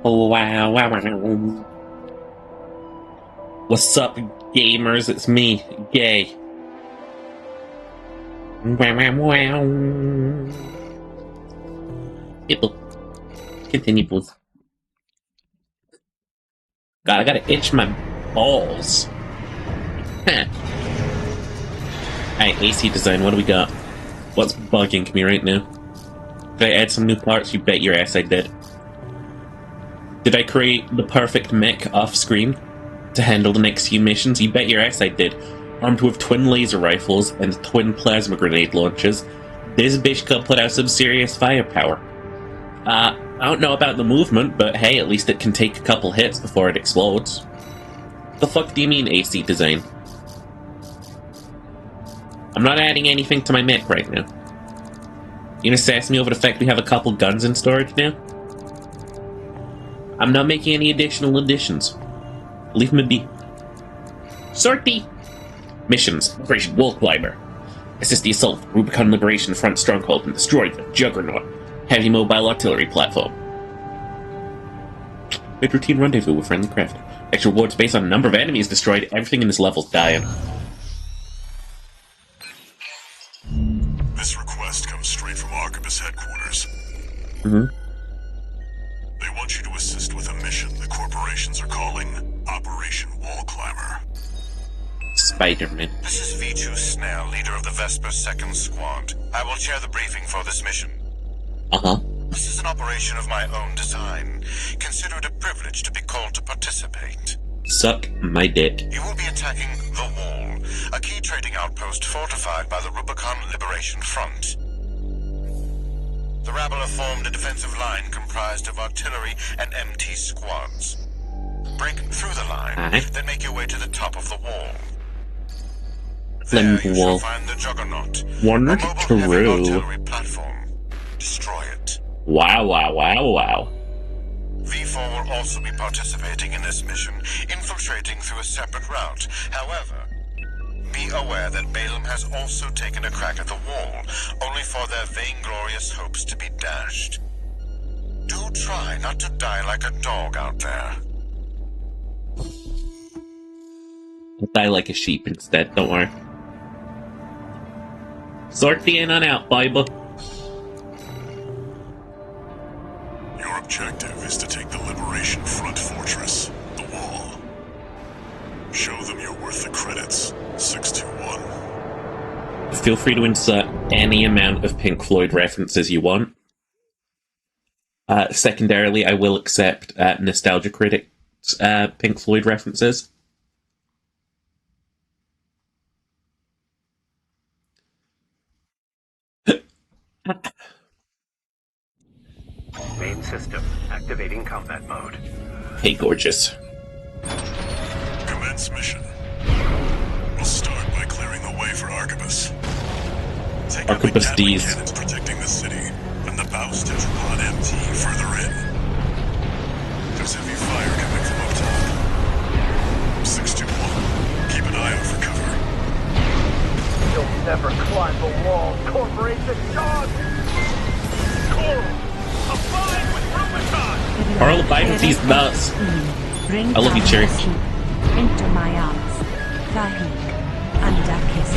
Oh, wow, wow, wow. What's up, gamers? It's me, Gay. Wow, wow, wow. People, continue, please. God, I gotta itch my balls. Huh. Alright, AC design, what do we got? What's bugging me right now? Did I add some new parts? You bet your ass I did. Did I create the perfect mech off screen to handle the next few missions? You bet your ass I did. Armed with twin laser rifles and twin plasma grenade launches, this bitch could put out some serious firepower. I don't know about the movement, but hey, at least it can take a couple hits before it explodes. The fuck do you mean AC design? I'm not adding anything to my mech right now. You gonna sass me over the fact we have a couple guns in storage now? I'm not making any additional additions. Leave me be. Sortie! Missions. Operation Wall Climber. Assist the assault Rubicon Liberation Front Stronghold and destroy the Juggernaut. Heavy mobile artillery platform. Mid routine rendezvous with friendly craft. Extra rewards based on number of enemies destroyed. Everything in this level's dying. This request comes straight from Arquebus headquarters. They want you to assist with a mission the corporations are calling Operation Wall Climber. Spider-Man. This is V2 Snell, leader of the Vesper 2nd Squad. I will chair the briefing for this mission. This is an operation of my own design. Consider it a privilege to be called to participate. Suck my dick. You will be attacking The Wall, a key trading outpost fortified by the Rubicon Liberation Front. The rabble have formed a defensive line comprised of artillery and MT squads. Break through the line, then make your way to the top of the wall. There you shall find the Juggernaut, a mobile heavy artillery platform. Destroy it. Wow, wow, wow, wow. V4 will also be participating in this mission, infiltrating through a separate route. However, be aware that Balaam has also taken a crack at the wall, only for their vainglorious hopes to be dashed. Do try not to die like a dog out there. I'll die like a sheep instead, don't worry. Sort the in on out, Bible. Your objective is to take the Liberation Front fortress, the Wall. Show them you're worth the credits, 621. Feel free to insert any amount of Pink Floyd references you want. Secondarily, I will accept Nostalgia Critics Pink Floyd references. Main system activating combat mode. Hey, gorgeous. Commence mission. We'll start by clearing the way for Arquebus. Take out the Arquebus Gatling D's. cannons protecting the city, and the Baust and Pod MT further in. There's heavy fire coming from up top. 621, keep an eye out for cover. You'll never climb the wall, Corporation Dog! Coral, abide with Rubicon! Carl, abide with these nuts. I love you, Cherry. Into my arms, Vahik, and Dakis.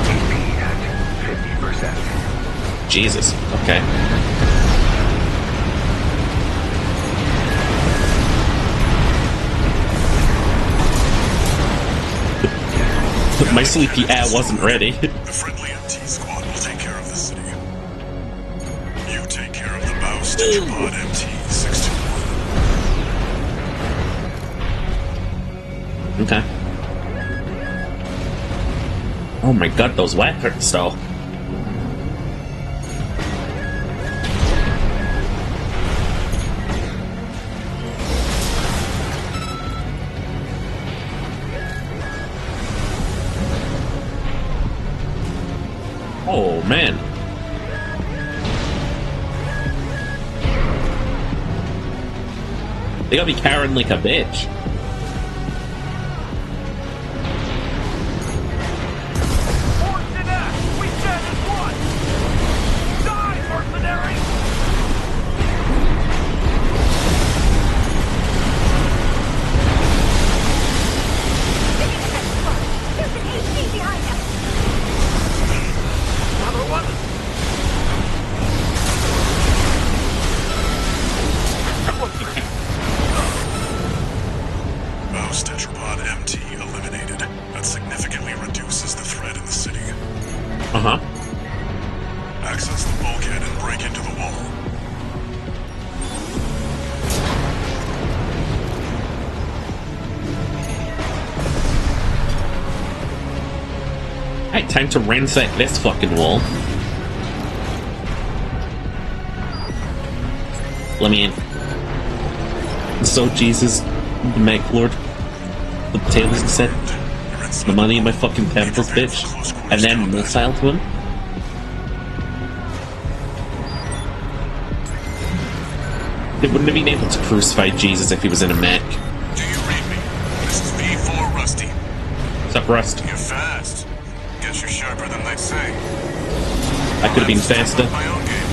AP at 50%. Jesus, okay. My sleepy ass wasn't ready. The friendly MT squad will take care of the city. You take care of the Baust and Pod MT 621. Okay. Oh my god, those weapons though. Oh man. They gotta be carrying like a bitch. Time to ransack this fucking wall. Let me in. So, Jesus, the Mech Lord, the potatoes and said, the money in my fucking temples, bitch, and then missile to him. They wouldn't have been able to crucify Jesus if he was in a mech. Do you read me? This is V4 Rusty. What's up, Rust? You're fast. Guess you're sharper than they say. I could have been faster. My own game.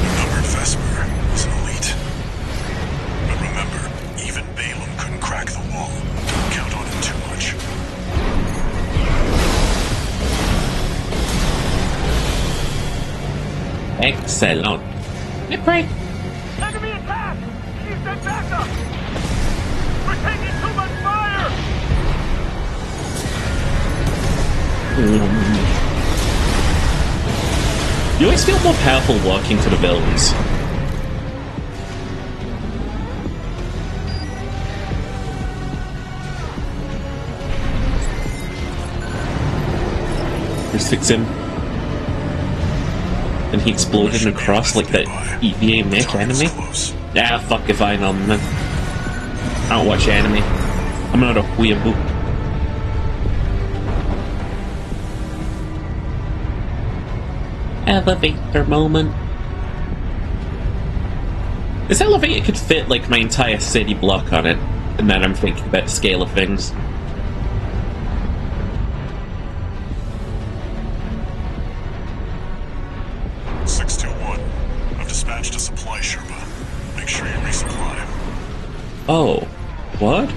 The numbered Vesper is an elite. But remember, even Balaam couldn't crack the wall. Don't count on him too much. Excellent. Yeah, great. Enemy attack! She's sent backup! We're taking too much fire! You always feel more powerful walking to the villains. Just fix him. And he exploded across like that EVA mech anime. Ah, fuck if I know, man. I don't watch anime. I'm not a weeaboo. Elevator moment. This elevator could fit like my entire city block on it, and then I'm thinking about the scale of things. I've dispatched a supply Sherpa. Make sure you resupply. Oh, what?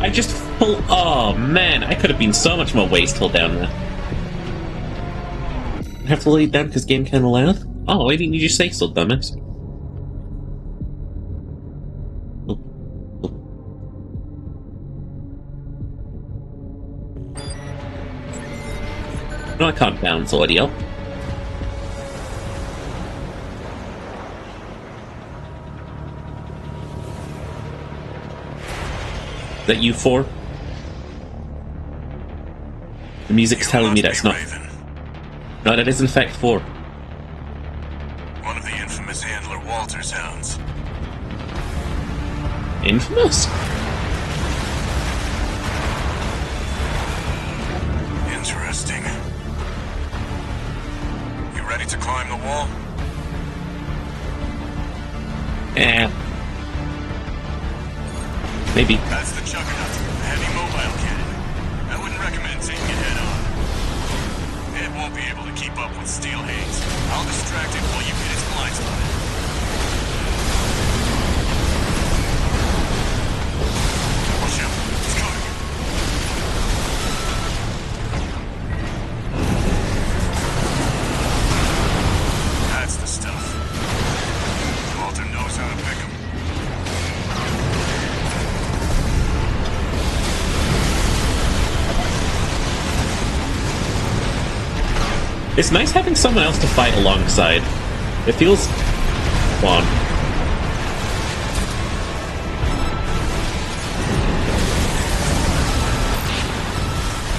I just pull. Oh man, I could have been so much more wasteful down there. I have to lay it down because game can't allow it? Oh, why didn't you just say so, dumbass? No, I can't balance audio. Is that you four? The music's telling me that's not. No, that is in fact 4. One of the infamous handler Walter's hounds. Infamous? Interesting. You ready to climb the wall? Eh. Maybe. That's the Juggernaut, a heavy mobile cannon. I wouldn't recommend taking it head on. It won't be able to keep up with Steelhaze. I'll distract it while you hit its blind spot. Watch out, it's coming. That's the stuff. Walter knows how to pick 'em. It's nice having someone else to fight alongside. It feels fun.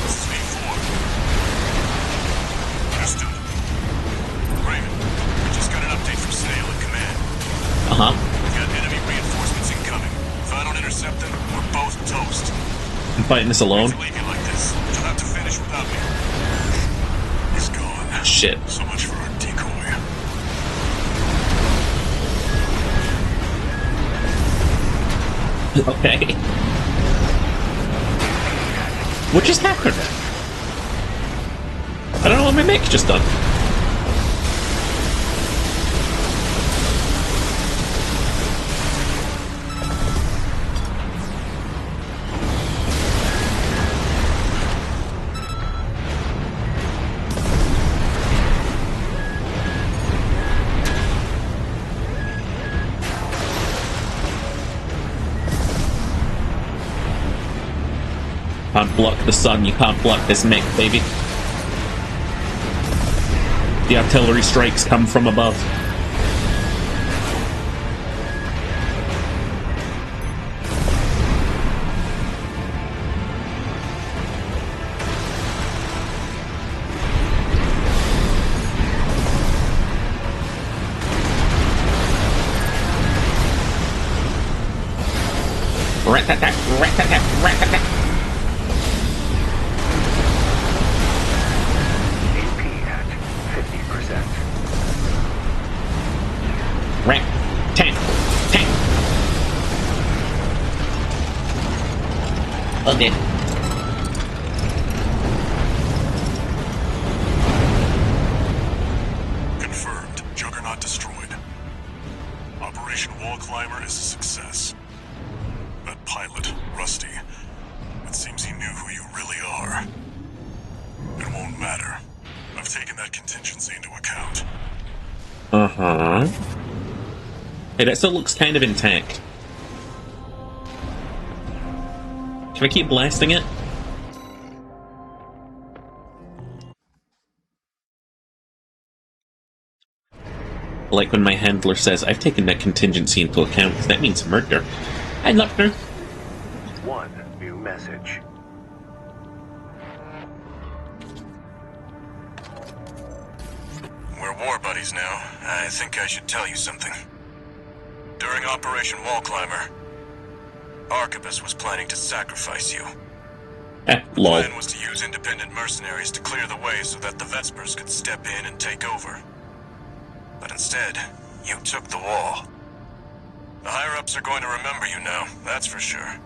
This is V4. Understood. Raven, we just got an update from Snail at command. Uh-huh. We've got enemy reinforcements incoming. If I don't intercept them, we're both toast. I'm fighting this alone. To leave you like this. You'll have to finish without me. He's gone. Shit. So much for our decoy. Okay. What just happened? I don't know what my mech's just done. Can't block the sun, you can't block this mech, baby. The artillery strikes come from above. Rat-tat-tat, rat-tat-tat, rat-tat-tat. AP at 50%. Rat, tank, tank. Okay. Confirmed. Juggernaut destroyed. Operation Wall Climber is a success. That pilot, Rusty, it seems he knew who you really are. It won't matter. I've taken that contingency into account. Uh-huh. Hey, that still looks kind of intact. Can I keep blasting it? Like when my handler says, I've taken that contingency into account, because that means murder. I love her. One new message. We're war buddies now. I think I should tell you something. During Operation Wall Climber, Arquebus was planning to sacrifice you. Lol. The plan was to use independent mercenaries to clear the way so that the Vespers could step in and take over. But instead, you took the wall. The higher-ups are going to remember you now, that's for sure.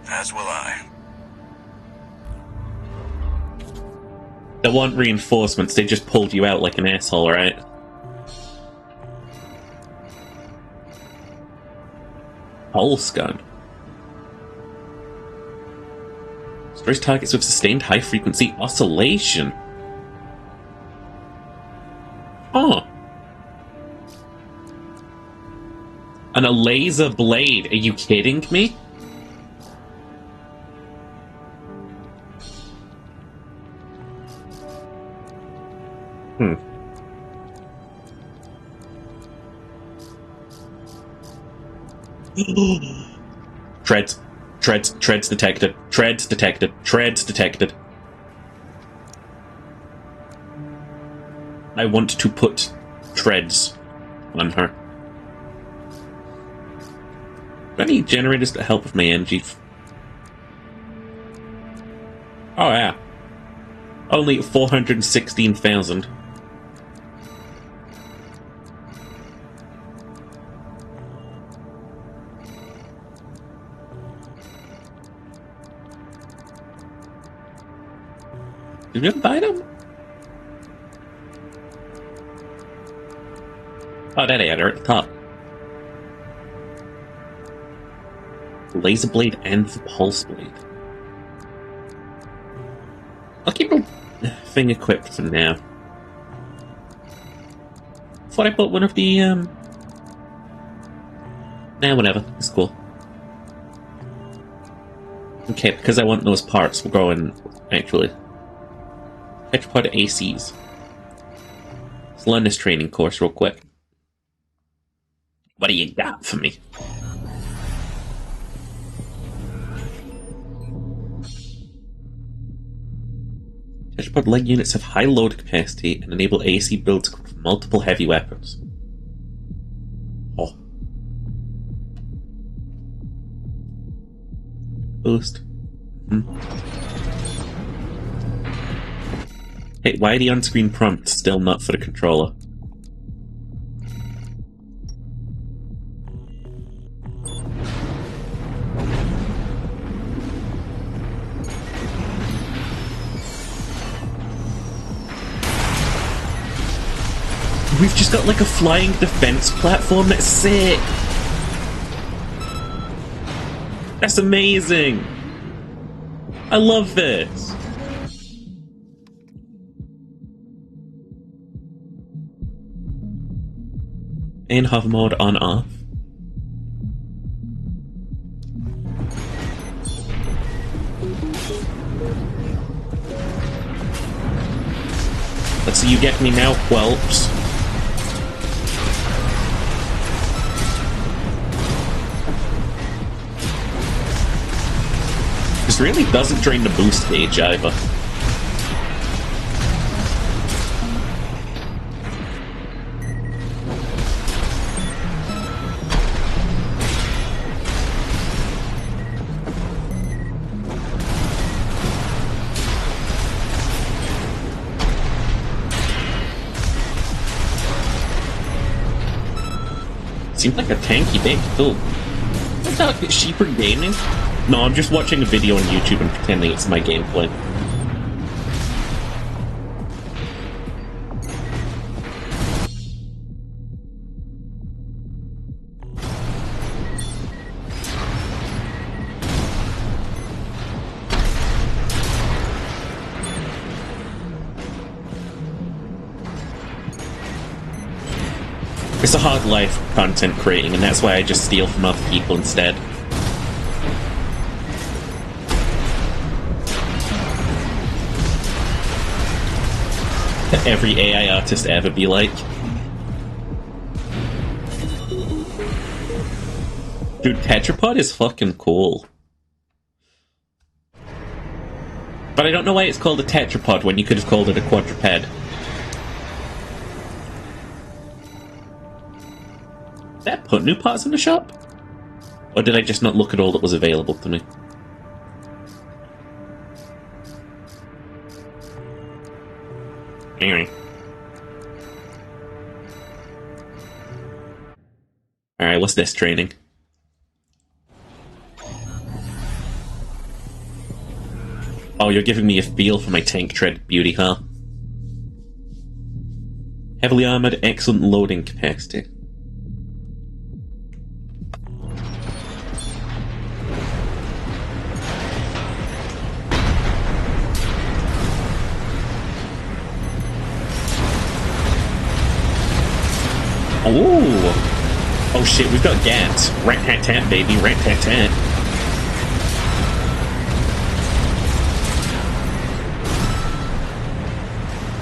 As will I. They want reinforcements, they just pulled you out like an asshole, right? Pulse gun. Destroys targets with sustained high-frequency oscillation. Huh. And a laser blade, are you kidding me? Treads. Treads detected. Treads detected. Treads detected. I want to put treads on her. Do I need generators to help with my energy? Oh yeah. Only 416,000. Did we ever buy them? Oh, that adder at the top. Laser blade and the pulse blade. I'll keep the thing equipped for now. Thought I bought one of the, Nah, whatever. It's cool. Okay, because I want those parts, we'll go in, actually. Tetrapod ACs. Let's learn this training course real quick. What do you got for me? Tetrapod leg units have high load capacity and enable AC builds for multiple heavy weapons. Oh. Boost. Hey, why the on-screen prompt still not for the controller? We've just got like a flying defense platform, that's sick! That's amazing! I love this! In hover mode on off. Let's see you get me now, whelps. This really doesn't drain the boost gauge either. Seems like a tanky big too. Is that Sheeper Gaming? No, I'm just watching a video on YouTube and pretending it's my gameplay. It's a hard life content creating, and that's why I just steal from other people instead. Every AI artist ever be like. Dude, Tetrapod is fucking cool. But I don't know why it's called a tetrapod when you could have called it a quadruped. Did I put new parts in the shop? Or did I just not look at all that was available to me? Anyway. Alright, what's this training? Oh, you're giving me a feel for my tank tread beauty, huh? Heavily armored, excellent loading capacity. Oh! Oh shit, we've got Gats. Rat-tat-tat, baby, rat-tat-tat.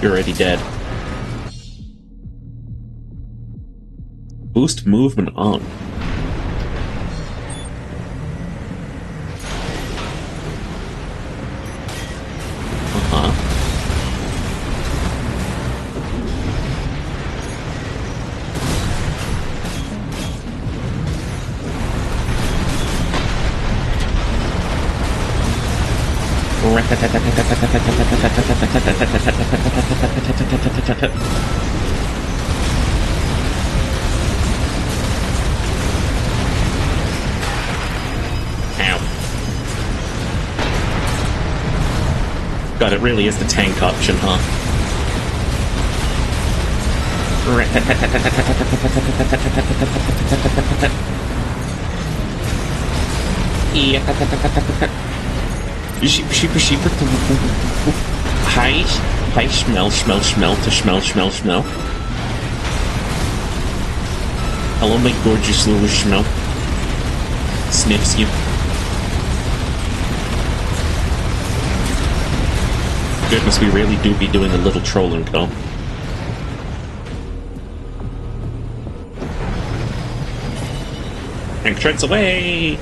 You're already dead. Boost movement on. God, it really is the tank option, huh? Hi, smell, smell. Hello, my gorgeous little smell. Sniffs you. Goodness, we really do be doing a little trolling, though. And treads away!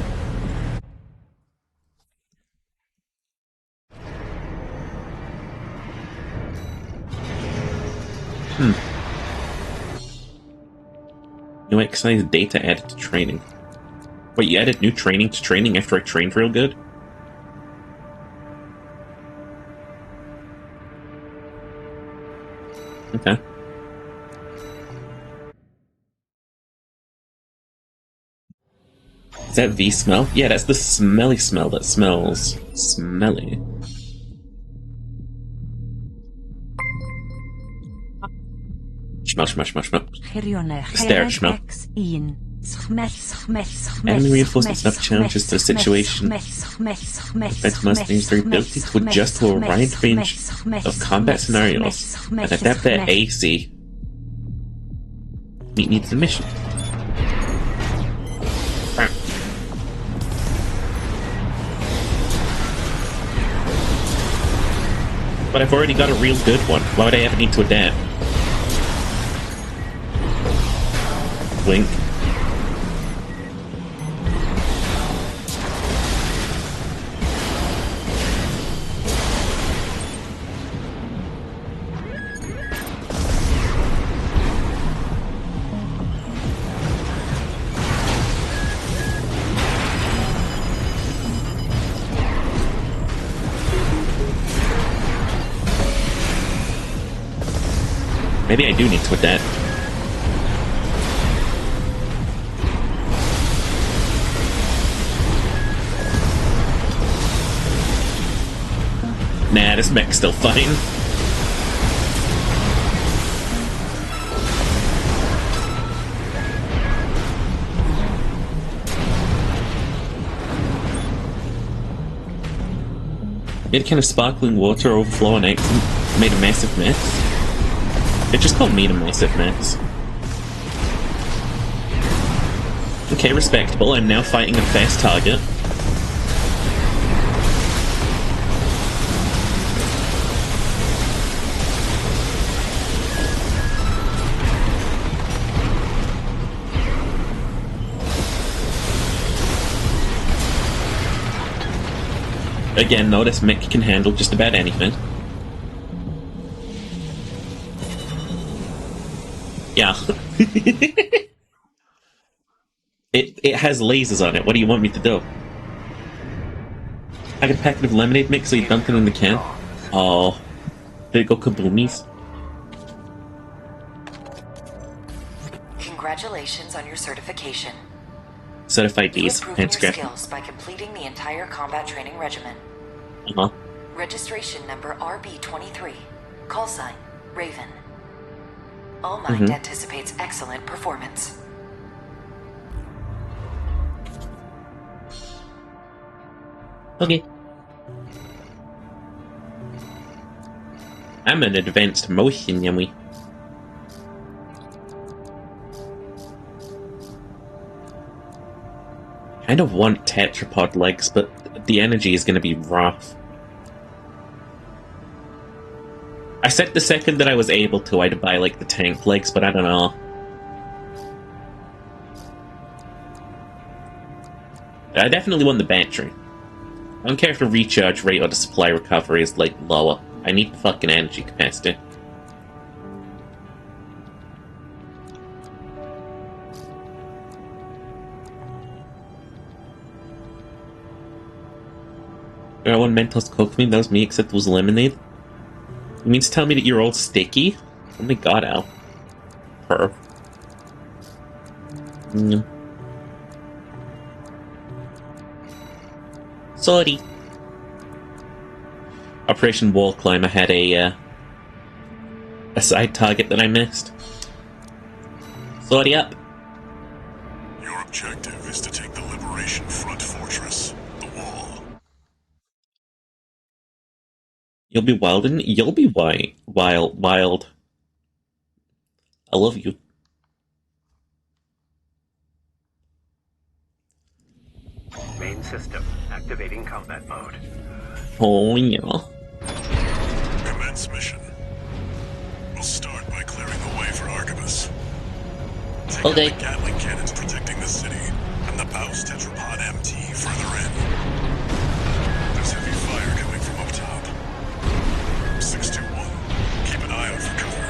New exercise data added to training. Wait, you added new training to training after I trained real good? Okay. Is that V smell? Yeah, that's the smelly smell that smells smelly. Smell. Stare, smell. Enemy reinforcements enough challenges to the situation. Defense Mustangs their ability to adjust to a wide range of combat scenarios and adapt their AC. Meet needs the mission. But I've already got a real good one. Why would I ever need to adapt? Wink. Maybe I do need to adapt. Nah, this mech's still fine. It kind of sparkling water overflow on accident made a massive mess. It just called me a massive mess. Okay, respectable. I'm now fighting a fast target. Again, notice Mick can handle just about anything. Yeah. It has lasers on it. What do you want me to do? I got a packet of lemonade mix, so you dumped it in the can? Oh. Did it go kaboomies? Congratulations on your certification. Certified You've D's. proven Hand your scratching. skills by completing the entire combat training regimen. Uh-huh. Registration number RB23. Call sign, Raven. All Mind anticipates excellent performance. Okay. I'm an advanced motion yummy. Kind of want tetrapod legs, but the energy is going to be rough. I said the second that I was able to, I'd buy like the tank legs, but I don't know. I definitely want the battery. I don't care if the recharge rate or the supply recovery is like lower. I need the fucking energy capacity. Everyone Mentos Coke me, that was me, except it was lemonade. You mean to tell me that you're all sticky? Oh my god, Al. Perv. Sorry. Operation Wall Climber had a side target that I missed. Sorry up. Your objective is to take the Liberation Front fortress, the Wall. You'll be wildin'? You'll be wild. I love you. Main system activating combat mode. Oh yeah. Commence mission. We'll start by clearing the way for Archibus. Take Okay. out the Gatling cannons protecting the city, and the Baus Tetrapod MT further in. There's heavy fire coming from up top. 621. Keep an eye out for cover.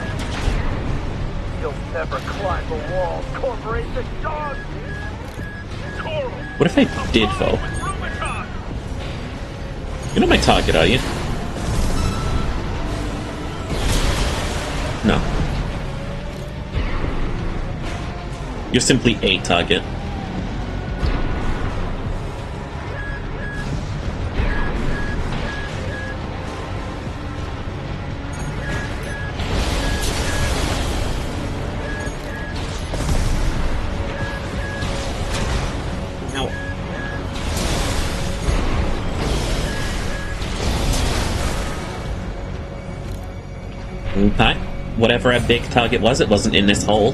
You'll never climb the wall, corporation dog! Coral! What if I did though? With Rubicon! You're not my target, are you? No. You're simply a target. Now, okay. Whatever our big target was, it wasn't in this hole.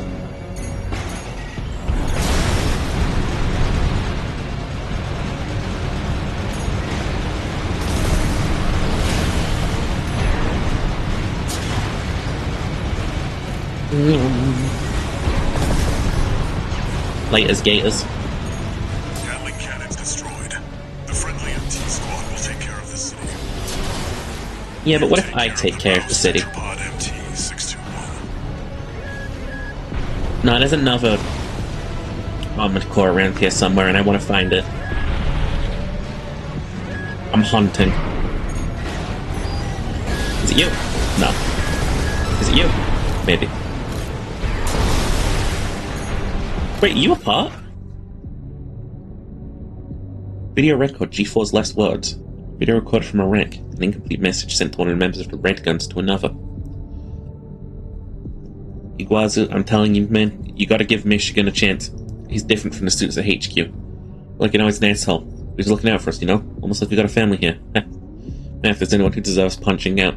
Light as gators. Gatling cannons destroyed. The friendly MT squad will take care of the city. Yeah, but what if I take care of the city? Pod MT-621. No, there's another armored core around here somewhere, and I want to find it. I'm hunting. Is it you? No. Is it you? Maybe. Wait, you a part? Video record G4's last words. Video recorded from Iraq. An incomplete message sent to one of the members of the Red Guns to another. Iguazu, I'm telling you, man, you gotta give Michigan a chance. He's different from the students at HQ. Like, he's an asshole. He's looking out for us, Almost like we got a family here. Man, if there's anyone who deserves punching out,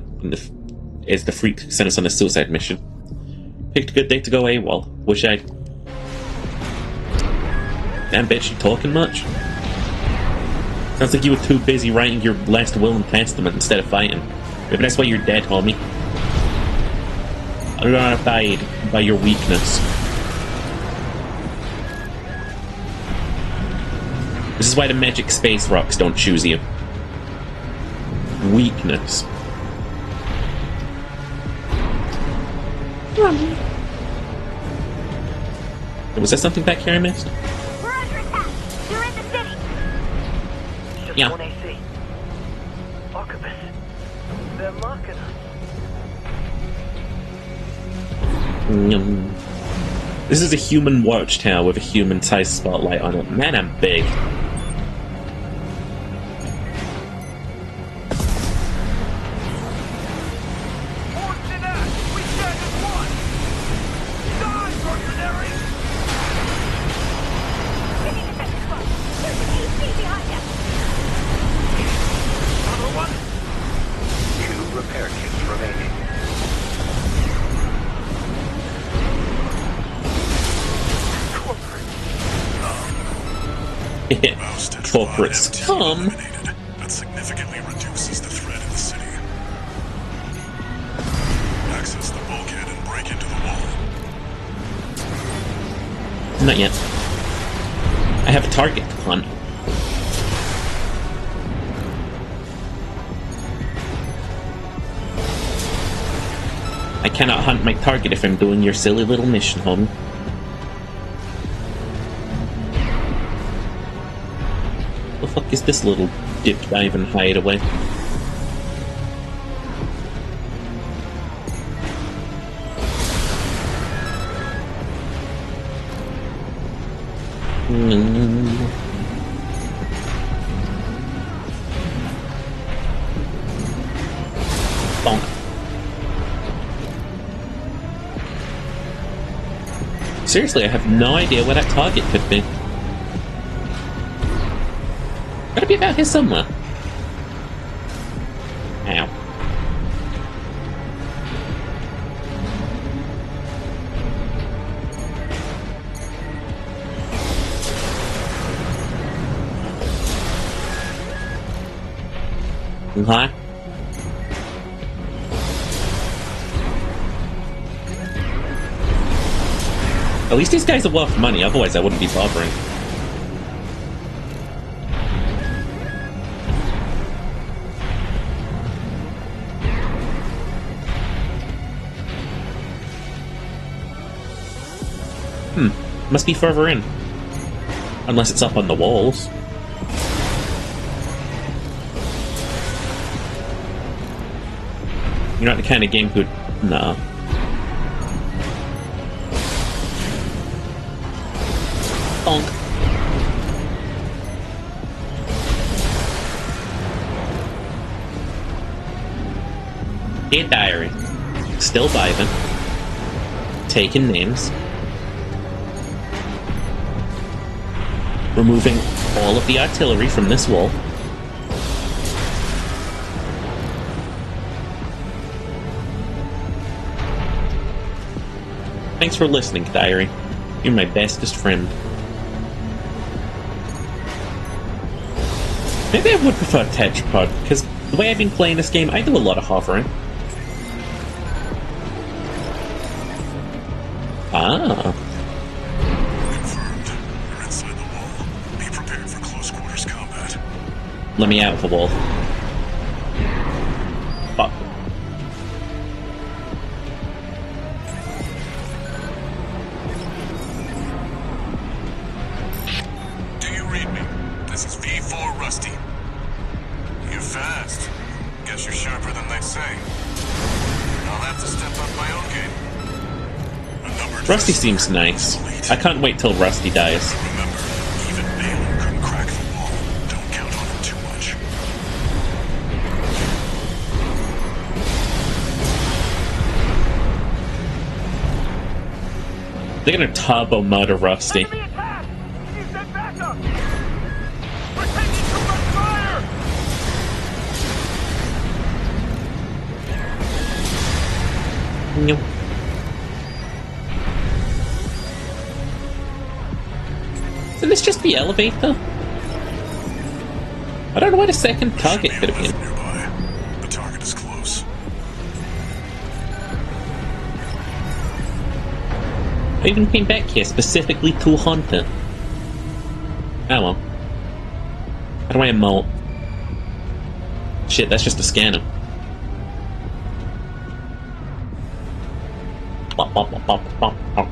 it's the freak who sent us on a suicide mission. Picked a good day to go AWOL. Wish I'd... Damn bitch, you talking much? Sounds like you were too busy writing your last will and testament instead of fighting. Maybe that's why you're dead, homie. I'm gonna abide by your weakness. This is why the magic space rocks don't choose you. Weakness. Was there something back here I missed? We're under attack. They're in the city. Just Yeah. 1 AC. Archivist. They're mocking us. This is a human watchtower with a human-sized spotlight on it. Man, I'm big. Forged in act. We stand as one. Die, mercenaries! Getting defensive spot. There's an AC behind us. Another one. 2 repair kits remaining. Corporates come. Eliminated. That significantly reduces the threat in the city. Access the bulkhead and break into the wall. Not yet. I have a target to hunt. I cannot hunt my target if I'm doing your silly little mission, homie. The fuck is this little dip dive and hideaway? Bonk. Seriously, I have no idea where that target could be. Gotta be about here somewhere. Ow. Hi. At least these guys are worth money, otherwise I wouldn't be bothering. Must be further in. Unless it's up on the walls. You're not the kind of game who'd... Nah. Bonk. Dear Diary. Still vibing. Taking names. Removing all of the artillery from this wall. Thanks for listening, Diary. You're my bestest friend. Maybe I would prefer Tetrapod, because the way I've been playing this game, I do a lot of hovering. Ah. Confirmed. prepared for close quarters combat. Let me out of the wall. Fuck. Do you read me? This is V4 Rusty. You're fast. Guess you're sharper than they say. I'll have to step up my own game. Rusty seems nice. I can't wait till Rusty dies. Remember, even Baylor couldn't crack the wall. Don't count on him too much. They're gonna turbo murder Rusty. Enemy attack! She said backup! We're taking too much fire! Nope. Isn't this just the elevator? I don't know where the second target Should could be a have lift been. nearby. The target is close. I even came back here specifically to hunt it. Oh well. How do I emote? Shit, that's just a scanner. Bop, bop, bop, bop, bop, bop.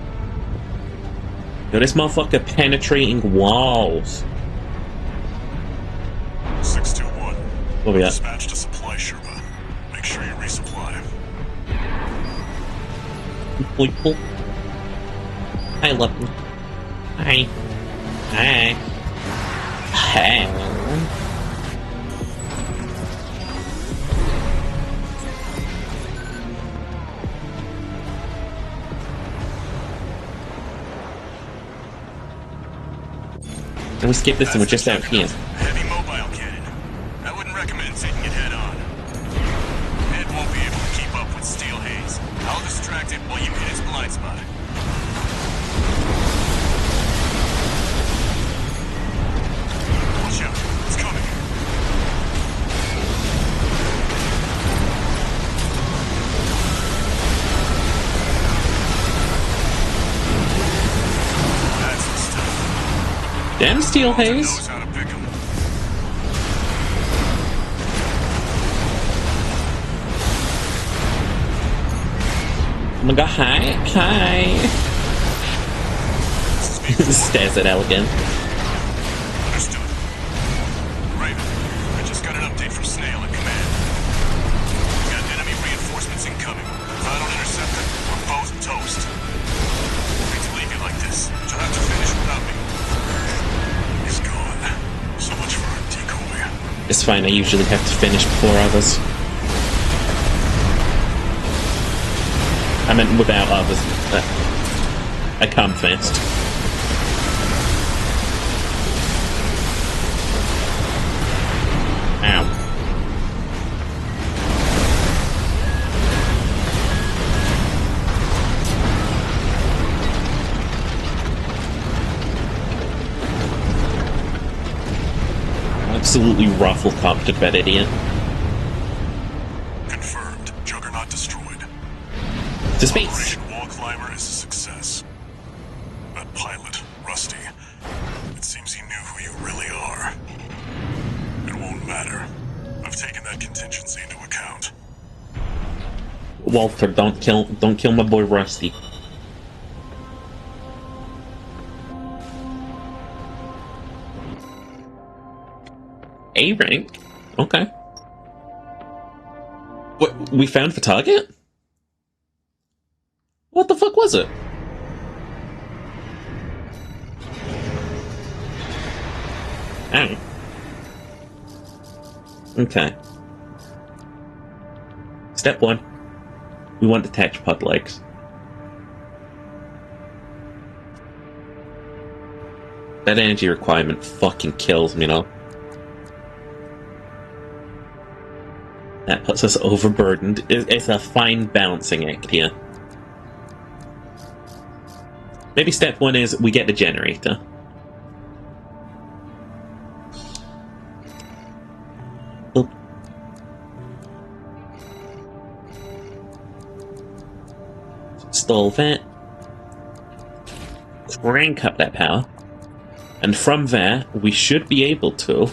Yo, this motherfucker penetrating walls. 621. What we got? Dispatch to supply Sherpa. Make sure you resupply. People. Hi, Lupin. Hi. Hi. Hi. And we skip this and we're just out here. Heavy mobile cannon. I wouldn't recommend taking it head on. It won't be able to keep up with Steel Haze. I'll distract it while you hit its blind spot. Watch out. It's coming. That's the stuff. Damn, Steel Haze. Knows how to pick 'em. Oh my god, hi. Hi. Stares at Elle again. Understood. Raven, I just got an update from Snail at command. We got enemy reinforcements incoming. If I don't intercept them, we're both toast. Hate to leave you like this, but you'll have to finish without me. He's gone. So much for our decoy. It's fine, I usually have to finish before others. I meant without others. I come fast. Ow. Absolutely ruffled cockpit that idiot. Confirmed. Juggernaut destroyed. To space! Operation Wall Climber is a success. That pilot, Rusty, it seems he knew who you really are. It won't matter. I've taken that contingency into account. Walter, don't kill my boy Rusty. A rank? Okay. What, we found the target? What the fuck was it? Ow. Okay. Step 1. We want detached pod legs. That energy requirement fucking kills me now. That puts us overburdened. It's a fine balancing act here. Maybe step 1 is we get the generator. Oop. Install that. Crank up that power. And from there, we should be able to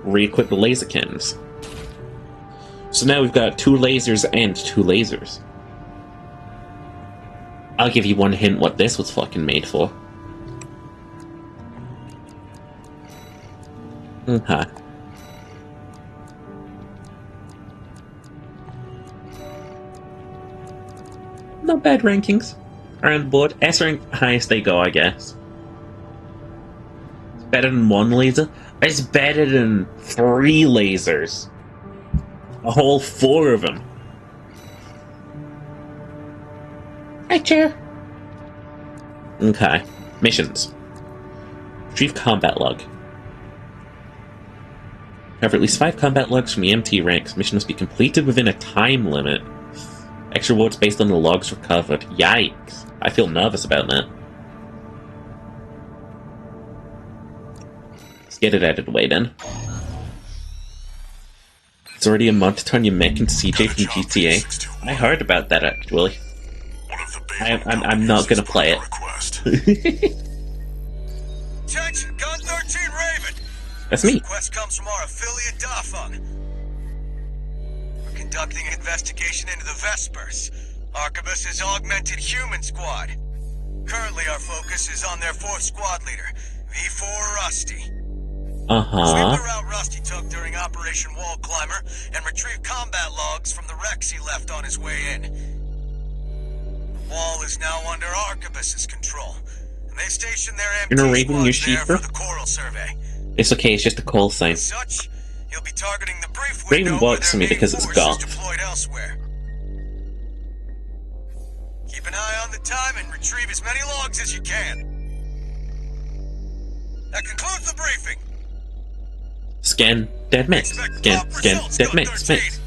re-equip the laser cannons. So now we've got 2 lasers and 2 lasers. I'll give you one hint what this was fucking made for. Okay. Not bad rankings around the board. S rank, highest they go, I guess. It's better than 1 laser. It's better than 3 lasers. A whole 4 of them. Hi, chair. Okay. Missions. Retrieve combat log. Cover at least 5 combat logs from the MT ranks. Mission must be completed within a time limit. Extra rewards based on the logs recovered. Yikes. I feel nervous about that. Let's get it out of the way then. It's already a month to turn your mech into CJ from GTA. I heard about that actually. I'm not gonna play it. Attention, Gun 13 Raven! That's me. This request comes from our affiliate Dafeng. We're conducting an investigation into the Vespers, Arquebus's augmented human squad. Currently our focus is on their 4th squad leader, V4 Rusty. Sweep the route Rusty took during Operation Wall Climber and retrieve combat logs from the wrecks he left on his way in. The wall is now under Arquebus's control, and they stationed their MT Raven, your squads there sheeper? for the Coral Survey. It's okay, it's just a call sign. As such, he'll be targeting the brief Raven window works for me where their because main it's force goth. is deployed elsewhere. Keep an eye on the time and retrieve as many logs as you can. That concludes the briefing. Scan dead mix. Expect Scan prompt results, dead Gun mix. 13.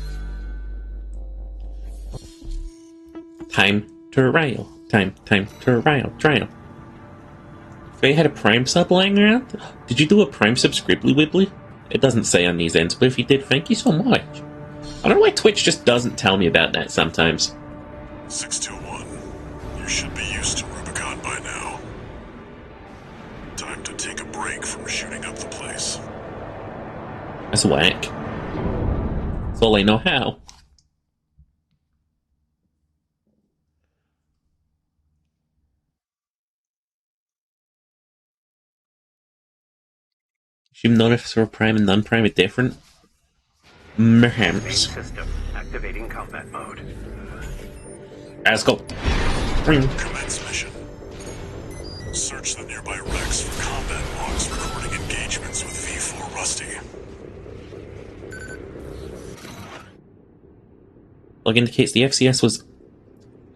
Time to rail. Time to rail. Trial. They had a Prime sub lying around? Did you do a Prime sub scribbly wibbly? It doesn't say on these ends, but if you did, thank you so much. I don't know why Twitch just doesn't tell me about that sometimes. 621. You should be used to Rubicon by now. Time to take a break from shooting up the place. That's whack. That's all I know how. Should you notice if Prime and non-Prime are different? Main Perhaps. system activating combat mode. Let's go. Commence mission. Search the nearby wrecks for combat logs recording engagements with V4 Rusty. Log indicates the FCS was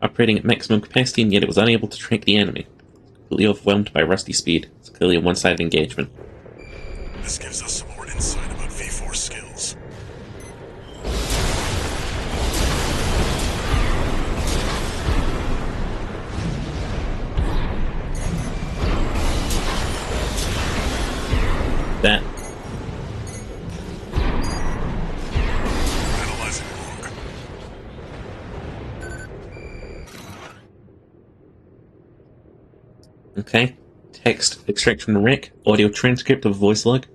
operating at maximum capacity and yet it was unable to track the enemy. Completely overwhelmed by Rusty speed. It's clearly a one-sided engagement. This gives us some more insight about V4 skills. That. Analyzing log. Okay. Text extract from the wreck. Audio transcript of voice log.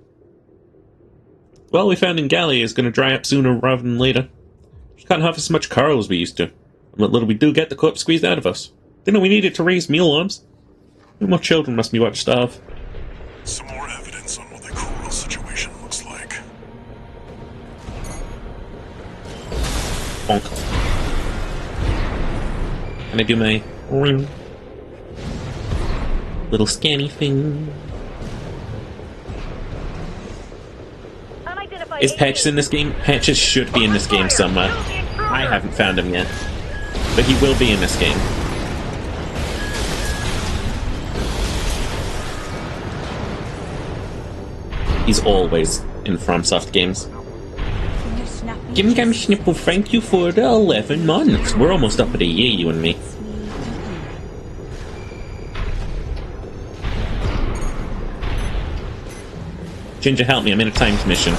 Well, we found Ingali is going to dry up sooner rather than later. Just can't have as much coral as we used to. And what little we do get, the corpse squeezed out of us. Didn't know we needed to raise mule arms. No more children must be watched starve. Some more evidence on what the coral situation looks like. Bonk. Can I do my ring? Little scanny thing. Is Patches in this game? Patches should be in this game somewhere. I haven't found him yet. But he will be in this game. He's always in FromSoft games. Gim Gam Schnipple, thank you for the 11 months. We're almost up at a year, you and me. Ginger, help me, I'm in a timed mission.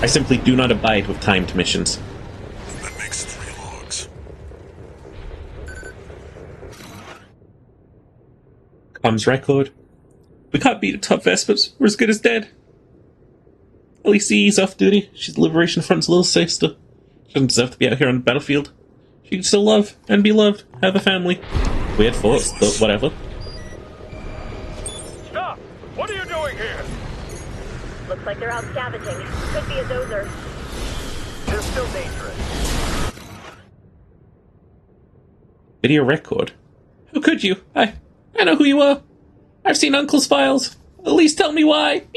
I simply do not abide with timed missions. That makes 3 logs. Comms record. We can't beat the top Vespers. We're as good as dead. LEC's off duty. She's the Liberation Front's little sister. She doesn't deserve to be out here on the battlefield. She can still love and be loved. Have a family. Weird thoughts, but whatever. Stop! What are you doing here? Looks like they're out scavenging. Could be a dozer. They're still dangerous. Video record. How could you? I know who you are. I've seen Uncle's files. At least tell me why.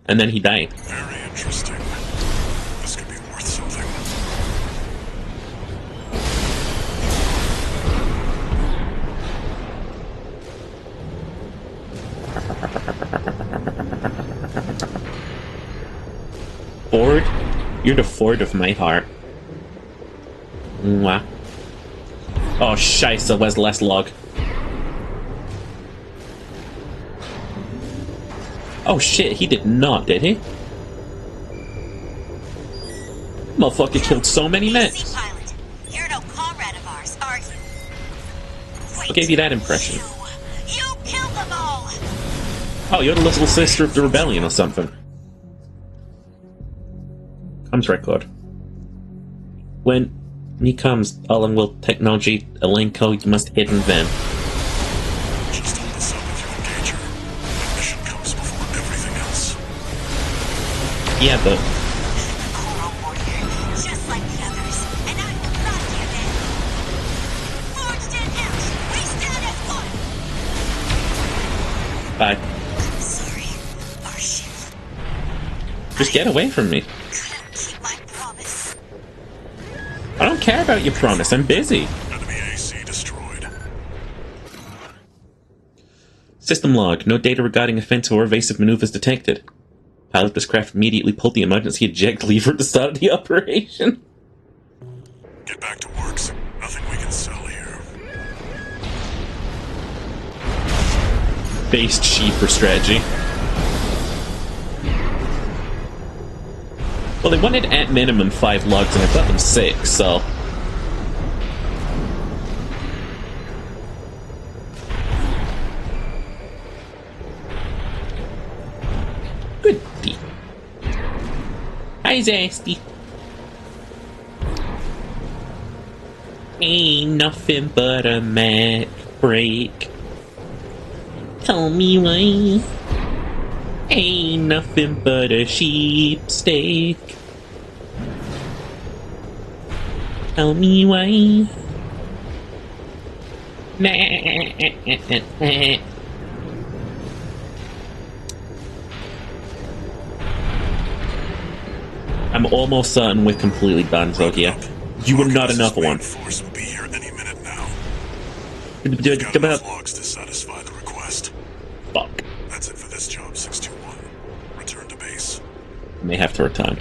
And then he died. Very interesting. This could be worth something. Ford? You're the Ford of my heart. Mwah. Oh, scheisse, where's the last log? Oh shit, he did not, did he? Motherfucker killed so many mechs. Pilot, you're no comrade of ours, are you? What gave you that impression? You killed them all! Oh, you're the little sister of the rebellion or something. Comms record. When he comes, along with technology, a lane code, you must hit him then. Just hold us up if you engage her. The mission comes before everything else. Yeah, but Coral warrior, just like the others. And I'm the Frontier Man. Forged in ash, we stand as one! bye. I'm sorry. Our ship. Just get away from me. Couldn't keep my promise. I don't care about your promise, I'm busy. Enemy AC destroyed. System log. No data regarding offensive or evasive maneuvers detected. Pilot of this craft immediately pulled the emergency eject lever at the start of the operation. Get back to works. Nothing we can sell here. Based cheaper strategy. Well, they wanted at minimum 5 logs, and I've got them 6, so... Goodie. Hi, Zasty. Ain't nothing but a Mac break. Tell me why. Ain't nothing but a sheep steak. Tell me why. I'm almost certain we're completely done, Zogia. You were not another one. Force will be here any minute now. We've got enough Fuck. logs to satisfy the request. That's it for this job, 621. Return to base. May have to return.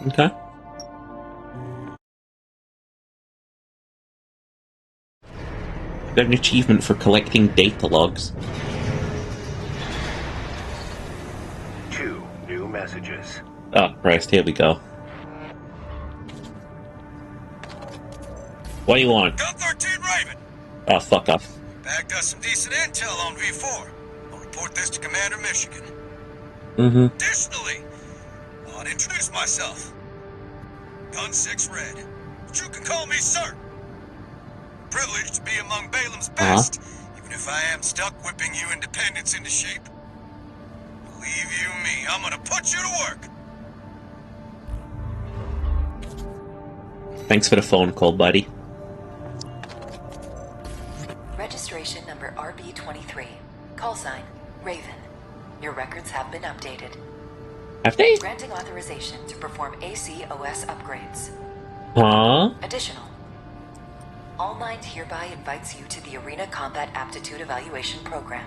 Okay. Got an achievement for collecting data logs. 2 new messages. Oh, Christ, here we go. What do you want? Gun 13 Raven! Oh, fuck off. Bagged us some decent intel on V4. I'll report this to Commander Michigan. Mm-hmm. Additionally, I'll introduce myself. Gun 6 Red. But you can call me Sir. Privileged to be among Balaam's best, even if I am stuck whipping you independents into shape. Believe you me, I'm gonna put you to work. Thanks for the phone call, buddy. Registration number RB23. Call sign, Raven. Your records have been updated. Have they? Granting authorization to perform ACOS upgrades. Huh? Additional. All Mind hereby invites you to the Arena Combat Aptitude Evaluation Program.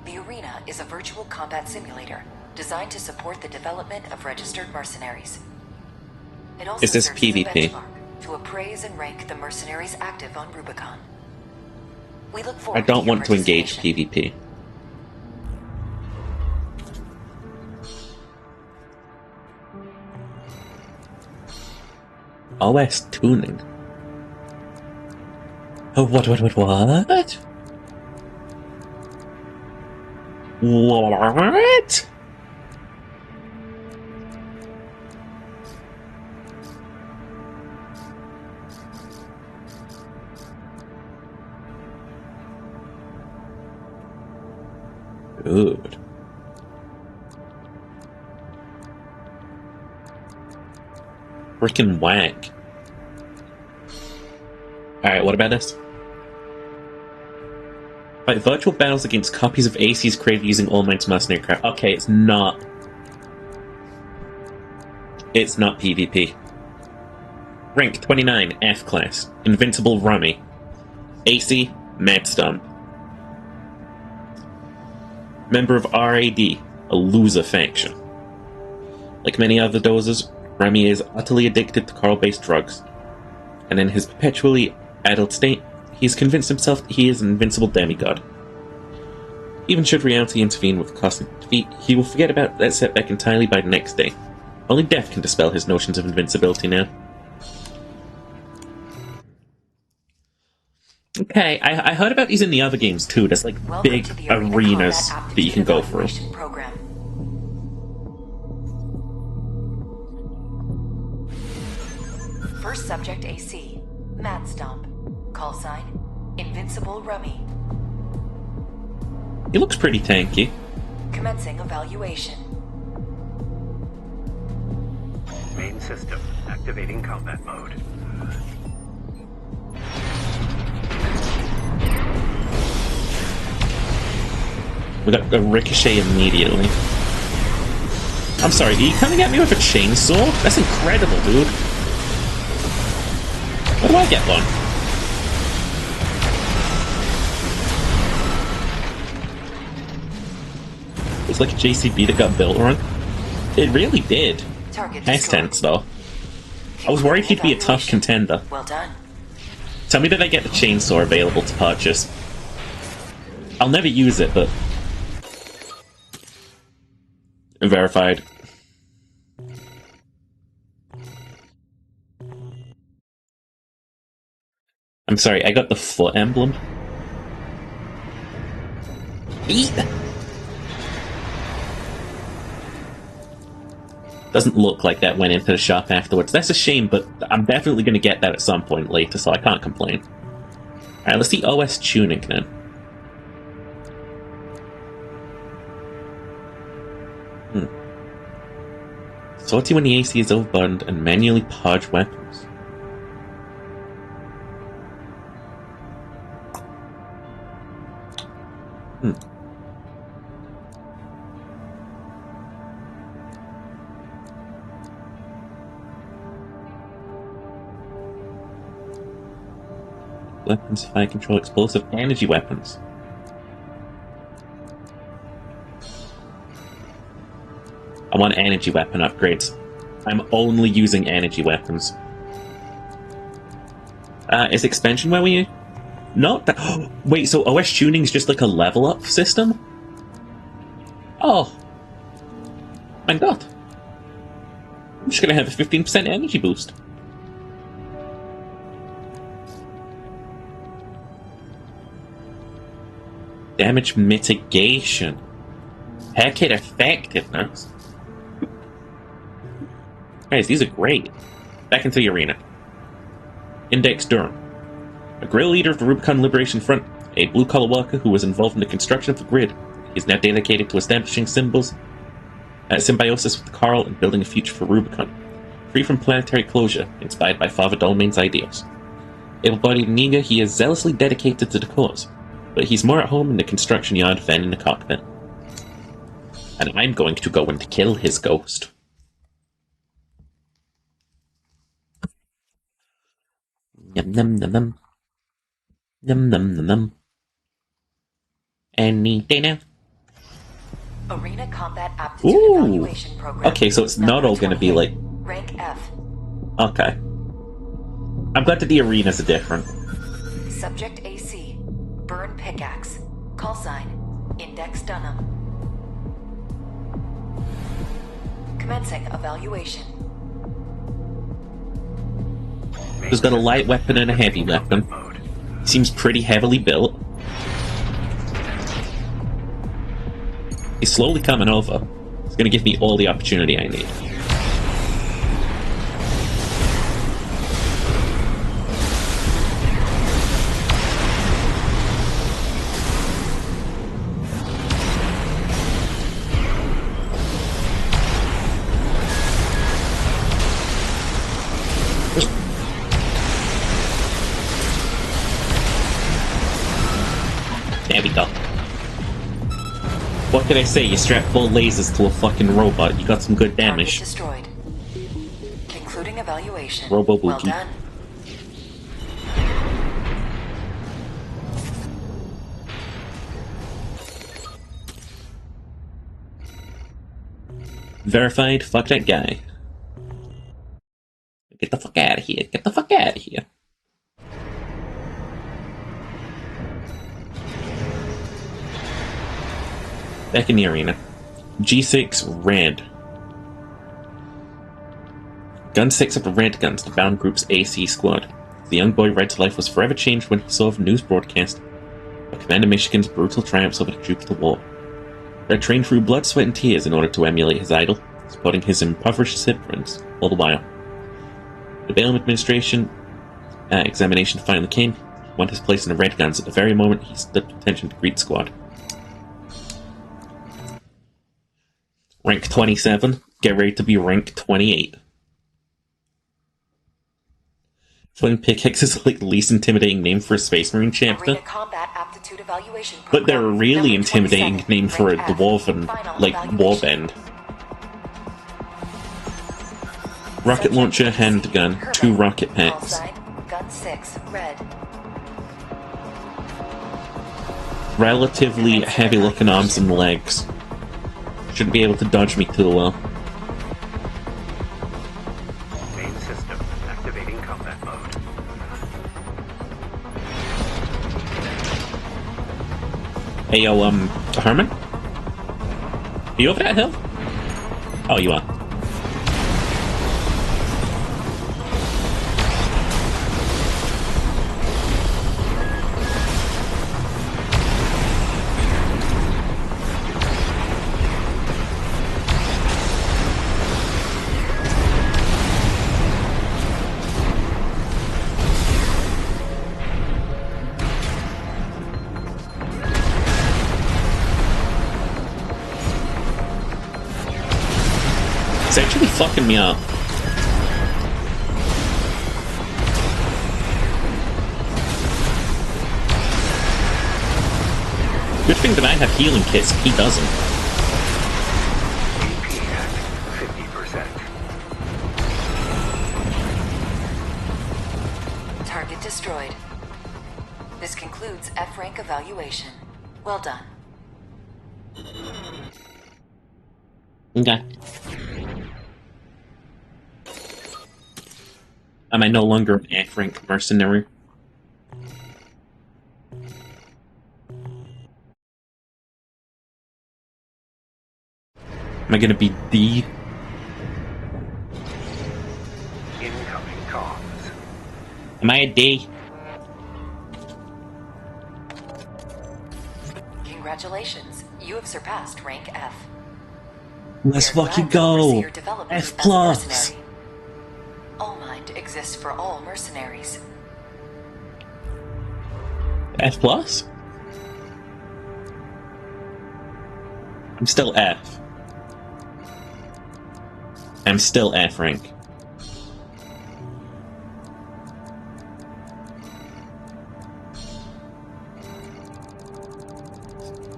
The Arena is a virtual combat simulator designed to support the development of registered mercenaries. It also Is this serves as a PvP? benchmark to appraise and rank the mercenaries active on Rubicon. We look forward I don't to your want to engage participation. PvP. OS tuning. Oh, what? What? Good. Frickin' whack. Alright, what about this? Fight virtual battles against copies of ACs created using All Might's mercenary craft. Okay, it's not. It's not PvP. Rank 29, F class. Invincible Rummy. AC, Mad Stump. Member of RAD, a loser faction. Like many other dozers, Rummy is utterly addicted to coral-based drugs. And in his perpetually addled state, he's convinced himself that he is an invincible demigod. Even should reality intervene with cosmic defeat, he will forget about that setback entirely by the next day. Only death can dispel his notions of invincibility now. Okay, I heard about these in the other games too. There's like big arenas that you can go through. First subject AC, Mad Stomp. Call sign, Invincible Rummy. He looks pretty tanky. Commencing evaluation. Main system activating combat mode. We got a ricochet immediately. I'm sorry, are you coming at me with a chainsaw? That's incredible, dude. Where do I get one? It's like a JCB that got built wrong. It really did. Nice tense, though. I was worried he'd be a tough contender. Well done. Tell me that I get the chainsaw available to purchase. I'll never use it, but... Verified. I'm sorry, I got the foot emblem. Eat! Doesn't look like that went into the shop afterwards. That's a shame, but I'm definitely going to get that at some point later, so I can't complain. Alright, let's see OS tuning then. Sortie when the AC is overburdened and manually purge weapons. Weapons, fire control, explosive, energy weapons. I want energy weapon upgrades. I'm only using energy weapons. Is expansion where we... Not that... Oh, wait, so OS tuning is just like a level up system? Oh. My god. I'm just gonna have a 15% energy boost. Damage mitigation. Haircut effectiveness. Guys, these are great. Back into the arena. Index Durham. A guerrilla leader of the Rubicon Liberation Front, a blue-collar worker who was involved in the construction of the grid. He is now dedicated to establishing symbiosis with Carl and building a future for Rubicon. Free from planetary closure, inspired by Father Dolmain's ideals. Able-bodied and eager, he is zealously dedicated to the cause, but he's more at home in the construction yard than in the cockpit. And I'm going to go and kill his ghost. Num num num num. Num num num num. Any day now. Arena Combat Aptitude Evaluation Program. Okay, so it's not all gonna be like... Rank F. Okay. I'm glad that the arenas are different. Subject AC. Burn Pickaxe. Call sign. Index Dunham. Commencing evaluation. He's got a light weapon and a heavy weapon. He seems pretty heavily built. He's slowly coming over. He's gonna give me all the opportunity I need. There we go. What can I say? You strap 4 lasers to a fucking robot. You got some good damage. Target destroyed. Concluding evaluation. Robo Well Bookie. done. Verified. Fuck that guy. Get the fuck out of here. Get the fuck out of here. Back in the arena. G6 Red. Gun 6 of the Red Guns, the Bound Group's AC squad. The young boy Red's life was forever changed when he saw a news broadcast of Commander Michigan's brutal triumphs over the Duke of the War. Red trained through blood, sweat, and tears in order to emulate his idol, supporting his impoverished siblings all the while. The Balaam administration examination finally came. He won his place in the Red Guns at the very moment he stood to attention to Greet Squad. Rank 27, get ready to be rank 28. Flame Pickaxe is like the least intimidating name for a Space Marine chapter. Arena combat aptitude evaluation But they're a program. really Number intimidating 27, name for a rank F. dwarven, Final like, evaluation. warband. Rocket launcher, handgun, 2 rocket Call packs. sign, Gun 6, Red. Relatively heavy looking arms and legs. Shouldn't be able to dodge me too well. Main system activating combat mode. Hey yo, Herman? Are you over that hill? Oh, you are. It's actually fucking me up. Good thing that I have healing kits, he doesn't. AP at 50%. Target destroyed. This concludes F rank evaluation. Well done. Okay. Am I no longer an F-rank mercenary? Am I gonna be D? Incoming comms. Am I a D? Congratulations, you have surpassed rank F. Let's We are fucking glad to oversee go! your development F as a plus! mercenary. All Mind exists for all mercenaries. F plus? I'm still F. I'm still F rank.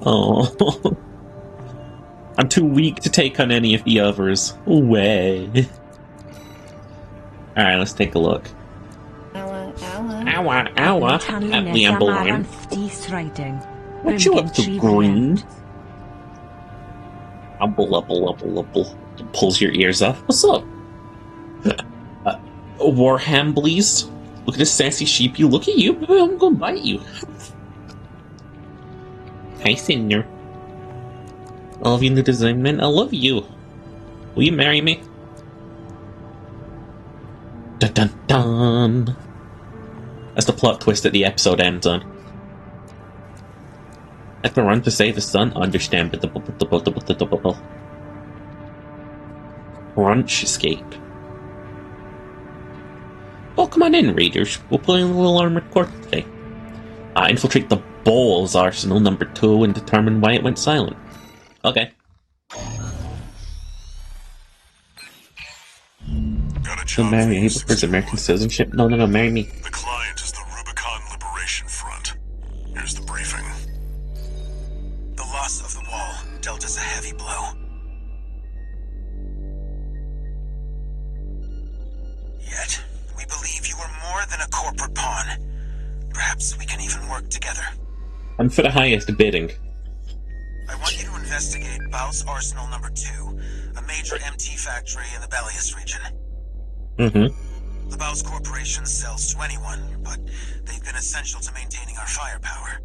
Oh. I'm too weak to take on any of the others. Way. Alright, let's take a look. Ow, ow, at the amble line. What you up to, Green? Upple. Pulls your ears off. What's up? Warhamblies? Look at this sassy sheep. You look at you. I'm gonna bite you. Hi, Senior. All of you new design men, I love you. Will you marry me? Dun dun dun. That's the plot twist that the episode ends on. Have to run to save the sun? Understandable. Crunch escape. Oh, come on in, readers. We'll play a little Armored Core today. Infiltrate the Bowls Arsenal number 2 and determine why it went silent. Okay. Got a So job marry for you, able for his 61. American citizenship? No, marry me. The client is the Rubicon Liberation Front. Here's the briefing. The loss of the wall dealt us a heavy blow. Yet, we believe you are more than a corporate pawn. Perhaps we can even work together. I'm for the highest bidding. I want you to investigate Baus Arsenal number 2, a major MT factory in the Bellius region. Mm-hmm. The Baus Corporation sells to anyone, but they've been essential to maintaining our firepower.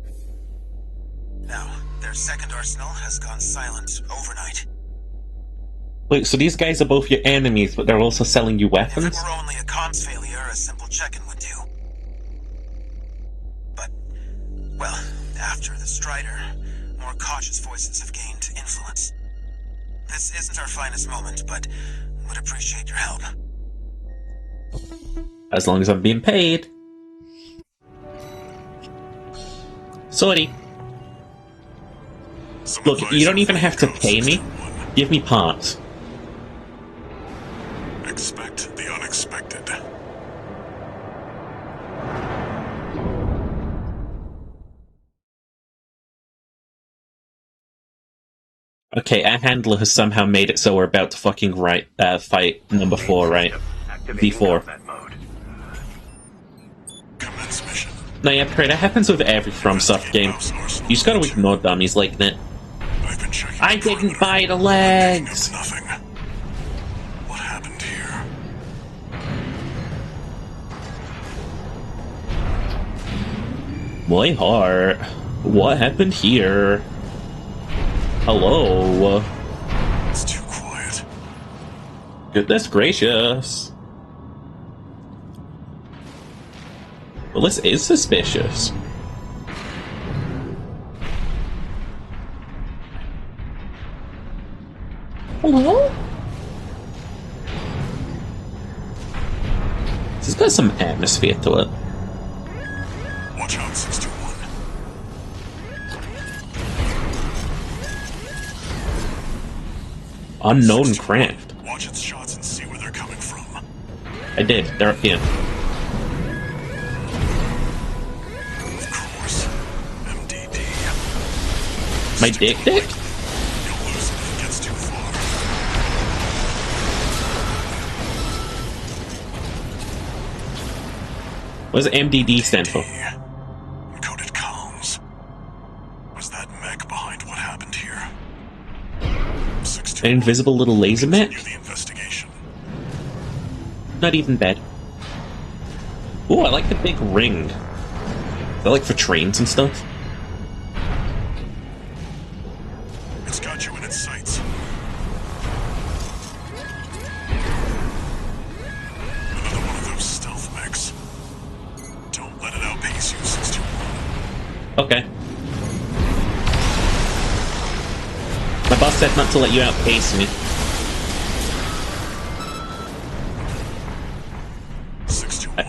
Now, their second arsenal has gone silent overnight. Wait, so these guys are both your enemies, but they're also selling you If it weapons? were only a comms failure, a simple check-in would do. But, well, after the Strider, more cautious voices have gained influence. This isn't our finest moment, but would appreciate your help. As long as I'm being paid. Sorry. Some Look, advice you don't even from have to Code pay me. 61. Give me parts. Expect the unexpected. Okay, our handler has somehow made it so we're about to fucking fight number 4, right? Activating V4. combat mode. Commence mission. Now, yeah, Prey, that happens with every FromSoft game. You just gotta ignore dummies like that. I've been checking I the didn't perimeter, buy the picking up legs! nothing. What happened here? My heart. What happened here? Hello? It's too quiet. Goodness gracious. Well, this is suspicious. Hello? This has got some atmosphere to it. Watch out, 61. Unknown 61. craft. Watch its shots and see where they're coming from. I did. They're up here. Of course. MDD. My dick? You'll lose it if it gets too far. What does MDD stand for? Encoded comms. Was that mech behind what happened here? 62. An invisible little laser mech? Continue the investigation. Not even bad. Ooh, I like the big ring. They're like for trains and stuff. It's got you in its sights. Another one of those stealth mechs. Don't let it outpace you, 61. Okay. My boss said not to let you outpace me. 61.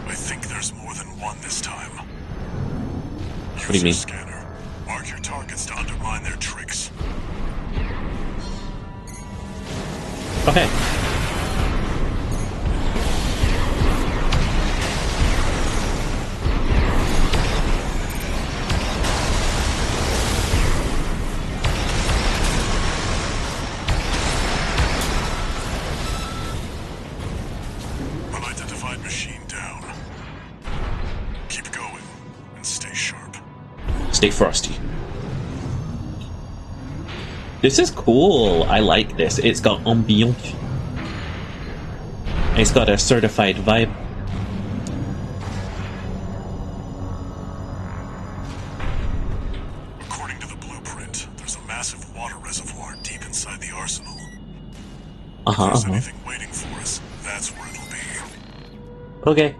I think there's more than one this time. What do you mean? Scanner. Mark your targets to undermine their tricks. Okay. Unidentified machine down. Keep going and stay sharp. Stay frosty. This is cool. I like this. It's got ambiance. It's got a certified vibe. According to the blueprint, there's a massive water reservoir deep inside the arsenal. If there's anything waiting for us, that's where it'll be. Okay.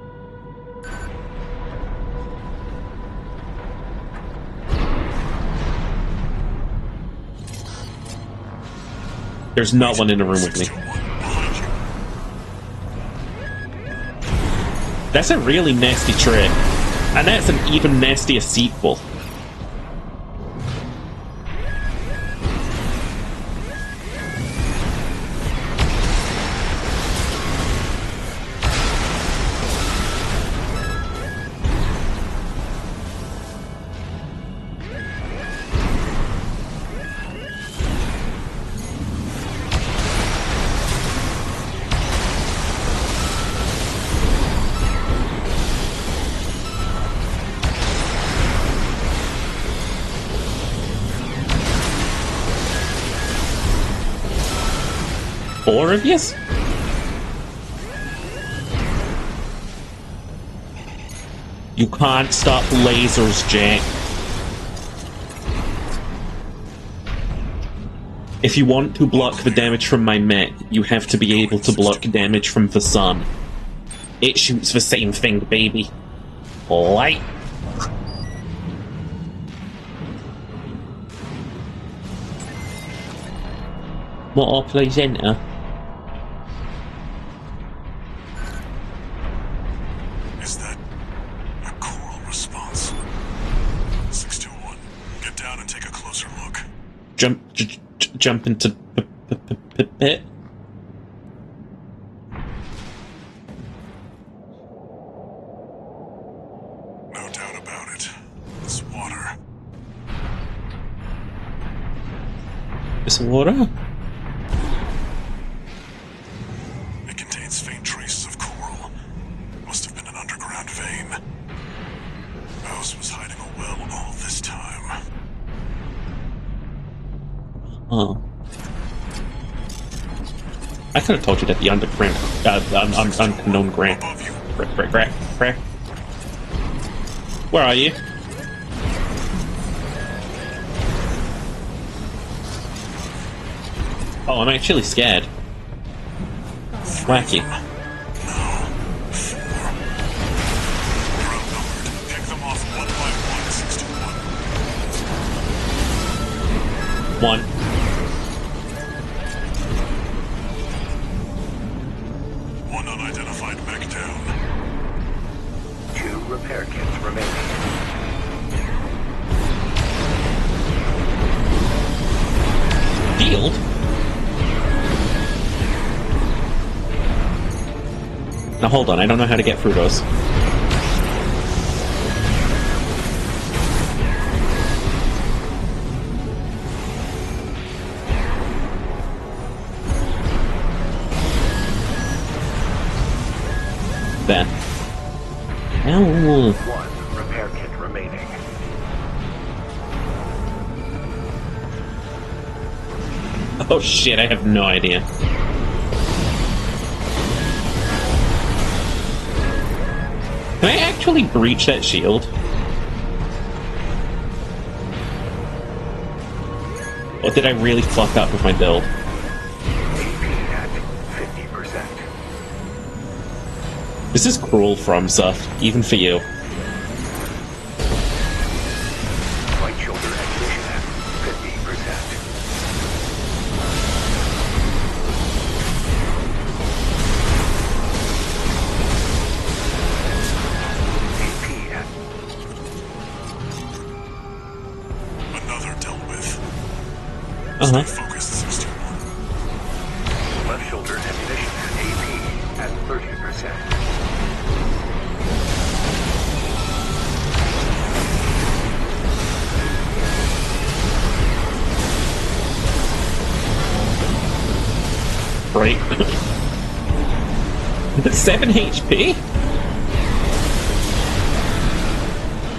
There's not one in the room with me. 621, behind you. That's a really nasty trick. And that's an even nastier sequel. Four of yous? You can't stop lasers, Jack. If you want to block the damage from my mech, you have to be able to block damage from the sun. It shoots the same thing, baby. Light. What our placenta? Is that a coral response? 621, get down and take a closer look. Jump into pit. No doubt about it. It's water. It's water. It contains faint traces of coral. Must have been an underground vein. Mouse was hiding a well all this time. Oh. I could have told you that the underground, unknown grant. Above you. Where are you? Oh, I'm actually scared. Wacky. No. 4. You're outnumbered. Pick them off one by one, 621. One. One unidentified mech down. 2 repair kits remaining. Field? Now hold on, I don't know how to get through those. There. Ow. 1 repair kit remaining. Oh shit, I have no idea. Can I actually breach that shield? Or did I really fuck up with my build? AP at 50%. This is cruel, FromSoft, even for you. Right shoulder ammunition at 50%. AP at Another dealt with. Uh-huh. Stay focused, 621. left shoulder ammunition AP at 30%. Right. 7 HP?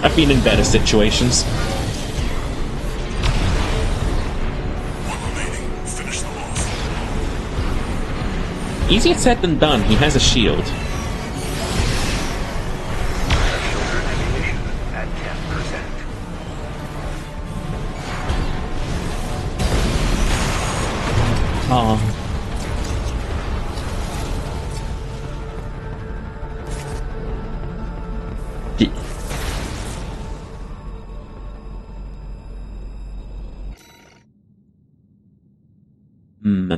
I've been in better situations. One remaining. Finish them off. Easier said than done, he has a shield. Left shoulder ammunition at 10%. Oh. We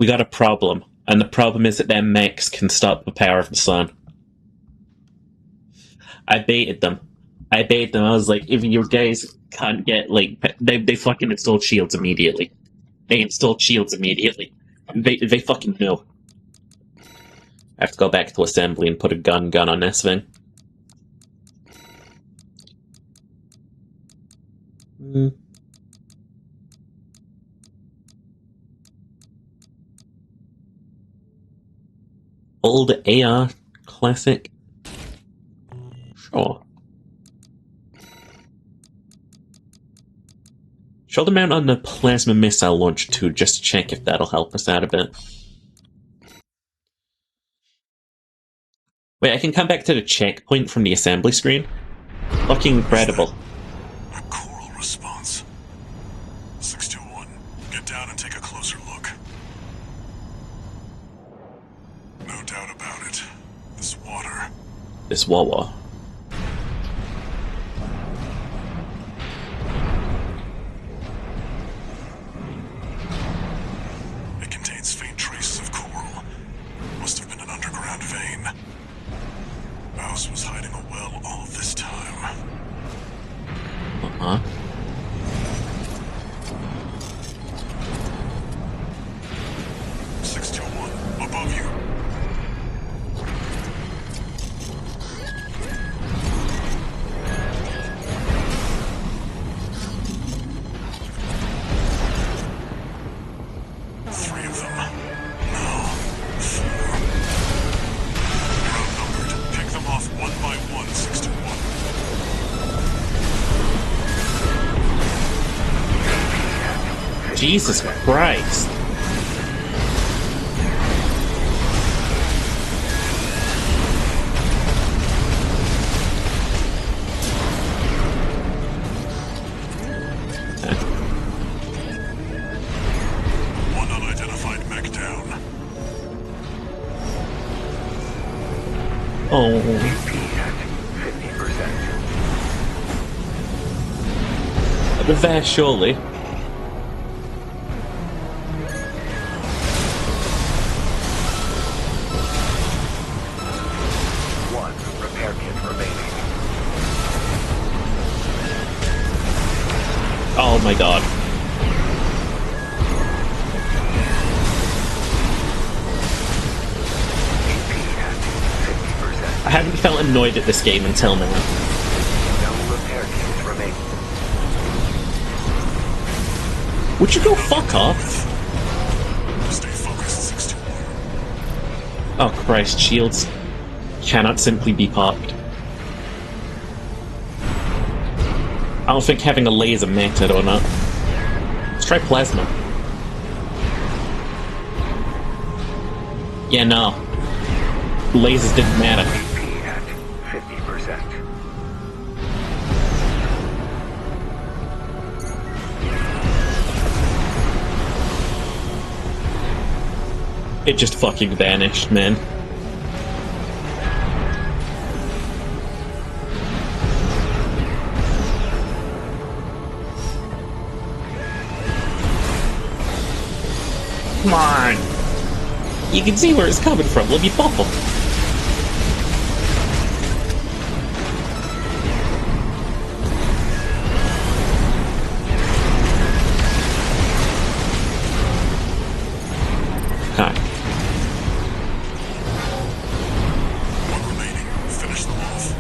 got a problem, and the problem is that them mechs can stop the power of the sun. I baited them. I was like, if your guys can't get, like, they fucking installed shields immediately. They fucking know. I have to go back to assembly and put a gun on this thing. Old AR classic. Sure. Shoulder mount on the plasma missile launcher too, just to check if that'll help us out a bit. Wait, I can come back to the checkpoint from the assembly screen? Fucking incredible. A coral response. 621, get down and take a closer look. No doubt about it. This water. This Wawa. It contains faint traces of coral. Must have been an underground vein. Baus was hiding a well all this time. Uh-huh. Above you. Three of them. No. Four. You're outnumbered. Pick them off one by one, 621. Jesus Christ. One unidentified mech down. Oh. The there, surely. One repair kit remaining. Oh my god. I haven't felt annoyed at this game until now. No repair kits remaining. Would you go fuck off? Stay focused, 621. Oh Christ, shields cannot simply be popped. I don't think having a laser mattered or not. Let's try plasma. Yeah, no. Lasers didn't matter. AP at 50%. It just fucking vanished, man. Come on! You can see where it's coming from, let me pop him. Okay. One remaining. Finish them off.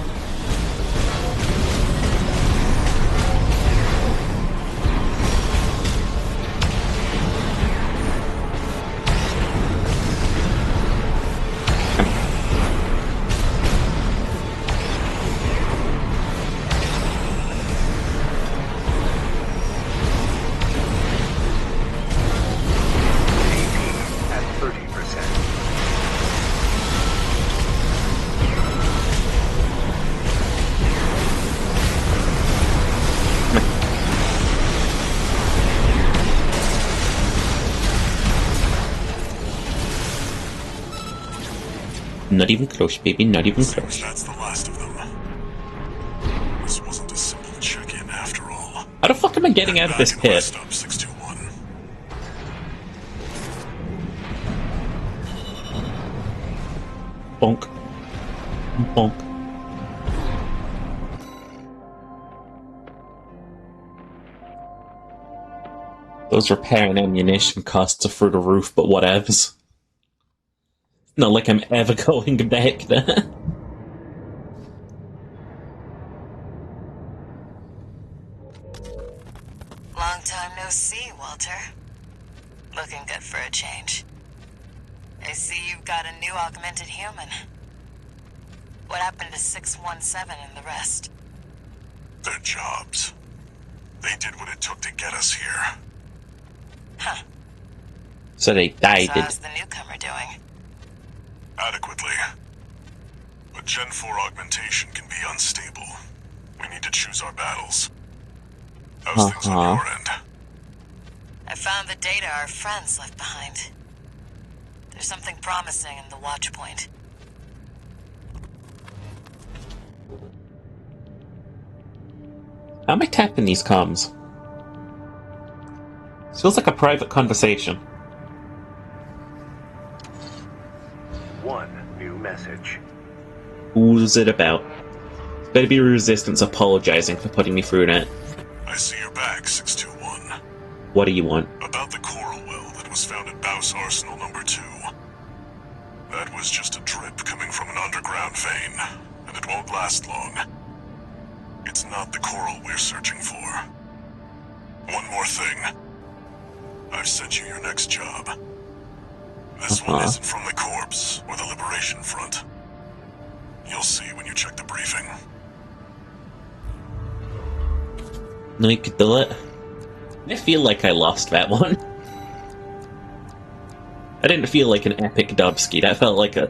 At 30%. Not even close, baby, not even close. That's the last of them. This wasn't a simple check-in after all. How the fuck am I getting out of this Back and pit? rest up, 621. Bonk. Bonk. Those repair and ammunition costs are through the roof, but whatevs. Not like I'm ever going back there. Long time no see, Walter. Looking good for a change. I see you've got a new augmented human. What happened to 617 and the rest? Their jobs. They did what it took to get us here. Huh. So they died. So how's the newcomer doing? Adequately. But Gen 4 augmentation can be unstable. We need to choose our battles. How's things on your end? I found the data our friends left behind. There's something promising in the watch point. How am I tapping these comms? This feels like a private conversation. One new message. Who's it about? It's better be Resistance apologizing for putting me through that. I see you're back, 621. What do you want? About the coral well that was found at Baus Arsenal number 2. That was just a drip coming from an underground vein, and it won't last long. It's not the coral we're searching for. One more thing. I've sent you your next job. This one isn't from the Corps or the Liberation Front. You'll see when you check the briefing. No, you could do it. I feel like I lost that one. I didn't feel like an epic dubski. That felt like a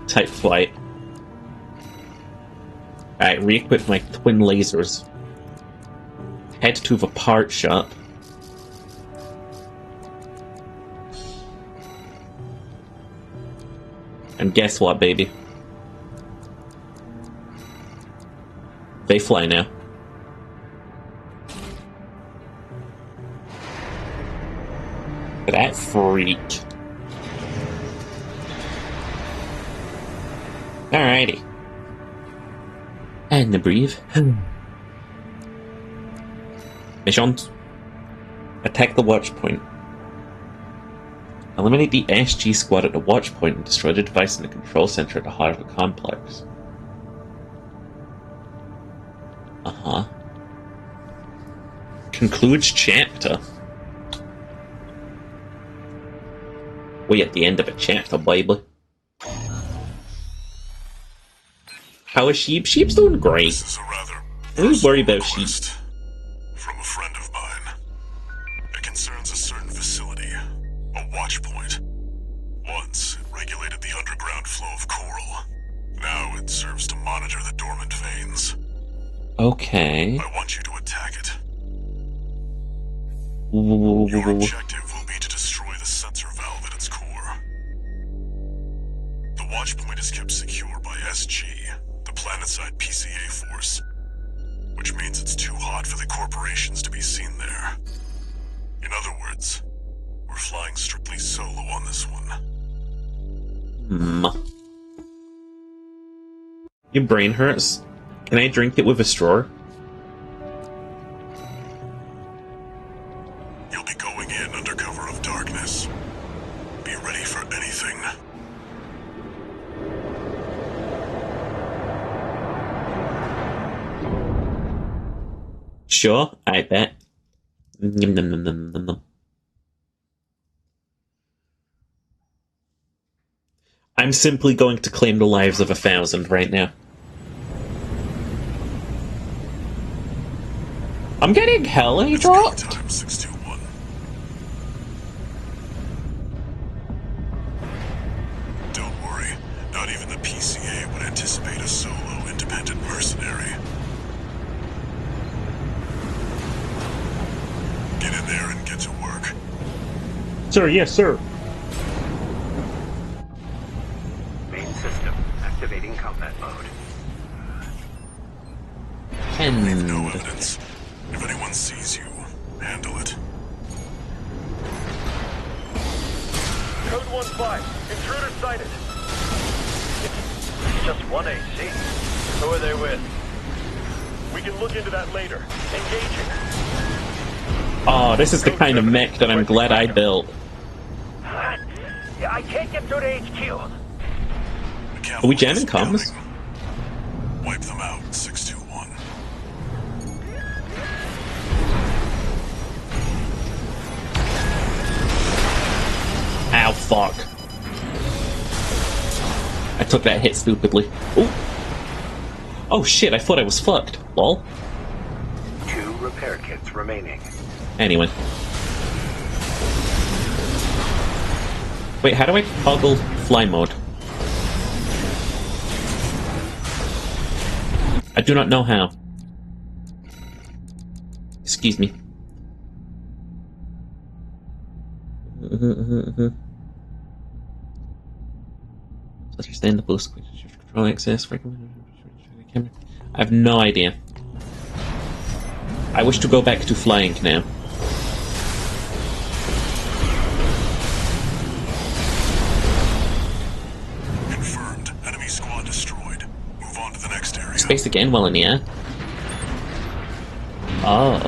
type flight. Alright, re-equip my twin lasers. Head to the part shop. And guess what, baby? They fly now. That freak. Alrighty. And the breathe. Missions. Attack the watch point. Eliminate the SG squad at the watch point and destroy the device in the control center at the heart of the complex. Uh-huh. Concludes chapter. We at the end of a chapter, baby. How is Sheep? Sheep's doing great. This is a rather I don't worry about Sheep. request from a friend of mine. It concerns a certain facility, a watch point. Once, it regulated the underground flow of coral. Now it serves to monitor the dormant veins. Okay. I want you to attack it. Ooh. Your objective will be to destroy the sensor valve at its core. The watch point is kept secure by SG, the planetside PCA force, which means it's too hot for the corporations to be seen there. In other words, we're flying strictly solo on this one. Your brain hurts. Can I drink it with a straw? You'll be going in under cover of darkness. Be ready for anything. Sure, I bet. Nom, nom, nom, nom, nom, nom. I'm simply going to claim the lives of 1,000 right now. I'm getting heli It's go dropped. time, 621. Don't worry, not even the PCA would anticipate a solo independent mercenary. Get in there and get to work. Sir, yes, sir. Main system activating combat mode. Leave no And evidence. If anyone sees you, handle it. Code 1-5. Intruder sighted. It's just one AC. Who are they with? We can look into that later. Engaging. oh, this is the kind of mech that I'm glad I built. Yeah, I can't get through to HQ. The Are we cavalry's jamming comms? coming. Wipe them out, 621. Ow, fuck. I took that hit stupidly. Ooh. Oh shit, I thought I was fucked. Lol. 2 repair kits remaining. Anyway. Wait, how do I toggle fly mode? I do not know how. Excuse me. Understand the boost. Control access. I have no idea. I wish to go back to flying now. Confirmed. Enemy squad destroyed. Move on to the next area. Space again while in the air. Oh.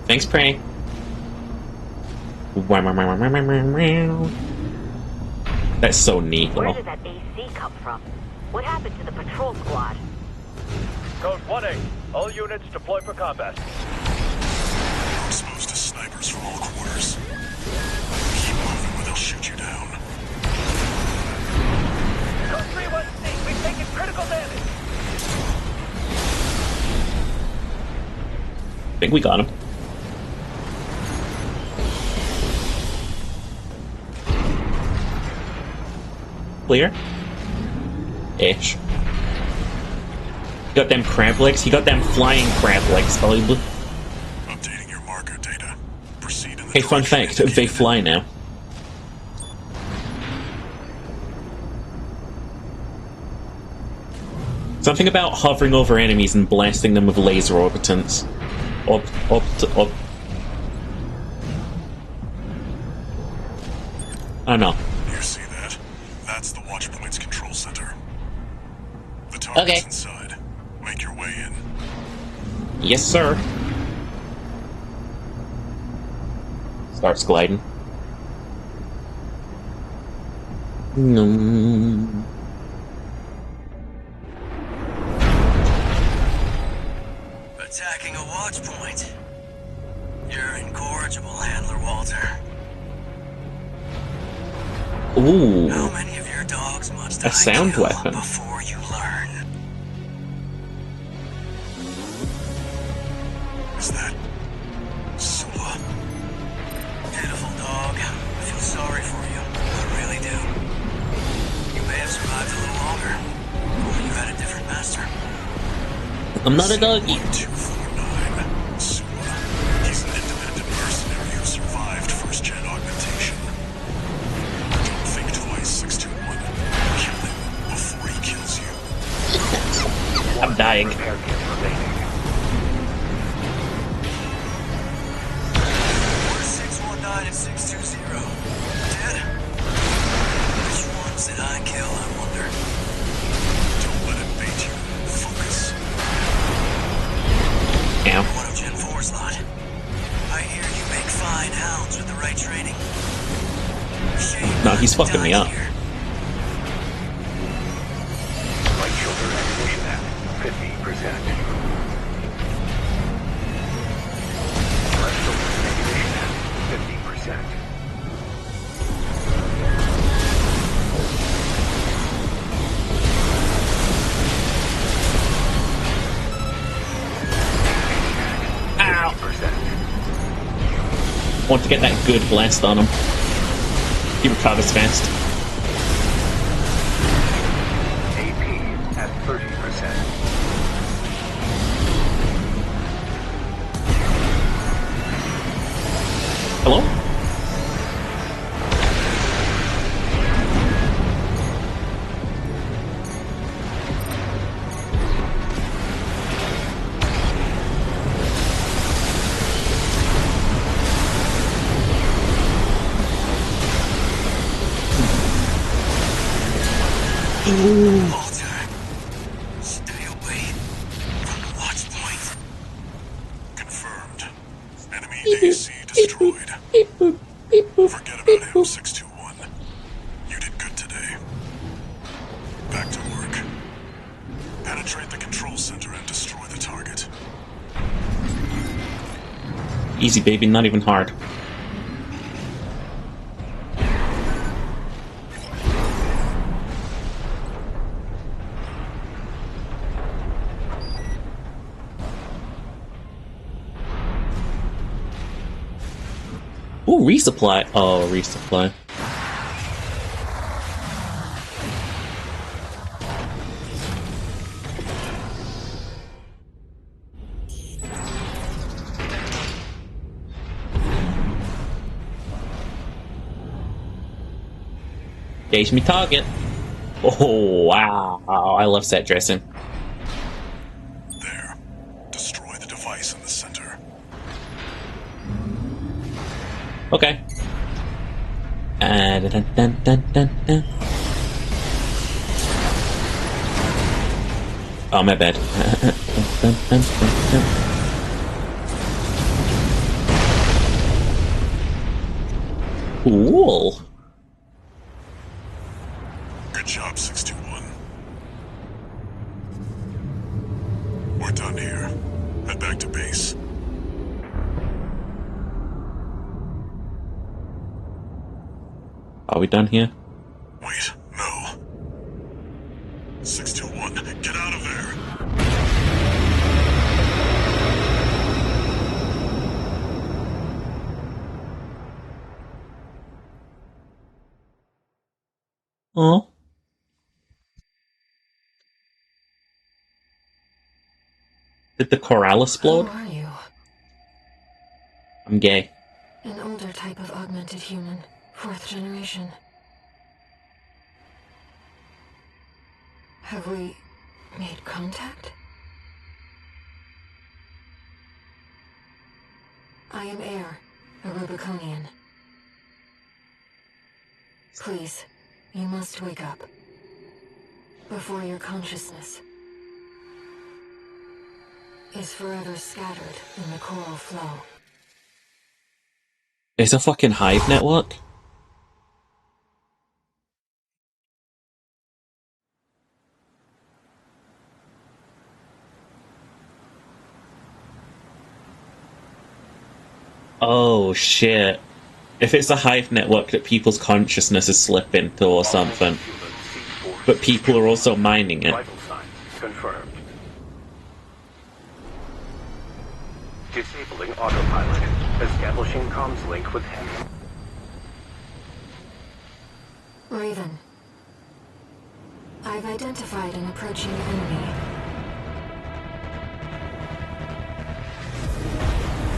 Thanks, Prey. That's so neat, Where though. did that AC come from? What happened to the patrol squad? Code 1-8. All units deploy for combat. You're exposed to snipers from all corners. Keep moving or they'll shoot you down. Code 3-1-C. We've taken critical damage. I think we got him. Clear? Ish. He got them crab legs. He got them flying crab legs, probably. Updating your marker data. Proceed in the Hey, fun direction fact, they indicated. fly now. Something about hovering over enemies and blasting them with laser orbitants. I don't know. You see that? That's the Watchpoint's control center. The target's Okay. inside. Make your way in. Yes, sir. Starts gliding. Attacking a watch point. You're incorrigible, Handler Walter. Ooh. How many of your dogs must A I sound kill weapon. before you learn? Is that Sula? Pitiful dog. I feel sorry for you. I really do. You may have survived a little longer, or you had a different master. I'm not a doggy. 1249. Sula. He's an independent mercenary who survived first-gen augmentation. Don't think twice, 621. Kill him before he kills you. I'm dying. Repair kits remaining. 619 and 620. Dead? Which ones did I kill, I wonder? Don't let it bait you. Focus. Ow. One of Gen 4's lot. I hear you make fine hounds with the right training. Shame No, he's not to fucking me die up. here. Light shoulder activation at 50%. Left shoulder activation at 50%. Ow. 50%. Want to get that good blast on him. He recovers fast. AP at 30%. Hello? Walter, stay away from the watch point. Confirmed. Enemy AC destroyed. Forget about him, 621. You did good today. Back to work. Penetrate the control center and destroy the target. Easy, baby, not even hard. Ooh, resupply. Oh, resupply. Gauge me target. Oh, wow. I love set dressing. There. Destroy the device in the center. Okay. Dun, dun, dun, dun, dun. Oh, my bad. Dun, dun, dun, dun. Cool. Good job, 621. We're done here. Head back to base. Are we done here? Wait, no. 621, get out of there! Oh. Did the corral explode? Who are you? I'm gay. An older type of augmented human. 4th generation. Have we made contact? I am Air, a Rubiconian. Please, you must wake up. Before your consciousness is forever scattered in the coral flow. It's a fucking hive network? Oh shit. If it's a hive network that people's consciousness is slipping to or something. But people are also mining it. Vital signs confirmed. Disabling autopilot. Establishing comms link with him. Raven. I've identified an approaching enemy.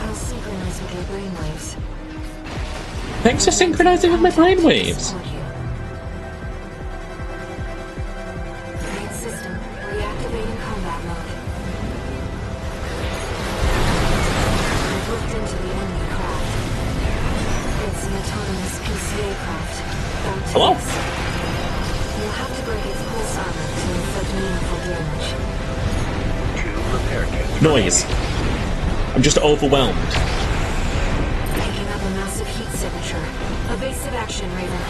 I'll synchronize with your brainwaves. Thanks for synchronizing with my brainwaves. Main system, reactivating combat mode. I've looked into the enemy craft. It's an autonomous PCA craft. Hello? You'll have to break its pulse armor to inflict meaningful damage. 2 repair kits. Noise. I'm just overwhelmed. Picking up a massive heat signature. Evasive action, Raven.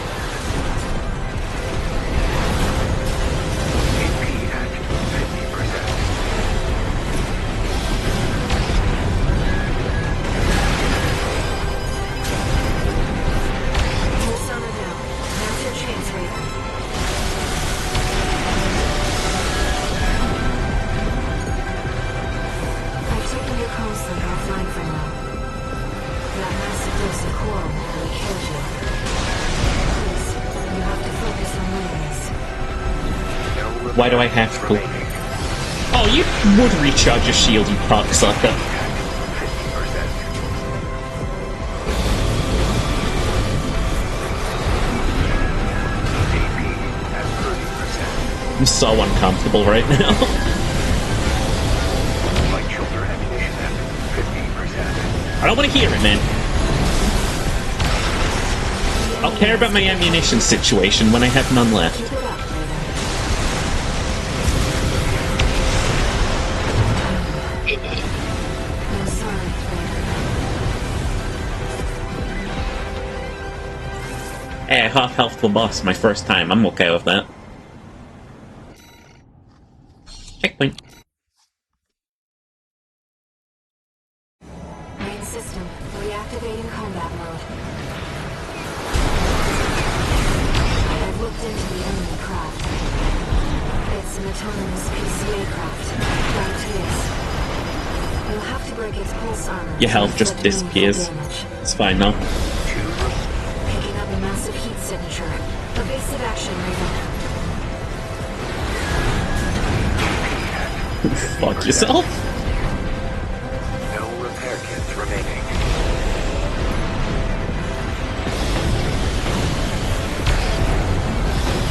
AP at 50%. Pulse armor down. Now's your chance, Raven. I've taken your comms link offline for now. That massive dose of coral nearly killed you. Please, you have to focus on winning this. Why do I have to? Oh, you would recharge your shield, you cocksucker. 50%. I'm so uncomfortable right now. Light shoulder ammunition at 50%. I don't want to hear it, man. I'll care about my ammunition situation when I have none left. Keep it up, Raven. Yeah, half health for boss, my first time. I'm okay with that. Checkpoint. Main system, reactivating combat mode. I've looked into the enemy craft. It's an autonomous PCA craft. That is. You'll have to break its pulse armor. Your health just disappears. It's fine now. Picking up a massive heat signature. Evasive action, Raven. Fuck yourself. No repair kits remaining.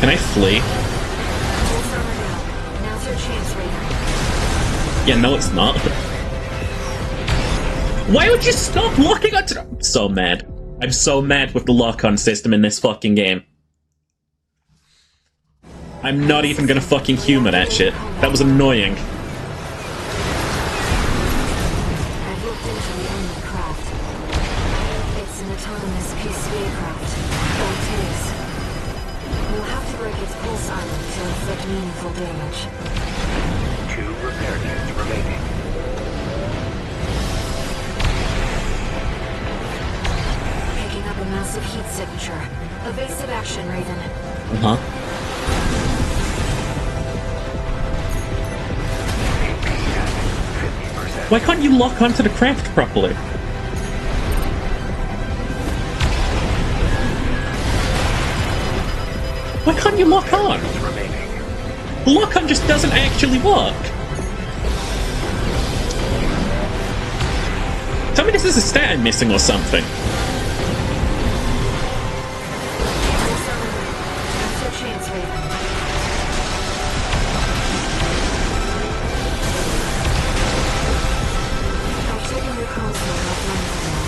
Can I flee? Pulse armor down. Now's your chance, Raven. Yeah, no, it's not. Why would you stop locking onto the— I'm so mad. I'm so mad with the lock-on system in this fucking game. I'm not even gonna fucking humor that shit. That was annoying. I've looked into the enemy craft. It's an autonomous PCA craft. That is. You'll have to break its pulse armor to inflict meaningful damage. 2 repair kits remaining. Picking up a massive heat signature. Evasive action, Raven. Uh-huh. Why can't you lock onto the craft properly? Why can't you lock on? The lock on just doesn't actually work. Tell me this is a stat I'm missing or something. Now's your chance, Raven. I've taken your console offline for now.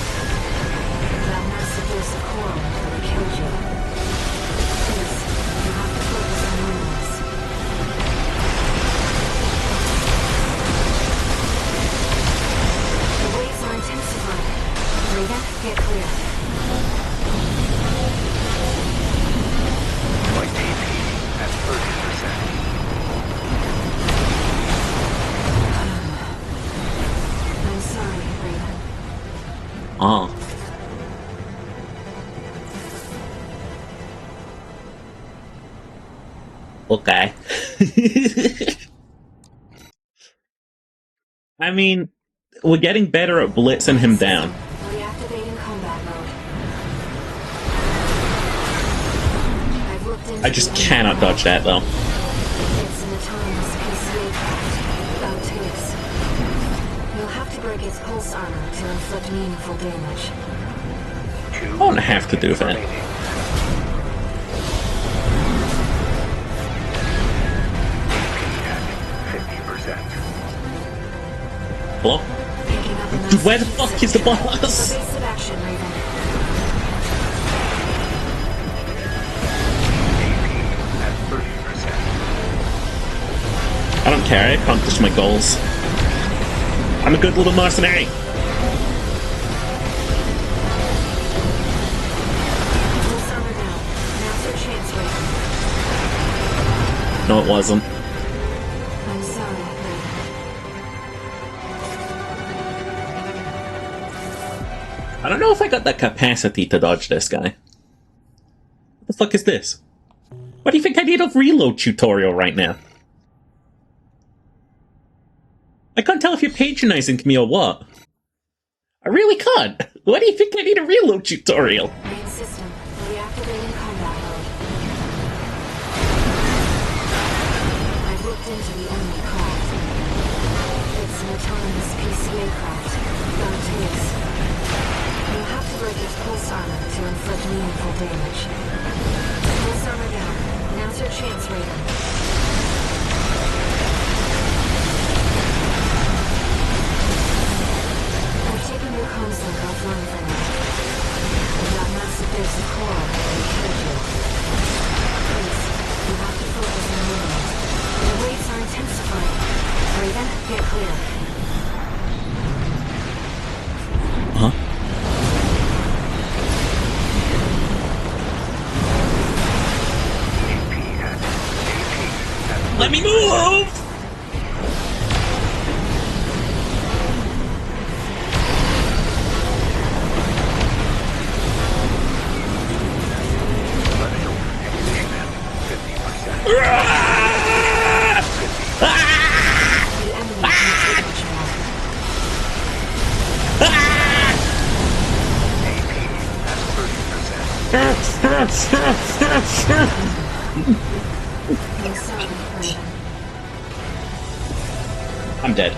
That massive dose of coral really killed you. Please, you have to focus on Luminous. The waves are intensifying. Raven, get clear. My TP at 30%. I'm sorry, Raven. Oh. Okay. I mean, we're getting better at blitzing him down. Reactivating combat mode. I've looked into I just cannot dodge that though. It's an autonomous PCA craft. About is. You'll have to break its pulse armor to inflict meaningful damage. I don't have to do that. Hello? Where the fuck is the boss? Evasive action, Raven. I don't care, I accomplished my goals. I'm a good little mercenary. Pulse armor down. Now's your chance, Raven. No, it wasn't. I'm sorry, Raven. I don't know if I got that capacity to dodge this guy. What the fuck is this? Why do you think I need a reload tutorial right now? I can't tell if you're patronizing me or what. I really can't. Why do you think I need a reload tutorial? Main system, reactivating combat mode. I've looked into the enemy craft. It's an autonomous PCA craft. That is. You'll have to break its pulse armor to inflict meaningful damage. Pulse armor down. Now's your chance, Raven. I've taken your console offline for now. That massive dose of coral really killed you. Please, you have to focus on Luminous. The waves are intensifying. Raven, get clear. Huh? me move! I'm dead.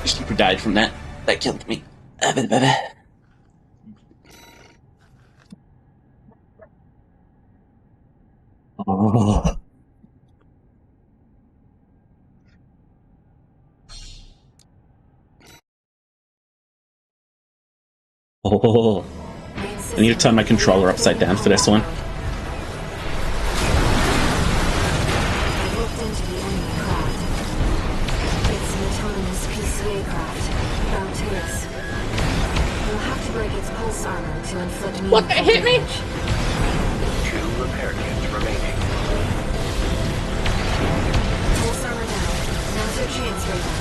Super died from that. That killed me. Oh. Oh. I need to turn my controller upside down for this one. I looked into the enemy craft. It's an autonomous PCA craft, bound to us. We'll have to break its pulse armor to inflict meaningful What, that hit me? damage. 2 repair kits remaining. Pulse armor down. Now's your chance, Raven.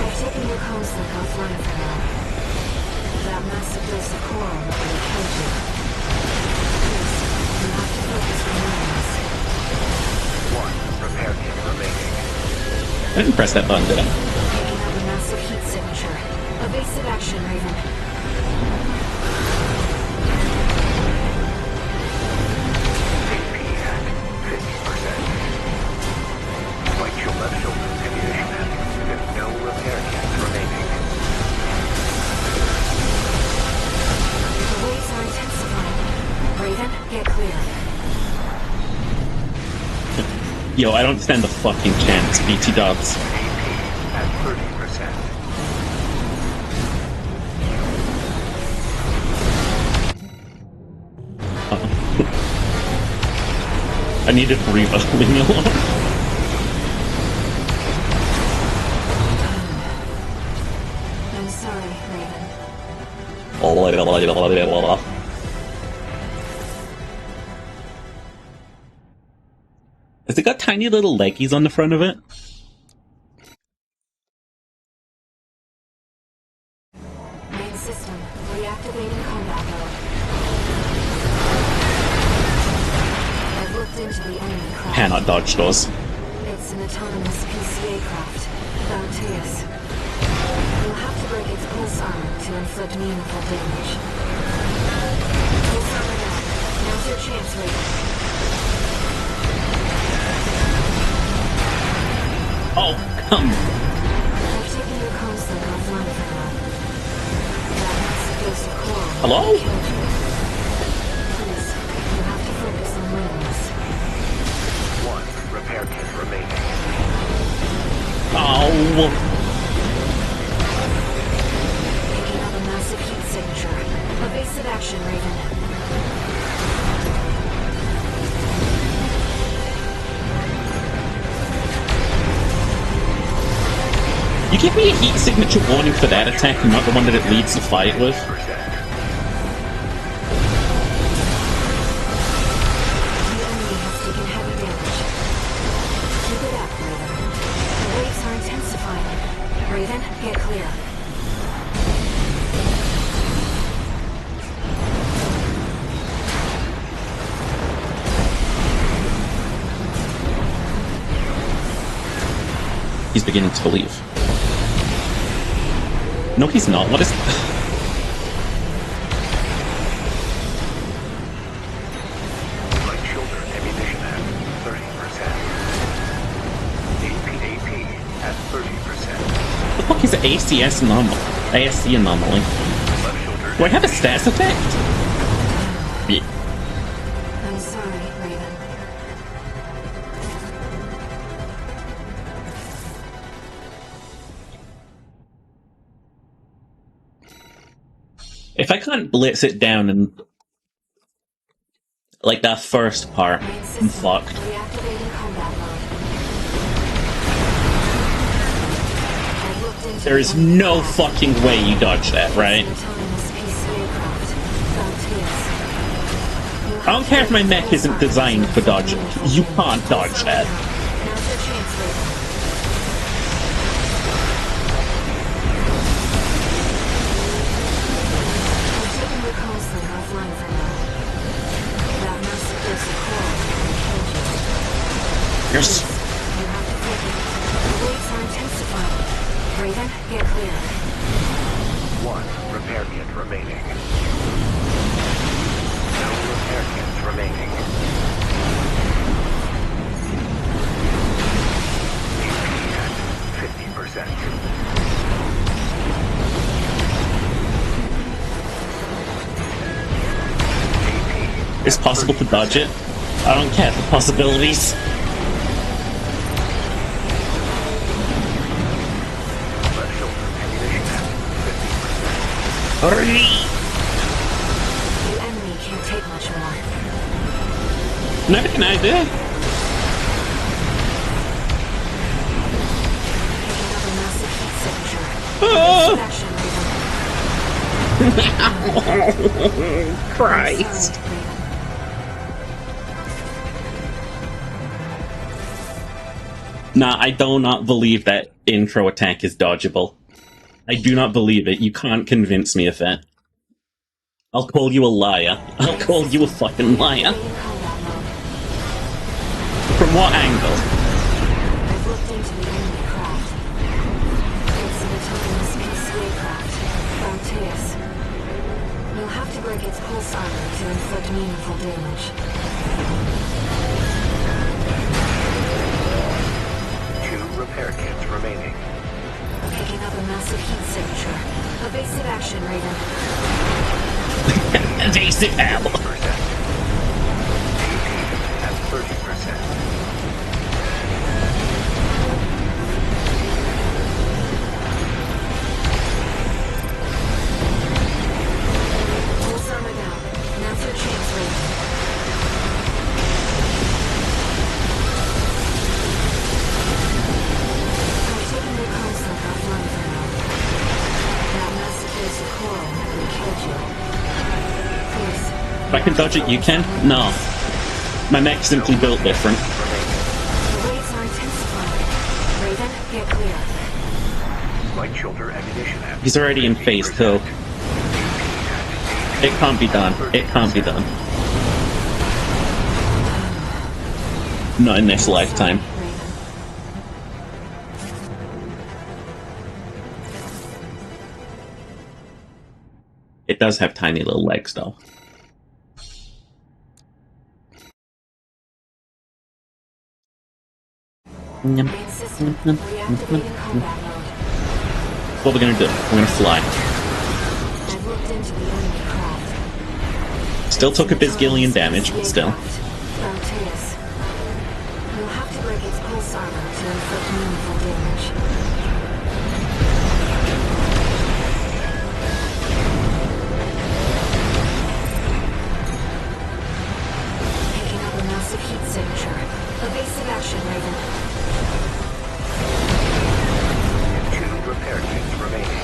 I've taken your comms link offline for now. That massive dose of coral will kill you. Please, you have to focus on memories. 1 repair kit remaining. I didn't press that button, did I? Picking up a massive heat signature. Evasive action, Raven. AP at 50%. White shield, left shoulder, ammunition at. With no repair kits remaining. The waves are intensifying. Raven, get clear. Yo, I don't stand a fucking chance, BT dubs. AP at 30%. I needed to breathe. Leave me alone. I'm sorry, Raven. Has it got tiny little leggies on the front of it? Main system, reactivating combat mode. I've looked into the enemy craft. Cannot dodge those. It's an autonomous PCA craft, bound to us. We'll have to break its pulse armor to inflict meaningful damage. Pulse armor down. Now's your chance, Raven. Oh, come. I've taken your comms link offline for now. That massive dose of coral Hello? will kill you. Please, you have to focus on winning this. 1 repair kit remaining. Oh. Picking up a massive heat signature. Evasive action, Raven. You give me a heat signature warning for that attack and not the one that it leads the fight with? 30%. The enemy has taken heavy damage. Keep it up, Raven. The waves are intensifying. Raven, get clear. He's beginning to believe. No, he's not. What is... Right shoulder ammunition at 30%. AP at 30%. The fuck is it? ACS anomaly? ASC anomaly. Left shoulder. Do I have a status effect? Yeah. I'm sorry, Raven. If I can't blitz it down and... like that first part, Main I'm system, fucked. reactivating combat mode. I've looked into There is the enemy no craft. fucking way you dodge that, right? It's an autonomous PCA craft, bound to I don't care if my mech isn't designed for dodging. You can't dodge that. Now's your chance, Raven. I'm taking the comms link offline for now. That massive dose of coral killed you. Yes. You have to take it. The waves are intensifying. Raven, get clear. 1 repair kit remaining. No repair kits remaining. AP at 50%. It's possible to dodge it. I don't care the possibilities. Left shoulder ammunition at 50%. Hurry! The enemy can't take much more. Never can I do. Another massive heat signature. Oh! Action, Raven. Christ. Silent, Raven. Nah, I do not believe that intro attack is dodgeable. I do not believe it. You can't convince me of that. I'll call you a liar. I'll call you a fucking liar. In combat mode. From what angle? I've looked into the enemy craft. It's an autonomous PCA craft, Bauteus. You'll have to break its pulse armor to inflict meaningful damage. 2 repair kits remaining. Picking up a massive heat signature. Evasive action, Raven. Evasive ammo. 30%. AP at 30%. Pulse armor down. Now's your chance, Raven. I'm taking the comms link offline for now. That massive dose of coral nearly killed you. Please. If I can dodge it, you can? No. My mech's simply built different. The waves are intensifying. Raven, get clear. Light shoulder ammunition at He's already in phase 2. It can't be done. It can't be done. Not in this lifetime. Raven. It does have tiny little legs, though. Main system, reactivating combat mode. What we're gonna do? We're gonna fly. I've looked into the enemy craft. Still took a Bisgillion damage, but still. Bauteus. You'll have to break its pulse armor to inflict meaningful damage. Picking up a massive heat signature. Evasive action, Raven. 2 repair kits remaining.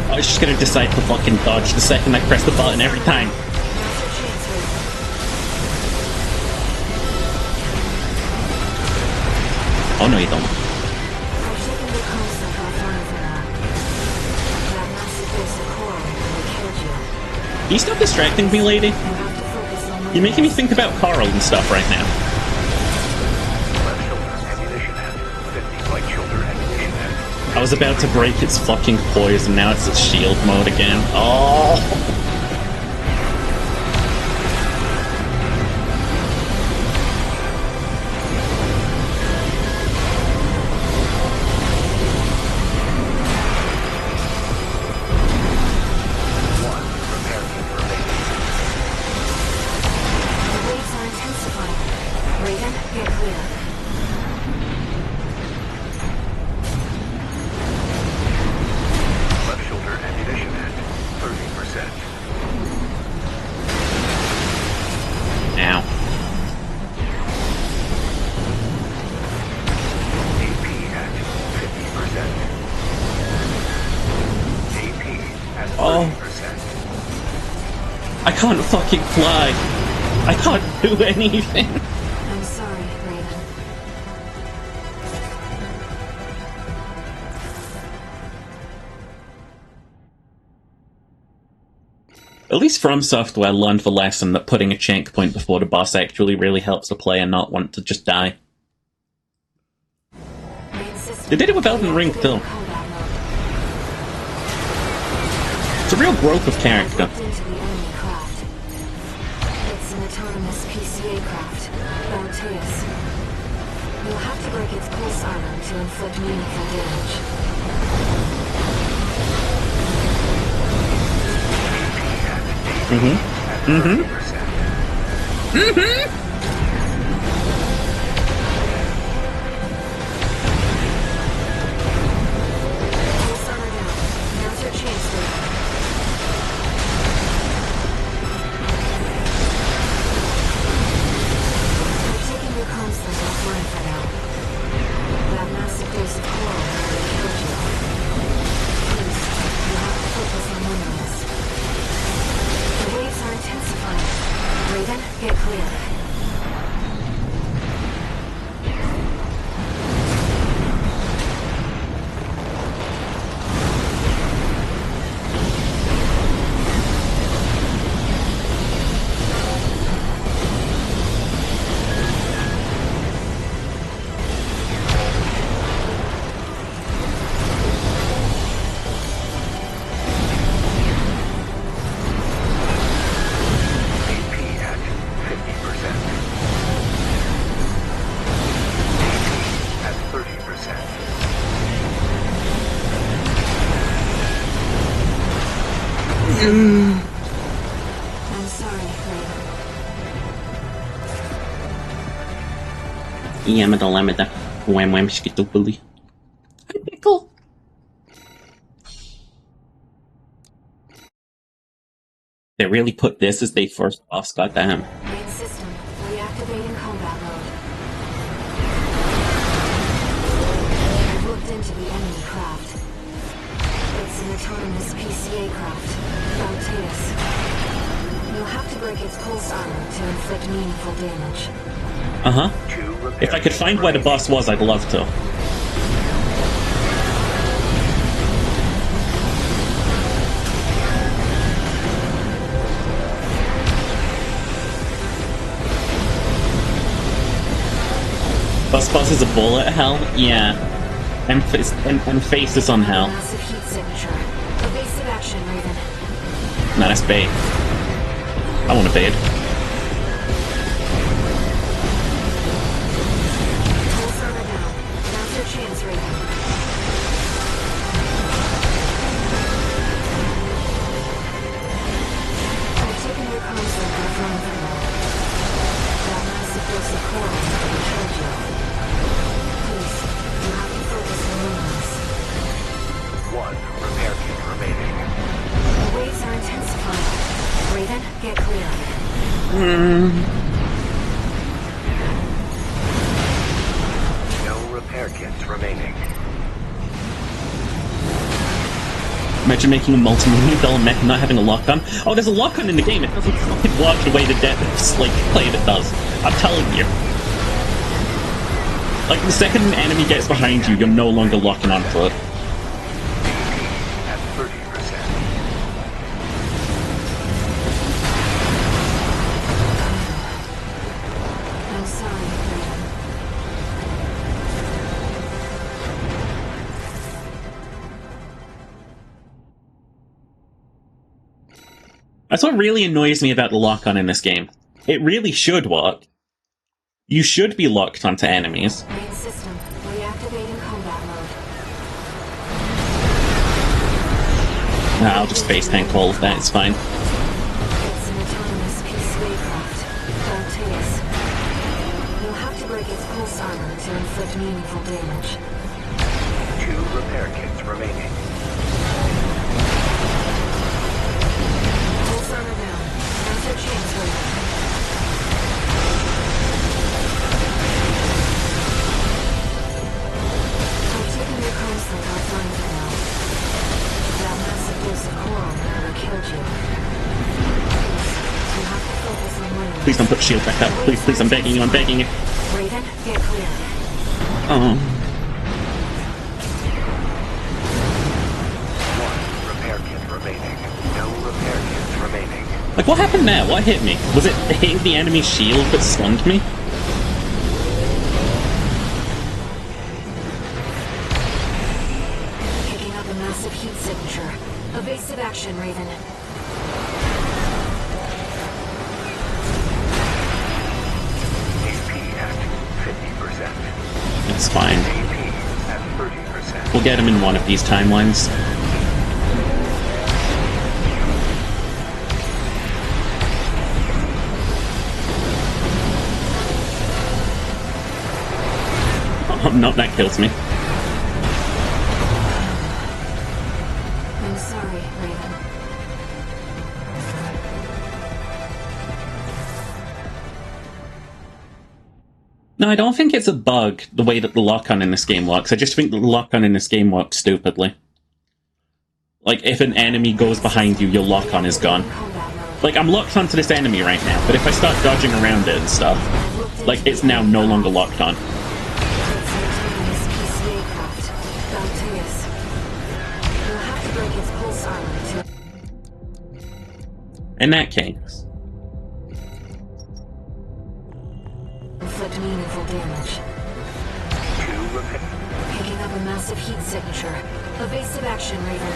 I was just gonna decide to fucking dodge the second I press the button every time. Now's your chance, Raven. Oh no, you don't. I've taken the comms link offline for now. That massive dose of coral nearly killed you. Can you stop distracting me, lady? You have to focus on my You're making me think about Carl and stuff right now. Left shoulder ammunition at 50. Light shoulder ammunition at I was about to break its fucking poise, and now it's at shield mode again. Oh! repair kit remaining. The waves are intensifying. Raven, get clear. Left shoulder ammunition at 30%. Ow. AP at 50%. AP I can't fucking fly. I can't do anything. I'm sorry, Raven. At least From Software learned the lesson that putting a checkpoint before the boss actually really helps the player not want to just die. They did it with Elden Ring too. It's a real growth of character. Into the enemy craft. It's an autonomous PCA craft, Bauteus. You'll have to break its pulse armor to inflict meaningful damage. Pulse armor down. Now's your chance, Raven. I'm taking your comms link offline for now. That massive dose of coral really killed you. Please, you have to focus on winning this. The waves are intensifying. Raven, get clear. AP at 50%. AP at 30%. I'm sorry, Raven. Yamada lamada. Wham wham skitopuli. Pickle. They really put this as their first boss, goddamn. Main system, reactivating combat mode. I've looked into the enemy craft. It's an autonomous PCA craft, Bauteus. You'll have to break its pulse armor to inflict meaningful damage. Uh-huh. 2 repair If I could find where the boss was, I'd love to. Boss is a bullet hell? Yeah. And face is on hell. Massive heat signature. Evasive action, Raven. Nah, that's bait. I want to bait. Pulse armor down. Now's your chance, Raven. I've taken your comms link offline for now. That massive dose of coral really killed you. Please, you have to focus on winning this. 1 repair kit remaining. The waves are intensifying. Raven, get clear. No repair kits remaining. Imagine making a multi-million-dollar mech and not having a lock-on. Oh, there's a lock-on in the game. It doesn't fucking work the way the Death like play it does. I'm telling you. Like, the second an enemy gets behind you, you're no longer locking onto it. At 30%. I'm sorry, Raven. That's what really annoys me about the lock-on in this game. It really should work. You should be locked onto enemies. Main system, reactivating combat mode. Nah, I'll just face tank all of that, it's fine. It's an autonomous PCA craft, Bauteus. You'll have to break its pulse armor to inflict meaningful damage. 2 repair kits remaining. Pulse armor down. Now's your chance, Raven. I've taken your comms link offline for now. That massive dose of coral nearly killed you. Please, Please don't put the shield back up. Please, please, I'm begging you, I'm begging you. Raven, get clear. Oh. One repair kit remaining. No repair kits remaining. Like, what happened there? What hit me? Was it hitting the enemy's shield that stunned me? Picking up a massive heat signature. Evasive action, Raven. AP at 50%. It's fine. AP at 30%. We'll get him in one of these timelines. Oh, no, that kills me. I'm sorry, Raven. No, I don't think it's a bug, the way that the lock-on in this game works. I just think that the lock-on in this game works stupidly. Like, if an enemy goes behind you, your lock-on is gone. Like, I'm locked onto this enemy right now, but if I start dodging around it and stuff, like, it's now no longer locked on. It's Natalia's PCA craft. Valteus. You'll have to break its pulse armor to In that case, inflict meaningful damage. Two repair. Picking up a massive heat signature. Evasive action, Raven.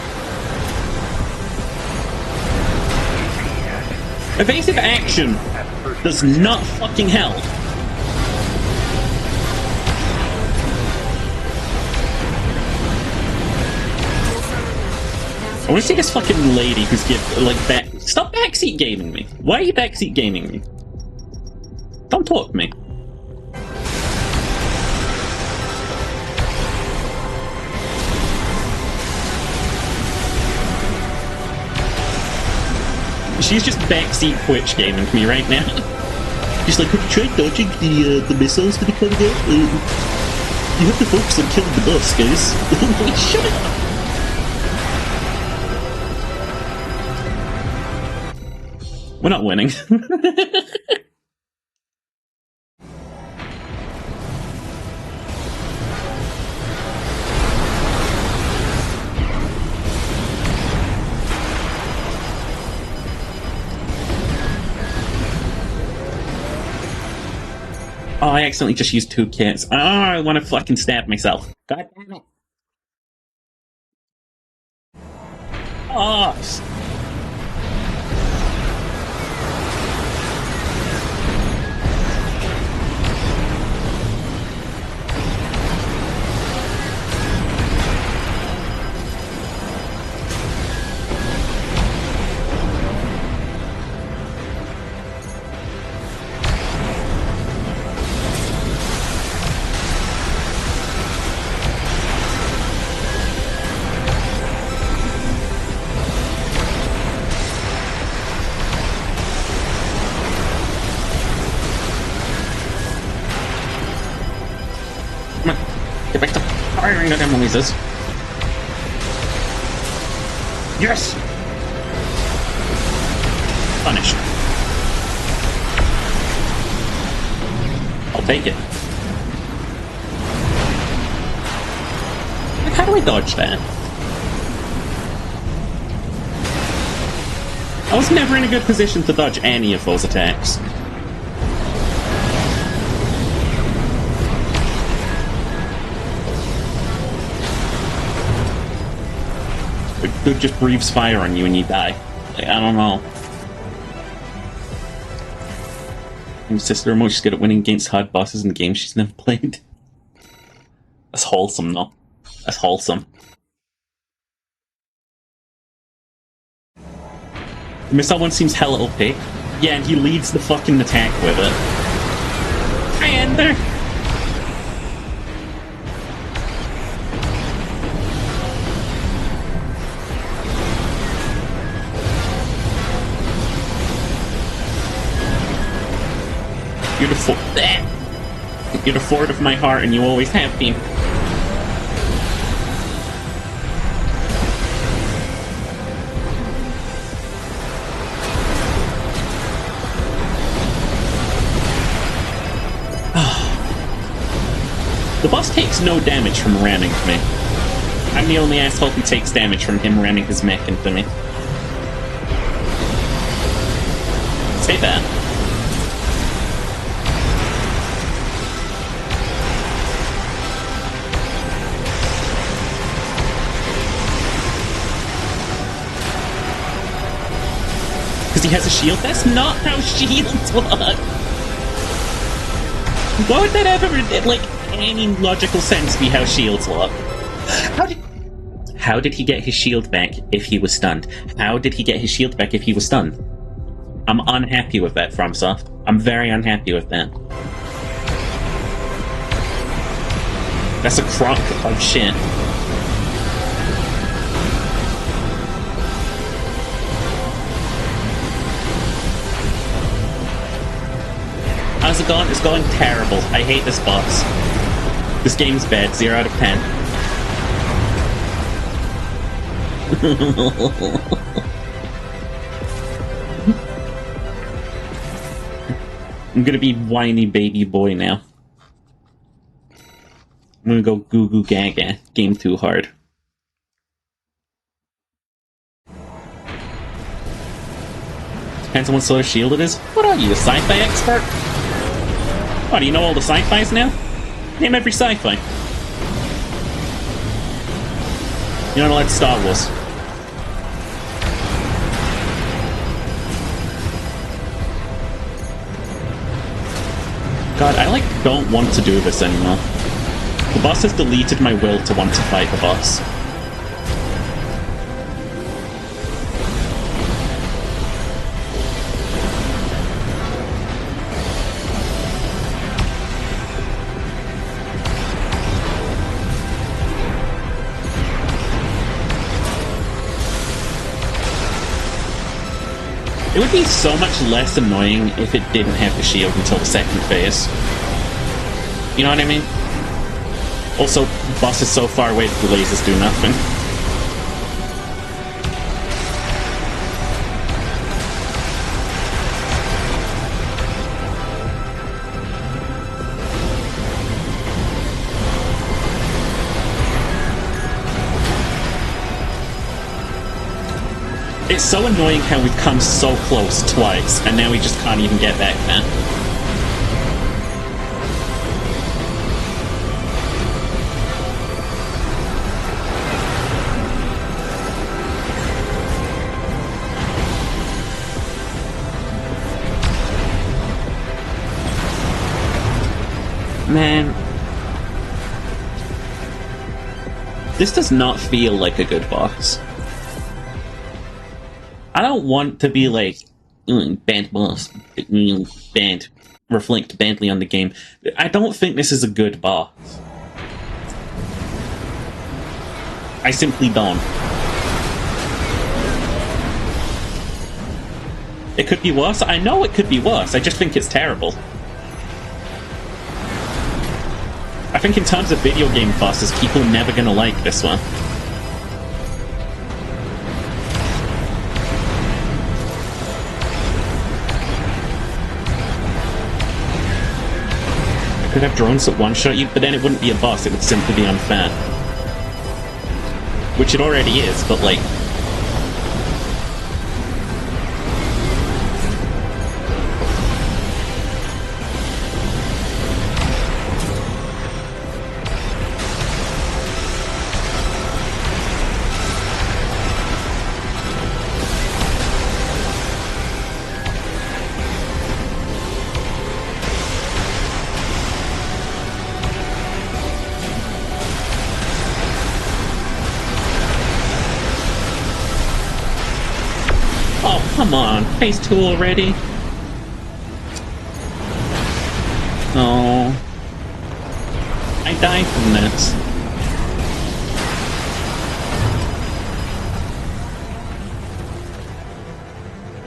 evasive action does not fucking help. I want to see this fucking lady who's stop backseat gaming me. Why are you backseat gaming me? Don't talk to me. She's just backseat Twitch gaming to me right now. She's like, have you tried dodging the missiles that are coming out? You have to focus on killing the boss, guys. Like, shut up! We're not winning. Oh, I accidentally just used 2 kits. Oh, I want to fucking stab myself. God damn it. Oh, come on. Get back to firing at them noises. Yes! Punished. I'll take it. How do I dodge that? I was never in a good position to dodge any of those attacks. It just breathes fire on you and you die. Like, I don't know. My sister most good at winning against hard bosses in the game she's never played. That's wholesome, though. That's wholesome. The missile one seems hella OP. Yeah, and he leads the fucking attack with it. Hi, Ender! You're the fort of my heart, and you always have been. The boss takes no damage from ramming me. I'm the only asshole who takes damage from him ramming his mech into me. Say that. Because he has a shield? That's not how shields work! Why would that ever, like, any logical sense be how shields work? How did he get his shield back if he was stunned? How did he get his shield back if he was stunned? I'm unhappy with that, FromSoft. I'm very unhappy with that. That's a crock of shit. How's it going? It's going terrible. I hate this boss. This game's bad. 0 out of 10. I'm gonna be whiny baby boy now. I'm gonna go goo goo gaga. Game too hard. Depends on what sort of shield it is. What are you, a sci-fi expert? What, do you know all the sci-fis now? Name every sci-fi. You know, like Star Wars. God, I don't want to do this anymore. The boss has deleted my will to want to fight the boss. It would be so much less annoying if it didn't have the shield until the second phase. You know what I mean? Also, the boss is so far away that the lasers do nothing. It's so annoying how we've come so close twice, and now we just can't even get back there. Man. This does not feel like a good boss. I don't want to be like, bad boss, bad, reflect badly on the game. I don't think this is a good boss. I simply don't. It could be worse. I know it could be worse. I just think it's terrible. I think in terms of video game bosses, people are never gonna like this one. I could have drones that one-shot you, but then it wouldn't be a boss, it would simply be unfair. Which it already is, but like... Come on, phase 2 already? Oh. I died from this.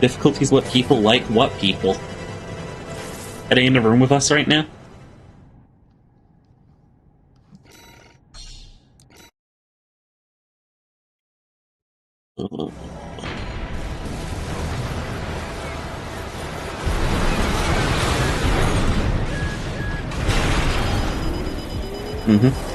Difficulty's what people like what people? Are they in the room with us right now? Mm-hmm.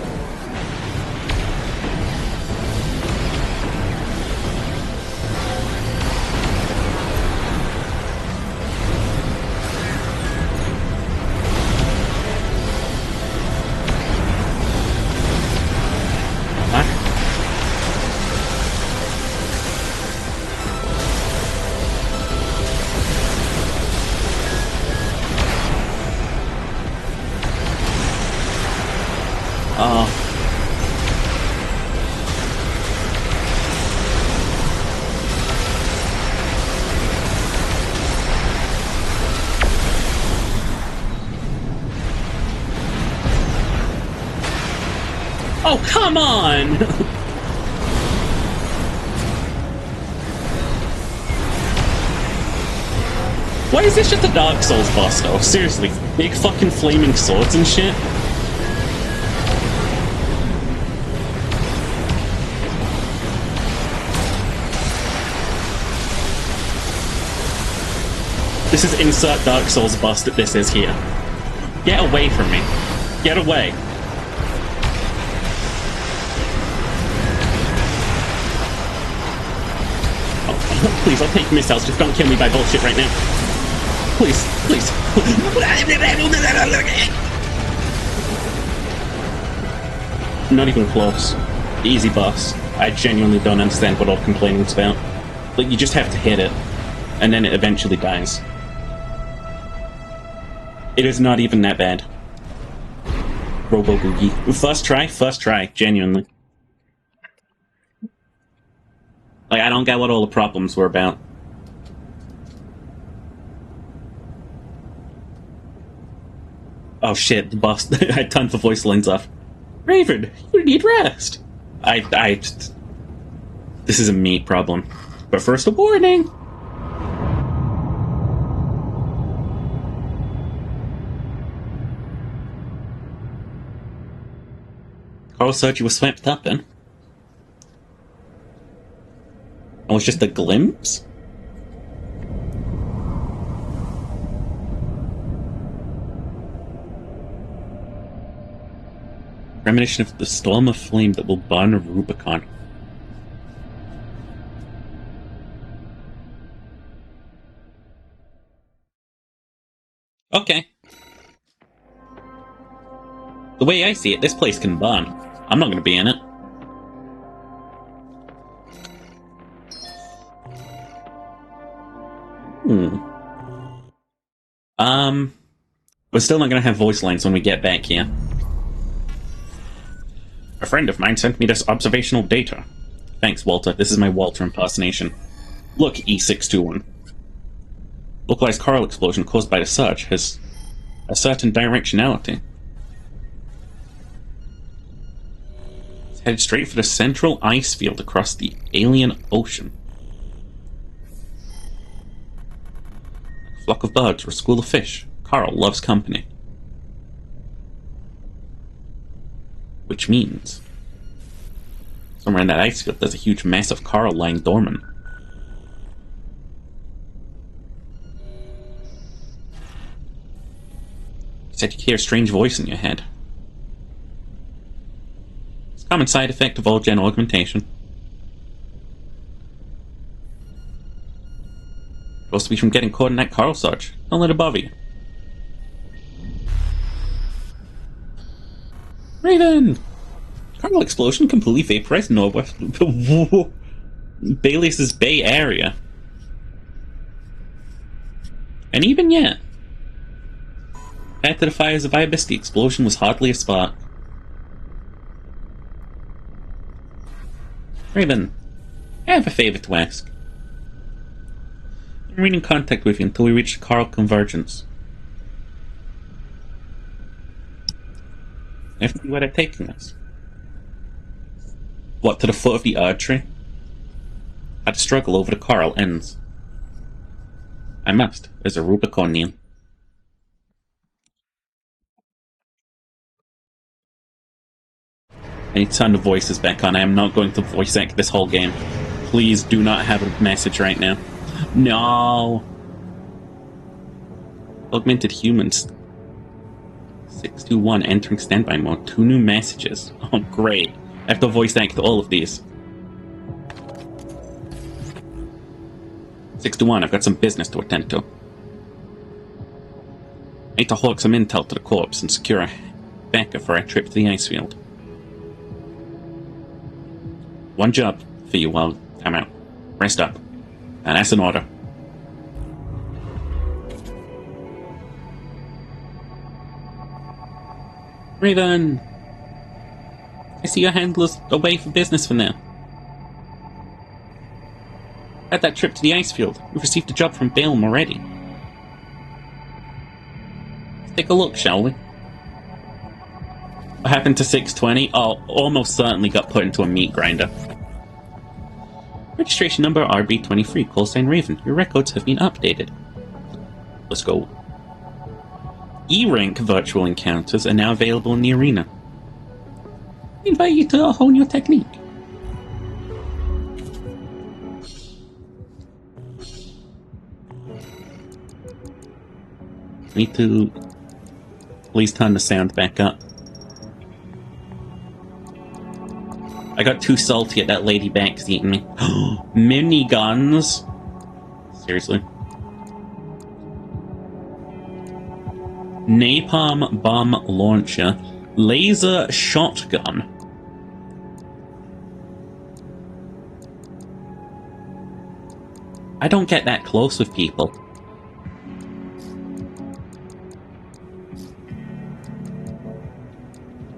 Oh, come on! Why is this just a Dark Souls boss, though? Seriously, big fucking flaming swords and shit? This is insert Dark Souls boss that this is here. Get away from me. Get away. Please, I'll take missiles. Just don't kill me by bullshit right now. Please, please. Not even close. Easy boss. I genuinely don't understand what all complaining's about. Like, you just have to hit it, and then it eventually dies. It is not even that bad. Robo Boogie. First try, genuinely. Like, I don't get what all the problems were about. Oh shit, the boss. I turned the voice lines off. Raven, you need rest. This is a me problem. But first, a warning. Carl Surgery was swept up in. It was just a glimpse? Premonition of the storm of flame that will burn Rubicon. Okay. The way I see it, this place can burn. I'm not gonna be in it. We're still not gonna have voice lines when we get back here. A friend of mine sent me this observational data. Thanks, Walter. This is my Walter impersonation. Look, E621. Localized coral explosion caused by the surge has a certain directionality. It's headed straight for the central ice field across the alien ocean. A flock of birds or a school of fish. Carl loves company. Which means somewhere in that ice field there's a huge mass of Carl lying dormant. You said you hear a strange voice in your head. It's a common side effect of all gen augmentation. Supposed to be from getting caught in that Carl surge. Don't let it bother you. Raven! Carl explosion completely vaporized Northwest Bayless's Bay Area. And even yet, after the fires of Ibis, the explosion was hardly a spark. Raven, I have a favor to ask. I'm remaining contact with you until we reach the Carl convergence. I have to see where they're taking us. What, to the foot of the Erd tree? How the struggle over the Carl ends. I must, as a Rubiconian. I need to turn the voices back on. I am not going to voice act this whole game. Please do not have a message right now. No! Augmented humans. 621 entering standby mode. 2 new messages. Oh, great. I have to voice act all of these. 621, I've got some business to attend to. I need to hawk some intel to the corpse and secure a backup for our trip to the ice field. One job for you while I'm out. Rest up. And that's an order. Raven! I see your handler's away for business for now. At that trip to the ice field, we've received a job from Balaam already. Let's take a look, shall we? What happened to 620? Oh, almost certainly got put into a meat grinder. Registration number RB23, callsign Raven. Your records have been updated. Let's go. E-Rank virtual encounters are now available in the arena. We invite you to hone your technique. Need to please turn the sound back up. I got too salty at that lady back's eating me. Miniguns? Seriously? Napalm bomb launcher. Laser shotgun. I don't get that close with people.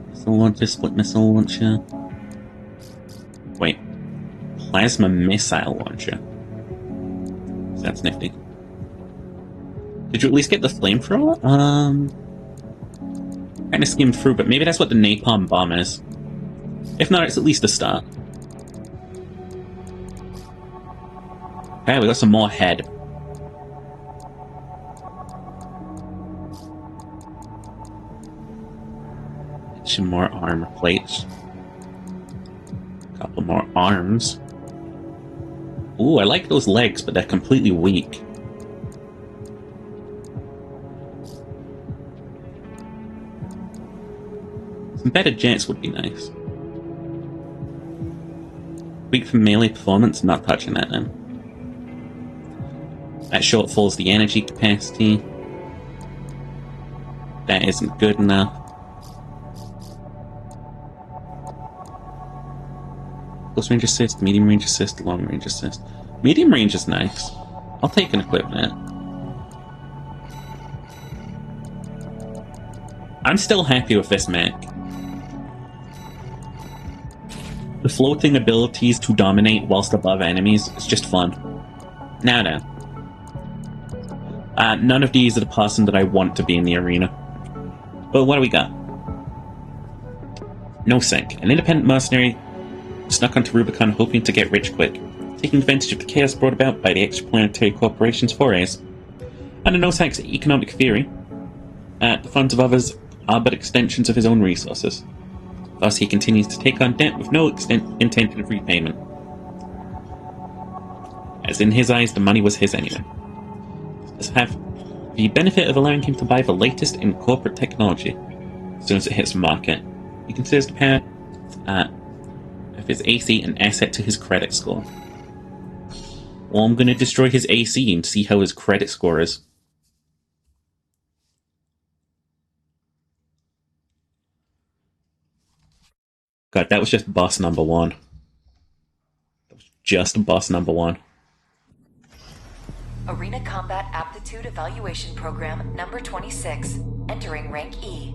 Missile launcher, split missile launcher. Wait. Plasma missile launcher. That's nifty. Did you at least get the flamethrower? Kinda skimmed through, but maybe that's what the napalm bomb is. If not, it's at least a start. Okay, we got some more head. Some more armor plates. Couple more arms. Ooh, I like those legs, but they're completely weak. Some better jets would be nice. Weak for melee performance, not touching that then. That shortfalls the energy capacity. That isn't good enough. Close range assist, medium range assist, long range assist. Medium range is nice. I'll take an equipment. I'm still happy with this mech. The floating abilities to dominate whilst above enemies is just fun. Now. None of these are the person that I want to be in the arena. But what do we got? Nosync, an independent mercenary snuck onto Rubicon hoping to get rich quick, taking advantage of the chaos brought about by the extraplanetary corporation's forays. Under Nosync's economic theory, the funds of others are but extensions of his own resources. Thus, he continues to take on debt with no intention of repayment. As in his eyes, the money was his anyway. This does have the benefit of allowing him to buy the latest in corporate technology as soon as it hits the market. He considers the power of his AC an asset to his credit score. Well, I'm going to destroy his AC and see how his credit score is. God, that was just boss number 1. That was just boss number 1. Arena Combat Aptitude Evaluation Program number 26, entering rank E.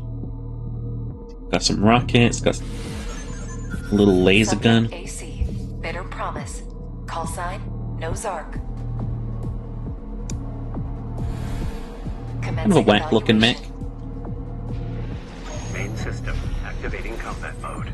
Got some rockets, got a little laser Subject gun. AC, Bitter Promise. Call sign, Nozark. Kind of a whack-looking mech. Main system activating combat mode.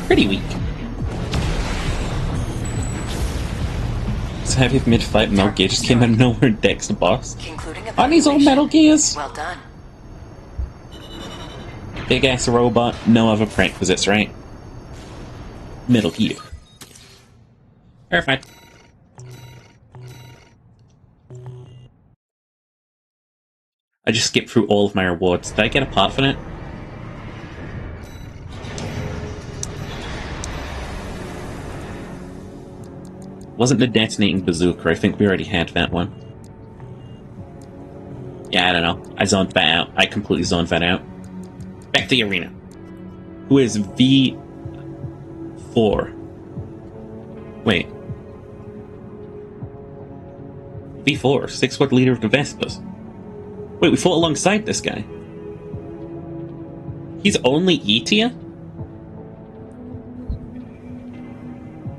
Pretty weak. So heavy mid-fight Metal Gear just came out of nowhere and decks the boss. Aren't these all Metal Gears? Well done. Big ass robot, no other prerequisites, right? Metal Gear. Perfect. I just skipped through all of my rewards. Did I get a part for it? Wasn't the detonating bazooka? I think we already had that one. Yeah, I don't know. I zoned that out. I completely zoned that out. Back to the arena. Who is V4? Wait. V4, 6-foot leader of the Vespers. Wait, we fought alongside this guy. He's only E tier?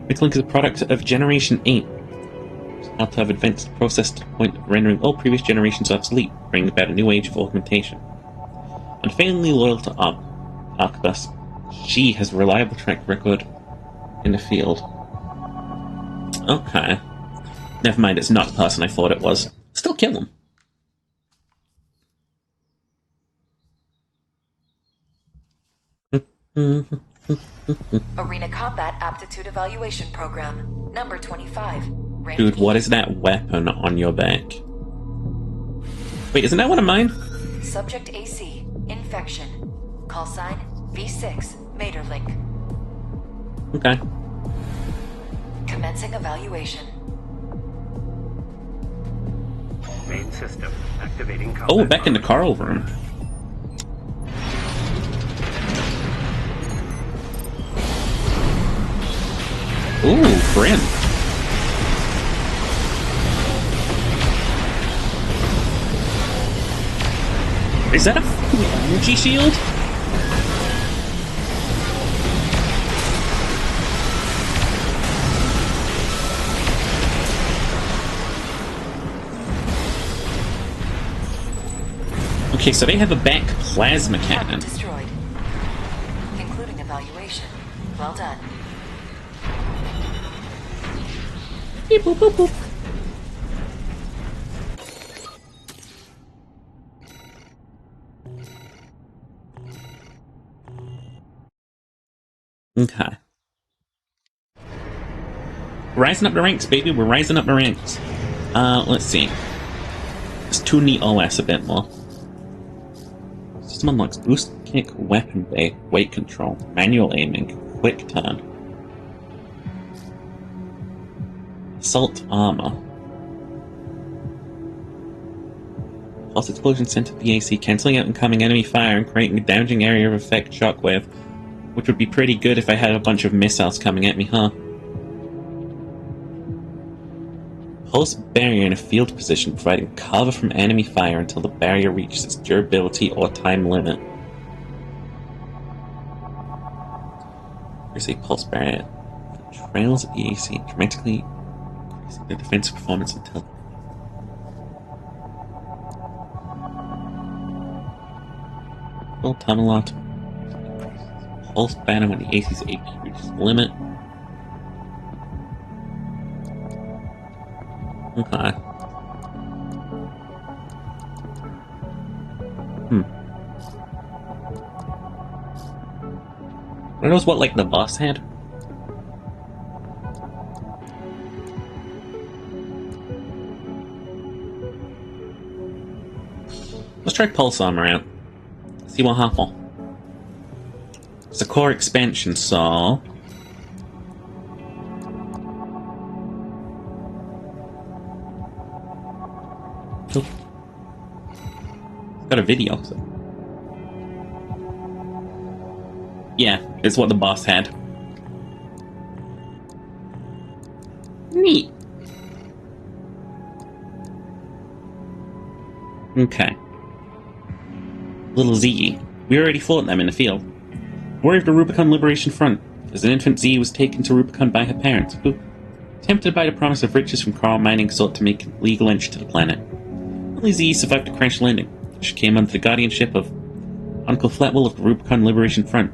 Mixlink is a product of Generation 8. Out to have advanced the process to the point of rendering all previous generations obsolete, bringing about a new age of augmentation. Unfailingly loyal to Arquebus, she has a reliable track record in the field. Okay. Never mind, it's not the person I thought it was. Still kill him. Arena Combat Aptitude Evaluation Program, number 25. Dude, what is that weapon on your back? Wait, isn't that one of mine? Subject AC, infection. Call sign V6, Materlink. Okay. Commencing evaluation. Main system activating combat. Oh, we're back in the Carl room. Ooh, friend. Is that a fucking energy shield? Okay, so they have a back plasma cannon. Destroyed. Concluding evaluation. Well done. Beep, boop, boop, boop. Okay. Rising up the ranks, baby. We're rising up the ranks. Let's see. Let's tune the OS a bit more. System unlocks boost kick, weapon bay, weight control, manual aiming, quick turn. Assault armor. Pulse explosion center BAC, cancelling out incoming enemy fire and creating a damaging area of effect shockwave. Which would be pretty good if I had a bunch of missiles coming at me, huh? Pulse barrier in a field position, providing cover from enemy fire until the barrier reaches its durability or time limit. There's a pulse barrier that trails EAC, dramatically increasing their defensive performance until full tunnel out. Pulse banner when the AC's AP reaches the limit. Okay. Who knows what, like, the boss had? Let's try Pulse Armor out. See what happens. It's a core expansion, so... Cool. It's got a video, so... Yeah, it's what the boss had. Neat. Okay. Little Z. We already fought them in the field. Warrior of the Rubicon Liberation Front. As an infant, Z was taken to Rubicon by her parents, who, tempted by the promise of riches from Carl Mining, sought to make legal entry to the planet. Only Z survived a crash landing. She came under the guardianship of Uncle Flatwell of the Rubicon Liberation Front,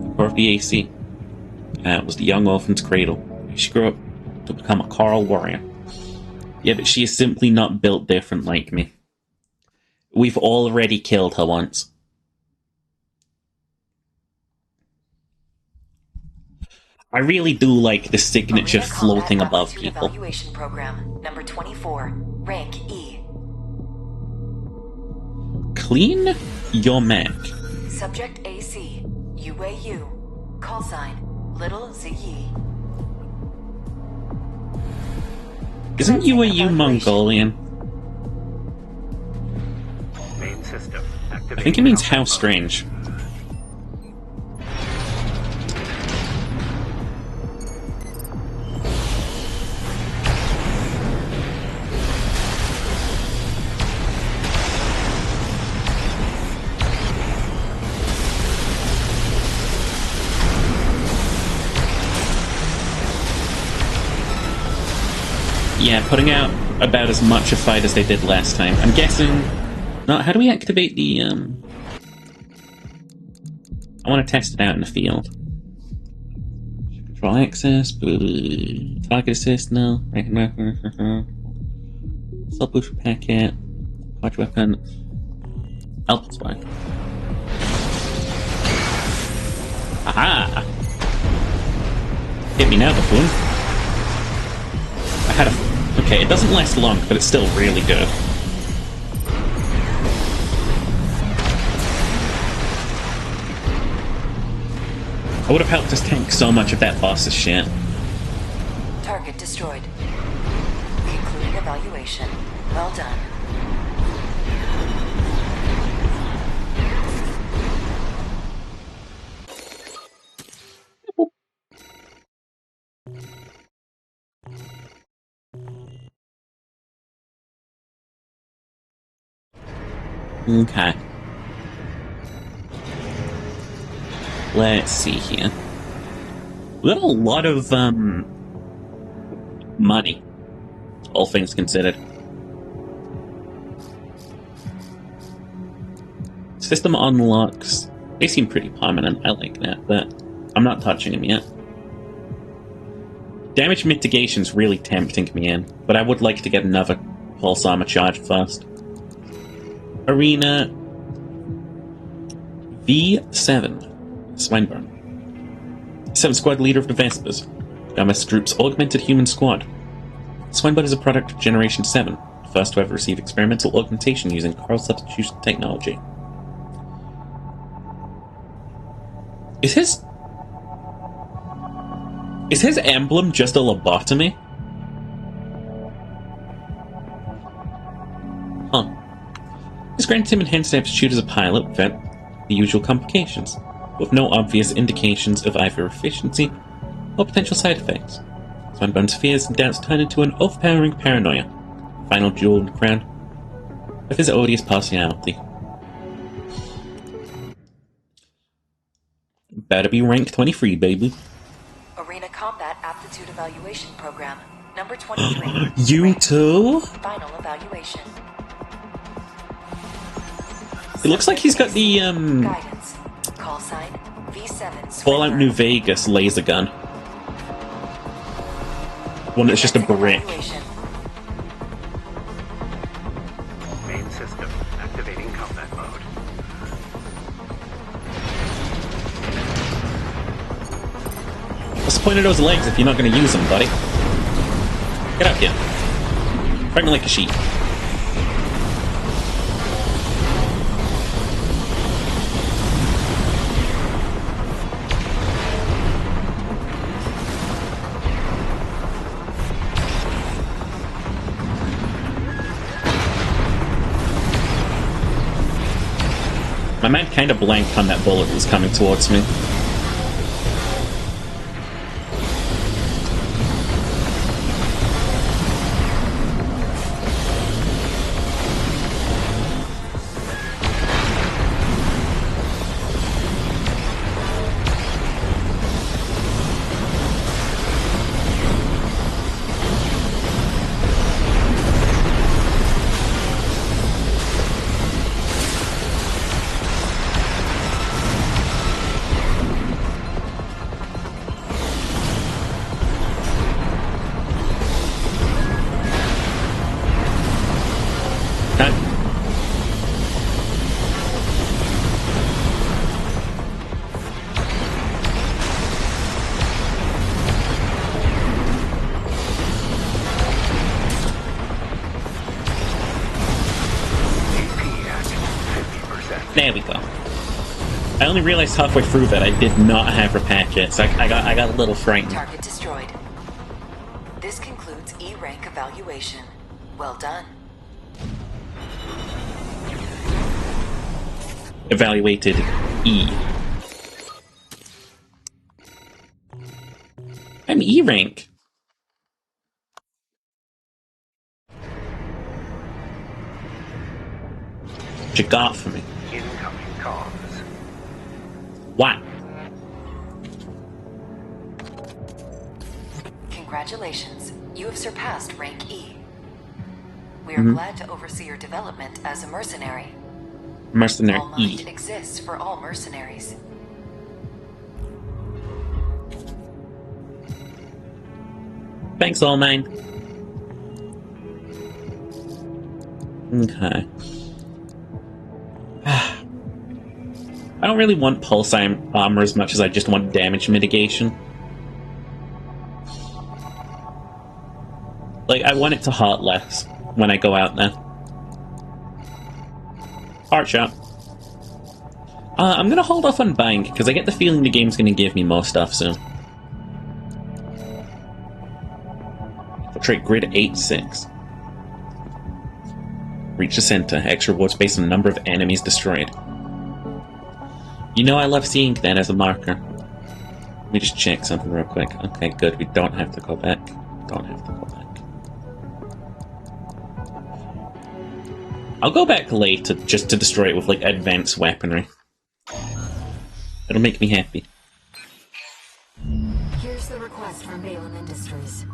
the core of the AC. It was the young orphan's cradle. She grew up to become a Coral warrior. Yeah, but she is simply not built different like me. We've already killed her once. I really do like the signature Arena floating Combat above Aptitude people. Evaluation Program, number 24, rank E. Clean your mech. Subject AC, UAU, call sign, Little ZE. Isn't UAU Mongolian? Main system I think it means how strange. Yeah, putting out about as much a fight as they did last time. I'm guessing... No, how do we activate the, I want to test it out in the field. Control access, target assist, no. Self boost for packet, large weapon, Alpha spy. Aha! Hit me now, buffoon. I had a... Okay, it doesn't last long, but it's still really good. I would have helped us tank so much of that boss's shit. Target destroyed. Concluding evaluation. Well done. Okay. Let's see here. We got a lot of, money. All things considered. System unlocks. They seem pretty prominent. I like that, but I'm not touching them yet. Damage mitigation's really tempting me in, but I would like to get another pulse armor charge first. Arena V7. Swinburne. 7th Squad Leader of the Vespers. MS Group's augmented human squad. Swinburne is a product of Generation 7, the first to ever receive experimental augmentation using Carl substitution technology. Is his emblem just a lobotomy? Huh. This grants him enhanced aptitude as a pilot without the usual complications, with no obvious indications of either efficiency or potential side effects. Swinburne's fears and doubts turn into an overpowering paranoia, final jewel in the crown of his odious partiality. Better be rank 23, baby. Arena Combat Aptitude Evaluation Program, number 23. You rank too? Final evaluation. It looks like he's got the, Guidance. Call sign V7 Fallout New Vegas laser gun. One that's just a brick. Main system activating combat mode. What's the point of those legs if you're not going to use them, buddy? Get up here. Fight me like a sheep. My mind kind of blanked on that bullet that was coming towards me. There we go. I only realized halfway through that I did not have repack yet, so I got a little frightened. Target destroyed. This concludes E rank evaluation. Well done. Evaluated E. I'm E rank. What you got for me? Incoming comms. What? Congratulations. You have surpassed rank E. We are glad to oversee your development as a mercenary. Mercenary All E. Might exists for all mercenaries. Thanks, All Mine. Okay. I don't really want pulse armor as much as I just want damage mitigation. Like, I want it to hurt less when I go out there. Heart shot. I'm gonna hold off on buying, because I get the feeling the game's gonna give me more stuff soon. Infiltrate grid 8-6. Reach the center. X rewards based on the number of enemies destroyed. You know I love seeing that as a marker. Let me just check something real quick. Okay, good. We don't have to go back. Don't have to go back. I'll go back later just to destroy it with, like, advanced weaponry. It'll make me happy. Here's the request from Balin Industries.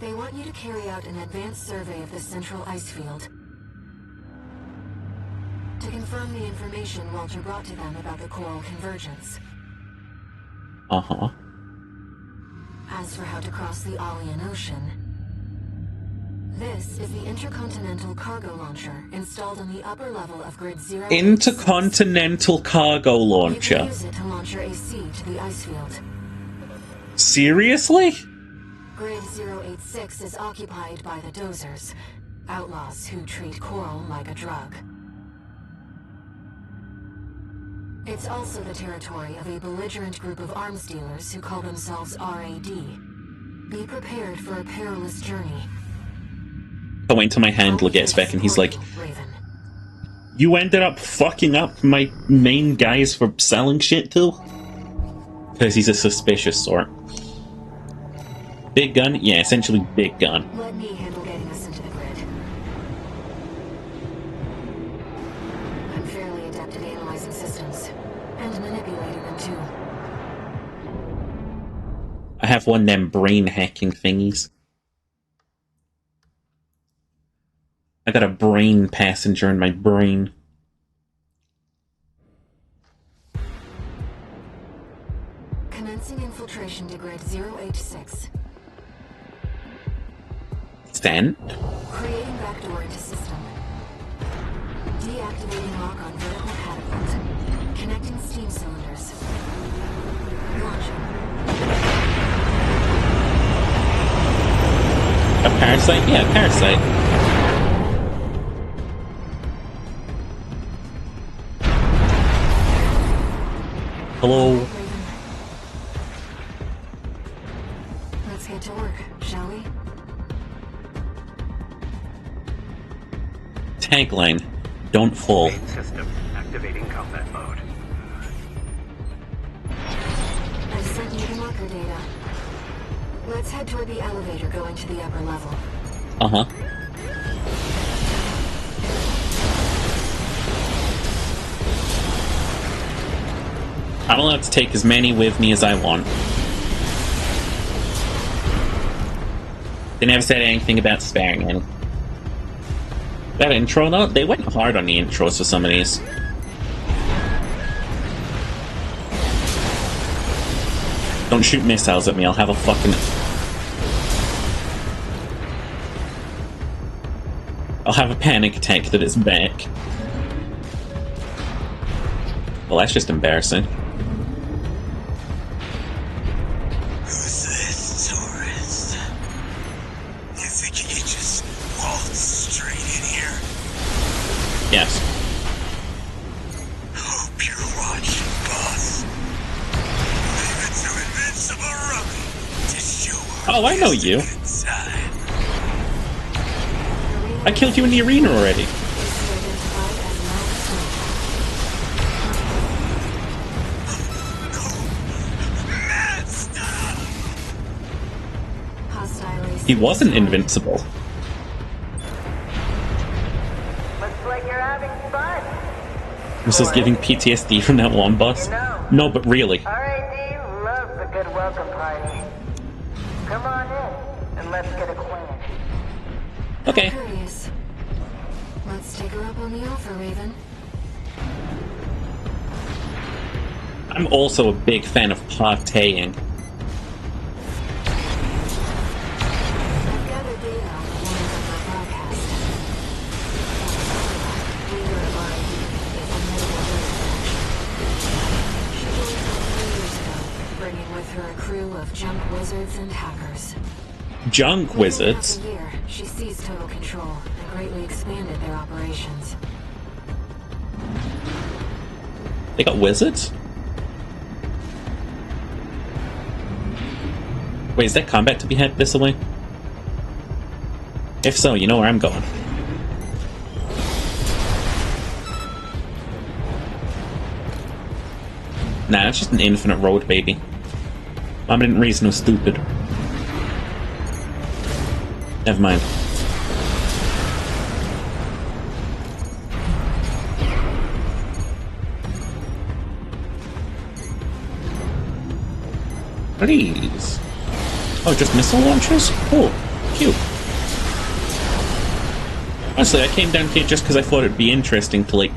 They want you to carry out an advanced survey of the central ice field. To confirm the information Walter brought to them about the coral convergence. Uh-huh. As for how to cross the Alian Ocean, this is the Intercontinental Cargo Launcher installed on the upper level of Grid 0. Intercontinental Cargo You Launcher. can use it to launch your AC to the ice field. Seriously? Grid 086 is occupied by the Dozers, outlaws who treat coral like a drug. It's also the territory of a belligerent group of arms dealers who call themselves RAD. Be prepared for a perilous journey. I'll wait until my handler gets back and he's like, Raven. you ended up fucking up my main guys for selling shit to? Because he's a suspicious sort. Big gun? Yeah, essentially big gun. Let me handle getting us into the grid. I'm fairly adept at analyzing systems, and manipulating them too. I have one of them brain hacking thingies. I got a brain passenger in my brain. Commencing infiltration to Grid 086. Send? Creating backdoor into system. Deactivating lock on vertical catapult. Connecting steam cylinders. Launching. A parasite? Yeah, a parasite. Hello? Let's get to work, shall we? Tagline, don't fall. Main system activating combat mode. I sent you the marker data. Let's head toward the elevator going to the upper level. Uh-huh. I'm allowed to take as many with me as I want. They never said anything about sparing any. That intro, though, they went hard on the intros for some of these. Don't shoot missiles at me, I'll have a fucking... I'll have a panic attack that it's back. Well, that's just embarrassing. Who's this, tourist? You think you can just waltz straight in here? Yes. Hope you're watching, boss. Leave it to Invincible Rummy to show her Oh, I know you. inside. I killed you in the arena already. He wasn't invincible. Looks like you're having fun. This is giving PTSD from that one boss. No, but really. R.A.D. loves a good welcome party. Come on in, and let's get acquainted. Okay. Curious. Let's take her up on the offer, Raven. I'm also a big fan of partying. I've gathered data on the woman from our broadcast. Leader of R.A.D. is a notable wizard. She joined us 3 years ago, bringing with her a crew of junk wizards and hackers. Junk wizards? Within half a year, she seized total control and greatly expanded their operations. They got wizards? Wait, is there combat to be had this way? If so, you know where I'm going. Nah, that's just an infinite road, baby. Mom didn't raise no stupid. Never mind. What are these? Oh, just missile launchers? Cool. Cute. Honestly, I came down here just because I thought it'd be interesting to, like,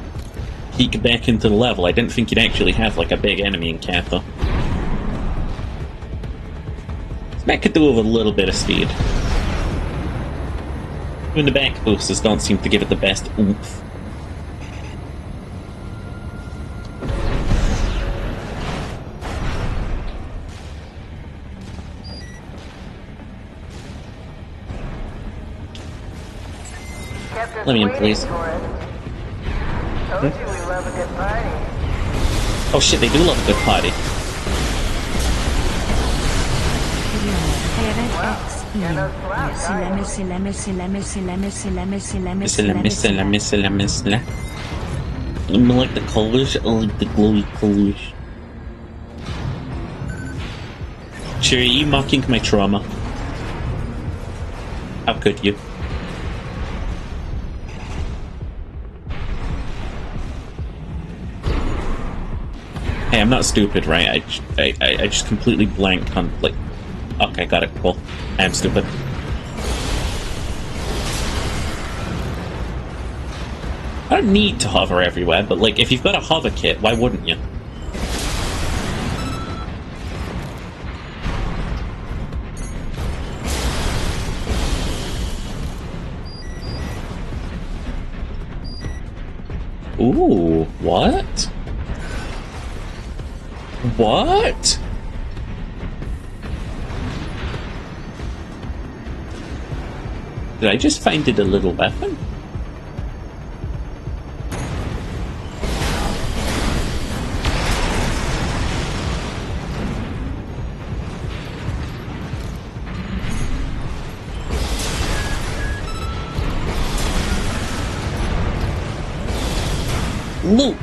peek back into the level. I didn't think you'd actually have, like, a big enemy encounter. This mech could do with a little bit of speed. Even the back boosters don't seem to give it the best oomph. Let me in, please. Told you we love a good party. Oh shit, they do love a good party. I like the colors, I like the glowy colors. Sure, are you mocking my trauma? How could you? Hey, I'm not stupid, right? I just completely blanked on, like... Okay, got it, cool. I am stupid. I don't need to hover everywhere, but, like, if you've got a hover kit, why wouldn't you? Ooh, what? What? Did I just find it a little weapon? Loot!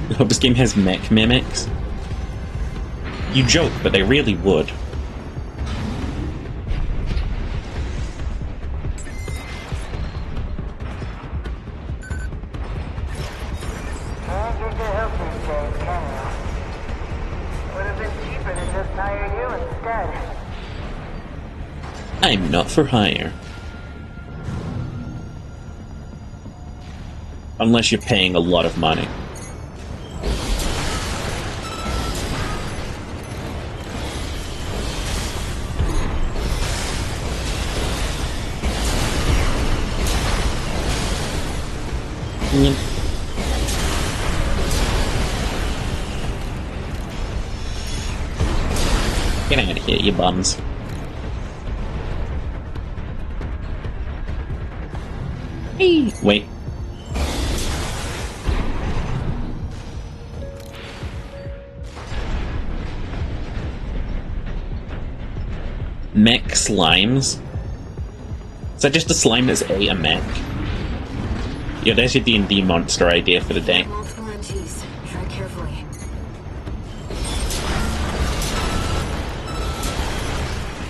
I hope this game has mech mimics. You joke, but they really would. Can't get your help these days, can you? Would have been cheaper to just hire you instead. I'm not for hire. Unless you're paying a lot of money. Get out of here, you bums. Hey! Wait. Mech slimes? Is that just a slime that's a mech? Yeah, there's your D&D monster idea for the day. Multiple MGs. Tread carefully.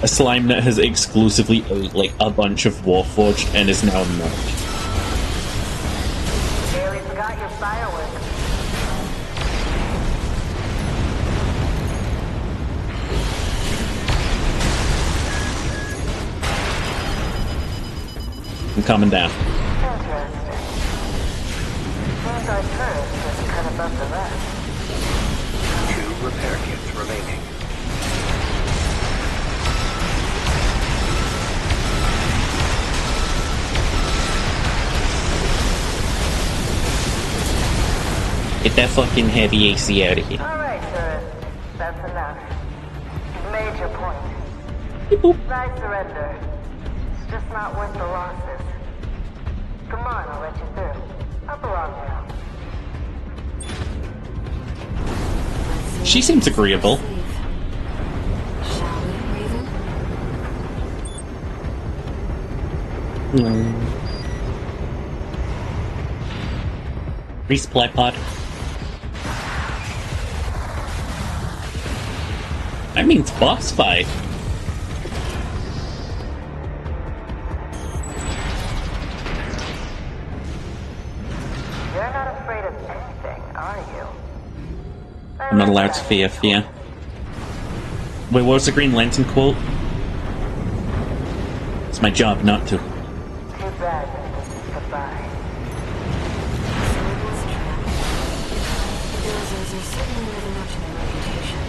A slime that has exclusively ate, like, a bunch of Warforged and is now a mech. Barely forgot your fireworks. I'm coming down. Interesting. Seems our turret just cut above the rest. 2 repair kits remaining. Get that fucking heavy AC out of here. Alright, tourist. That's enough. You've made your point. I surrender. It's just not worth the losses. Come on, I'll let you through. Up along now. She seems agreeable. Shall we, Raven? Resupply pod. That means boss fight. You're not afraid of anything, are you? I'm not allowed to fear fear. Wait, what was the Green Lantern quote? It's my job not to. Too bad this is goodbye. Someone's trapped. The Dozers are certainly living up to their reputation.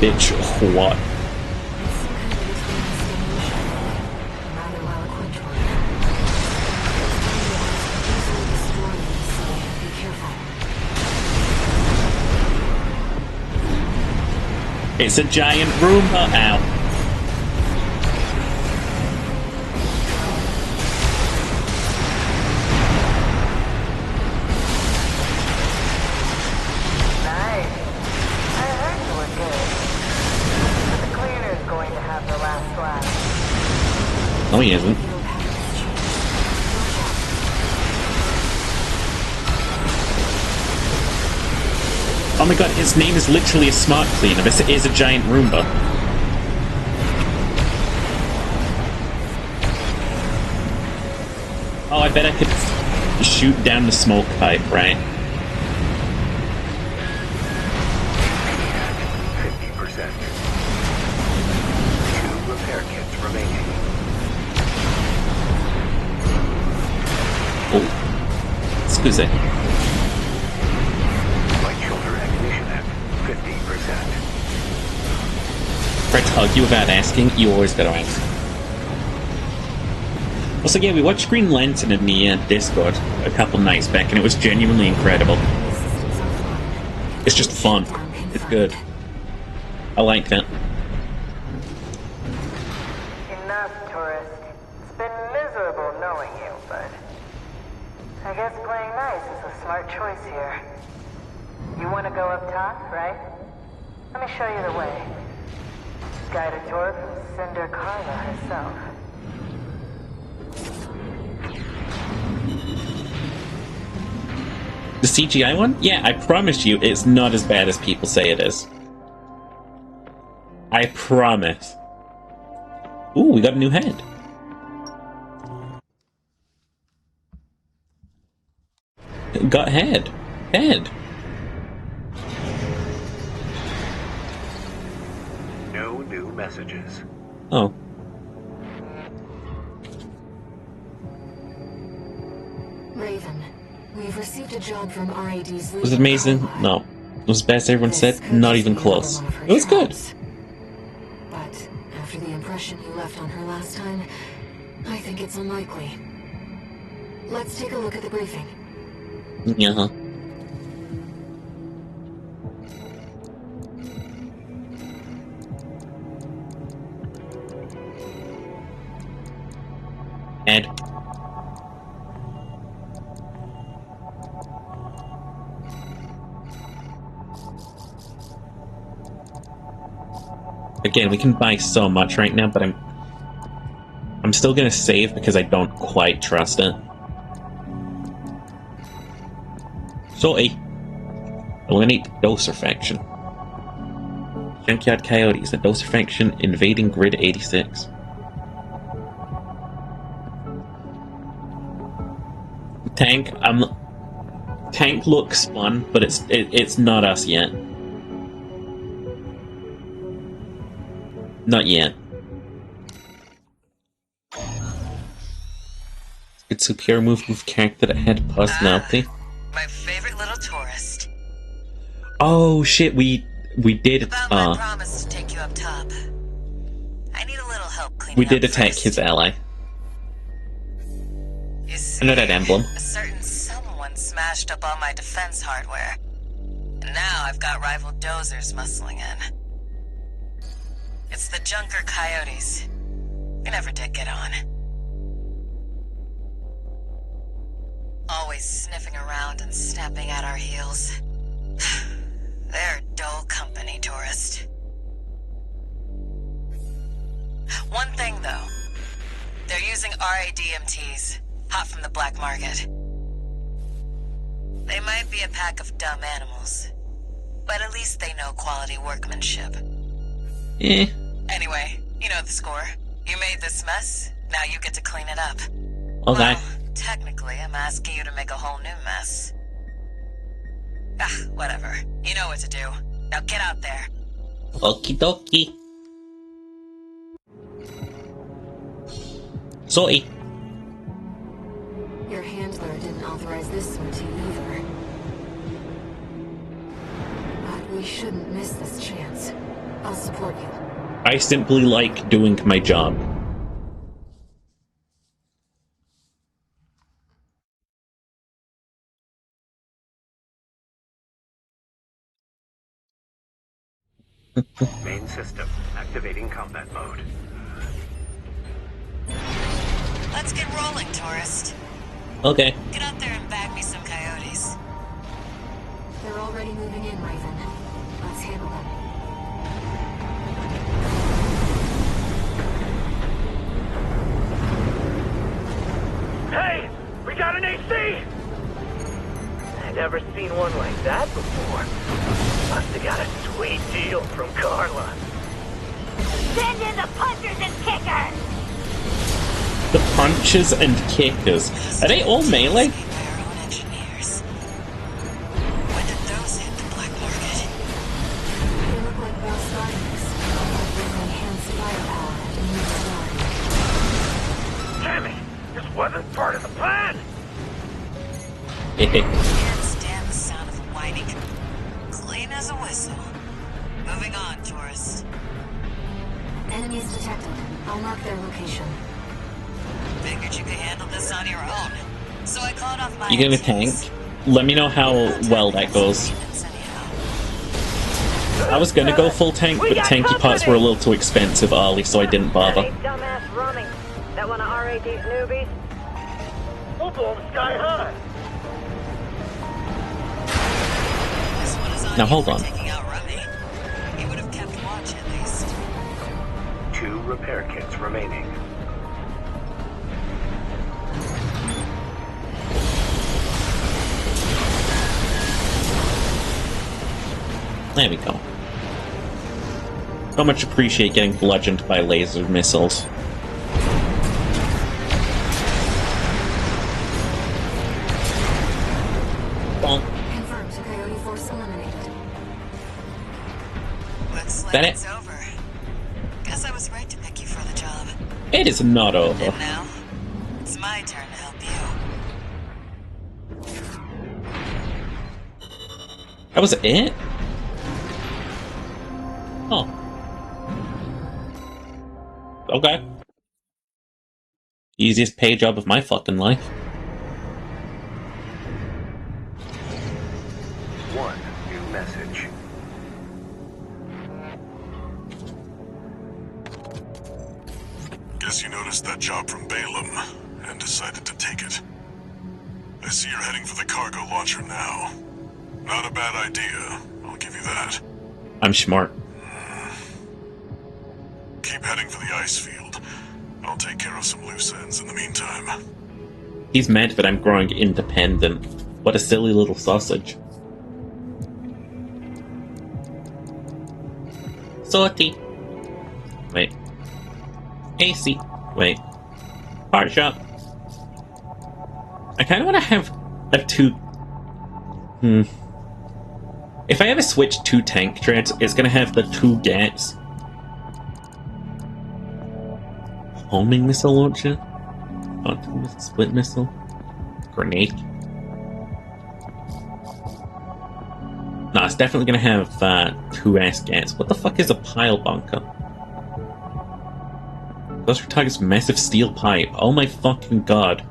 Bitch, what? It's some kind of experienced demolition. A rather well-equipped one. Those easily destroyed in the sea. Be careful. It's a giant Roomba. Ow. Nice. I heard you were good. But the cleaner's going to have the last laugh. No, he isn't. Your path has changed. Watch out. Oh my god, his name is literally a smart cleaner. This is a giant Roomba. Oh, I bet I could shoot down the smoke pipe, right? 50%. 2 repair kits remaining. Oh. Excuse me. Right shoulder ignition at 50%. Try to hug you without asking, you always gotta ask. Also, yeah, we watched Green Lantern in the Discord a couple nights back, and it was genuinely incredible. Systems offline. It's just fun. It's good. I like that. Enough, tourist. It's been miserable knowing you, but I guess playing nice is a smart choice here. You want to go up top, right? Let me show you the way. Guided tour from Cinder Carla herself. The CGI one? Yeah, I promise you, it's not as bad as people say it is. I promise. Ooh, we got a new head. Got head. Head. No new messages. Oh. Raven, we've received a job from RAD's lead. Was it amazing? No. It was the best everyone said? Not even close. It was good. But after the impression you left on her last time, I think it's unlikely. Let's take a look at the briefing. Yeah. Again, we can buy so much right now, but I'm still gonna save because I don't quite trust it. Sorty. Eliminate the Doser faction. Junkyard Coyotes, the Doser faction invading Grid 86. Tank, Tank looks fun, but it's not us yet. Not yet. It's a pure move character that had personality. My favorite little tourist. Oh shit, we did About my promise to take you up top. I need a little help cleaning we did up attack first. his ally. You see, I know that emblem. a certain someone smashed up all my defense hardware. And now I've got rival dozers muscling in. It's the Junker Coyotes. We never did get on. Always sniffing around and snapping at our heels. They're dull company, tourist. One thing, though. They're using RADMTs, hot from the black market. They might be a pack of dumb animals, but at least they know quality workmanship. Eh. Anyway, you know the score. You made this mess, now you get to clean it up. Okay. Well, technically, I'm asking you to make a whole new mess. Ah, whatever. You know what to do. Now get out there. Okie dokie. Sorty. Your handler didn't authorize this sortie either. But we shouldn't miss this chance. I'll support you. I simply like doing my job. Main system activating combat mode. Let's get rolling, tourist. Okay. Get out there and bag me some coyotes. They're already moving in, Raven. Let's handle them. Hey! We got an AC! I never seen one like that before. Must have got a sweet deal from Carla. Send in the punchers and kickers! The punches and kickers. Are they all melee? By our own engineers. When did those hit the black market? They look like raw starters. With enhanced firepower and new design. Damn it! This wasn't part of the plan! Can't stand the sound of whining. Clean as a whistle. Moving on, tourist. Enemies detected. I'll mark their location. Figured you could handle this on your own. So I called off my You gonna tank? Let me know how well that goes. I was gonna go full tank, but tanky parts were a little too expensive early, so I didn't bother. Hey, dumbass running. That one of RAD's newbies? We'll blow them sky high! This one is on Now you hold for on. taking out Rummy. He would have kept watch at least. 2 repair kits remaining. There we go. So much appreciate getting bludgeoned by laser missiles. Bonk. Confirmed. Coyote force eliminated. Looks like That it? it's over. Guess I was right to pick you for the job. It is not over. And now, it's my turn to help you. That was it? Oh. Okay. Easiest pay job of my fucking life. One new message. Guess you noticed that job from Balaam and decided to take it. I see you're heading for the cargo launcher now. Not a bad idea, I'll give you that. I'm smart. Keep heading for the ice field. I'll take care of some loose ends in the meantime. He's mad that I'm growing independent. What a silly little sausage. Salty. Wait. AC. Wait. Part shop. I kind of want to have a two... If I ever switch two tank treads, it's going to have the two gats. Homing missile launcher? Split missile? Grenade? No, it's definitely going to have two gats. What the fuck is a pile bunker? Those targets massive steel pipe. Oh my fucking god.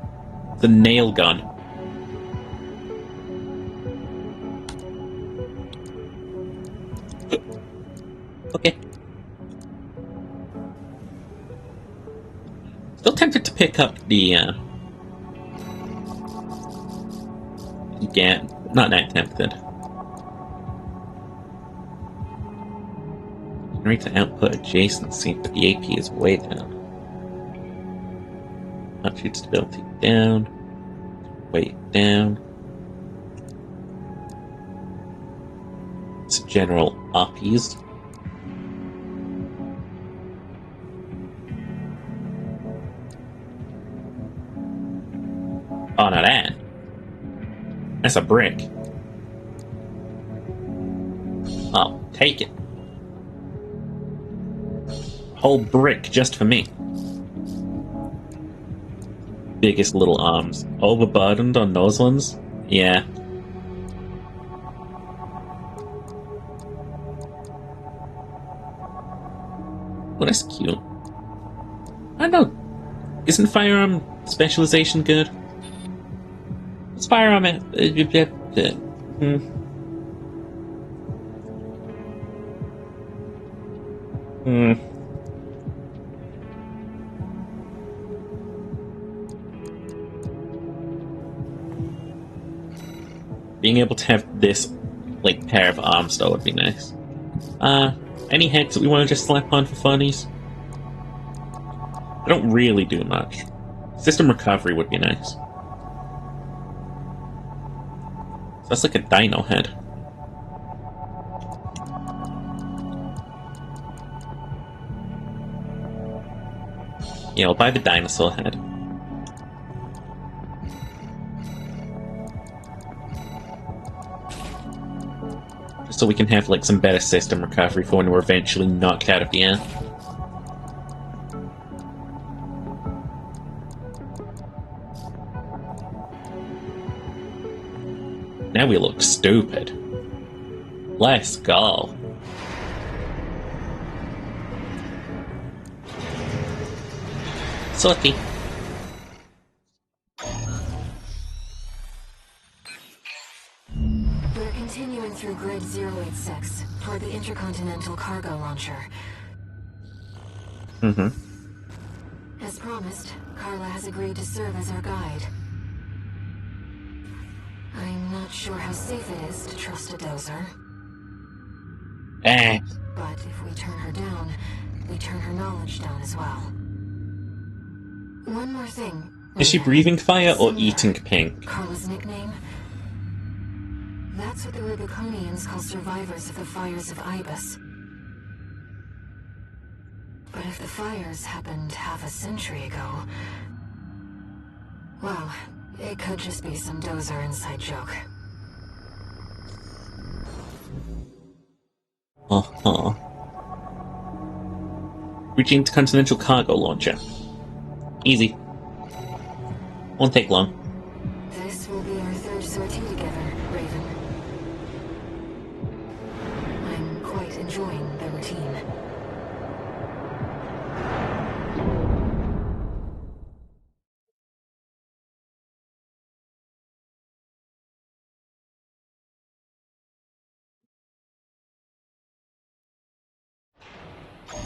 The nail gun. Okay. Still tempted to pick up the, not that tempted. Generate to output adjacency, but the AP is way down. Attitude stability down. Weight down. It's general uppies. Oh, now that. That's a brick. Oh, take it. Whole brick just for me. Biggest little arms. Overburdened on those ones? Yeah. Well, that's cute. I don't know. Isn't firearm specialization good? What's firearm at? Being able to have this, like, pair of arms, though, would be nice. Any heads that we want to just slap on for funnies? I don't really do much. System recovery would be nice. So that's like a dino head. Yeah, I'll buy the dinosaur head. Just so we can have, like, some better system recovery for when we're eventually knocked out of the air. Now we look stupid. Let's go. Salty. We're continuing through Grid 086 toward the Intercontinental Cargo Launcher. As promised, Carla has agreed to serve as our guide. I'm not sure how safe it is to trust a dozer. But if we turn her down, we turn her knowledge down as well. One more thing. Is she breathing fire or eating pink? Carla's nickname? That's what the Rubiconians call survivors of the fires of Ibis. But if the fires happened half a century ago... well, it could just be some dozer inside joke. Reaching the Continental Cargo Launcher. Easy. Won't take long. This will be our third sortie together, Raven. I'm quite enjoying the routine.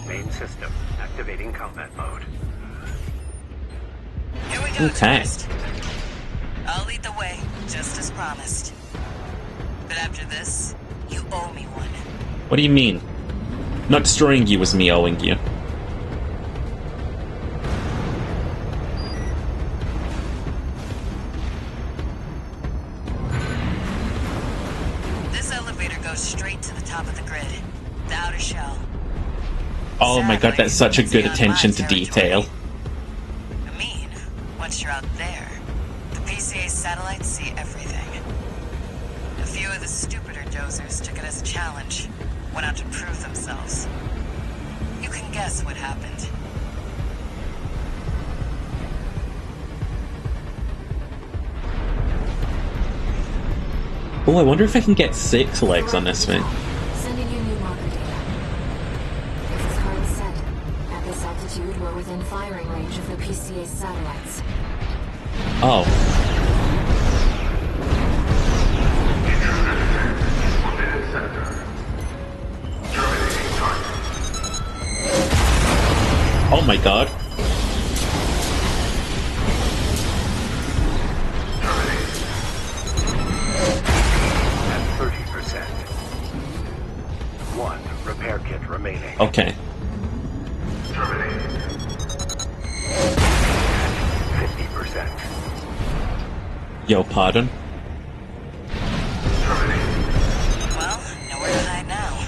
Main system activating combat mode. Here we go, Okay. tourist. I'll lead the way, just as promised. But after this, you owe me one. What do you mean? Not destroying you was me owing you. This elevator goes straight to the top of the grid. The outer shell. Oh my god, that's such a Sadly, good it's attention beyond to my detail. territory. I mean, once you're out there, the PCA satellites see everything. A few of the stupider dozers took it as a challenge, went out to prove themselves. You can guess what happened. Oh, I wonder if I can get 6 legs on this thing. Sending you new marker data. This is Carly said. At this altitude, we're within firing range of the PCA satellites. Oh. Oh my god. At 30%. 1 repair kit remaining. Okay. 50%. Yo, pardon? Well, nowhere to hide now.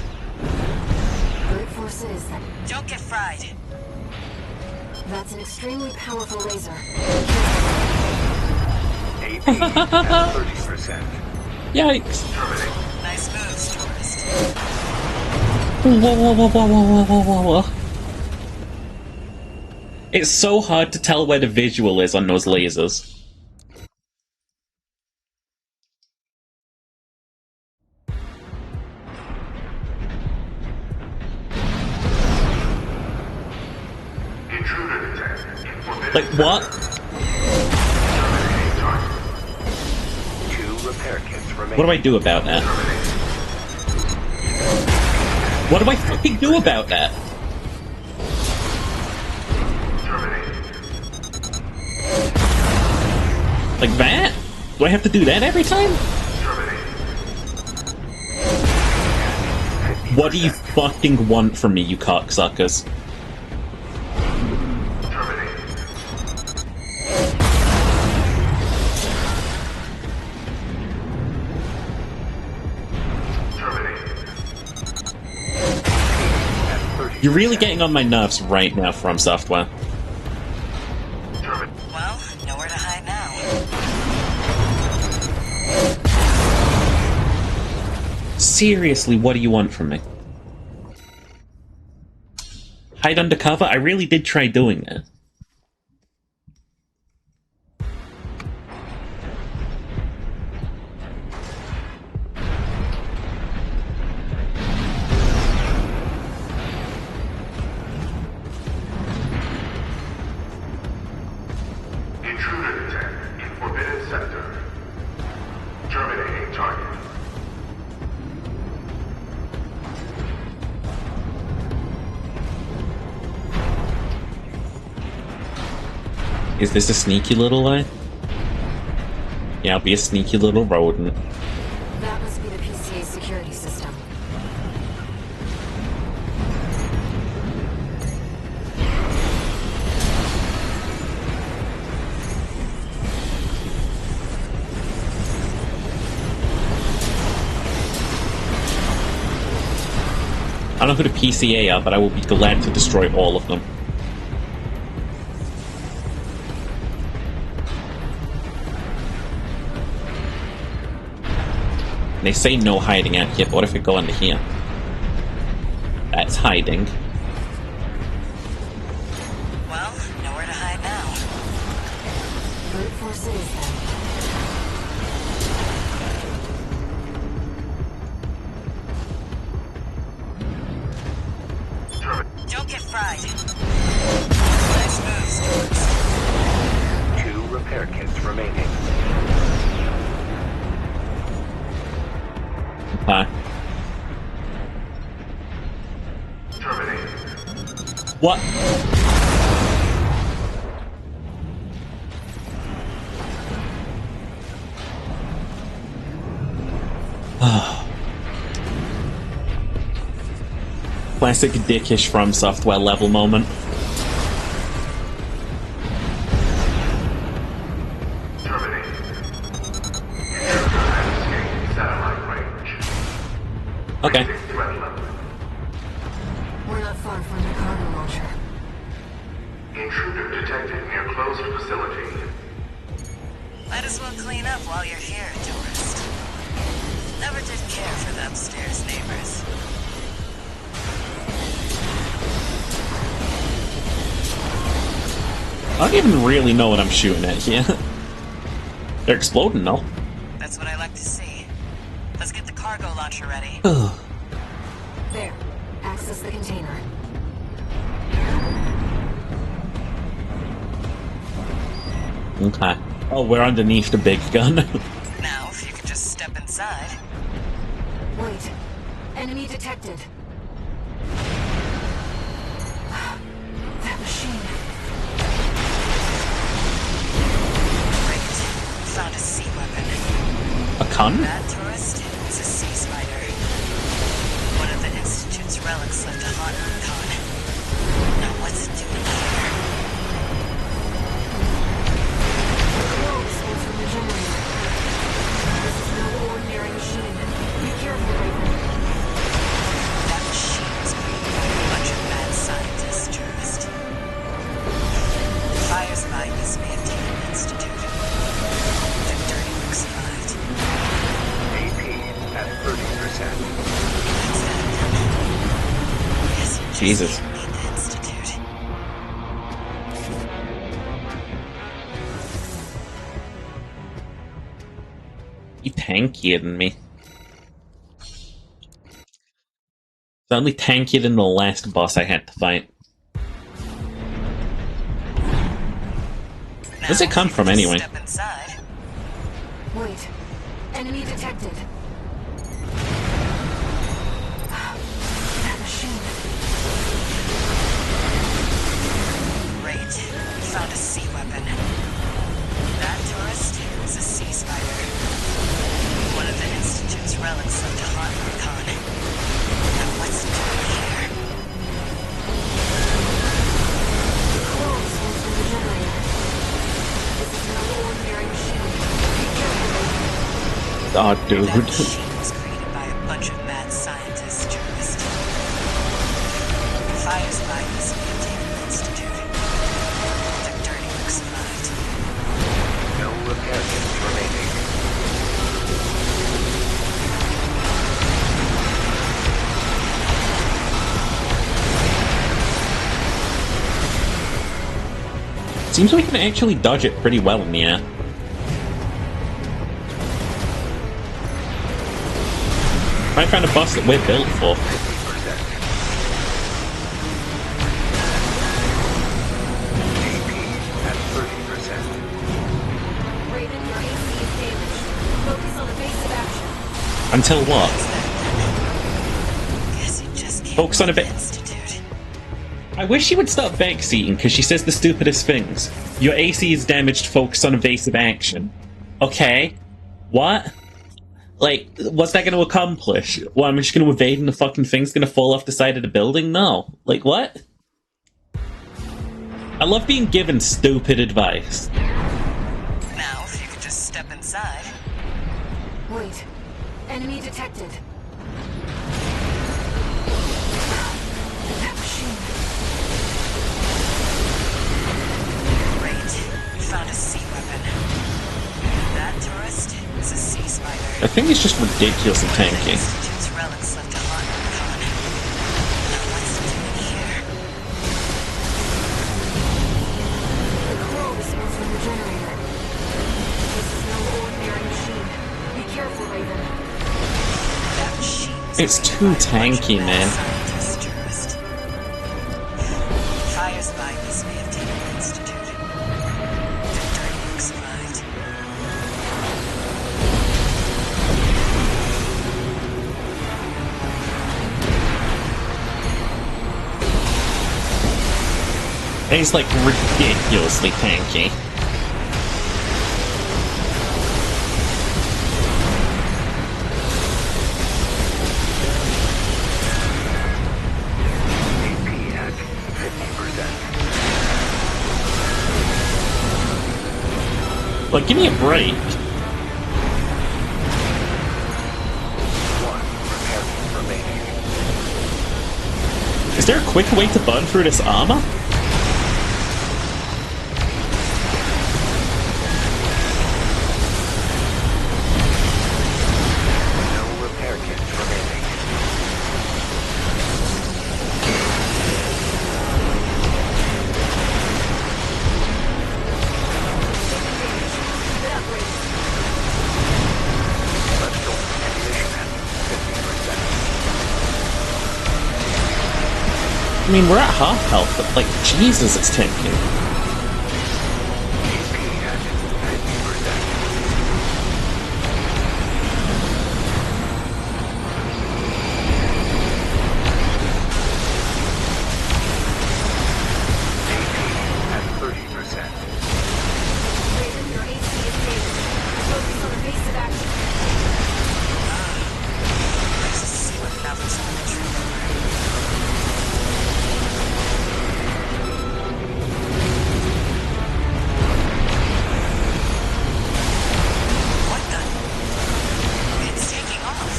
Brute force is that. Don't get fried. That's an extremely powerful laser. AP at 30%. Yikes. Nice moves, tourist. Whoa, whoa, whoa, whoa, whoa, whoa, whoa, whoa. It's so hard to tell where the visual is on those lasers. Like, what? 2 repair kits remaining. What do I do about that? What do I fucking do about that? Like that? Do I have to do that every time? What do you fucking want from me, you cocksuckers? You're really getting on my nerves right now, From Software. Well, nowhere to hide now. Seriously, what do you want from me? Hide under cover? I really did try doing that. Intruder detected in Forbidden Sector. Terminating target. Is this a sneaky little eye? Yeah, I'll be a sneaky little rodent. That must be the PCA security system. I don't know who the PCA are, but I will be glad to destroy all of them. They say no hiding out here, but what if we go under here? That's hiding. Well, nowhere to hide now. Brute force is then. Don't get fried. Nice moves, tourist. 2 repair kits remaining. What? Classic dickish From Software level moment. Terminated. Intruder has escaped satellite range. Okay. Threat level. We're not far from the cargo launcher. Intruder detected near closed facility. Might as well clean up while you're here, tourist. Never did care for the upstairs neighbors. I don't even really know what I'm shooting at here. They're exploding though. That's what I like to see. Let's get the cargo launcher ready. There. Access the container. Okay. Oh, we're underneath the big gun. Now, if you could just step inside. Wait. Enemy detected. That machine. Great. Found a sea weapon. A con? That tourist is a sea spider. One of the Institute's relics left to haunt Rubicon. Now what's it doing here? Close went from the generator. This is no ordinary machine. Be careful, Raven. That machine was created by a bunch of mad scientists, tourist. Fires by this Mantian Institute. The dirty work survived. AP at 30%. Yes, you just Jesus. can't beat the Institute. You tankier than me. Certainly tankier than the last boss I had to fight. Where's it come from anyway? Step inside. Wait. Enemy detected. That machine. Great. Found a sea weapon. That tourist is a sea spider. One of the Institute's relics left to haunt Rubicon. Now what's it doing here? Close went from the generator. This is no ordinary machine. Be careful, Raven. Oh, That dude. machine was created by a bunch of mad scientists, tourist. Fires by this Mantian Institute. The dirty work survived. No repair kits remaining. Seems we can actually dodge it pretty well in the air. Might find a boss that we're built for. 50%. AP at 30%. Raven, your AC is damaged. Focus on evasive action. Until what? Guess you just can't Focus on a beat bit. the Institute. I wish she would stop backseating because she says the stupidest things. Your AC is damaged, focus on evasive action. Okay. What? Like, what's that going to accomplish? What, I'm just going to evade and the fucking thing's going to fall off the side of the building? No. Like, what? I love being given stupid advice. Now, if you could just step inside. Wait. Enemy detected. That machine. Great. Found a sea weapon. That tourist is a sea spider. I think it's just ridiculously The tanky. Institute's relics left to haunt Rubicon. Now what's it doing here? The close went from the generator. This is no ordinary machine. Be careful, Raven. That machine was It's created too by a bunch of tanky, mad man. scientists, tourist. Fires by this Mantian Institute. The dirty work survived. It's like ridiculously tanky. AP at 50%. Like, give me a break. 1 repair kit remaining. Is there a quicker way to burn through this armor? No repair kits remaining. Left shoulder ammunition at 50%. I mean, we're at half health, but like, Jesus, it's tempting. HP at 50%. AP at 30%. Raven, your AC is stable. Focus on evasive action. Let's see what happens on the trigger. What the? It's taking off.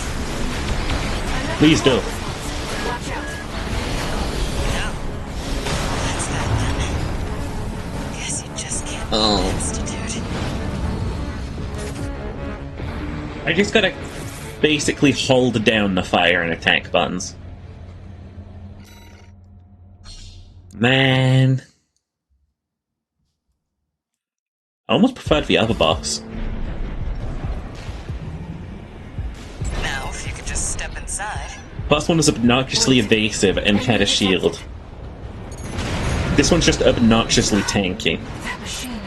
Please do. Watch out. No. That's that then. Guess you just can't Oh. Institute. I just gotta basically hold down the fire and attack buttons. Man. I almost preferred the other boss. Now, if you could just step inside. First one was obnoxiously evasive and had a shield. This one's just obnoxiously tanky. That machine.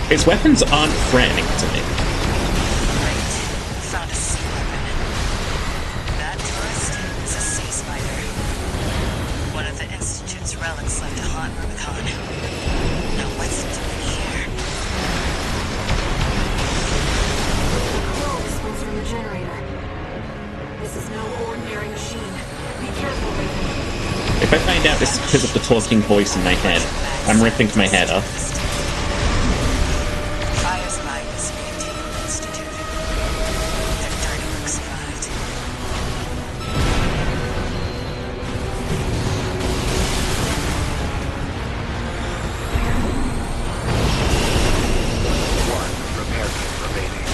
Its weapons aren't threatening to me. Great. Found a sea weapon. That tourist is a sea spider. One of the Institute's relics left to haunt Rubicon. Now what's it doing here? Coral spills from the generator. This is no ordinary machine. Be careful, Raven. If I find out this is because of the talking voice in my head, I'm ripping my head off. Fire's mind is maintained in the Institute. Their dirty work survived. One repair kit remaining.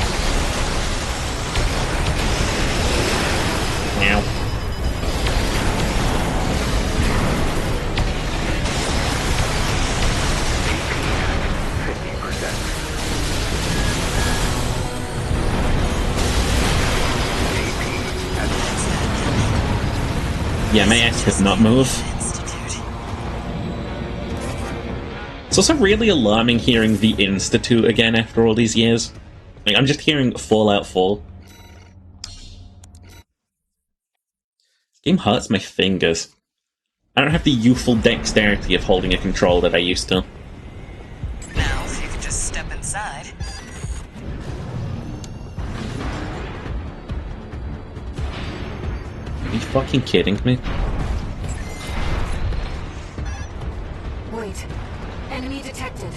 Meow. AP at 50%. AP at Yeah, my ass does not move. Institute. It's also really alarming hearing the Institute again after all these years. Like, I'm just hearing Fallout 4. Game hurts my fingers. I don't have the youthful dexterity of holding a control that I used to. Now, if you could just step inside. Are you fucking kidding me? Wait. Enemy detected.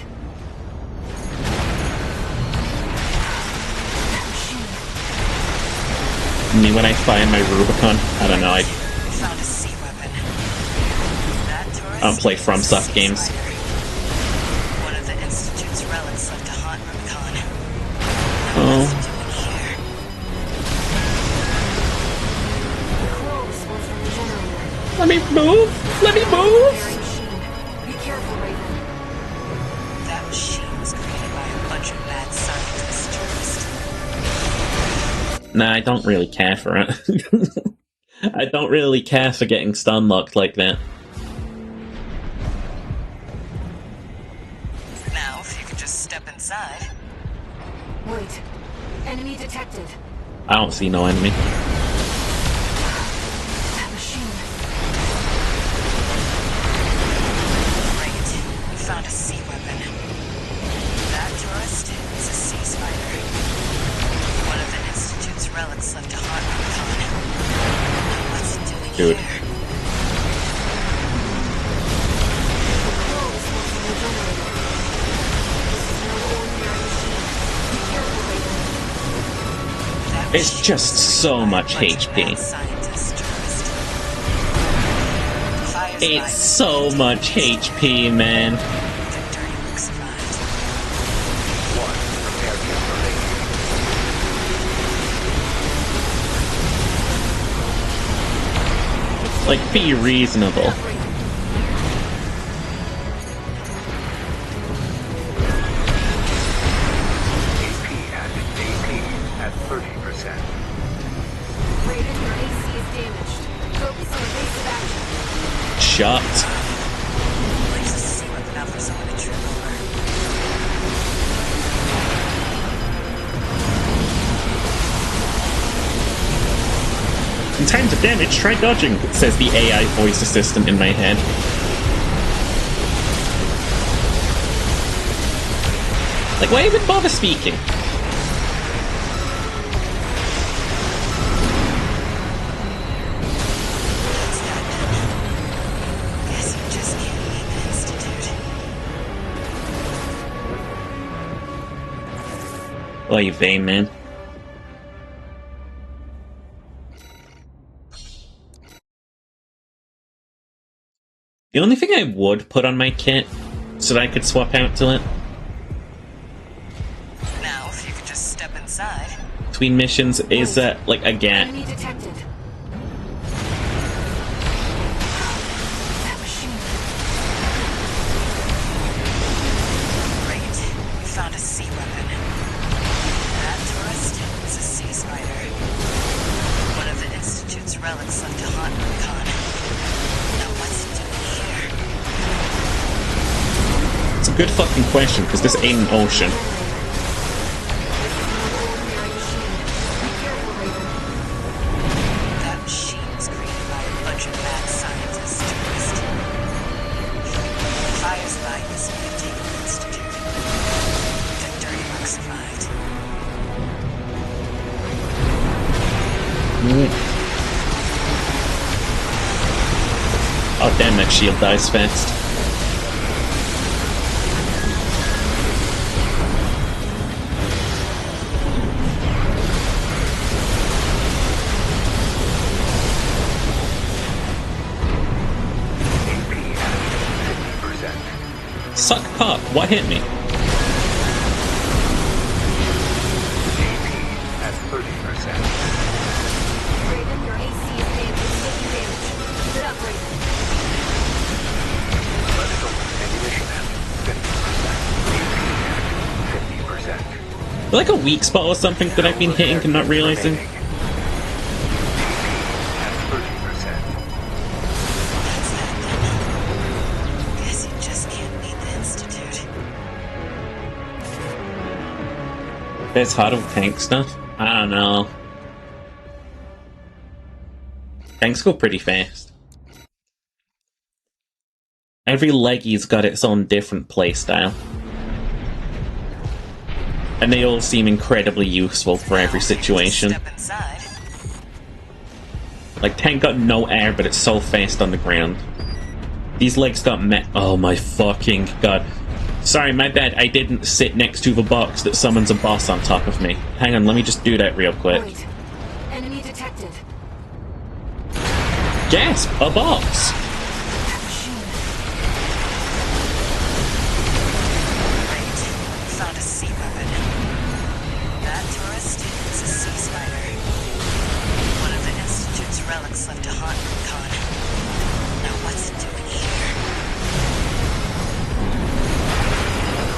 That machine. Me when I find my Rubicon, I don't know, I Found a sea weapon. That tourist I don't play is a FromSoft sea games. spider. One of the Institute's relics left to haunt Rubicon. Now Oh. what's it doing here? Coral spills from the generator. Let me move! Let me move! Ordinary machine. Be careful, Raven. That machine was created by a bunch of mad scientists, tourist. Nah, I don't really care for it. I don't really care for getting stun-locked like that. Now, if you could just step inside. Wait. Enemy detected. I don't see no enemy. That machine. Great. We found a sea weapon. That tourist is a sea spider. One of the Institute's relics left to haunt Rubicon. Now what's it doing Dude. here? Coral spills from the generator. This is no ordinary machine. Be careful, Raven. That It's machine just was so created by much a bunch of HP. mad scientists, tourist. Fire It's so much HP, man. One repair kit remaining. Like, be reasonable. AP at 30%. Raiden, your AC is damaged. Focus on evasive action. Shot. Place a sea weapon out for someone to trip over. In times of damage, try dodging, says the AI voice assistant in my head. Like, why even bother speaking? Guess you just can't leave the Institute. Oy vey, man. The only thing I would put on my kit so that I could swap out to it Now, if you could just step inside. between missions is like a gap. Enemy detected. That machine. Great. You found a sea weapon. That tourist is a sea spider. One of the Institute's relics left to haunt Rubicon. Now what's it doing here? It's a good fucking question, because this ain't an ocean. That machine was created by a bunch of mad scientists, tourist. Fires by this may have taken the Institute. The dirty work survived. Oh damn, that shield dies fast. AP at 50%. Suck cock, what hit me? AP at 30%. Raiden, your AC is damaged. Taking damage. Keep it up, Raiden. Lethal ammunition at 50%. AP at 50%. Like a weak spot or something that I've been hitting and not realizing? Remaining. AP at 30%. That's that then. Guess you just can't beat the Institute. It's harder with tank stuff? I don't know. Tanks go pretty fast. Every leggy's got its own different playstyle. And they all seem incredibly useful for every situation. Step inside. Like, tank got no air, but it's so fast on the ground. These legs got oh my fucking god. Sorry, my bad, I didn't sit next to the box that summons a boss on top of me. Hang on, let me just do that real quick. Wait. Enemy detected. Gasp! A box! That machine. Great. You found a sea weapon. That tourist is a sea spider. One of the Institute's relics left to haunt Rubicon. Now what's it doing here?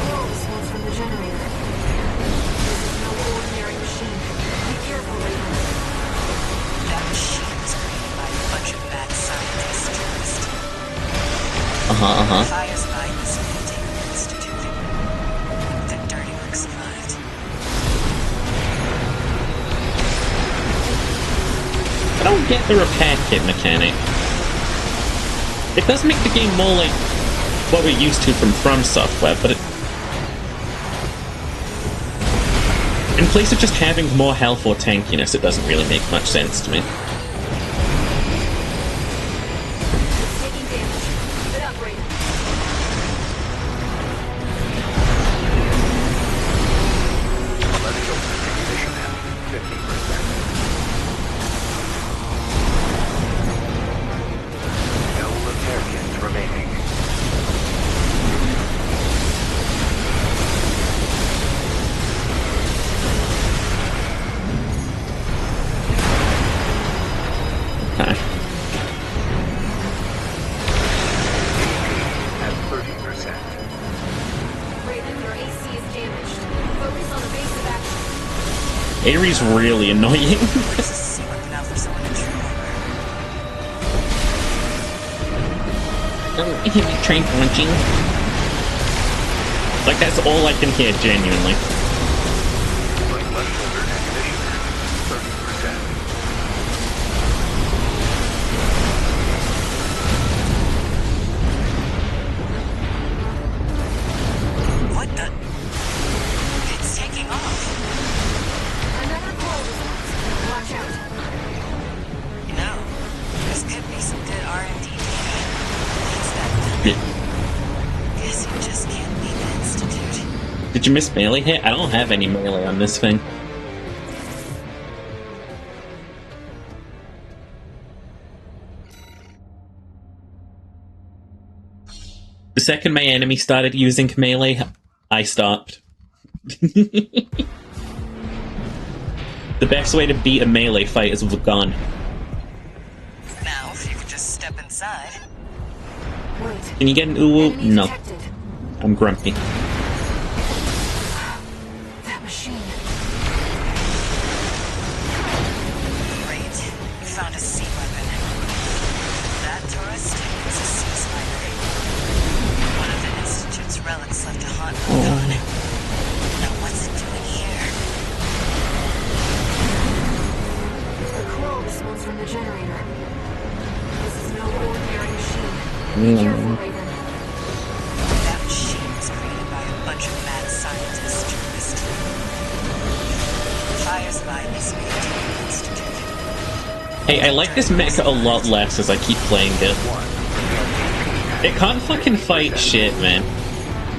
Coral response from the generator. This is no ordinary machine. Be careful, Raiden. That machine was created by a bunch of mad scientists, tourist. Fires by this may have taken the Institute. The dirty work survived. I don't get the repair kit mechanic. It does make the game more like what we're used to from Software, but in place of just having more health or tankiness, it doesn't really make much sense to me. It's taking damage. Keep it up, Raiden. Lethal ammunition at 50%. No repair kit Okay. At 30%. Raven, your AC is damaged. Focus on evasive action. Ares really annoying. Don't hit me train punching. Like, that's all I can hear, genuinely. Right left shoulder ammunition. 30%. What the? It's taking off. Another call response. Watch out. You know, this could be some good R&D data. It's that. Guess you just can't beat the Institute. Did you miss melee hit? I don't have any melee on this thing. The second my enemy started using melee, I stopped. The best way to beat a melee fight is with a gun. Now, if you could just step inside. Wait. Can you get an uwu? Enemy No. detected. I'm grumpy. That machine. Great. You found a sea weapon. That tourist is a sea spider. One of the Institute's relics left to haunt Lughan. Now what's it doing here? The claw response from the generator. This is no ordinary machine. Be careful, Raven. That machine was created by a bunch of mad scientists during this time. Fires of Ibis made it to the Institute. Hey, I like this mecha a lot less as I keep playing it. It can't fucking fight shit, man.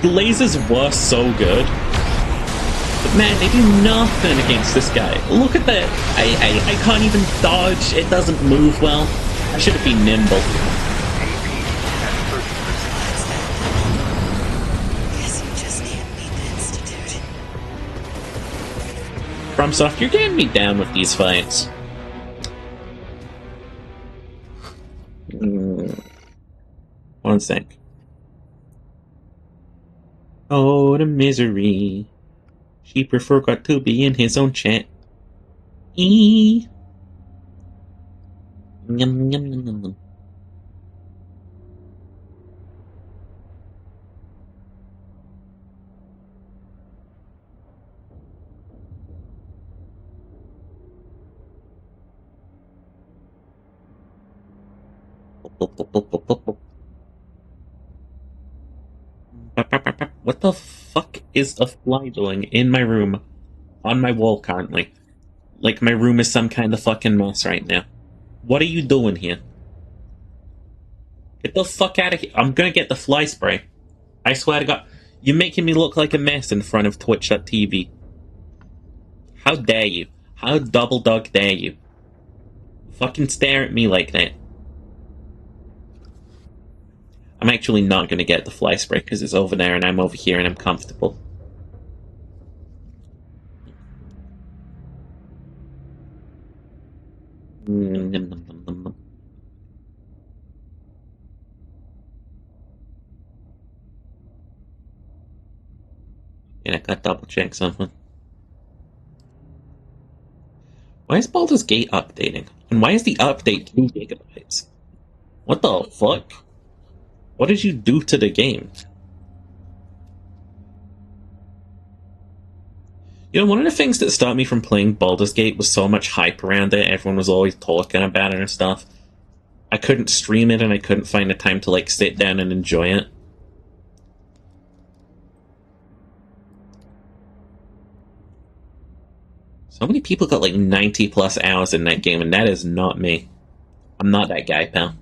The lasers were so good. But man, they do nothing against this guy. Look at that. I can't even dodge. It doesn't move well. I should have been nimble. Guess you just can't beat the Institute. FromSoft, you're getting me down with these fights. One sec. Oh, the misery. Sheeper forgot to be in his own chat. Yum, yum, yum, yum, yum. What the fuck is a fly doing in my room? On my wall currently. Like my room is some kind of fucking mess right now. What are you doing here? Get the fuck out of here. I'm gonna get the fly spray. I swear to God. You're making me look like a mess in front of Twitch.tv. How dare you? How double dog dare you? Fucking stare at me like that. I'm actually not going to get the fly spray because it's over there and I'm over here and I'm comfortable. Yeah, I gotta double check something. Why is Baldur's Gate updating? And why is the update 2 gigabytes? What the fuck? What did you do to the game? You know, one of the things that stopped me from playing Baldur's Gate was so much hype around it. Everyone was always talking about it and stuff. I couldn't stream it and I couldn't find the time to, like, sit down and enjoy it. So many people got, like, 90 plus hours in that game, and that is not me. I'm not that guy, pal.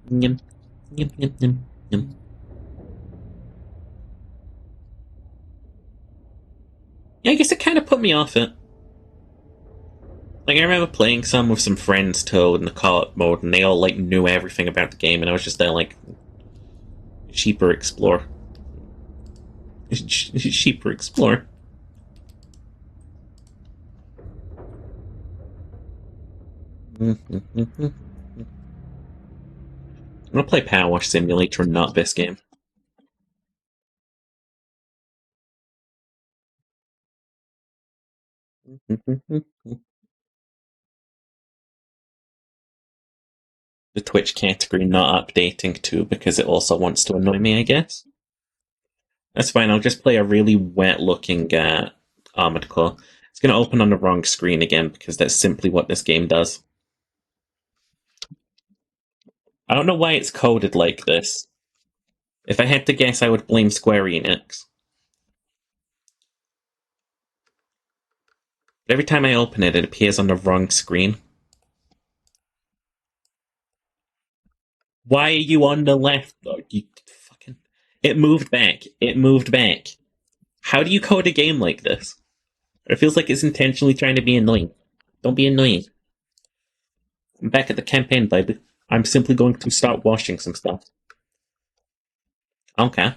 Yum, yum, yum, yum, yum. Yeah, I guess it kind of put me off it. Like, I remember playing some with some friends too in the co-op mode, and they all, like, knew everything about the game, and I was just there, like, Sheeper Explore. Sheeper Explore. I'm gonna play Power Wash Simulator, not this game. The Twitch category not updating too because it also wants to annoy me, I guess. That's fine, I'll just play a really wet-looking Armored Core. It's going to open on the wrong screen again because that's simply what this game does. I don't know why it's coded like this. If I had to guess, I would blame Square Enix. But every time I open it, it appears on the wrong screen. Why are you on the left? Oh, you fucking... It moved back. It moved back. How do you code a game like this? It feels like it's intentionally trying to be annoying. Don't be annoying. I'm back at the campaign, baby. I'm simply going to start washing some stuff. Okay.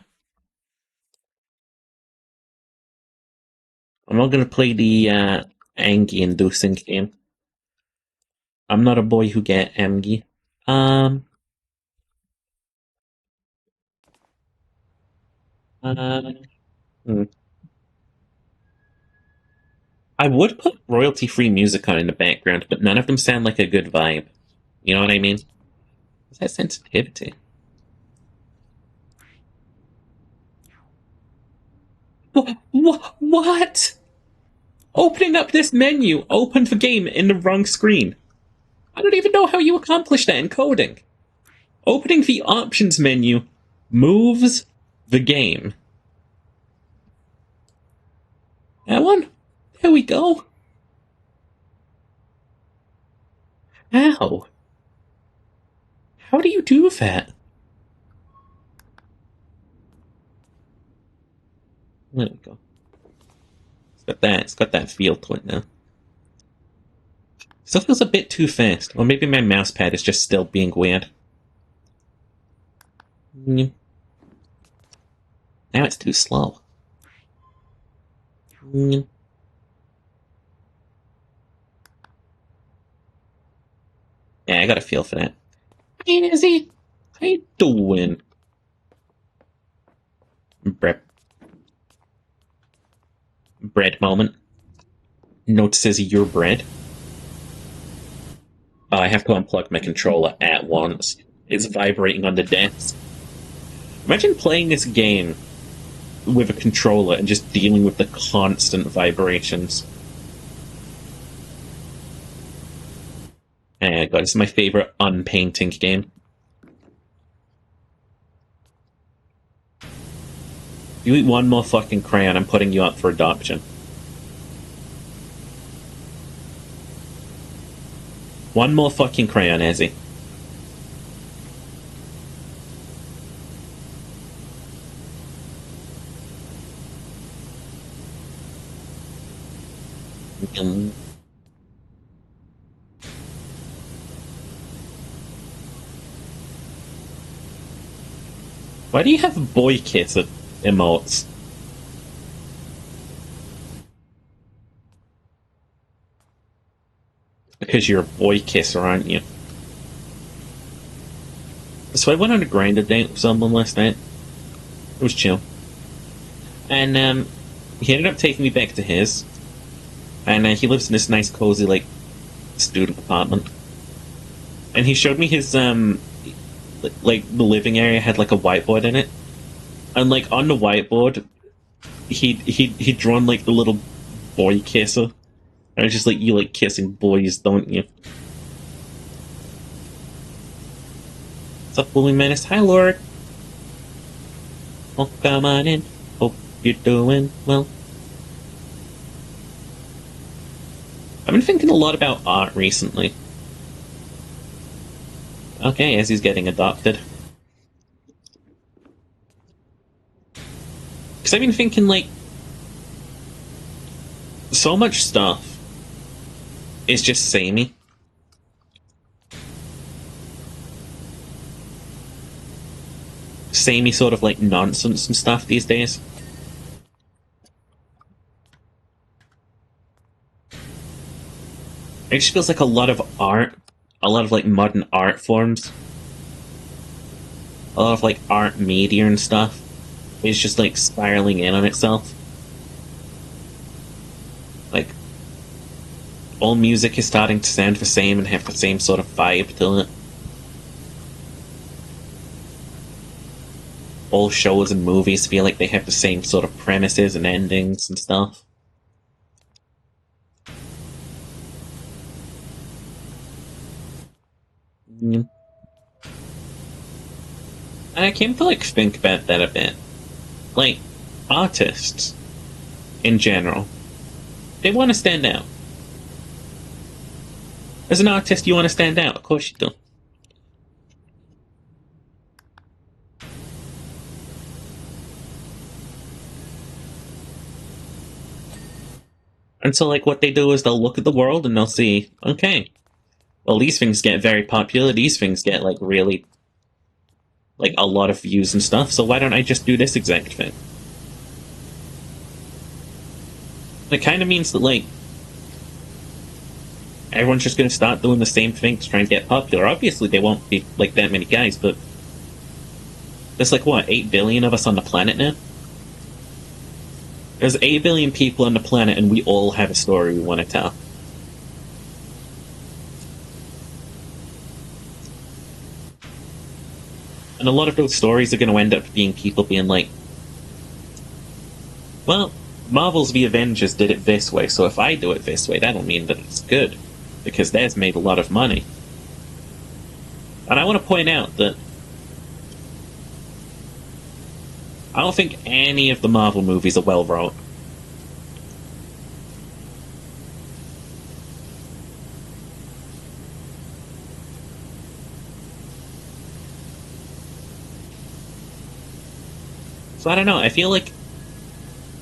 I'm not going to play the Angie-inducing game. I'm not a boy who get Angie. I would put royalty-free music on in the background, but none of them sound like a good vibe. You know what I mean? What's that sensitivity? What? Opening up this menu opened the game in the wrong screen. I don't even know how you accomplish that in coding. Opening the options menu moves the game. That one? There we go. How? How do you do that? There we go. It's got that feel to it now. Still feels a bit too fast. Or maybe my mouse pad is just still being weird. Now it's too slow. Yeah, I got a feel for that. Hey, Izzy! How you doing? Bread moment. Notices your bread. Oh, I have to unplug my controller at once. It's vibrating on the desk. Imagine playing this game with a controller and just dealing with the constant vibrations. Oh god, this is my favorite unpainting game. You eat one more fucking crayon, I'm putting you up for adoption. One more fucking crayon, Ezzy. Why do you have boy kiss emotes? Because you're a boy kisser, aren't you? So I went on a Grindr date with someone last night. It was chill. And he ended up taking me back to his. And he lives in this nice, cozy, like, student apartment. And he showed me his, like, the living area had, like, a whiteboard in it. And, like, on the whiteboard, he'd drawn, like, the little boy kisser. And I was just like, you like kissing boys, don't you? What's up, Bully Menace? Hi, Lord. Oh, come on in. Hope you're doing well. I've been thinking a lot about art recently. Okay, as he's getting adopted. Because I've been thinking, like, so much stuff is just samey. Samey sort of, like, nonsense and stuff these days. It just feels like a lot of art a lot of like modern art forms, a lot of like art media and stuff is just like spiraling in on itself. Like, all music is starting to sound the same and have the same sort of vibe to it. All shows and movies feel like they have the same sort of premises and endings and stuff. And I came to like think about that a bit. Like, artists, in general, they want to stand out. As an artist, you want to stand out, of course you do. And so, like, what they do is they'll look at the world and they'll see, okay, well, these things get very popular, these things get, like, really, like, a lot of views and stuff, so why don't I just do this exact thing? It kind of means that, like, everyone's just going to start doing the same thing to try and get popular. Obviously, there won't be, like, that many guys, but there's, like, what, 8 billion of us on the planet now? There's 8 billion people on the planet, and we all have a story we want to tell. And a lot of those stories are going to end up being people being like, well, Marvel's The Avengers did it this way, so if I do it this way, that'll mean that it's good, because theirs made a lot of money. And I want to point out that I don't think any of the Marvel movies are well wrote. So I don't know, I feel like,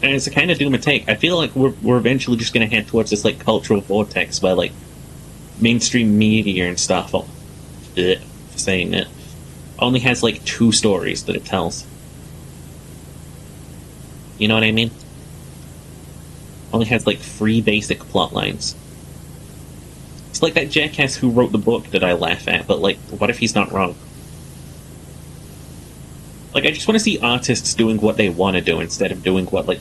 and it's a kind of doom and take, I feel like we're eventually just going to head towards this like cultural vortex where like mainstream media and stuff, saying it, only has like 2 stories that it tells. You know what I mean? Only has like 3 basic plot lines. It's like that jackass who wrote the book that I laugh at, but like, what if he's not wrong? Like, I just want to see artists doing what they want to do instead of doing what, like,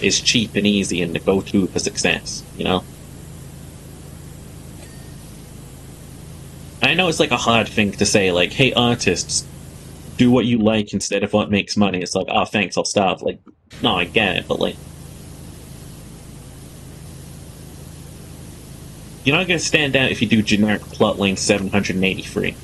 is cheap and easy and the go-to for success, you know? I know it's like a hard thing to say, like, hey, artists, do what you like instead of what makes money. It's like, oh, thanks, I'll starve. Like, no, I get it, but like, you're not going to stand out if you do generic plotline 783.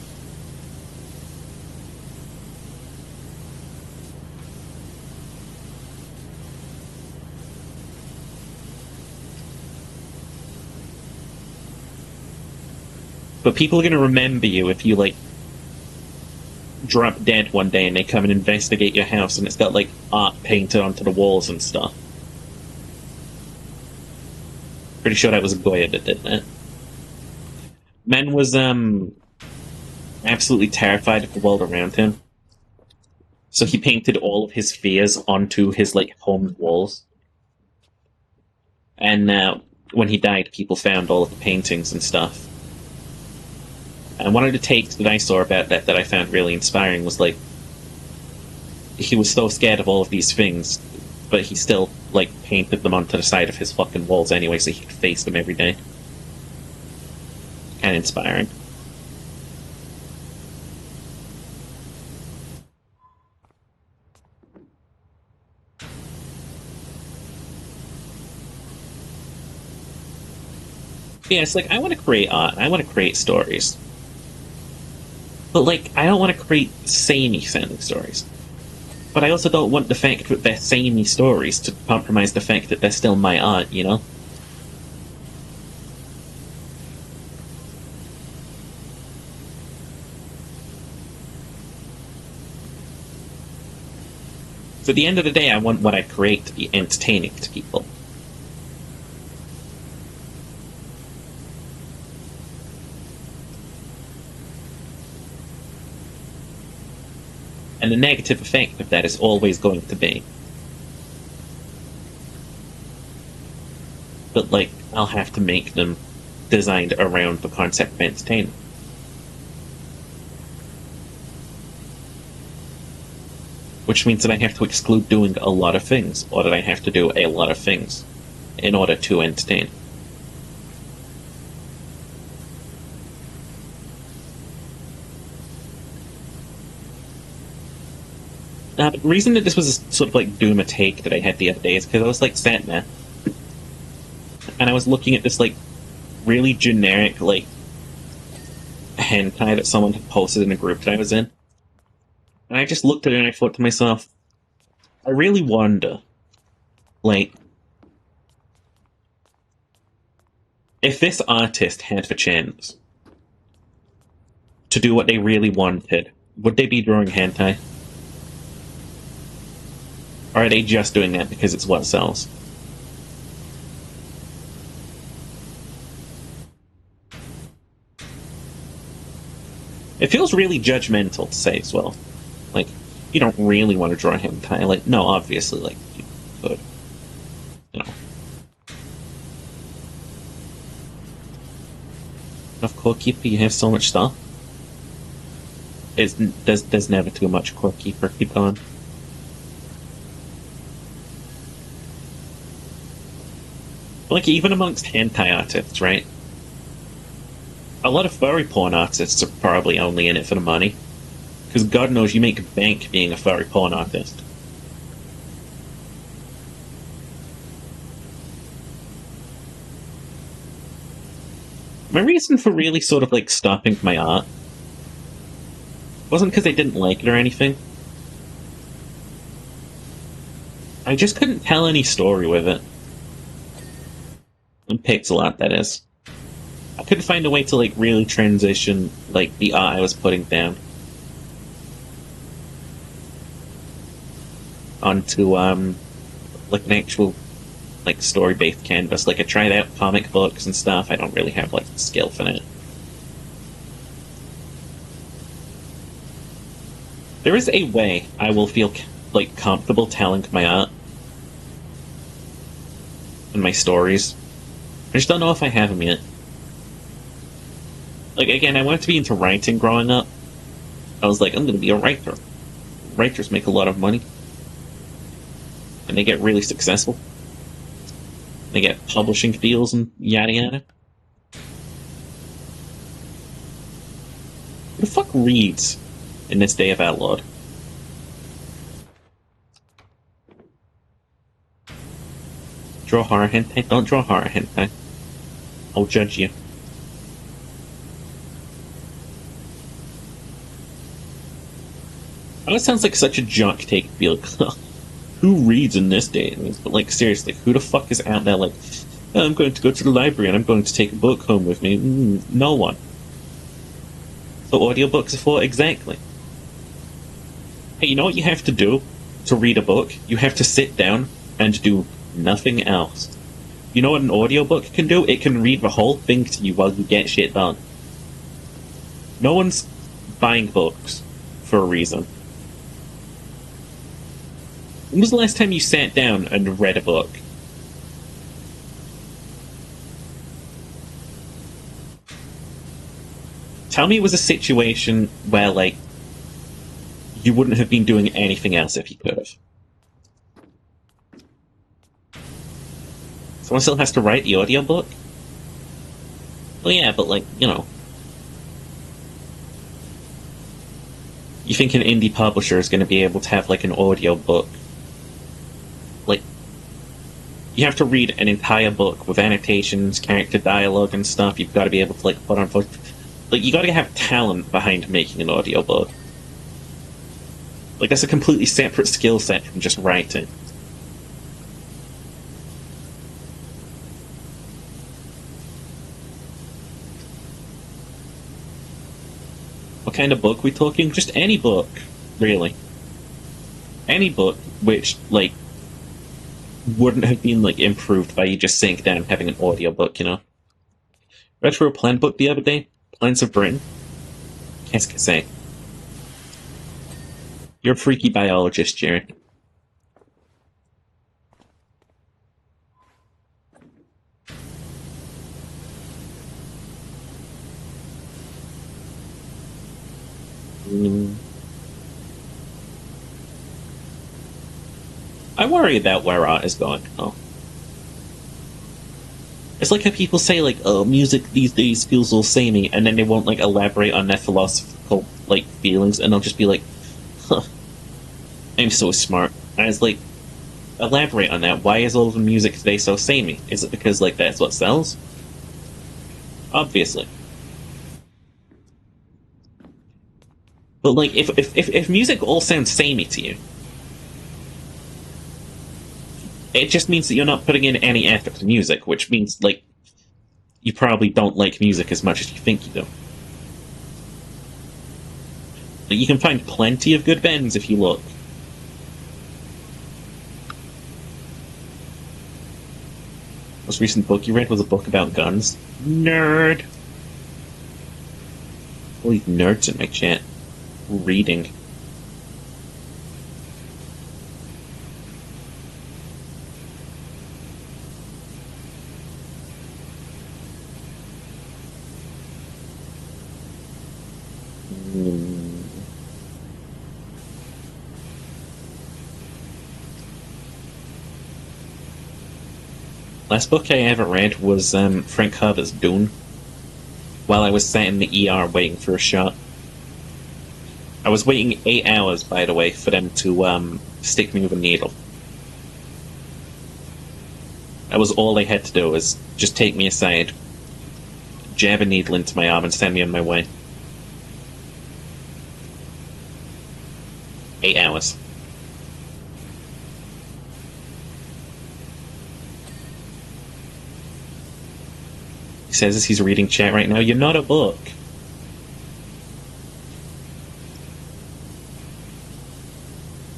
But people are going to remember you if you, like, drop dead one day and they come and investigate your house and it's got, like, art painted onto the walls and stuff. Pretty sure that was Goya that did that. Man was, absolutely terrified of the world around him. So he painted all of his fears onto his, like, home walls. And, when he died, people found all of the paintings and stuff. And one of the takes that I saw about that I found really inspiring was, like, he was so scared of all of these things, but he still, like, painted them onto the side of his fucking walls anyway so he could face them every day. Kind of inspiring. Yeah, it's like, I want to create art, I want to create stories. But, like, I don't want to create samey-sounding stories. But I also don't want the fact that they're samey stories to compromise the fact that they're still my art, you know? So at the end of the day, I want what I create to be entertaining to people. And the negative effect of that is always going to be that, like, I'll have to make them designed around the concept of entertainment. Which means that I have to exclude doing a lot of things, or that I have to do a lot of things in order to entertain. The reason that this was a sort of like doom a take that I had the other day is because I was like sat there and I was looking at this like really generic like hentai that someone had posted in a group that I was in, and I just looked at it and I thought to myself, I really wonder, like, if this artist had the chance to do what they really wanted, would they be drawing hentai? Or are they just doing that because it's what sells? It feels really judgmental to say as well. Like, you don't really want to draw hentai. Like, no, obviously, like, you could. You know. Enough Core Keeper, you have so much stuff. There's never too much Core Keeper. Keep going. Like, even amongst hentai artists, right? A lot of furry porn artists are probably only in it for the money. Because God knows you make bank being a furry porn artist. My reason for really sort of like stopping my art wasn't because I didn't like it or anything. I just couldn't tell any story with it. In pixel art, that is. I couldn't find a way to like really transition like the art I was putting down onto like an actual like story-based canvas. Like, I tried out comic books and stuff. I don't really have like the skill for it. There is a way I will feel like comfortable telling my art and my stories. I just don't know if I have them yet. Like, again, I wanted to be into writing growing up. I was like, I'm going to be a writer. Writers make a lot of money. And they get really successful. They get publishing deals and yada yada. Who the fuck reads in this day of our Lord? Draw horror hentai? Don't draw horror hentai. I'll judge you. Oh, it sounds like such a jock take to be like, who reads in this day? But like, seriously, who the fuck is out there like, I'm going to go to the library and I'm going to take a book home with me? No one. So audiobooks are for? Exactly. Hey, you know what you have to do to read a book? You have to sit down and do nothing else. You know what an audiobook can do? It can read the whole thing to you while you get shit done. No one's buying books for a reason. When was the last time you sat down and read a book? Tell me it was a situation where, like, you wouldn't have been doing anything else if you could have. Someone still has to write the audiobook? Well, yeah, but, like, you know. You think an indie publisher is going to be able to have, like, an audiobook? Like, you have to read an entire book with annotations, character dialogue and stuff. You've got to be able to, like, put on... Like, you got to have talent behind making an audiobook. Like, that's a completely separate skill set from just writing. What kind of book we talking? Just any book, really. Any book which, like, wouldn't have been, like, improved by you just sitting down and having an audiobook, you know? Read through a plan book the other day. Plans of Britain. Qu'est-ce que c'est? You're a freaky biologist, Jared. I worry about where art is going. Oh. It's like how people say, like, oh, music these days feels all samey, and then they won't, like, elaborate on their philosophical, like, feelings, and they'll just be like, huh, I'm so smart. And it's like, elaborate on that. Why is all the music today so samey? Is it because, like, that's what sells? Obviously. But, like, if music all sounds samey to you, it just means that you're not putting in any effort to music, which means, like, you probably don't like music as much as you think you do. Like, you can find plenty of good bands if you look. Most recent book you read was a book about guns. Nerd! All these nerds in my chat. Reading. Last book I ever read was Frank Herbert's Dune, while I was sat in the ER waiting for a shot. I was waiting 8 hours, by the way, for them to stick me with a needle. That was all they had to do, was just take me aside, jab a needle into my arm, and send me on my way. 8 hours. He says as he's reading chat right now, you're not a book.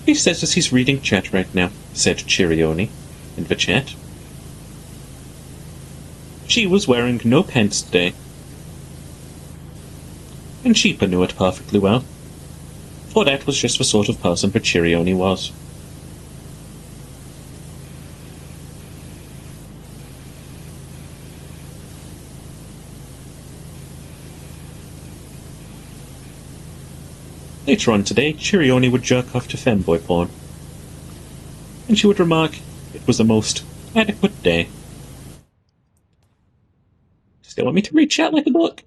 He says as he's reading chat right now, said Chirioni in the chat. She was wearing no pants today. And Sheepa knew it perfectly well. For that was just the sort of person that Chirioni was. Later on today, Chirioni would jerk off to femboy porn. And she would remark, it was a most adequate day. Still want me to read chat like a book?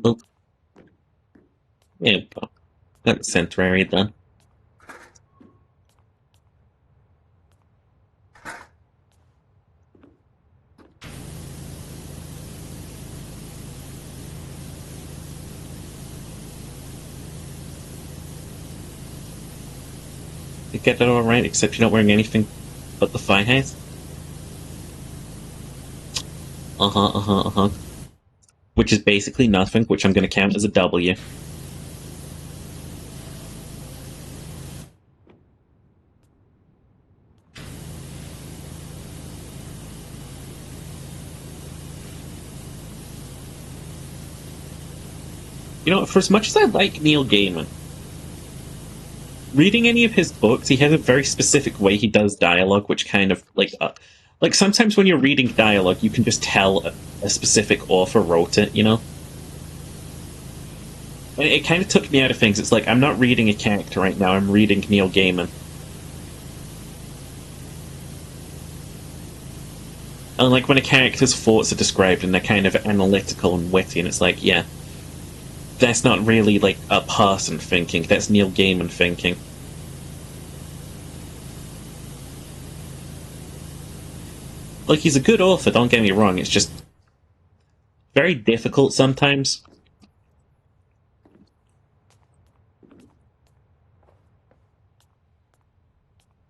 Nope. Yeah, that's Centrary then. You get that all right, except you're not wearing anything but the thigh hat? Uh-huh. Which is basically nothing, which I'm going to count as a W. You know, for as much as I like Neil Gaiman, reading any of his books, he has a very specific way he does dialogue, which kind of, like sometimes when you're reading dialogue, you can just tell a specific author wrote it, you know? And it kind of took me out of things. It's like, I'm not reading a character right now, I'm reading Neil Gaiman. And like when a character's thoughts are described and they're kind of analytical and witty, and it's like, yeah, that's not really like a person thinking, that's Neil Gaiman thinking. Like, he's a good author, don't get me wrong, it's just very difficult sometimes.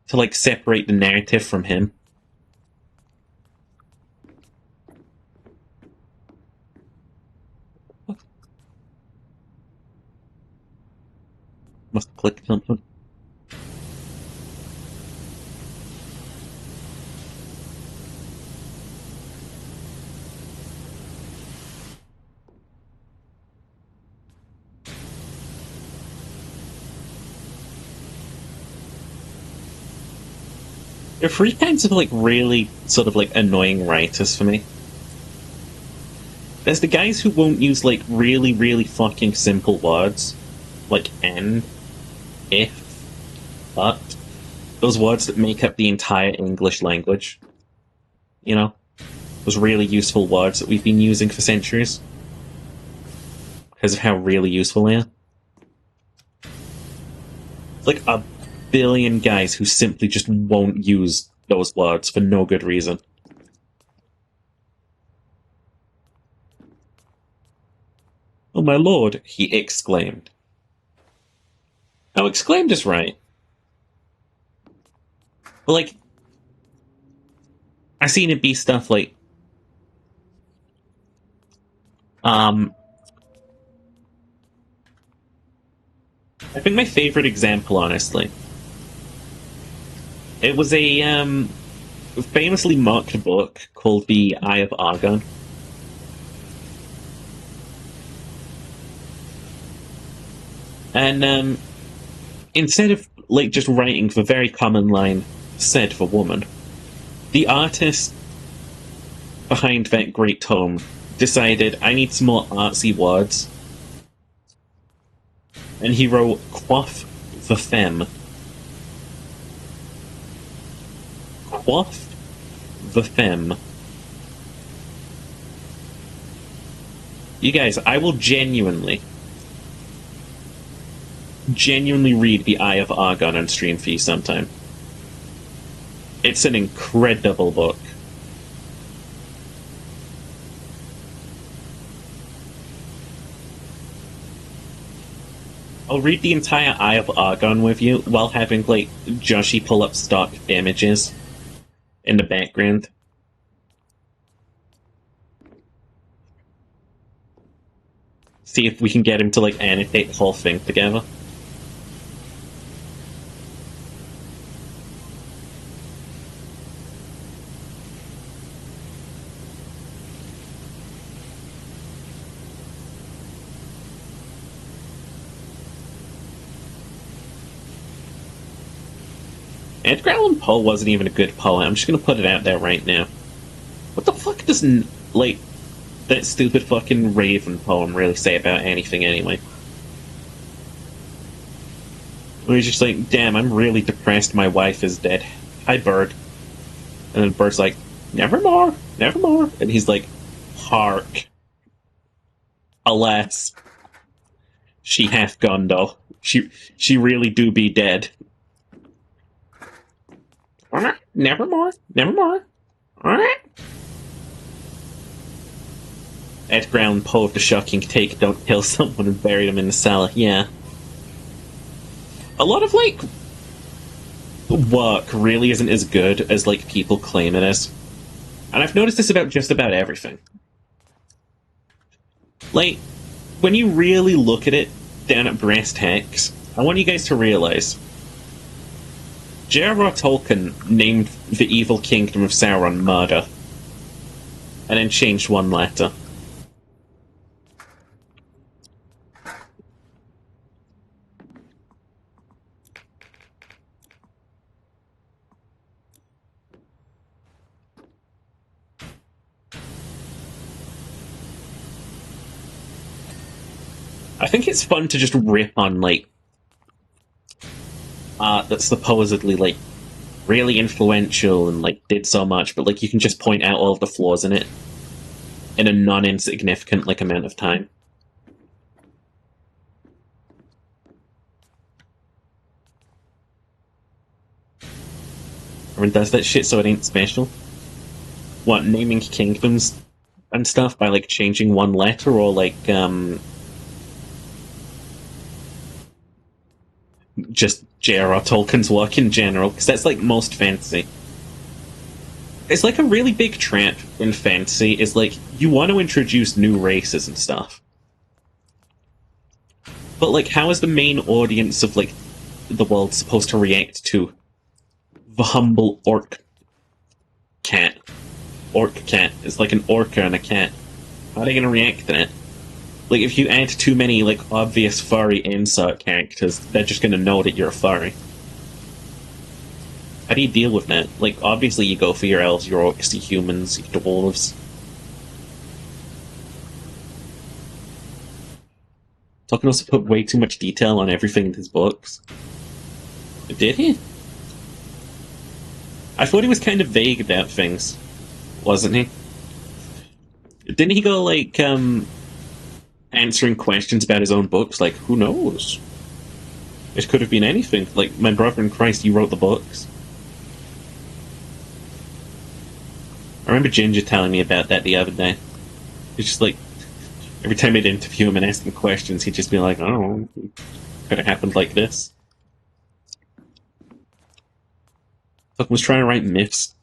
To, like, separate the narrative from him. Must have clicked something. There are three kinds of, like, really sort of, like, annoying writers for me. There's the guys who won't use, like, really, really fucking simple words. Like and, if, but. Those words that make up the entire English language. You know? Those really useful words that we've been using for centuries. Because of how really useful they are. Like a billion guys who simply just won't use those words for no good reason. "Oh my lord," he exclaimed. Now, exclaimed is right. But, like, I've seen it be stuff like, I think my favorite example, honestly, it was a, famously mocked book called The Eye of Argon. And, instead of, like, just writing the very common line, "said for woman," the artist behind that great tome decided, I need some more artsy words. And he wrote, "quaff the femme." Quaff the femme. You guys, I will genuinely read The Eye of Argon on stream for you sometime. It's an incredible book. I'll read the entire Eye of Argon with you while having, like, Joshi pull up stock images in the background. See if we can get him to, like, annotate the whole thing together. Edgar Allan Poe wasn't even a good poet. I'm just gonna put it out there right now. What the fuck does, like, that stupid fucking Raven poem really say about anything anyway? Where he's just like, damn, I'm really depressed my wife is dead. Hi, Bird. And then Bird's like, nevermore, nevermore. And he's like, hark. Alas. She hath gone, though. She really do be dead. Nevermore, nevermore. Edgar Allan Poe of the shocking take, don't kill someone and bury them in the cellar. Yeah. A lot of, like, work really isn't as good as, like, people claim it is. And I've noticed this about just about everything. Like, when you really look at it down at brass tacks, I want you guys to realize J.R.R. Tolkien named the evil kingdom of Sauron Murder, and then changed one letter. I think it's fun to just rip on, like, art that's supposedly, like, really influential and, like, did so much, but, like, you can just point out all of the flaws in it in a non-insignificant, like, amount of time. Everyone does that shit so it ain't special. What, naming kingdoms and stuff by, like, changing one letter, or, like, just J.R.R. Tolkien's work in general, because that's, like, most fantasy. It's like a really big trap in fantasy, is, like, you want to introduce new races and stuff. But, like, how is the main audience of, like, the world supposed to react to the humble orc cat? Orc cat. It's like an orca and a cat. How are they going to react to that? Like, if you add too many, like, obvious furry insert characters, they're just gonna know that you're a furry. How do you deal with that? Like, obviously you go for your elves, your orcs, your humans, your dwarves. Tolkien also put way too much detail on everything in his books. Did he? I thought he was kind of vague about things, wasn't he? Didn't he go, like, answering questions about his own books? Like, who knows? It could have been anything. Like, my brother in Christ, you wrote the books. I remember Ginger telling me about that the other day. It's just like, every time I'd interview him and ask him questions, he'd just be like, oh, could have happened like this. Fuck, was trying to write myths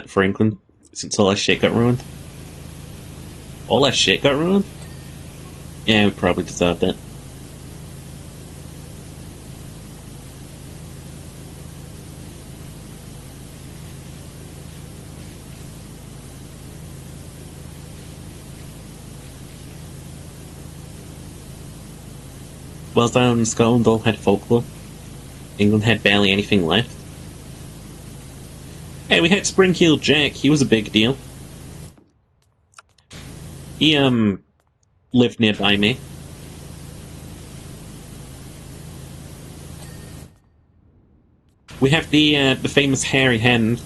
for England since all that shit got ruined. All that shit got ruined? Yeah, we probably deserved it. Wales, Ireland, and Scotland all had folklore. England had barely anything left. Hey, we had Spring-Heeled Jack. He was a big deal. He, lived nearby me. We have the famous Hairy Hen.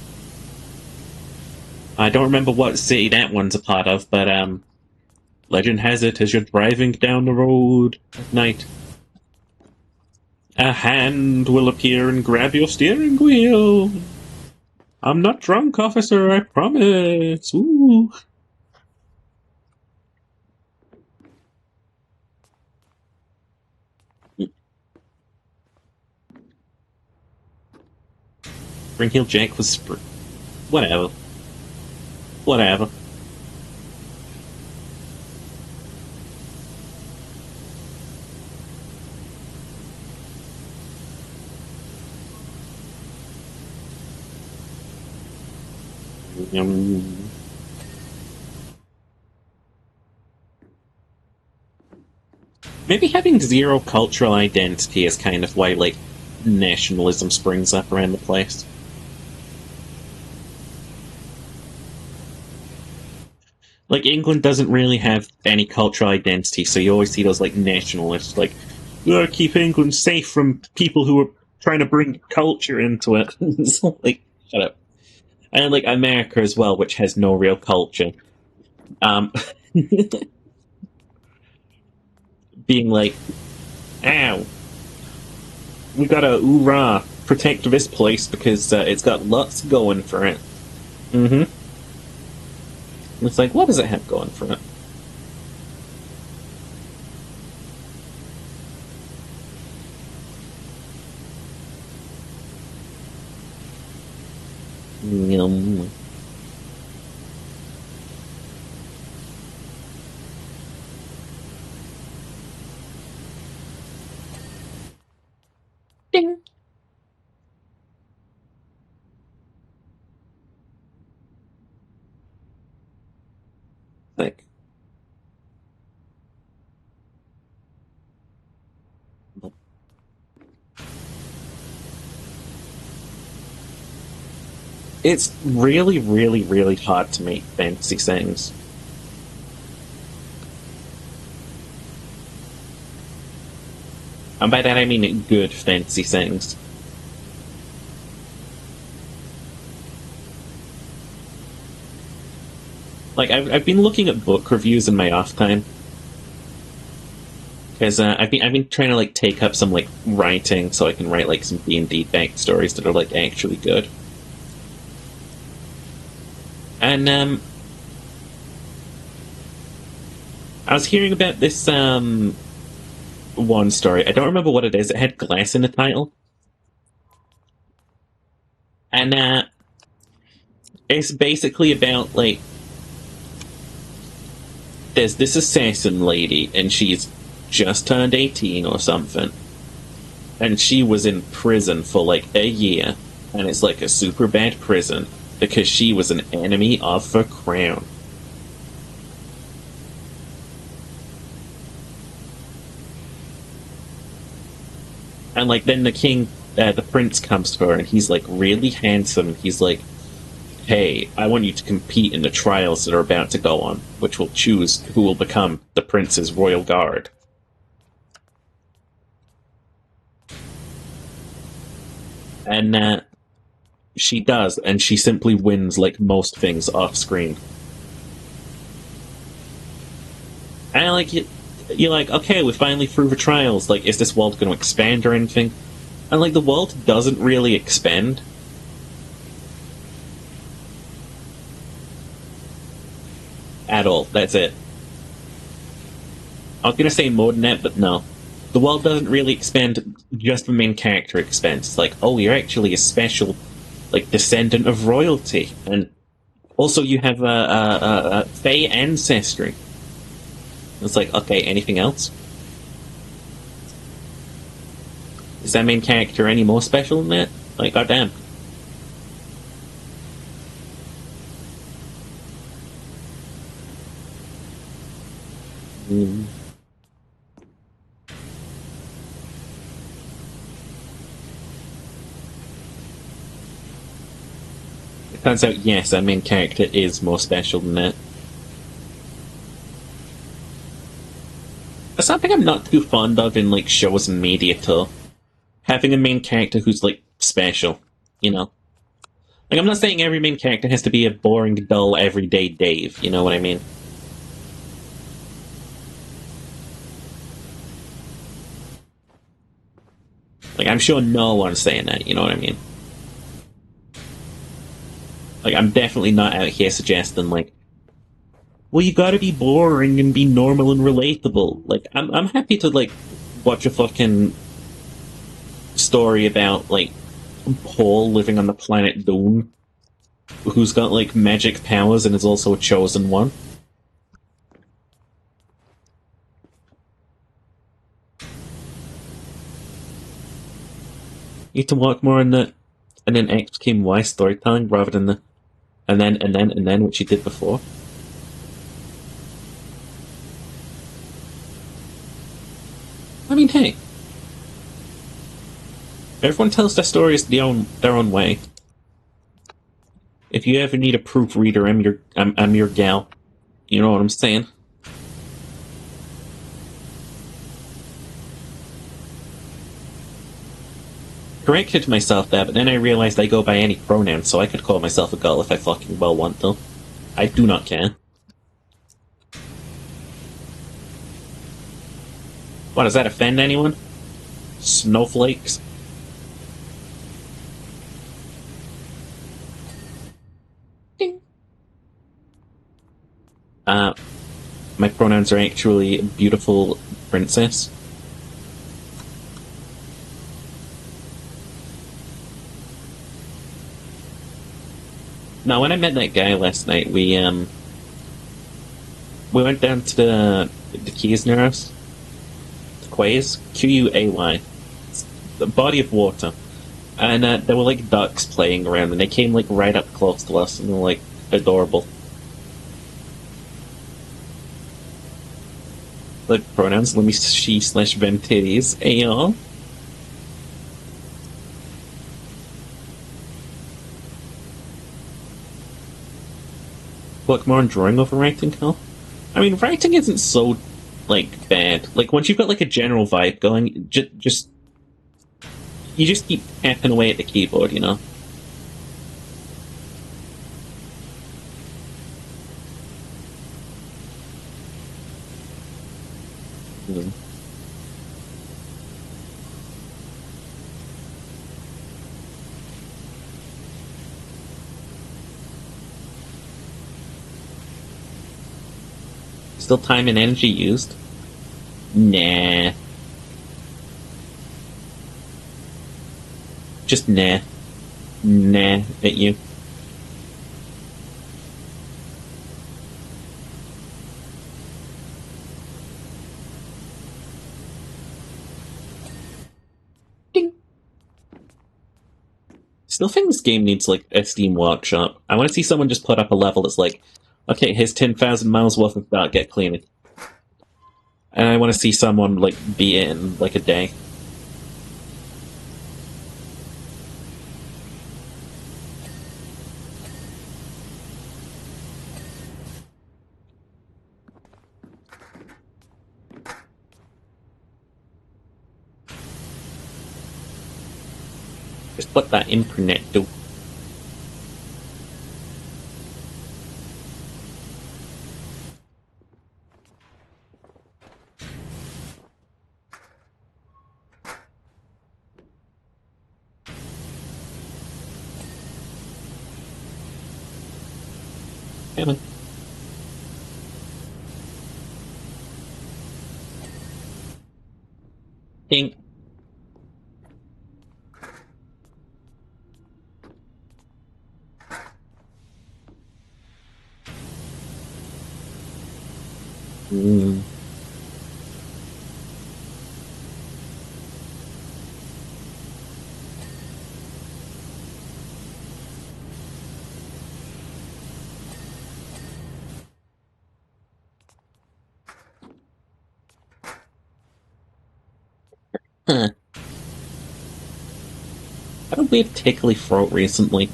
I don't remember what city that one's a part of, but, legend has it, as you're driving down the road at night, a hand will appear and grab your steering wheel. I'm not drunk, officer, I promise. Ooh. Spring-Heeled Jack was whatever. Whatever. Maybe having zero cultural identity is kind of why, like, nationalism springs up around the place. Like, England doesn't really have any cultural identity, so you always see those, like, nationalists, like, keep England safe from people who are trying to bring culture into it. So, like, shut up. And, like, America as well, which has no real culture. Being like, ow, we gotta, hoorah, protect this place because it's got lots going for it. Mm-hmm. It's like, what does it have going for it? Yum. Ding. Like, it's really, really, really hard to make fantasy settings. And by that I mean good fantasy settings. Like, I've been looking at book reviews in my off time. Because I've been trying to, like, take up some, like, writing so I can write, like, some D&D backstories that are, like, actually good. And, I was hearing about this, one story. I don't remember what it is. It had glass in the title. And, it's basically about, like, there's this assassin lady, and she's just turned 18 or something. And she was in prison for, like, a year. And it's, like, a super bad prison. Because she was an enemy of the crown. And, like, then the king the prince comes to her, and he's like really handsome. He's like, "Hey, I want you to compete in the trials that are about to go on, which will choose who will become the prince's royal guard." And she does, and she simply wins like most things off screen. And like you're like, okay, we're finally through the trials. Like, is this world going to expand or anything? And like, the world doesn't really expand. At all. That's it. I was going to say more than that, but no. The world doesn't really expand, just the main character expands. It's like, oh, you're actually a special, like, descendant of royalty. And also you have a Fey ancestry. It's like, okay, anything else? Is that main character any more special than that? Like, goddamn. It turns out, yes, that main character is more special than that. That's something I'm not too fond of in, like, shows and media, too. Having a main character who's, like, special, you know? Like, I'm not saying every main character has to be a boring, dull, everyday Dave, you know what I mean? Like, I'm sure no one's saying that, you know what I mean? Like, I'm definitely not out here suggesting, like, well, you gotta be boring and be normal and relatable. Like, I'm happy to, like, watch a fucking story about, like, Paul living on the planet Dune, who's got, like, magic powers and is also a chosen one. You need to work more on the and then X became Y storytelling rather than the and then which you did before. I mean, hey, everyone tells their stories their own way. If you ever need a proofreader, I'm your gal. You know what I'm saying? Corrected myself there, but then I realized I go by any pronoun, so I could call myself a girl if I fucking well want to. I do not care. What, does that offend anyone? Snowflakes? Ding. My pronouns are actually beautiful princess. Now, when I met that guy last night, we went down to the quays near us. The quays? Quay. It's the body of water. And there were, like, ducks playing around, and they came, like, right up close to us, and they were, like, adorable. Like, pronouns, let me she/them titties. Ayo. Look more on drawing over writing, Cal? I mean, writing isn't so, like, bad. Like, once you've got, like, a general vibe going, you just keep tapping away at the keyboard, you know? Mm. Still time and energy used? Nah. Just nah. Nah at you. Ding. Still think this game needs, like, a Steam Workshop. I want to see someone just put up a level that's like, okay, here's 10,000 miles worth of dart, get cleaning. And I want to see someone, like, be it in, like, a day. Just what that internet do. Come on. Ding. Mm. Huh. I had a weird tickly throat recently.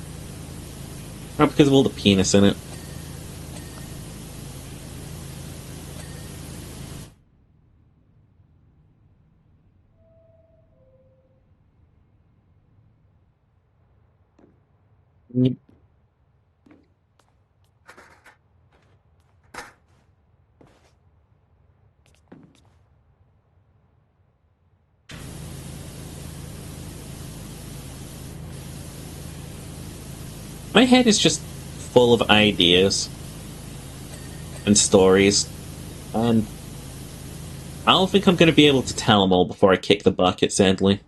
Probably because of all the penis in it. Mm. My head is just full of ideas and stories, and I don't think I'm going to be able to tell them all before I kick the bucket, sadly.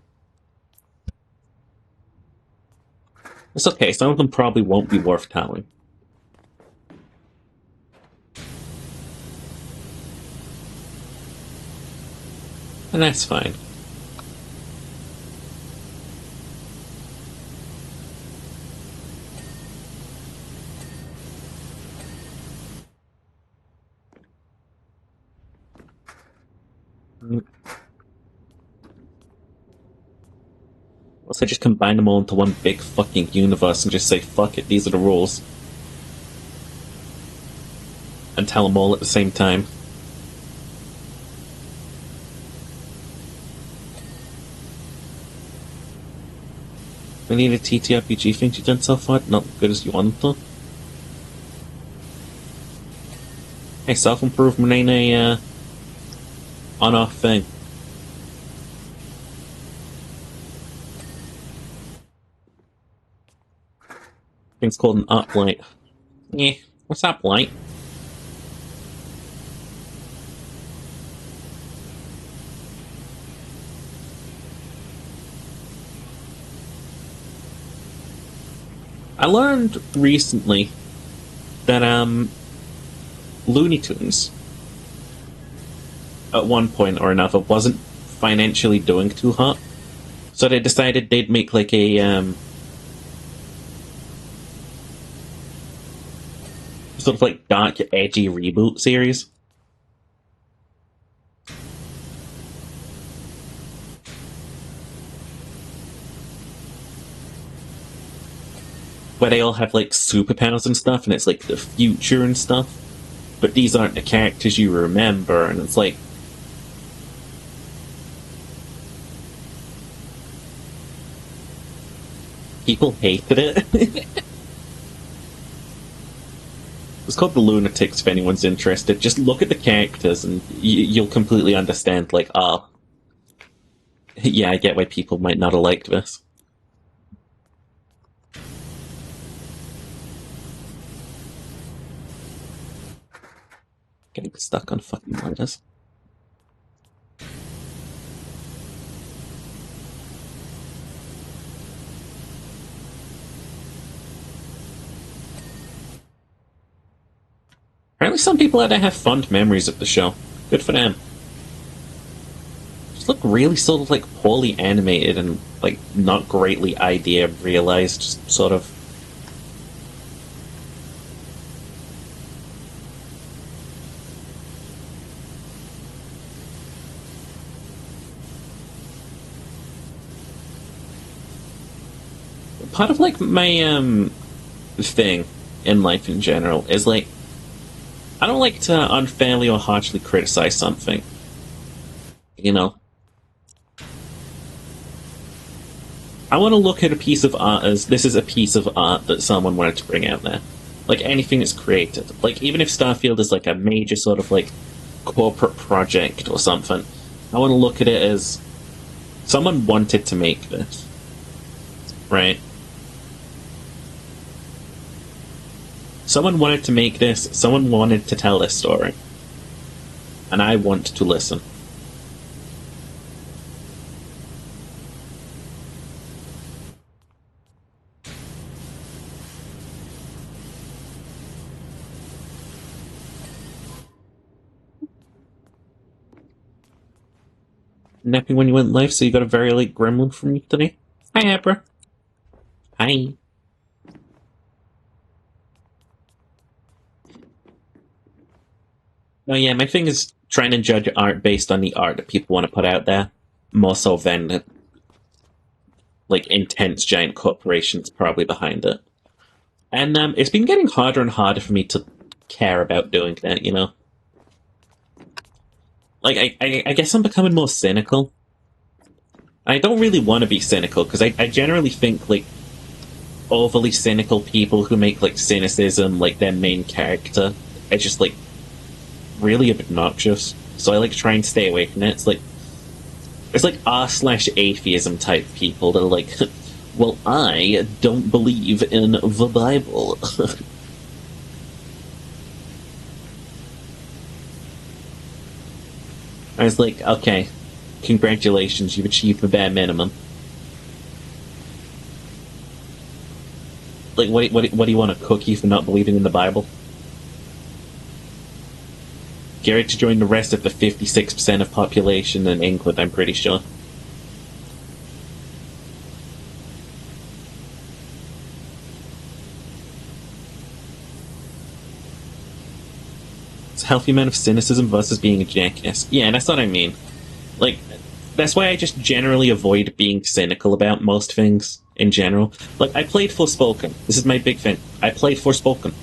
It's okay, some of them probably won't be worth telling. And that's fine. Unless I just combine them all into one big fucking universe and just say, fuck it, these are the rules. And tell them all at the same time. We need a TTRPG thing you've done so far, not as good as you want to. Hey, self-improvement ain't a on-off thing. Thing's called an uplight. Yeah, what's up, light? I learned recently that Looney Tunes at one point or another wasn't financially doing too hot, so they decided they'd make like a sort of like dark, edgy reboot series. Where they all have like superpowers and stuff, and it's like the future and stuff. But these aren't the characters you remember, and it's like... people hated it. It's called The Lunatics, if anyone's interested. Just look at the characters and you'll completely understand, like, oh... yeah, I get why people might not have liked this. Getting stuck on fucking ladders. Apparently some people had to have fond memories of the show. Good for them. Just look really sort of like poorly animated and like not greatly idea realized, just sort of. Part of like my thing in life in general is like I don't like to unfairly or harshly criticize something. You know? I want to look at a piece of art as this is a piece of art that someone wanted to bring out there. Like anything that's created. Like even if Starfield is like a major sort of like corporate project or something, I want to look at it as someone wanted to make this. Right? Someone wanted to make this, someone wanted to tell this story. And I want to listen. Napping when you went live, so you got a very late gremlin from me today? Hi, Abra. Hi. No, yeah, my thing is trying to judge art based on the art that people want to put out there, more so than like intense giant corporations probably behind it. And it's been getting harder and harder for me to care about doing that, you know? Like, I guess I'm becoming more cynical. I don't really want to be cynical, because I generally think, like, overly cynical people who make, like, cynicism, like, their main character are just, like, really obnoxious. So I, like, try and stay away from it. It's like r/atheism type people that are like, well, I don't believe in the Bible. I was like, okay, congratulations, you've achieved the bare minimum. Like, what do you want, a cookie for not believing in the Bible? Get ready to join the rest of the 56% of population in England, I'm pretty sure. It's a healthy amount of cynicism versus being a jackass. Yeah, that's what I mean. Like, that's why I just generally avoid being cynical about most things in general. Like, I played Forspoken. This is my big thing. I played Forspoken.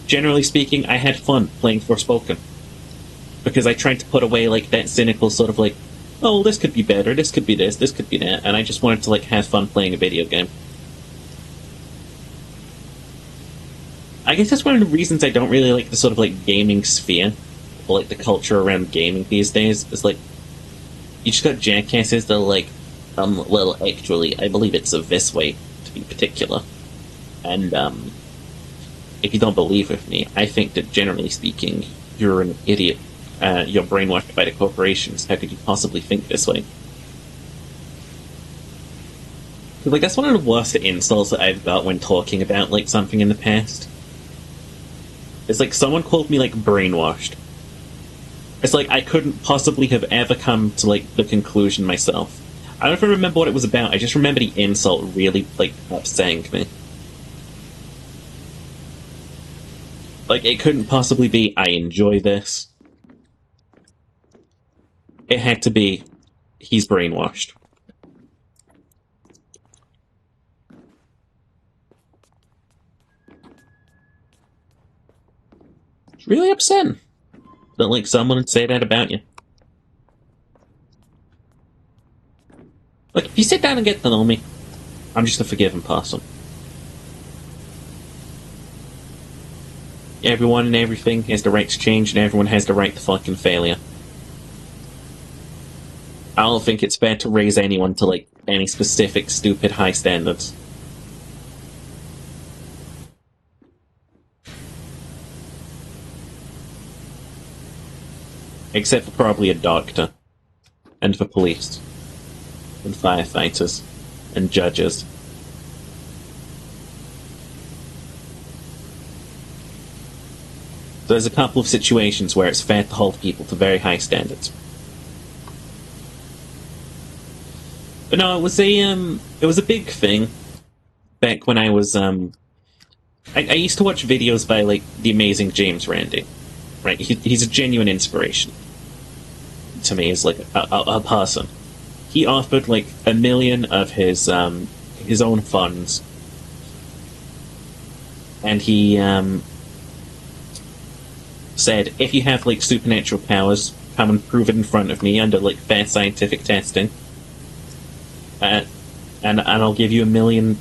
Generally speaking, I had fun playing Forspoken. Because I tried to put away, like, that cynical sort of like, oh, well, this could be better, this could be this could be that, and I just wanted to, like, have fun playing a video game. I guess that's one of the reasons I don't really like the sort of, like, gaming sphere, or, like, the culture around gaming these days. It's like, you just got jackasses that are like, well, actually, I believe it's this way, to be particular. And, if you don't believe with me, I think that generally speaking, you're an idiot. You're brainwashed by the corporations. How could you possibly think this way? Like, that's one of the worst insults that I've got when talking about, like, something in the past. It's like, someone called me, like, brainwashed. It's like, I couldn't possibly have ever come to, like, the conclusion myself. I don't even remember what it was about, I just remember the insult really, like, upsetting me. Like, it couldn't possibly be, I enjoy this. It had to be, he's brainwashed. It's really upsetting that, like, someone would say that about you. Like, if you sit down and get to know me, I'm just a forgiving person. Everyone and everything has the right to change, and everyone has the right to fucking failure. I don't think it's fair to raise anyone to, like, any specific, stupid, high standards. Except for probably a doctor. And the police. And firefighters. And judges. So there's a couple of situations where it's fair to hold people to very high standards. But no, it was a big thing back when I was I used to watch videos by, like, the amazing James Randi. Right? He's a genuine inspiration to me as, like, a person. He offered, like, 1 million of his own funds, and he said, if you have, like, supernatural powers, come and prove it in front of me under, like, fair scientific testing. and I'll give you $1 million.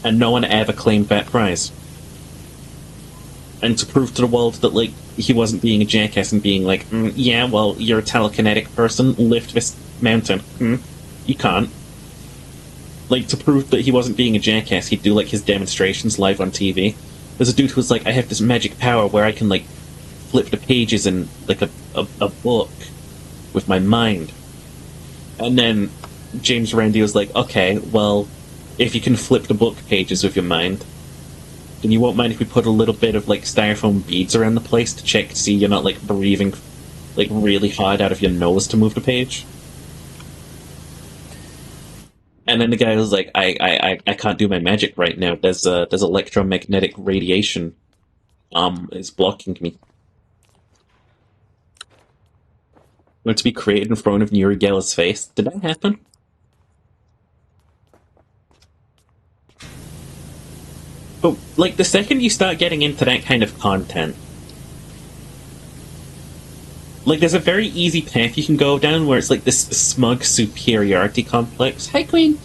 And no one ever claimed that prize. And to prove to the world that, like, he wasn't being a jackass and being like, yeah, well, you're a telekinetic person, lift this mountain. You can't. Like, to prove that he wasn't being a jackass, he'd do, like, his demonstrations live on TV. There's a dude who was like, I have this magic power where I can, like, flip the pages in, like, a book with my mind. And then James Randi was like, okay, well, if you can flip the book pages with your mind, then you won't mind if we put a little bit of, like, styrofoam beads around the place to check to see you're not, like, breathing, like, really hard out of your nose to move the page. And then the guy was like, I can't do my magic right now. There's electromagnetic radiation is blocking me. Want to be created in front of Uri Geller's face. Did that happen? But, like, the second you start getting into that kind of content, like, there's a very easy path you can go down where it's like this smug superiority complex. Hi, Queen!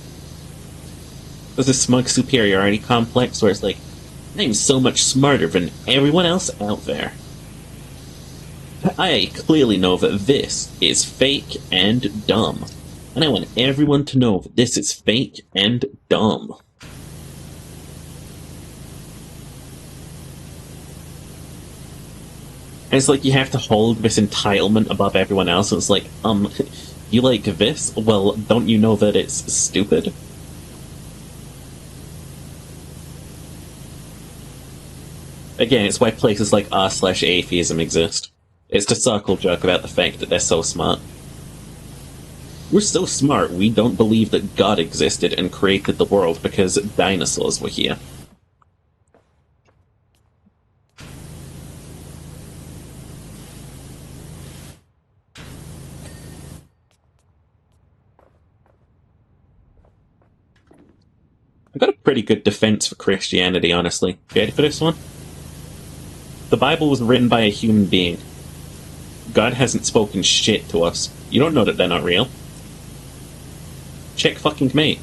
There's a smug superiority complex where it's like, I'm so much smarter than everyone else out there. I clearly know that this is fake and dumb. And I want everyone to know that this is fake and dumb. And it's like you have to hold this entitlement above everyone else, and it's like, you like this? Well, don't you know that it's stupid? Again, it's why places like r/atheism exist. It's the circle joke about the fact that they're so smart. We're so smart, we don't believe that God existed and created the world because dinosaurs were here. I got a pretty good defense for Christianity, honestly. Ready for this one? The Bible was written by a human being. God hasn't spoken shit to us. You don't know that they're not real. Check fucking mate.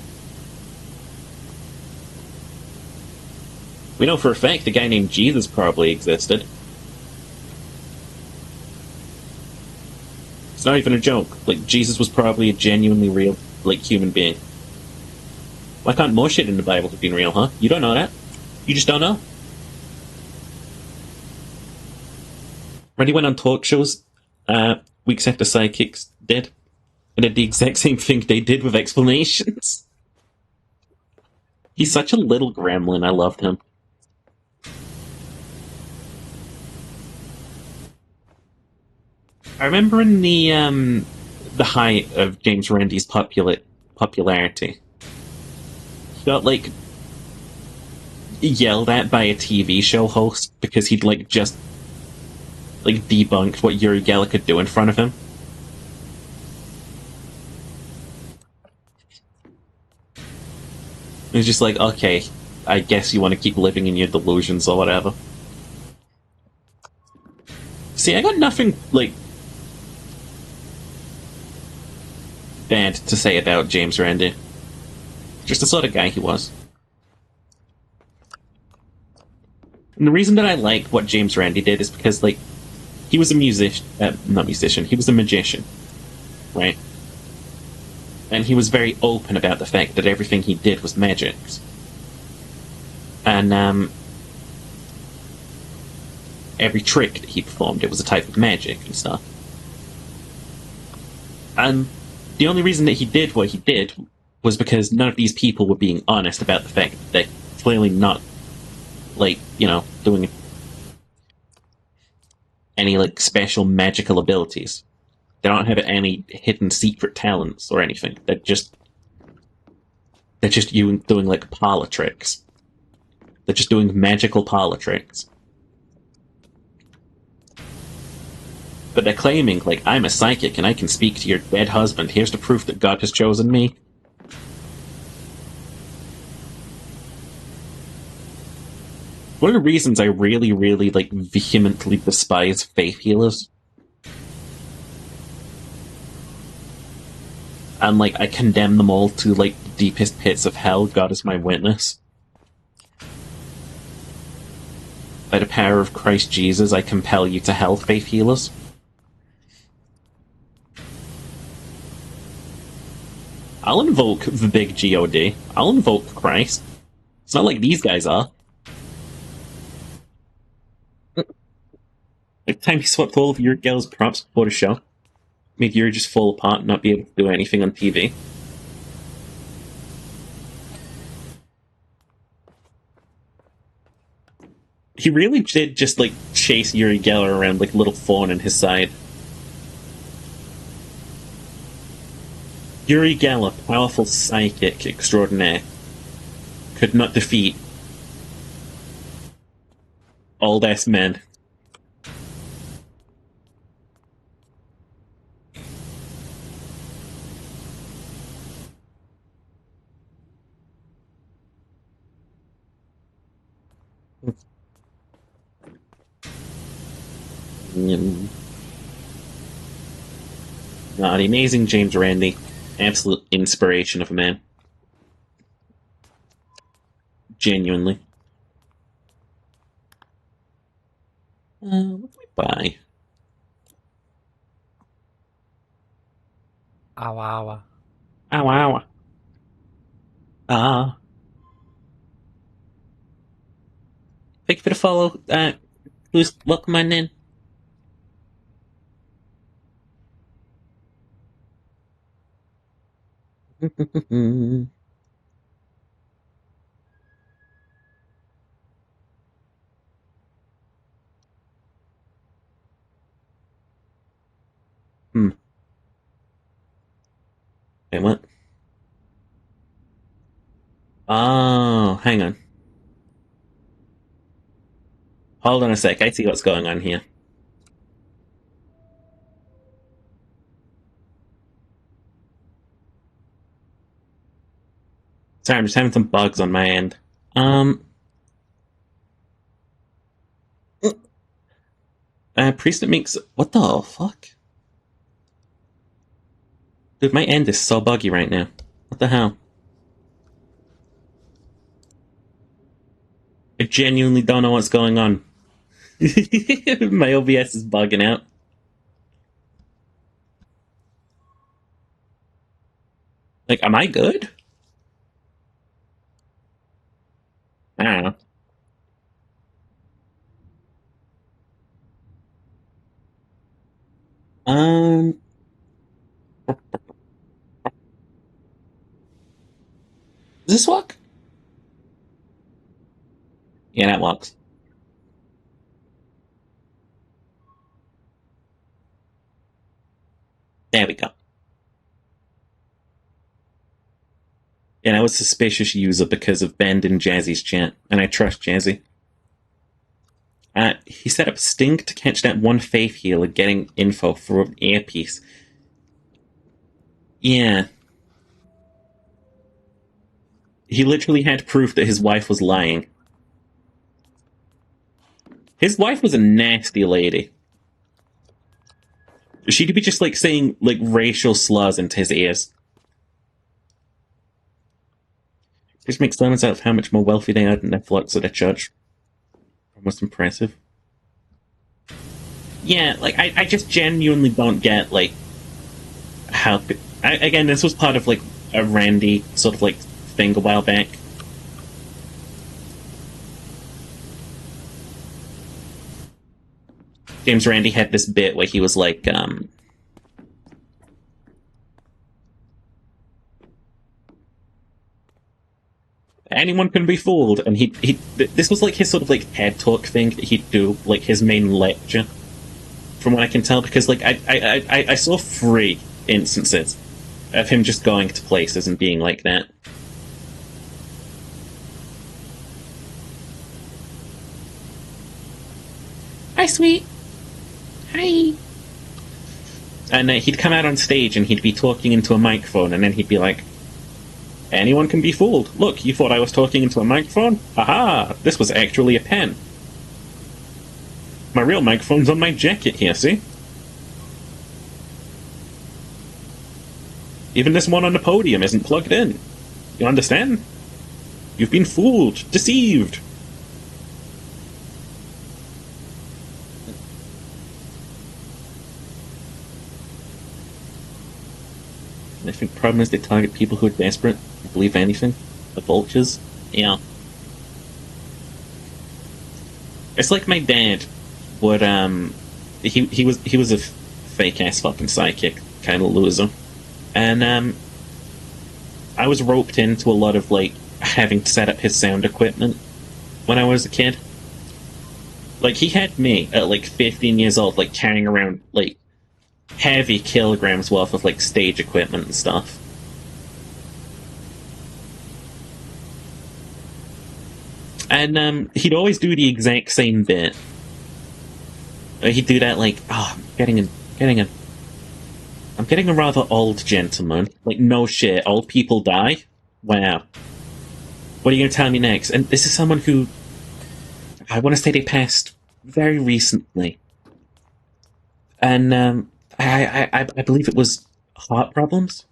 We know for a fact a guy named Jesus probably existed. It's not even a joke. Like, Jesus was probably a genuinely real, like, human being. Why can't more shit in the Bible have been real, huh? You don't know that. You just don't know. Randy went on talk shows weeks after Sidekicks did, and did the exact same thing they did with explanations. He's such a little gremlin, I loved him. I remember in the height of James Randi's popularity, he got, like, yelled at by a TV show host because he'd, like, just, like, debunked what Uri Geller could do in front of him. It was just like, okay, I guess you want to keep living in your delusions or whatever. See, I got nothing, like, bad to say about James Randi. Just the sort of guy he was. And the reason that I liked what James Randi did is because, like, he was a not musician, he was a magician, right? And he was very open about the fact that everything he did was magic. And, every trick that he performed, it was a type of magic and stuff. And the only reason that he did what he did was because none of these people were being honest about the fact that they're clearly not, like, you know, doing any, like, special magical abilities. They don't have any hidden secret talents or anything. They're just you doing, like, parlor tricks. They're just doing magical parlor tricks. But they're claiming, like, I'm a psychic and I can speak to your dead husband. Here's the proof that God has chosen me. One of the reasons I really, really, like, vehemently despise faith healers and like I condemn them all to like the deepest pits of hell. God is my witness. By the power of Christ Jesus, I compel you to hell, faith healers. I'll invoke the big God. I'll invoke Christ. It's not like these guys are. Like time you swept all of your girls' props before the show. Made Yuri just fall apart and not be able to do anything on TV. He really did just, like, chase Uri Geller around like a little fawn in his side. Uri Geller, powerful psychic extraordinaire, could not defeat old-ass men. The amazing James Randi, absolute inspiration of a man. Genuinely. What do we buy? Awa awa. Ow, ow. Ah. Thank you for the follow. Who's welcome on in? Wait, what? Oh, hang on. Hold on a sec, I see what's going on here. Sorry, I'm just having some bugs on my end. Priest that makes... What the fuck? Dude, my end is so buggy right now. What the hell? I genuinely don't know what's going on. My OBS is bugging out. Like, am I good? I don't know. Does this work? Yeah, that works. There we go. Yeah, I was a suspicious user because of Bend and Jazzy's chat, and I trust Jazzy. He set up Sting to catch that one faith healer getting info for an earpiece. Yeah. He literally had proof that his wife was lying. His wife was a nasty lady. She could be just, like, saying, like, racial slurs into his ears. Just make sermons out of how much more wealthy they are than their flocks at their church. Almost impressive. Yeah, like, I just genuinely don't get, like, how... again, this was part of, like, a Randy sort of, like, thing a while back. James Randi had this bit where he was like, anyone can be fooled, and this was like his sort of like TED Talk thing that he'd do, like his main lecture, from what I can tell, because like I saw 3 instances of him just going to places and being like that. Hi, sweet. Hi. And he'd come out on stage and he'd be talking into a microphone, and then he'd be like, anyone can be fooled. Look, you thought I was talking into a microphone? Aha! This was actually a pen. My real microphone's on my jacket here, see? Even this one on the podium isn't plugged in. You understand? You've been fooled, deceived. I think the problem is they target people who are desperate, believe anything. The vultures. Yeah. It's like my dad would, he was a fake ass fucking psychic kind of loser. And, I was roped into a lot of, like, having to set up his sound equipment when I was a kid. Like, he had me at, like, 15 years old, like, carrying around, like, heavy kilograms worth of, like, stage equipment and stuff. And, he'd always do the exact same bit. He'd do that, like, oh, I'm getting a rather old gentleman. Like, no shit, old people die? Wow. What are you gonna tell me next? And this is someone who, I want to say they passed very recently. And, I believe it was heart problems?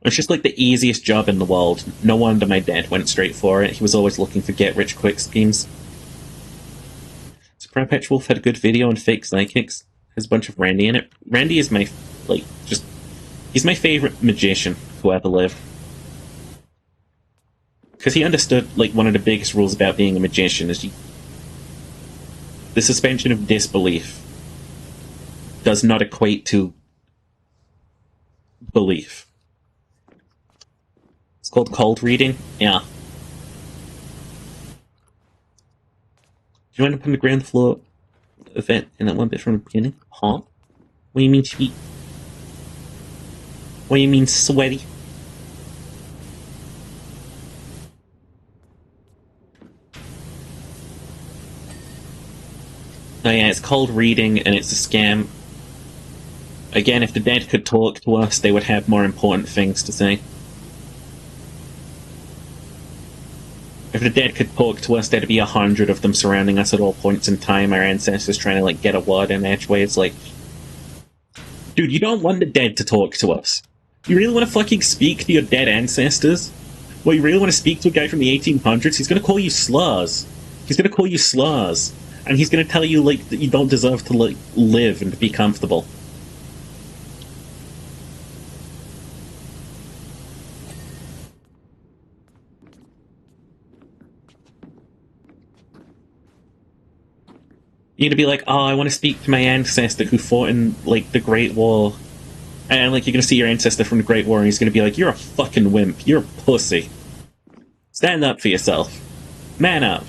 It's just like the easiest job in the world. No wonder my dad went straight for it. He was always looking for get-rich-quick schemes. So Prepetch Wolf had a good video on fake psychics. Has a bunch of Randy in it. Randy is my, like, just... He's my favourite magician who ever lived. Because he understood, like, one of the biggest rules about being a magician is the suspension of disbelief does not equate to belief. It's called cold reading? Yeah. Did you end up on the ground floor event in that one bit from the beginning? Huh? What do you mean sweet? What do you mean sweaty? Oh yeah, it's cold reading and it's a scam. Again, if the dead could talk to us, they would have more important things to say. If the dead could talk to us, there'd be 100 of them surrounding us at all points in time, our ancestors trying to, like, get a word in edgeways, like... Dude, you don't want the dead to talk to us. You really want to fucking speak to your dead ancestors? Well, you really want to speak to a guy from the 1800s? He's gonna call you slurs. He's gonna call you slurs. And he's gonna tell you, like, that you don't deserve to, like, live and be comfortable. You're gonna be like, oh, I want to speak to my ancestor who fought in, like, the Great War. And, like, you're gonna see your ancestor from the Great War and he's gonna be like, you're a fucking wimp. You're a pussy. Stand up for yourself. Man up.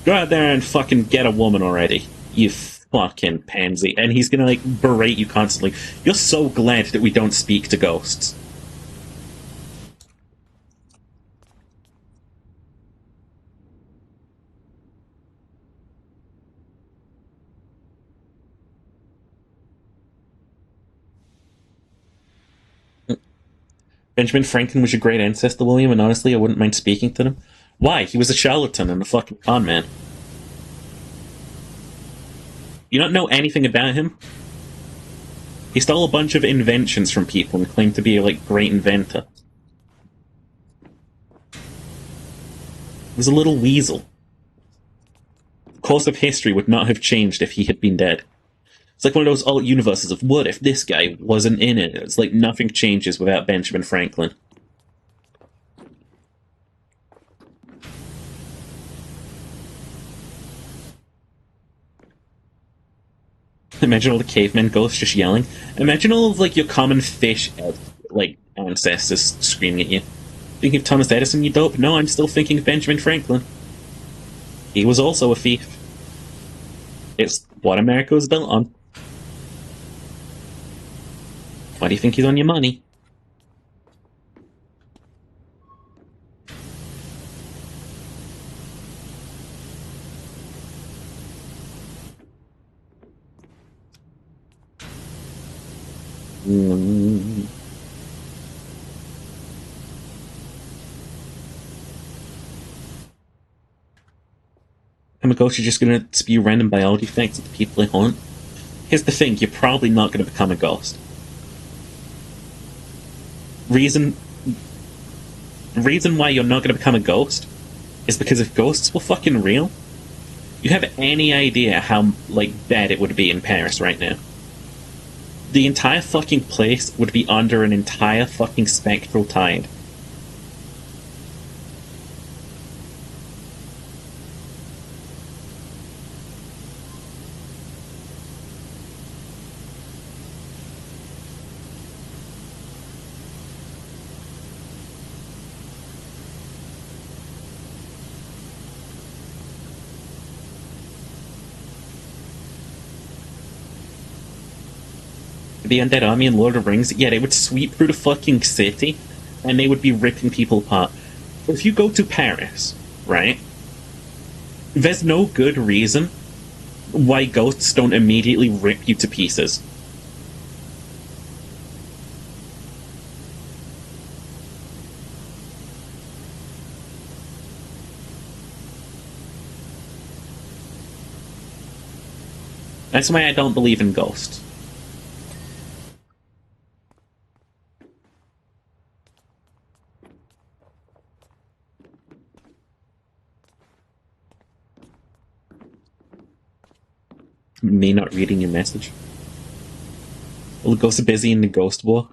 Go out there and fucking get a woman already. You fucking pansy. And he's gonna, like, berate you constantly. You're so glad that we don't speak to ghosts. Benjamin Franklin was your great ancestor, William, and honestly, I wouldn't mind speaking to him. Why? He was a charlatan and a fucking con man. You don't know anything about him? He stole a bunch of inventions from people and claimed to be a, like, great inventor. He was a little weasel. The course of history would not have changed if he had been dead. It's like one of those alt universes of what if this guy wasn't in it? It's like nothing changes without Benjamin Franklin. Imagine all the cavemen ghosts just yelling. Imagine all of, like, your common fish, like, ancestors screaming at you. Thinking of Thomas Edison, you dope? No, I'm still thinking of Benjamin Franklin. He was also a thief. It's what America was built on. Why do you think he's on your money? become a ghost, you're just going to spew random biology facts at the people they haunt. Here's the thing, you're probably not going to become a ghost. Reason why you're not going to become a ghost is because if ghosts were fucking real, you have any idea how, like, bad it would be in Paris right now? The entire fucking place would be under an entire fucking spectral tide. The Undead Army in Lord of the Rings, yeah, they would sweep through the fucking city, and they would be ripping people apart. If you go to Paris, right, there's no good reason why ghosts don't immediately rip you to pieces. That's why I don't believe in ghosts. Me not reading your message. Well, the ghosts are busy in the ghost war.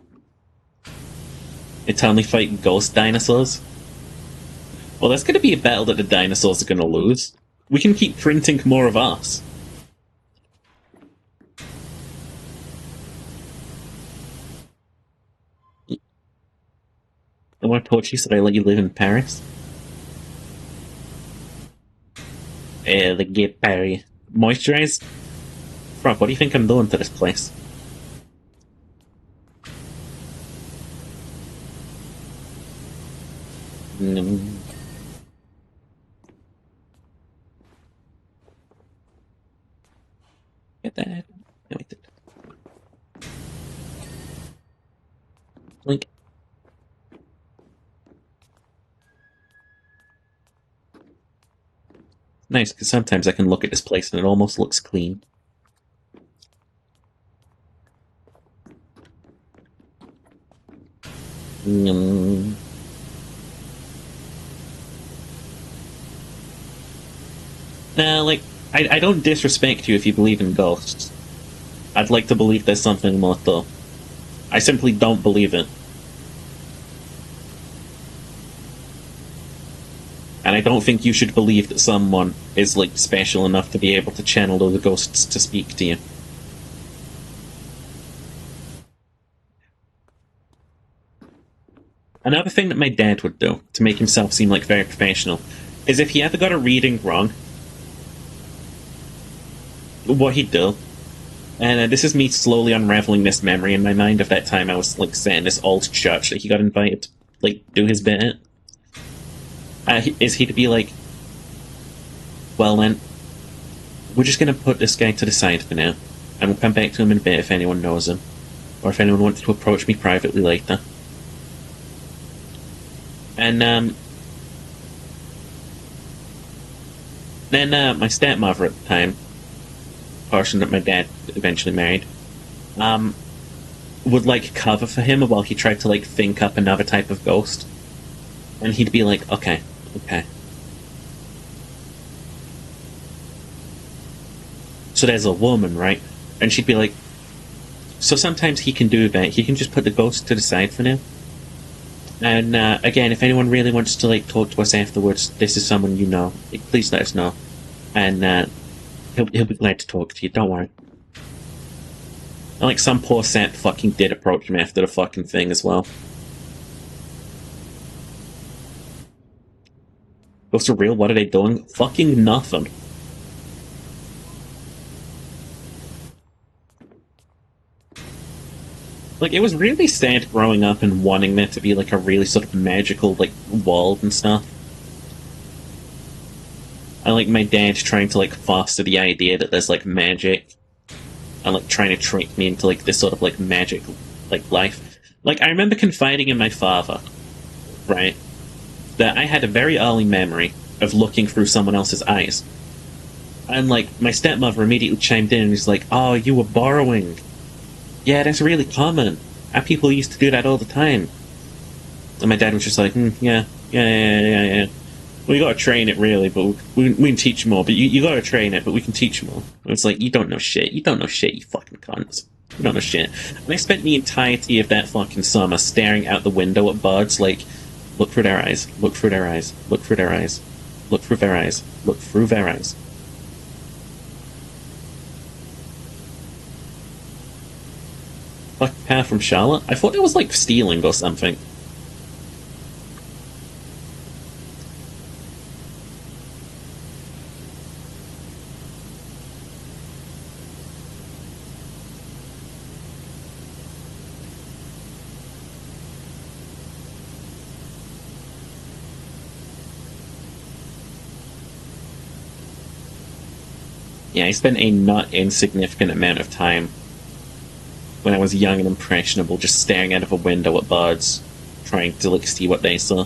Eternally fight ghost dinosaurs. Well, that's gonna be a battle that the dinosaurs are gonna lose. We can keep printing more of us. I want to torture you so I let you live in Paris. The gay Paris. Moisturize? Fuck, what do you think I'm doing to this place? Get that. No, wait. Link. Nice, because sometimes I can look at this place and it almost looks clean. Nah, like, I don't disrespect you if you believe in ghosts. I'd like to believe there's something more, though. I simply don't believe it. And I don't think you should believe that someone is, like, special enough to be able to channel those ghosts to speak to you. Another thing that my dad would do, to make himself seem like very professional, is if he ever got a reading wrong, what he'd do, and this is me slowly unraveling this memory in my mind of that time I was, like, sat in this old church that he got invited to, like, do his bit at, is he to be like, well then, we're just gonna put this guy to the side for now, and we'll come back to him in a bit if anyone knows him, or if anyone wants to approach me privately later. And, then, my stepmother at the time, person that my dad eventually married, would, like, cover for him while he tried to, like, think up another type of ghost. And he'd be like, okay. So there's a woman, right? And she'd be like, so sometimes he can do that. He can just put the ghost to the side for now. And, again, if anyone really wants to, like, talk to us afterwards, this is someone you know. Please let us know. And, he'll be glad to talk to you, don't worry. And, like, some poor sap fucking did approach him after the fucking thing as well. Ghosts are real? What are they doing? Fucking nothing. Like, it was really sad growing up and wanting there to be, like, a really sort of magical, like, world and stuff. I like my dad trying to, like, foster the idea that there's, like, magic. And, like, trying to trick me into, like, this sort of, like, magic, like, life. Like, I remember confiding in my father, right, that I had a very early memory of looking through someone else's eyes. And, like, my stepmother immediately chimed in and was like, oh, you were borrowing. Yeah, that's really common. Our people used to do that all the time. And my dad was just like, yeah. Well, you gotta train it, really, but we can teach more. But you gotta train it, but we can teach more. And it's like, you don't know shit. You don't know shit, you fucking cunts. You don't know shit. And I spent the entirety of that fucking summer staring out the window at birds like, look through their eyes, look through their eyes, look through their eyes, look through their eyes, look through their eyes. Fucking power from Charlotte? I thought it was like stealing or something. Yeah, I spent a not insignificant amount of time when I was young and impressionable just staring out of a window at birds, trying to, like, see what they saw.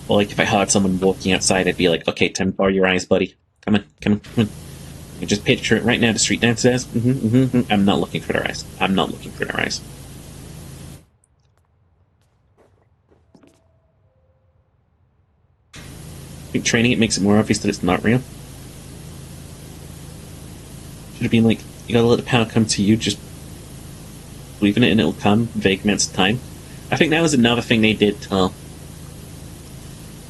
Or, like, if I heard someone walking outside, I'd be like, okay, time to borrow your eyes, buddy. Come on. You just picture it right now, the street downstairs. I'm not looking for their eyes. I'm not looking for their eyes. I think training it makes it more obvious that it's not real. Should have been like, you gotta let the power come to you, just believe in it and it'll come, vague amounts of time. I think that was another thing they did too.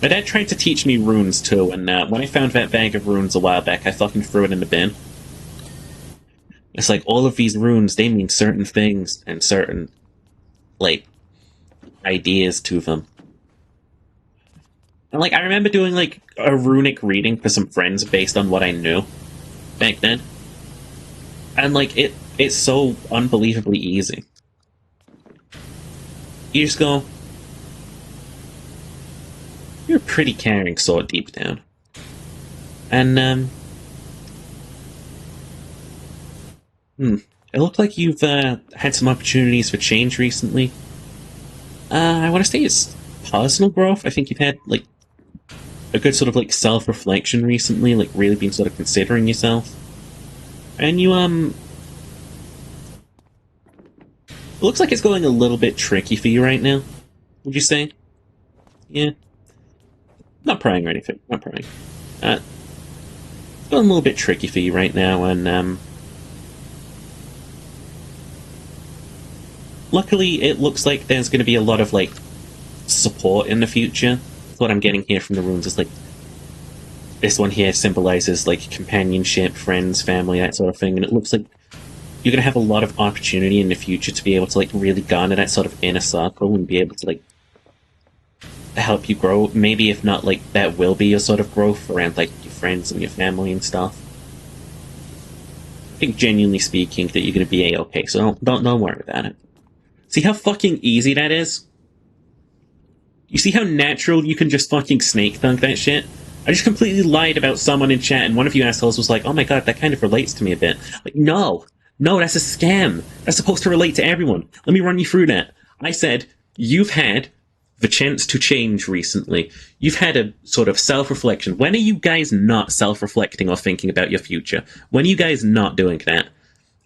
My dad tried to teach me runes too, and when I found that bag of runes a while back, I fucking threw it in the bin. It's like, all of these runes, they mean certain things, and certain, like, ideas to them. And, like, I remember doing, like, a runic reading for some friends based on what I knew back then. And, like, it's so unbelievably easy. You just go, you're a pretty caring sort deep down. And, it looked like you've, had some opportunities for change recently. I want to say it's personal growth. I think you've had, like, a good sort of, like, self-reflection recently, like, really been sort of considering yourself. And you, it looks like it's going a little bit tricky for you right now. Would you say? Yeah. Not praying or anything. Not praying. It's going a little bit tricky for you right now, and, luckily, it looks like there's going to be a lot of, like, support in the future. That's what I'm getting here from the runes is, like, this one here symbolizes, like, companionship, friends, family, that sort of thing, and it looks like you're going to have a lot of opportunity in the future to be able to, like, really garner that sort of inner circle and be able to, like, help you grow. Maybe if not, like, that will be your sort of growth around, like, your friends and your family and stuff. I think, genuinely speaking, that you're going to be A-okay, so don't worry about it. See how fucking easy that is? You see how natural you can just fucking snake dunk that shit? I just completely lied about someone in chat, and one of you assholes was like, oh my god, that kind of relates to me a bit. Like, no, that's a scam. That's supposed to relate to everyone. Let me run you through that. I said, you've had the chance to change recently. You've had a sort of self-reflection. When are you guys not self-reflecting or thinking about your future? When are you guys not doing that?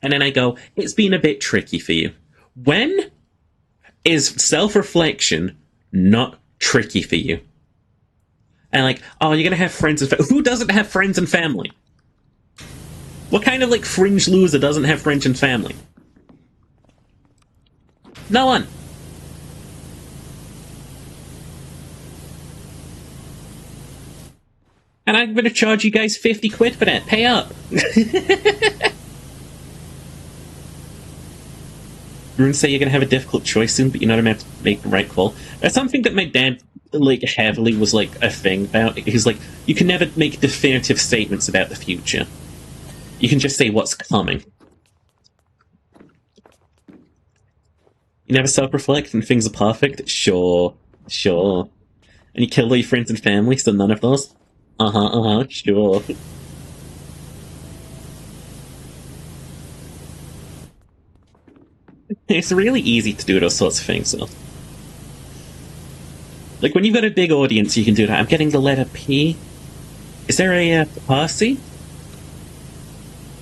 And then I go, it's been a bit tricky for you. When is self-reflection not tricky for you? And like, oh, you're gonna have friends and who doesn't have friends and family? What kind of, like, fringe loser doesn't have friends and family? No one. And I'm gonna charge you guys 50 quid for that. Pay up. Runes say you're gonna have a difficult choice soon, but you're not gonna have to make the right call. That's something that my dad, like, heavily was, like, a thing about. He's like, you can never make definitive statements about the future. You can just say what's coming. You never self-reflect and things are perfect? Sure. And you kill all your friends and family, so none of those? Sure. It's really easy to do those sorts of things, though. Like, when you've got a big audience, you can do that. I'm getting the letter P. Is there a Percy?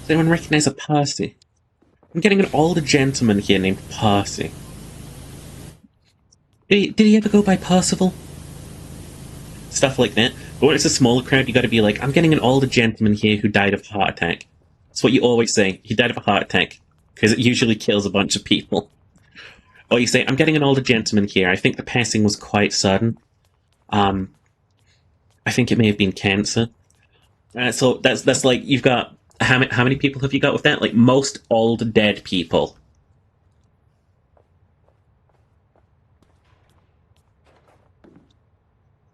Does anyone recognize a Percy? I'm getting an older gentleman here named Percy. Did he ever go by Percival? Stuff like that. But when it's a smaller crowd, you gotta be like, I'm getting an older gentleman here who died of a heart attack. That's what you always say. He died of a heart attack. Because it usually kills a bunch of people. Or you say, I'm getting an older gentleman here. I think the passing was quite sudden. I think it may have been cancer. So that's like, you've got... How many people have you got with that? Like, most old dead people. I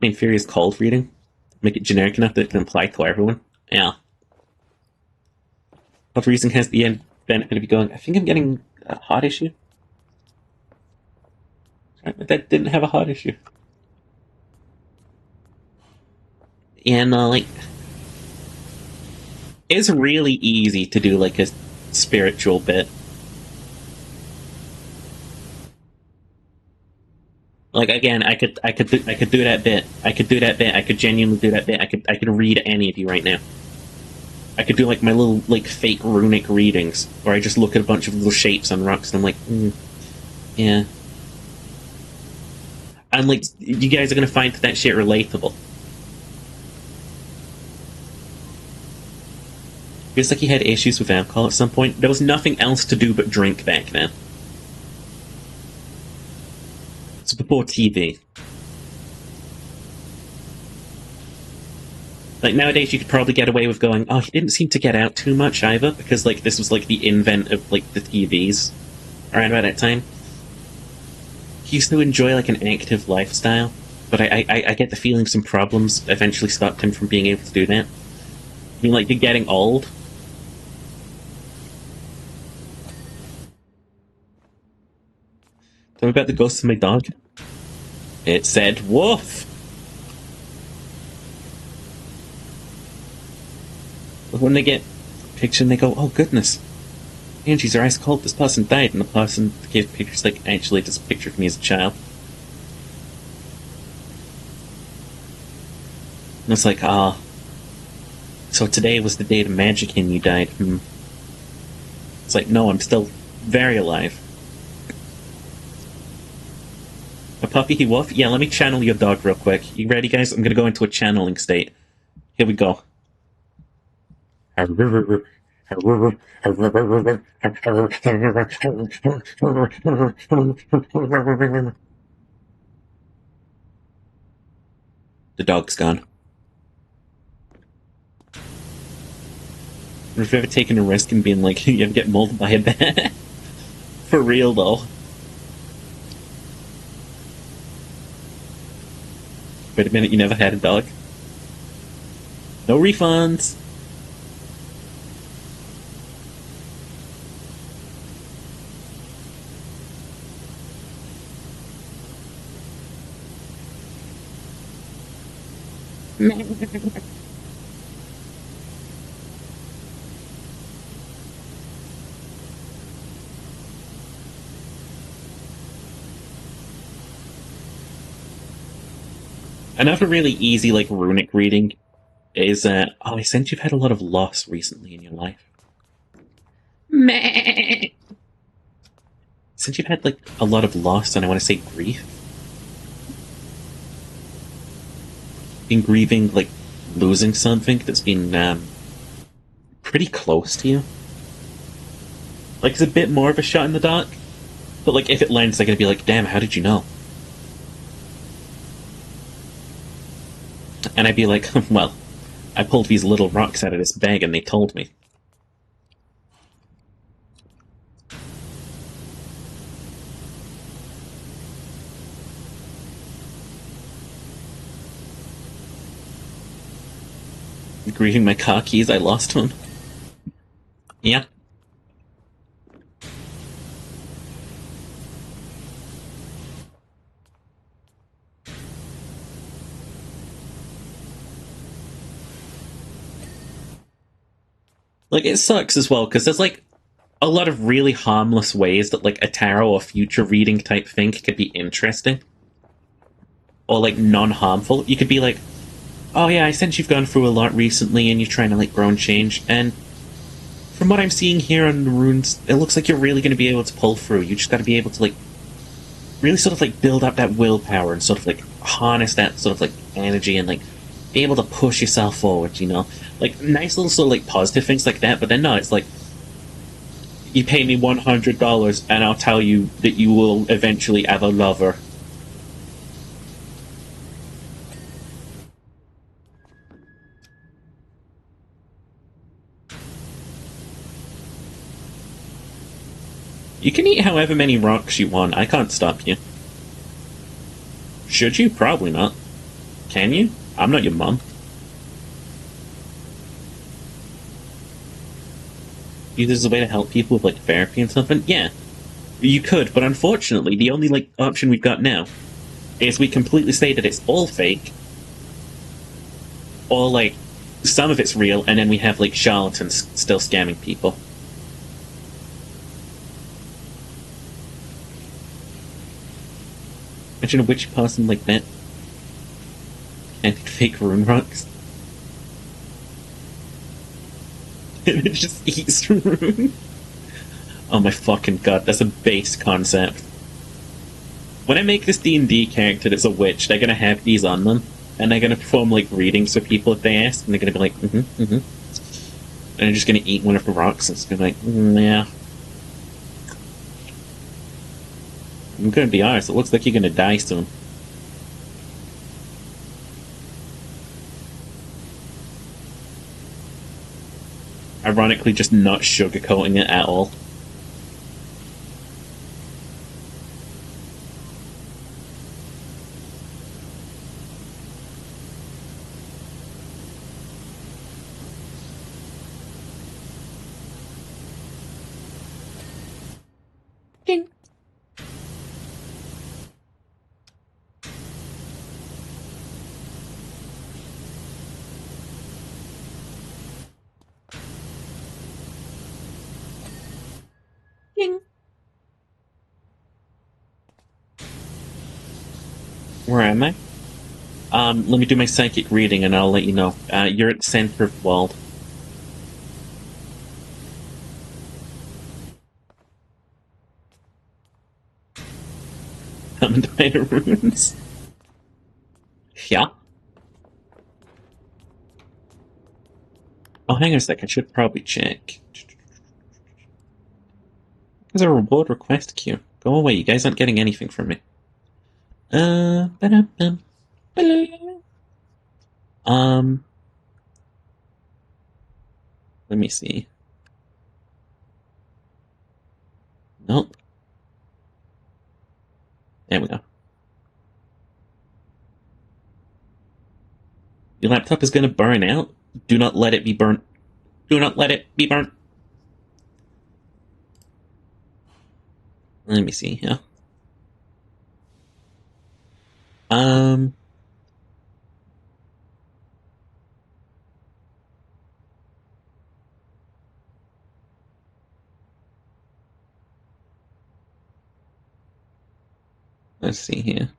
mean, Furious cold reading. Make it generic enough that it can apply to everyone. Yeah. What reason has the end benefit of you going, I think I'm getting a hot issue? That didn't have a hot issue. And, like... It's really easy to do, like, a spiritual bit. Like, again, I could do that bit. I could do that bit. I could genuinely do that bit. I could read any of you right now. I could do, like, my little, like, fake runic readings, where I just look at a bunch of little shapes on rocks, and I'm like, yeah. And, like, you guys are gonna find that shit relatable. Feels like he had issues with alcohol at some point. There was nothing else to do but drink back then. It's before TV. Like, nowadays you could probably get away with going, oh, he didn't seem to get out too much either, because, like, this was, like, the invent of, like, the TVs around about that time. He used to enjoy, like, an active lifestyle, but I get the feeling some problems eventually stopped him from being able to do that. I mean, like, you're getting old. Tell me about the ghost of my dog. It said, woof! But when they get a picture and they go, oh goodness, Angie's are ice cold, this person died, and the person that gave the picture's like, actually, this picture of me as a child. And it's like, so today was the day the Magickin you died. It's like, no, I'm still very alive. A puppy he woof? Yeah, let me channel your dog real quick. You ready, guys? I'm gonna go into a channeling state. Here we go. The dog's gone. Have you ever taken a risk and been like, you ever get mauled by a bat? For real, though. Wait a minute, you never had a dog? No refunds! Another really easy, like, runic reading is, oh, I sense you've had a lot of loss recently in your life. Meh. Since you've had, like, a lot of loss, and I want to say grief. Been grieving, like, losing something that's been, pretty close to you. Like, it's a bit more of a shot in the dark, but, like, if it lands, they're gonna be like, damn, how did you know? And I'd be like, well, I pulled these little rocks out of this bag and they told me. Grieving my car keys, I lost one. Yeah. Like, it sucks as well, because there's, like, a lot of really harmless ways that, like, a tarot or future reading type thing could be interesting. Or, like, non-harmful. You could be like, Oh yeah, I sense you've gone through a lot recently and you're trying to like grow and change, and from what I'm seeing here on the runes, it looks like you're really going to be able to pull through. You just got to be able to like really sort of like build up that willpower and sort of like harness that sort of like energy and like be able to push yourself forward, you know? Like nice little sort of like positive things like that, but then no, it's like you pay me $100 and I'll tell you that you will eventually have a lover. You can eat however many rocks you want. I can't stop you. Should you? Probably not. Can you? I'm not your mom. Use this as a way to help people with like therapy and something? Yeah. You could, but unfortunately, the only like option we've got now is we completely say that it's all fake, or like some of it's real, and then we have like charlatans still scamming people. Imagine a witchy person like that. And fake rune rocks. And it just eats rune. Oh my fucking god, that's a base concept. When I make this D&D character that's a witch, they're gonna have these on them, and they're gonna perform like readings for people if they ask, and they're gonna be like, and they're just gonna eat one of the rocks, and it's gonna be like, yeah. I'm gonna be honest, it looks like you're gonna die soon. Ironically, just not sugarcoating it at all. Ding. Ding. Where am I? Let me do my psychic reading and I'll let you know. You're at the center of the world. Summoned by the runes. Yeah. Oh, hang on a sec. I should probably check. There's a reward request queue. Go away. You guys aren't getting anything from me. Let me see. Nope. There we go. Your laptop is going to burn out. Do not let it be burnt. Do not let it be burnt. Let me see here. Let's see here.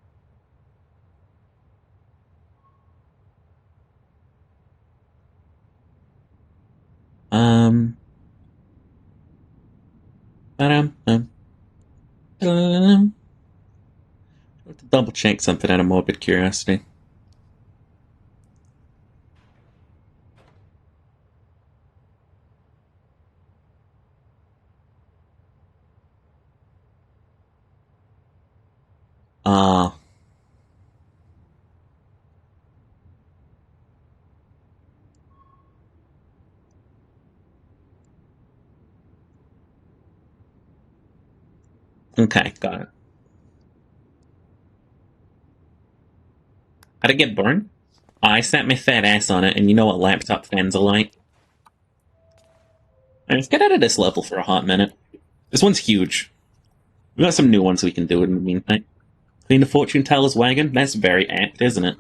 To double check something out of morbid curiosity. Okay, got it. How'd it get burned? I sat my fat ass on it, and you know what laptop fans are like. Alright, let's get out of this level for a hot minute. This one's huge. We've got some new ones we can do in the meantime. Clean the fortune teller's wagon? That's very apt, isn't it?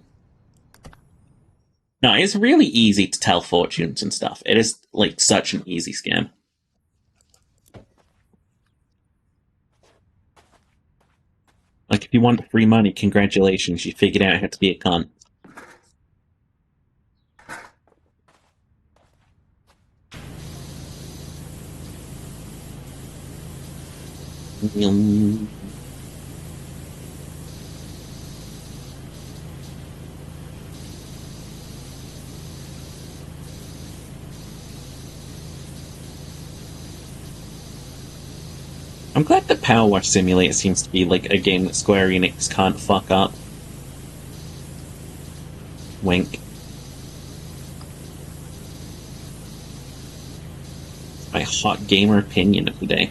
No, it's really easy to tell fortunes and stuff. It is, like, such an easy scam. Like, if you want free money, congratulations, you figured out how to be a cunt. I'm glad that Power Wash Simulator seems to be like a game that Square Enix can't fuck up. Wink. It's my hot gamer opinion of the day.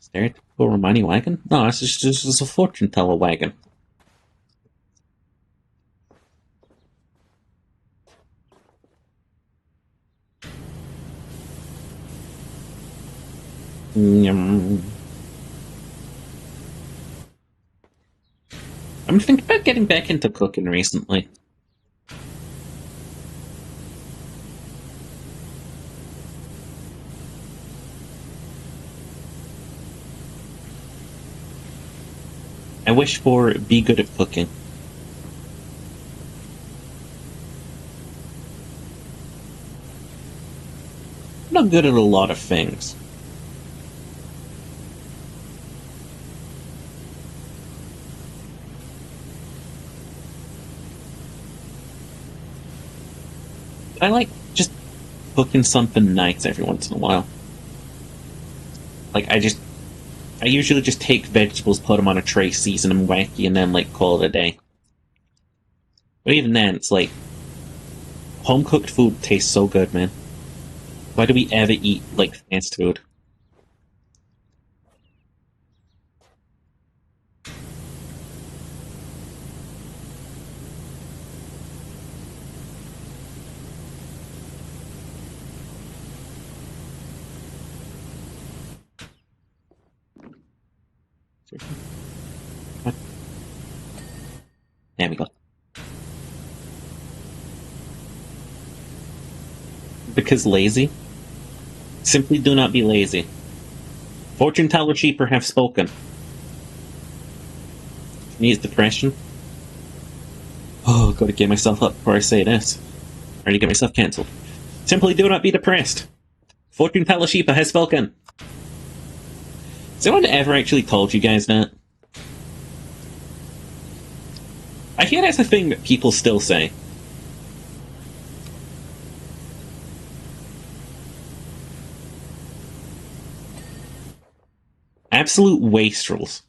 Stereotypical Romani wagon? No, it's just a fortune teller wagon. I've been thinking about getting back into cooking recently. I wish for be good at cooking. I'm not good at a lot of things. I like just cooking something nice every once in a while. Like, I usually just take vegetables, put them on a tray, season them wacky, and then, like, call it a day. But even then, it's like, home-cooked food tastes so good, man. Why do we ever eat, like, fast food? There we go. Because lazy? Simply do not be lazy. Fortune teller cheaper have spoken. Needs depression. Oh, gotta get myself up before I say this. Already get myself cancelled. Simply do not be depressed. Fortune teller Sheepa has spoken. Has anyone ever actually told you guys that? I hear that's a thing that people still say. Absolute wastrels.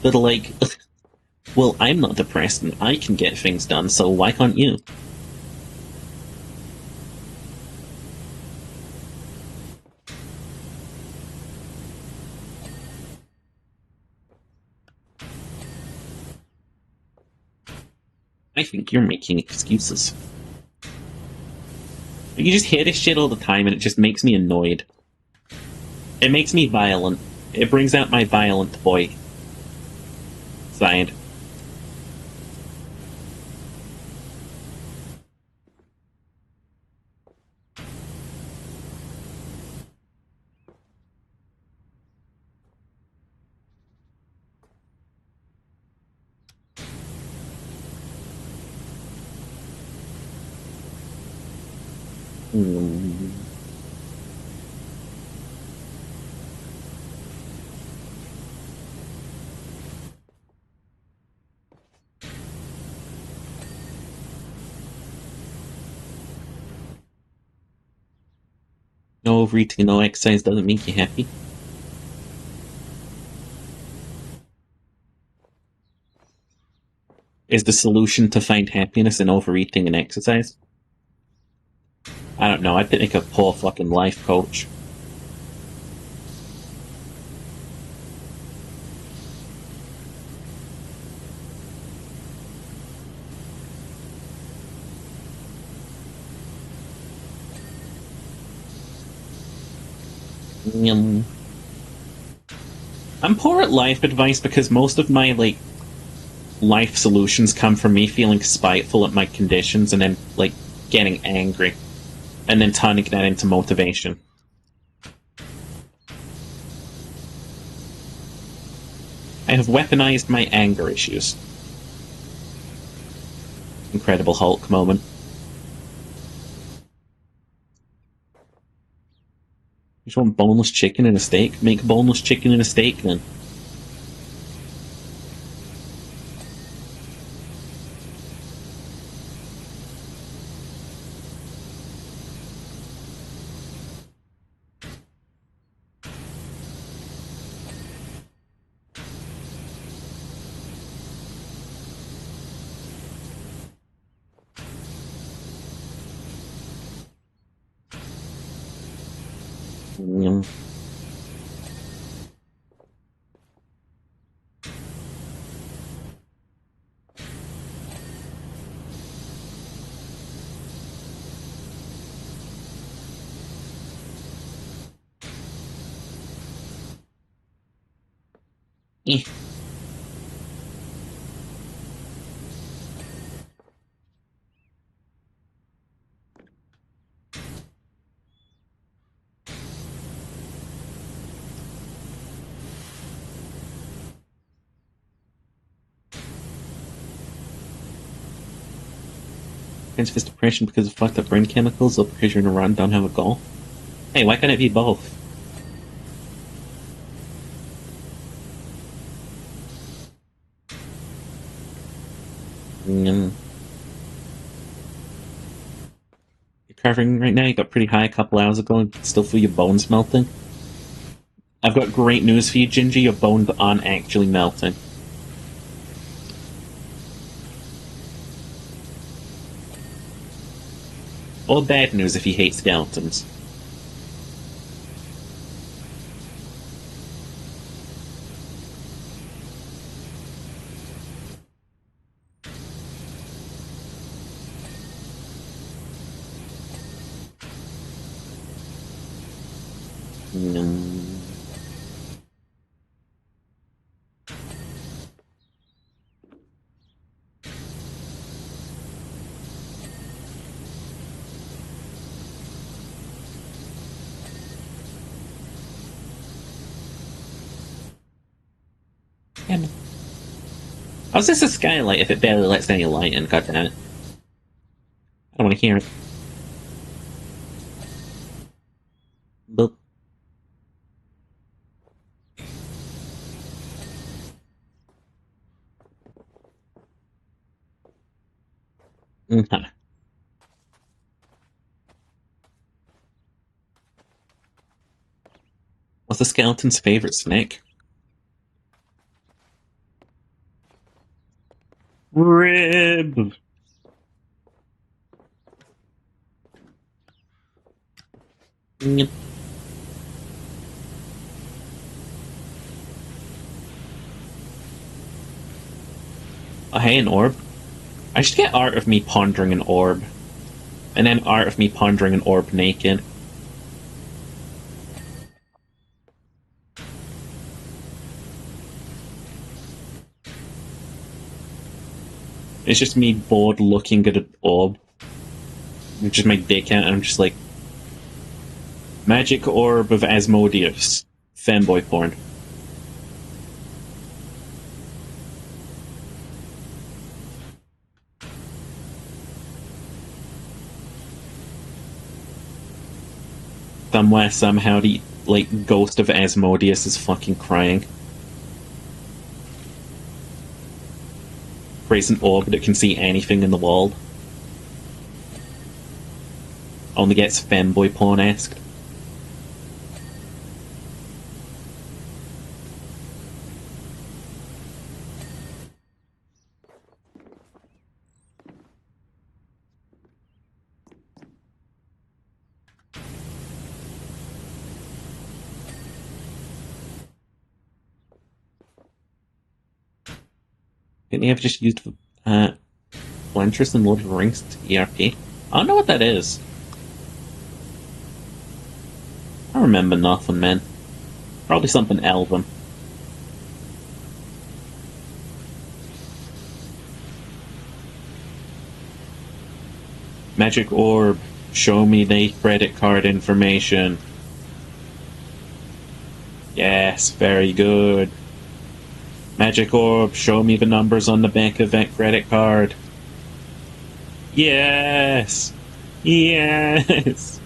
That are like, well, I'm not depressed and I can get things done, so why can't you? I think you're making excuses. You just hear this shit all the time and it just makes me annoyed. It makes me violent. It brings out my violent boy side. No overeating, no exercise doesn't make you happy. Is the solution to find happiness in overeating and exercise? I don't know, I'd think a poor fucking life coach. I'm poor at life advice because most of my, like, life solutions come from me feeling spiteful at my conditions and then, like, getting angry. And then turning that into motivation. I have weaponized my anger issues. Incredible Hulk moment. You just want boneless chicken and a steak? Make boneless chicken and a steak then. Yum. Eh. Transfers depression because of fucked up brain chemicals or because you're in a run, don't have a goal? Hey, why can't it be both? You're carving right now, you got pretty high a couple hours ago and still feel your bones melting. I've got great news for you, Ginger, your bones aren't actually melting. Or bad news if you hate skeletons. How's this a skylight if it barely lets any light in? God damn it. I don't want to hear it. Boop. Mm-hmm. What's the skeleton's favorite snack? Rib! Yep. Oh, hey, an orb. I should get art of me pondering an orb. And then art of me pondering an orb naked. It's just me bored looking at an orb. It's just my dick out, and I'm just like... Magic Orb of Asmodeus. Fanboy porn. Somewhere, somehow, the, like, ghost of Asmodeus is fucking crying. Creates an orb that can see anything in the world. Only gets fanboy porn-esque. Couldn't you have just used Ventress and Lord of the Rings to ERP? I don't know what that is. I remember nothing, man. Probably something elven. Magic Orb. Show me the credit card information. Yes, very good. Magic orb, show me the numbers on the back of that credit card. Yes! Yes!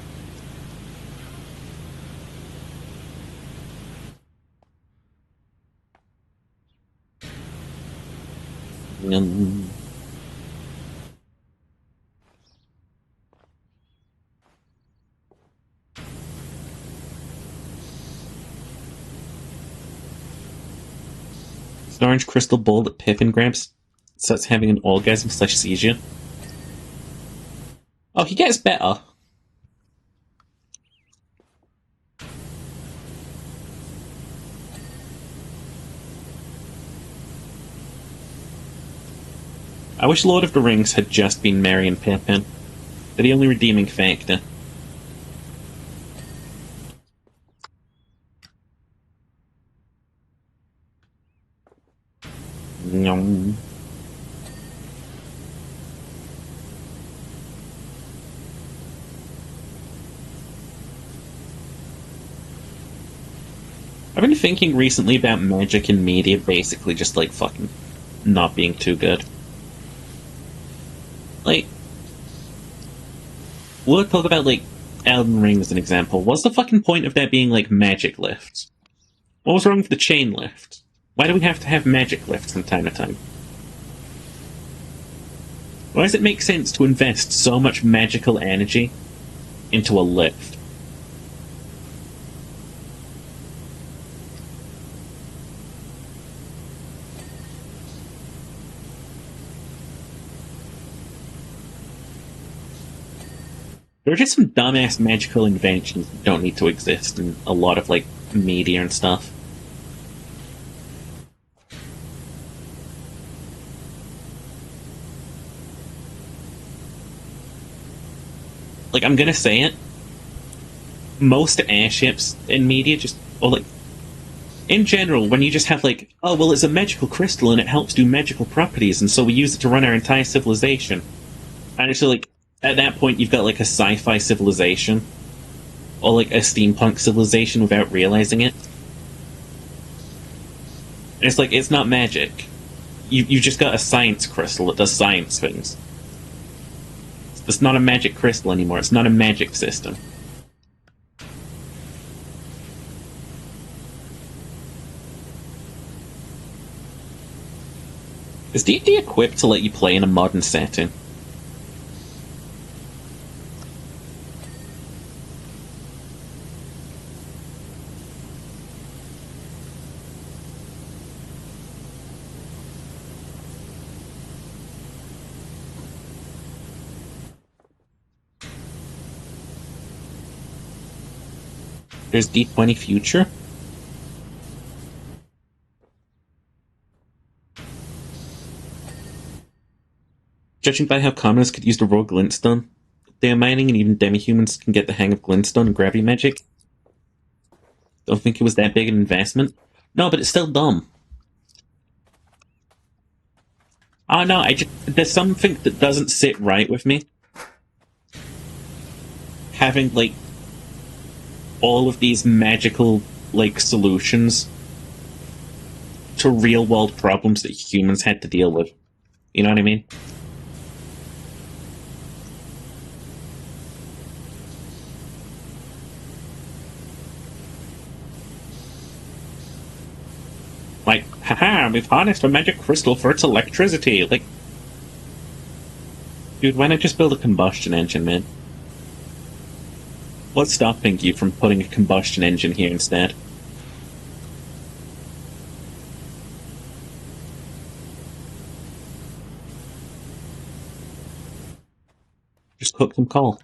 It's an orange crystal ball that Pippin grabs, starts having an orgasm / seizure. Oh, he gets better. I wish Lord of the Rings had just been Merry and Pippin. They're the only redeeming factor. Nom. I've been thinking recently about magic in media basically just like fucking not being too good. Like, we'll talk about like Elden Ring as an example. What's the fucking point of there being like magic lifts? What was wrong with the chain lift? Why do we have to have magic lifts from time to time? Why does it make sense to invest so much magical energy into a lift? There are just some dumbass magical inventions that don't need to exist in a lot of, like, media and stuff. Like, I'm gonna say it. Most airships in media just, or like, in general, when you just have like, oh, well, it's a magical crystal and it helps do magical properties, and so we use it to run our entire civilization. And it's like, at that point, you've got like a sci-fi civilization, or like a steampunk civilization without realizing it. And it's like, it's not magic. You just got a science crystal that does science things. It's not a magic crystal anymore. It's not a magic system. Is D&D equipped to let you play in a modern setting? There's D20 Future? Judging by how commoners could use the raw glintstone, they are mining and even demi-humans can get the hang of glintstone and gravity magic. Don't think it was that big an investment? No, but it's still dumb. Oh no, there's something that doesn't sit right with me. Having, like, all of these magical, like, solutions to real-world problems that humans had to deal with. You know what I mean? Like, haha, we've harnessed a magic crystal for its electricity. Like, dude, why not just build a combustion engine, man? What's stopping you from putting a combustion engine here instead? Just cook some coal.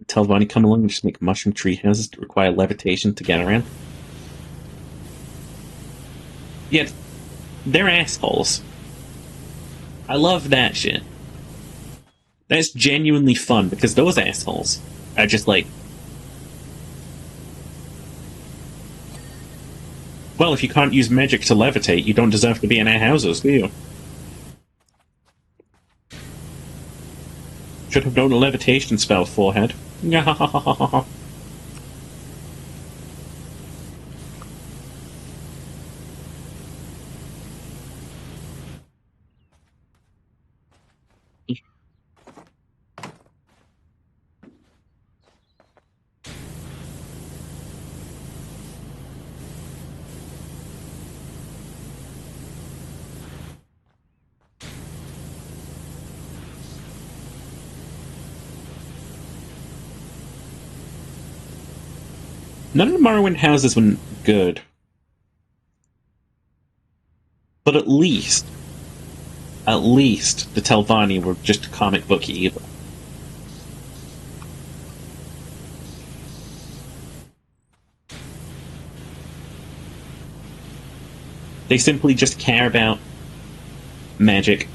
Tell Bonnie come along and just make mushroom tree houses that require levitation to get around. Yeah, they're assholes. I love that shit. That's genuinely fun, because those assholes are just like, well, if you can't use magic to levitate, you don't deserve to be in our houses, do you? Should have known a levitation spell, forehead. None of the Morrowind houses were good. But at least the Telvanni were just comic book evil. They simply just care about magic.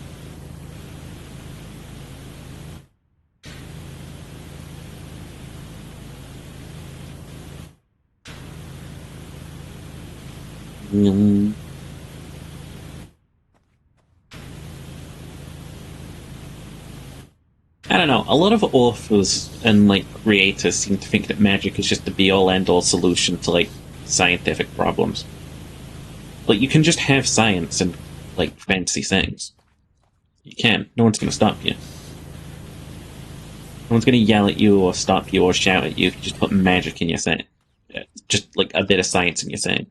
I don't know, a lot of authors and like creators seem to think that magic is just the be-all end-all solution to like scientific problems. Like, you can just have science and like fancy things. You can. No one's gonna stop you. No one's gonna yell at you or stop you or shout at you if you just put magic in your thing. Just like a bit of science in your thing.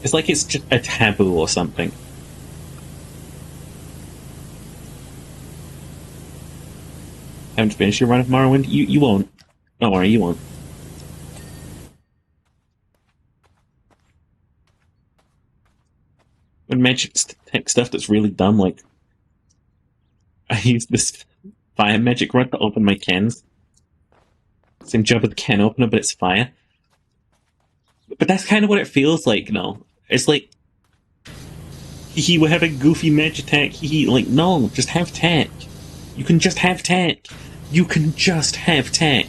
It's like it's just a taboo or something. Haven't finished your run of Morrowind? You won't. Don't worry, you won't. When magic tech stuff that's really dumb, like I use this fire magic rod to open my cans. Same job with the can opener, but it's fire. But that's kind of what it feels like, no? It's like, we're having goofy magic tech, like, no, just have tech. You can just have tech. You can just have tech.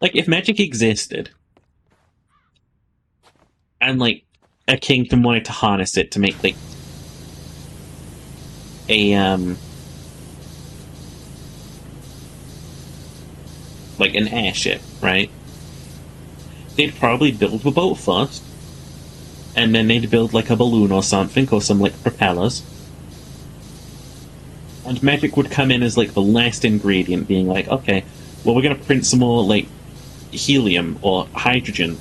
Like, if magic existed, and, like, a kingdom wanted to harness it to make, like, like, an airship, right? They'd probably build a boat first, and then they'd build, like, a balloon or something, or some, like, propellers. And magic would come in as, like, the last ingredient, being like, okay, well, we're gonna print some more, like, helium or hydrogen,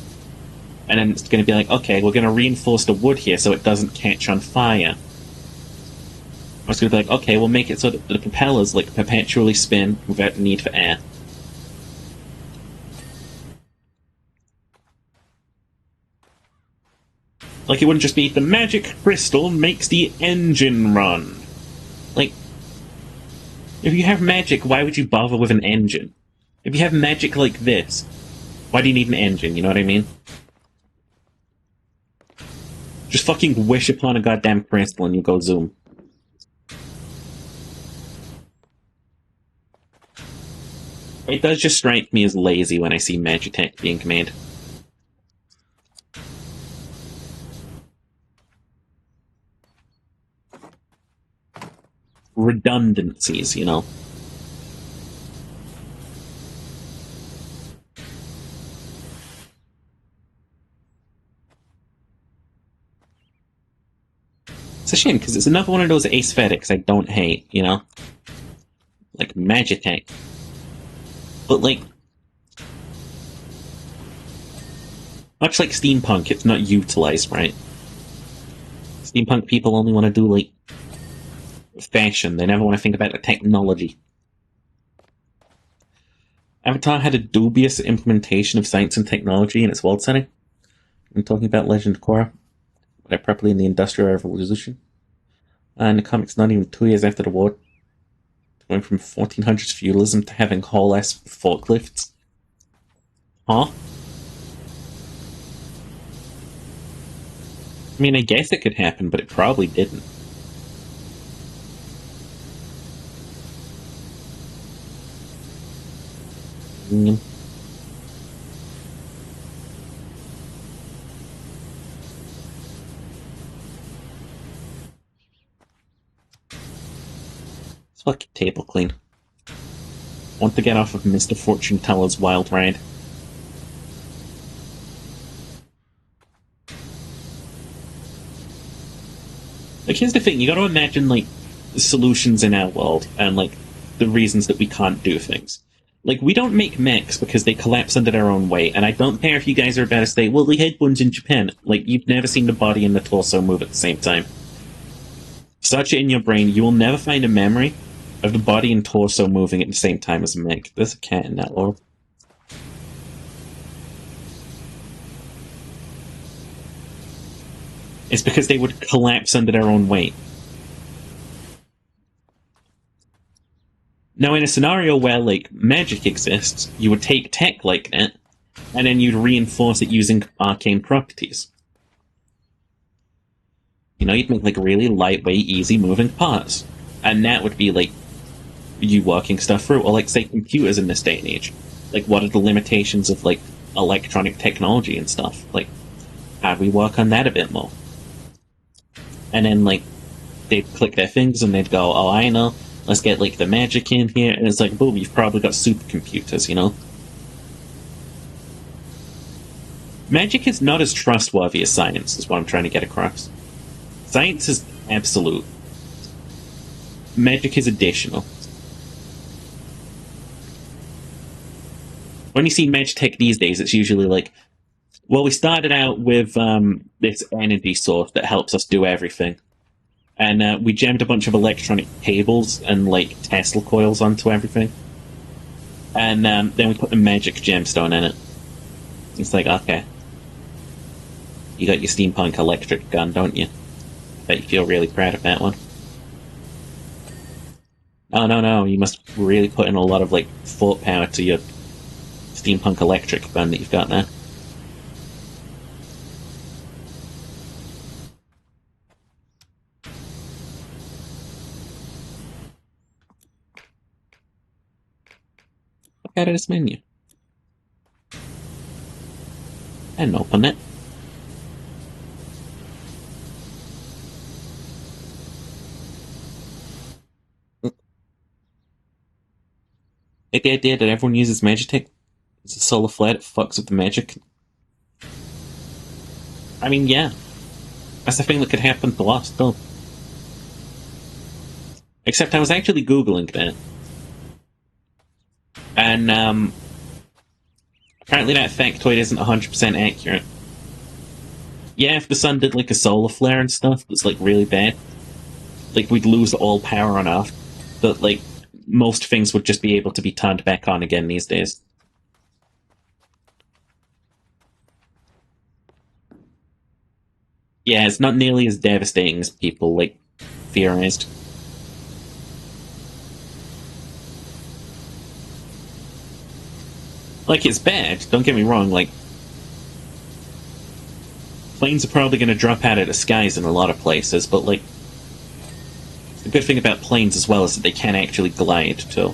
and then it's going to be like, okay, we're going to reinforce the wood here so it doesn't catch on fire. Or it's going to be like, okay, we'll make it so that the propellers like perpetually spin without the need for air. Like, it wouldn't just be the magic crystal makes the engine run. Like, if you have magic, why would you bother with an engine? If you have magic like this, why do you need an engine, you know what I mean? Just fucking wish upon a goddamn crystal and you go zoom. It does just strike me as lazy when I see Magitech being made. Redundancies, you know? It's a shame, because it's another one of those aesthetics I don't hate, you know? Like Magitech. But, like, much like steampunk, it's not utilized right. Steampunk people only want to do, like, fashion. They never want to think about the technology. Avatar had a dubious implementation of science and technology in its world setting. I'm talking about Legend of Korra, but properly in the Industrial Revolution. And the comics not even 2 years after the war, going from 1400s feudalism to having whole-ass forklifts. Huh? I mean, I guess it could happen, but it probably didn't. Mm. Let's fucking table clean. Want to get off of Mr. Fortune Teller's wild ride. Like, here's the thing, you gotta imagine, like, the solutions in our world, and, like, the reasons that we can't do things. Like, we don't make mechs because they collapse under their own weight, and I don't care if you guys are about to say, well, they had ones in Japan. Like, you've never seen the body and the torso move at the same time. Search it in your brain, you will never find a memory of the body and torso moving at the same time as a mech. There's a cat in that orb. It's because they would collapse under their own weight. Now, in a scenario where, like, magic exists, you would take tech like that, and then you'd reinforce it using arcane properties. You know, you'd make, like, really lightweight, easy-moving parts. And that would be, like, you working stuff through. Or, like, say, computers in this day and age. Like, what are the limitations of, like, electronic technology and stuff? Like, how do we work on that a bit more? And then, like, they'd click their fingers and they'd go, oh, I know, let's get, like, the magic in here. And it's like, boom, you've probably got supercomputers, you know? Magic is not as trustworthy as science, is what I'm trying to get across. Science is absolute. Magic is additional. When you see Magitech these days, it's usually like, well, we started out with this energy source that helps us do everything. And we jammed a bunch of electronic cables and, like, Tesla coils onto everything. And then we put the magic gemstone in it. It's like, okay. You got your steampunk electric gun, don't you? I bet you feel really proud of that one. Oh, no, you must really put in a lot of, like, thought power to your steampunk electric gun that you've got there. Look out of this menu. And open it. Like the idea that everyone uses Magitech as a solar flare that fucks with the magic. I mean, yeah. That's the thing that could happen to us, though. Except I was actually Googling that. And, apparently that factoid isn't 100% accurate. Yeah, if the sun did, like, a solar flare and stuff that's, like, really bad, like, we'd lose all power on Earth. But, like, most things would just be able to be turned back on again these days. Yeah, it's not nearly as devastating as people, like, theorized. Like, it's bad, don't get me wrong, like, planes are probably going to drop out of the skies in a lot of places, but, like, the good thing about planes as well is that they can actually glide, too.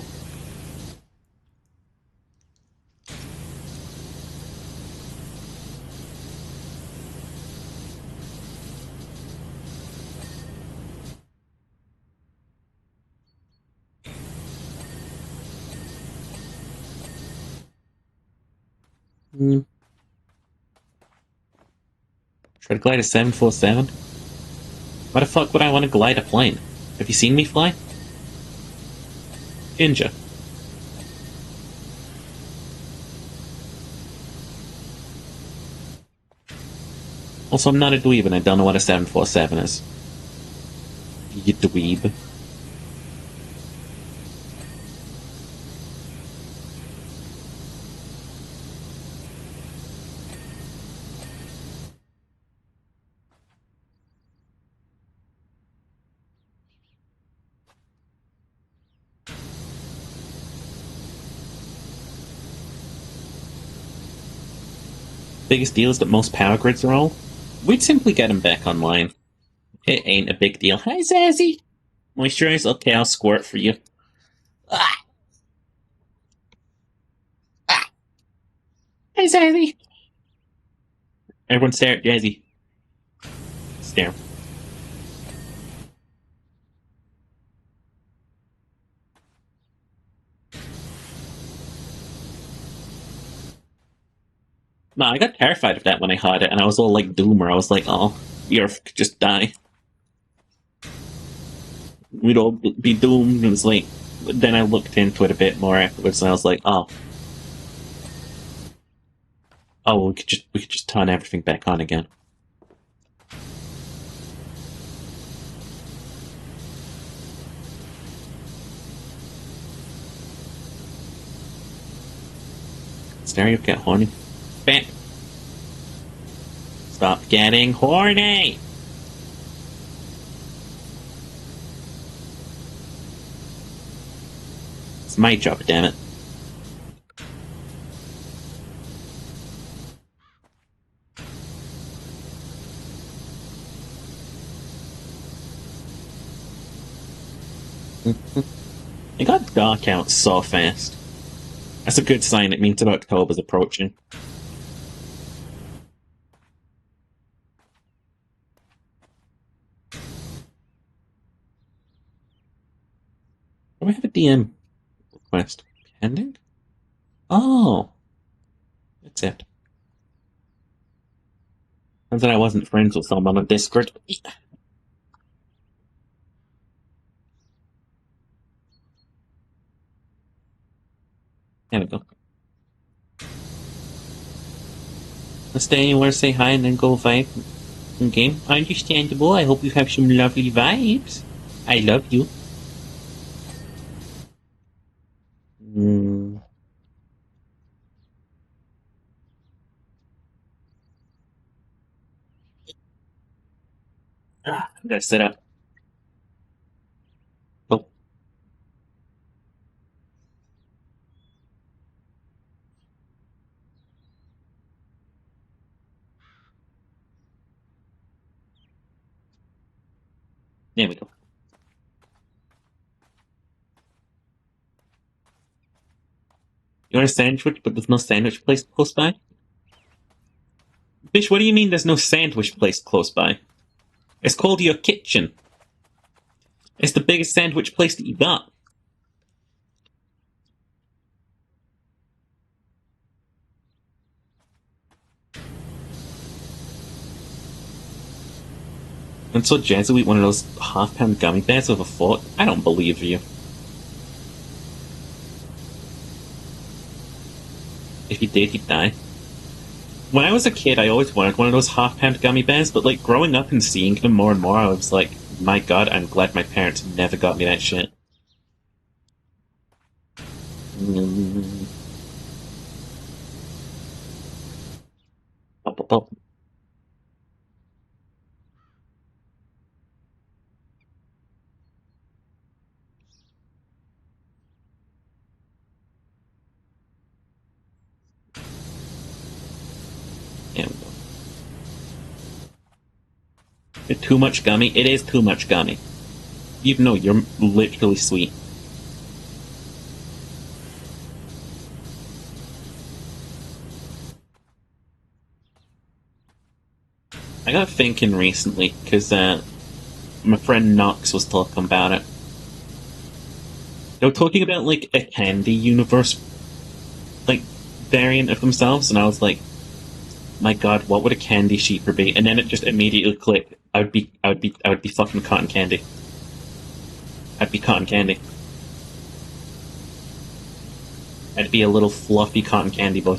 Try to glide a 747? Why the fuck would I want to glide a plane? Have you seen me fly? Ninja. Also, I'm not a dweeb and I don't know what a 747 is. You dweeb. Biggest deal is that most power grids are all We'd simply get him back online. It ain't a big deal. Hi, Zazzy! Moisturize? Okay, I'll squirt for you. Ah! Ah! Hi, Zazzy! Everyone stare at Jazzy. Stare. No, I got terrified of that when I had it, and I was all like Doomer. I was like, oh, the Earth could just die. We'd all be doomed, and it was like... Then I looked into it a bit more afterwards, and I was like, oh. Oh, we could just turn everything back on again. Stereo get horny. Bam! Stop getting horny! It's my job, damn it. It got dark out so fast. That's a good sign. It means that October's approaching. Do we have a DM request pending? Oh, that's it. Turns out I wasn't friends with someone on Discord. There we go. Let's stay anywhere, say hi, and then go vibe in game. Understandable. I hope you have some lovely vibes. I love you. I gotta set up. Oh. There we go. You want a sandwich, but there's no sandwich place close by? Bitch, what do you mean there's no sandwich place close by? It's called your kitchen. It's the biggest sandwich place that you got. And so Jazzy eat one of those half-pound gummy bears with a fork? I don't believe you. If he did, he'd die. When I was a kid, I always wanted one of those half-pound gummy bears, but like growing up and seeing them more and more, I was like, my god, I'm glad my parents never got me that shit. Pop, pop, pop. There we go. Too much gummy? It is too much gummy. Even though you're literally sweet. I got thinking recently, because my friend Knox was talking about it. They were talking about, like, a candy universe, like, variant of themselves, and I was like, my god, what would a candy sheeper be? And then it just immediately clicked. I would be fucking cotton candy. I'd be cotton candy. I'd be a little fluffy cotton candy boy.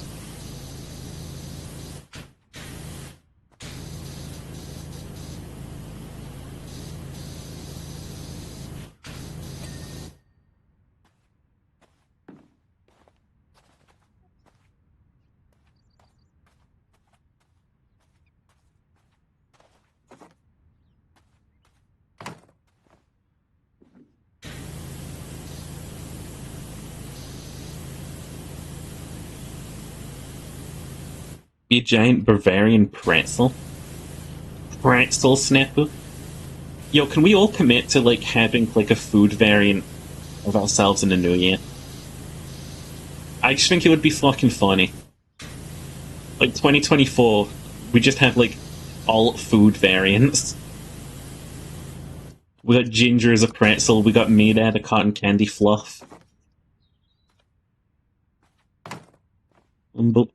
Be a giant Bavarian pretzel. Pretzel snapper. Yo, can we all commit to like having like a food variant of ourselves in the new year? I just think it would be fucking funny. Like 2024, we just have like all food variants. We got ginger as a pretzel, we got meat out of cotton candy fluff. But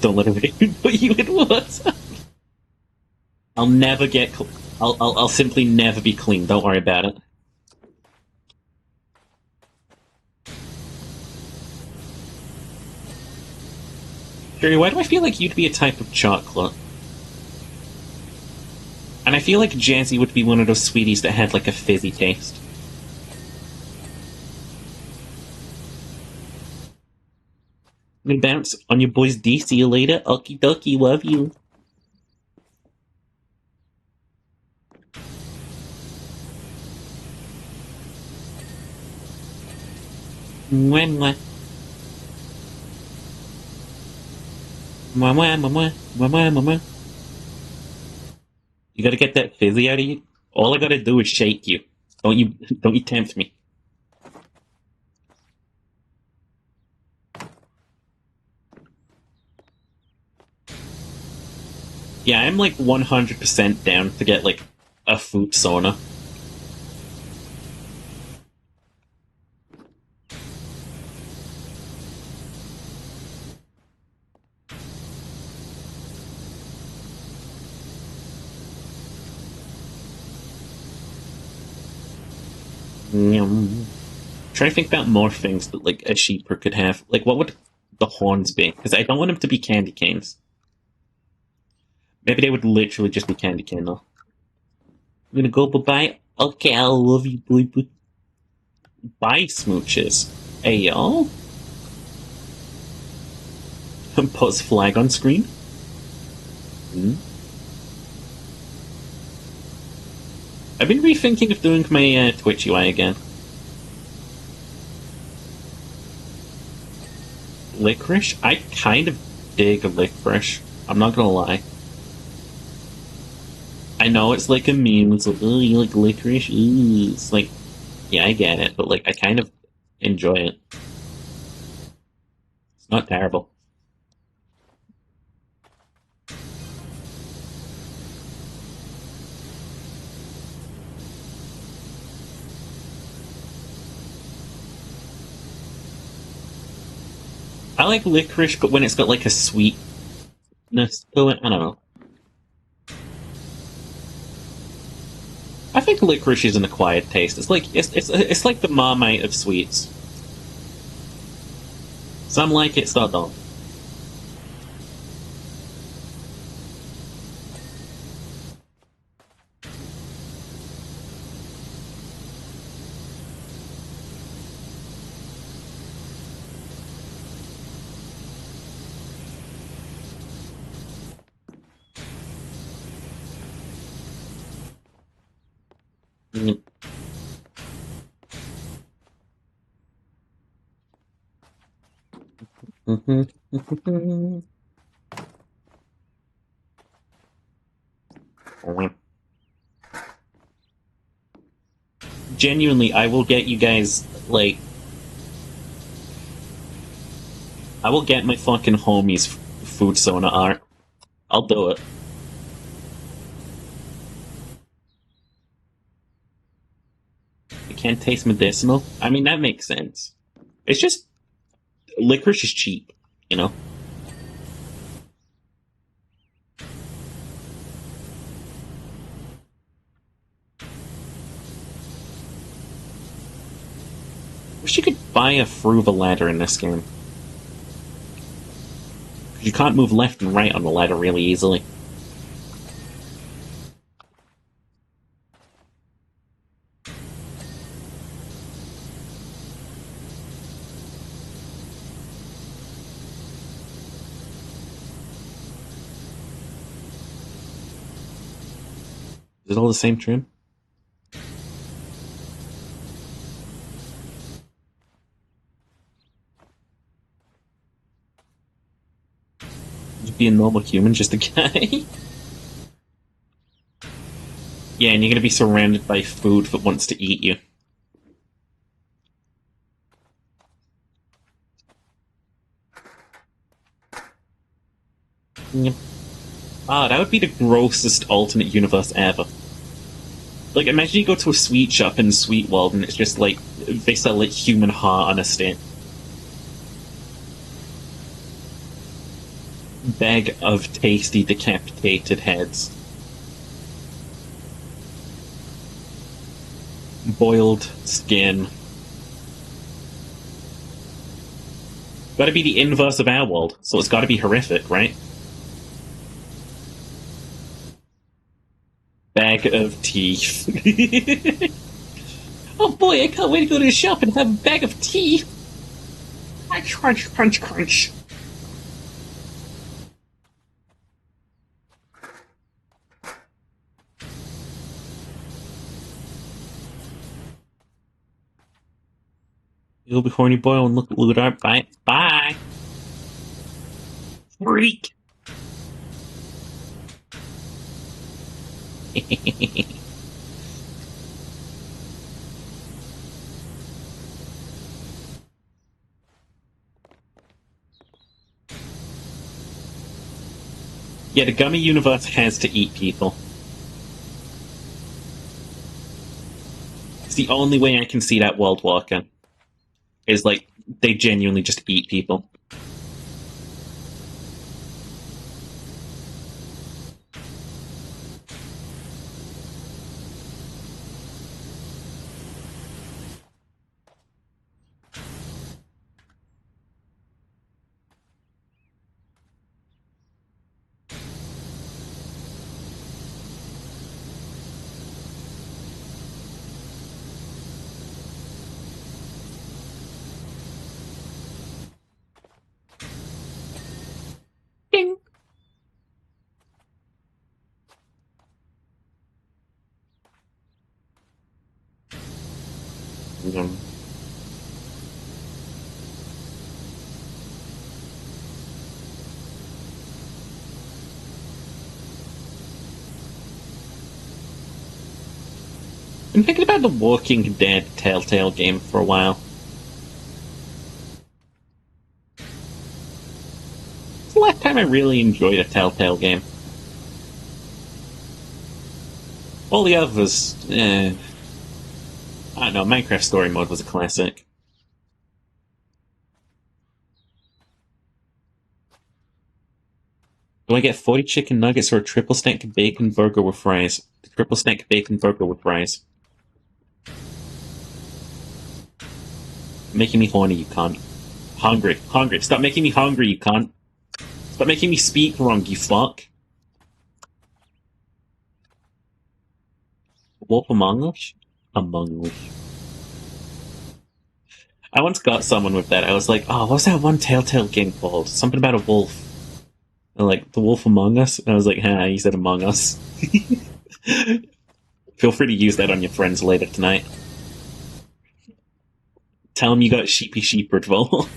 don't let it put you in water. I'll never get. I'll simply never be clean. Don't worry about it. Jerry, why do I feel like you'd be a type of chocolate? And I feel like Jazzy would be one of those sweeties that had like a fizzy taste. I'm gonna bounce on your boys D. See you later. Okie dokie, love you. Mwah. You gotta get that fizzy out of you. All I gotta do is shake you. Don't you tempt me. Yeah, I'm like 100% down to get like a food sauna. Trying to think about more things that like a sheeper could have. Like, what would the horns be? Because I don't want them to be candy canes. Maybe they would literally just be candy cane though. I'm gonna go bye-bye. Okay, I love you, boy. Bye, smooches. Hey, y'all. Pause flag on screen. I've been rethinking of doing my Twitch UI again. Licorice? I kind of dig licorice. I'm not gonna lie. I know it's like a meme. It's like, oh, you like licorice? Ooh. It's like, yeah, I get it, but like, I kind of enjoy it. It's not terrible. I like licorice, but when it's got like a sweetness to it, I don't know. I think licorice is an acquired taste. It's like it's like the Marmite of sweets. Some like it, some don't. Genuinely, I will get you guys, like... I will get my fucking homies food sauna art. I'll do it. It can't taste medicinal? I mean, that makes sense. It's just... licorice is cheap, you know? Wish you could buy a Fruva ladder in this game. You can't move left and right on the ladder really easily. Is it all the same trim? Just be a normal human, just a guy. Yeah, and you're gonna be surrounded by food that wants to eat you. Yep. Ah, that would be the grossest alternate universe ever. Like, imagine you go to a sweet shop in Sweet World and it's just like, they sell like human heart on a stick. Bag of tasty decapitated heads. Boiled skin. Gotta be the inverse of our world, so it's gotta be horrific, right? Bag of teeth. Oh boy, I can't wait to go to the shop and have a bag of teeth! Crunch, crunch, crunch, crunch. You'll be horny boy and look at Ludar. Bye. Bye! Freak! Yeah, the gummy universe has to eat people. It's the only way I can see that world working. Is like, they genuinely just eat people. Ding! Been thinking about the Walking Dead Telltale game for a while. It's the last time I really enjoyed a Telltale game. All the others, I don't know, Minecraft Story Mode was a classic. Do I get 40 chicken nuggets or a triple stack bacon burger with fries? Triple stack bacon burger with fries. Making me horny, you cunt. Hungry. Hungry. Stop making me hungry, you cunt. Stop making me speak wrong, you fuck. Wolf Among Us? Among Us. I once got someone with that. I was like, oh, what's that one Telltale game called? Something about a wolf. And like, The Wolf Among Us? And I was like, you said Among Us. Feel free to use that on your friends later tonight. Tell them you got Sheepy Sheeperdville.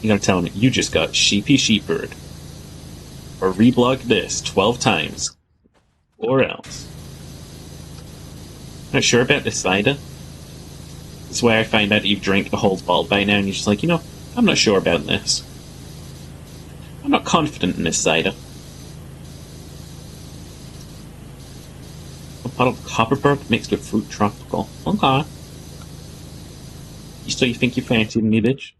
You gotta tell them you just got Sheepy Sheeperd. Or reblog this 12 times. Or else. Not sure about this cider. It's where I find out you've drank the whole bottle by now and you're just like, I'm not sure about this. I'm not confident in this cider. A bottle of Copperberg mixed with fruit tropical. Okay. So you think you fancied me, bitch?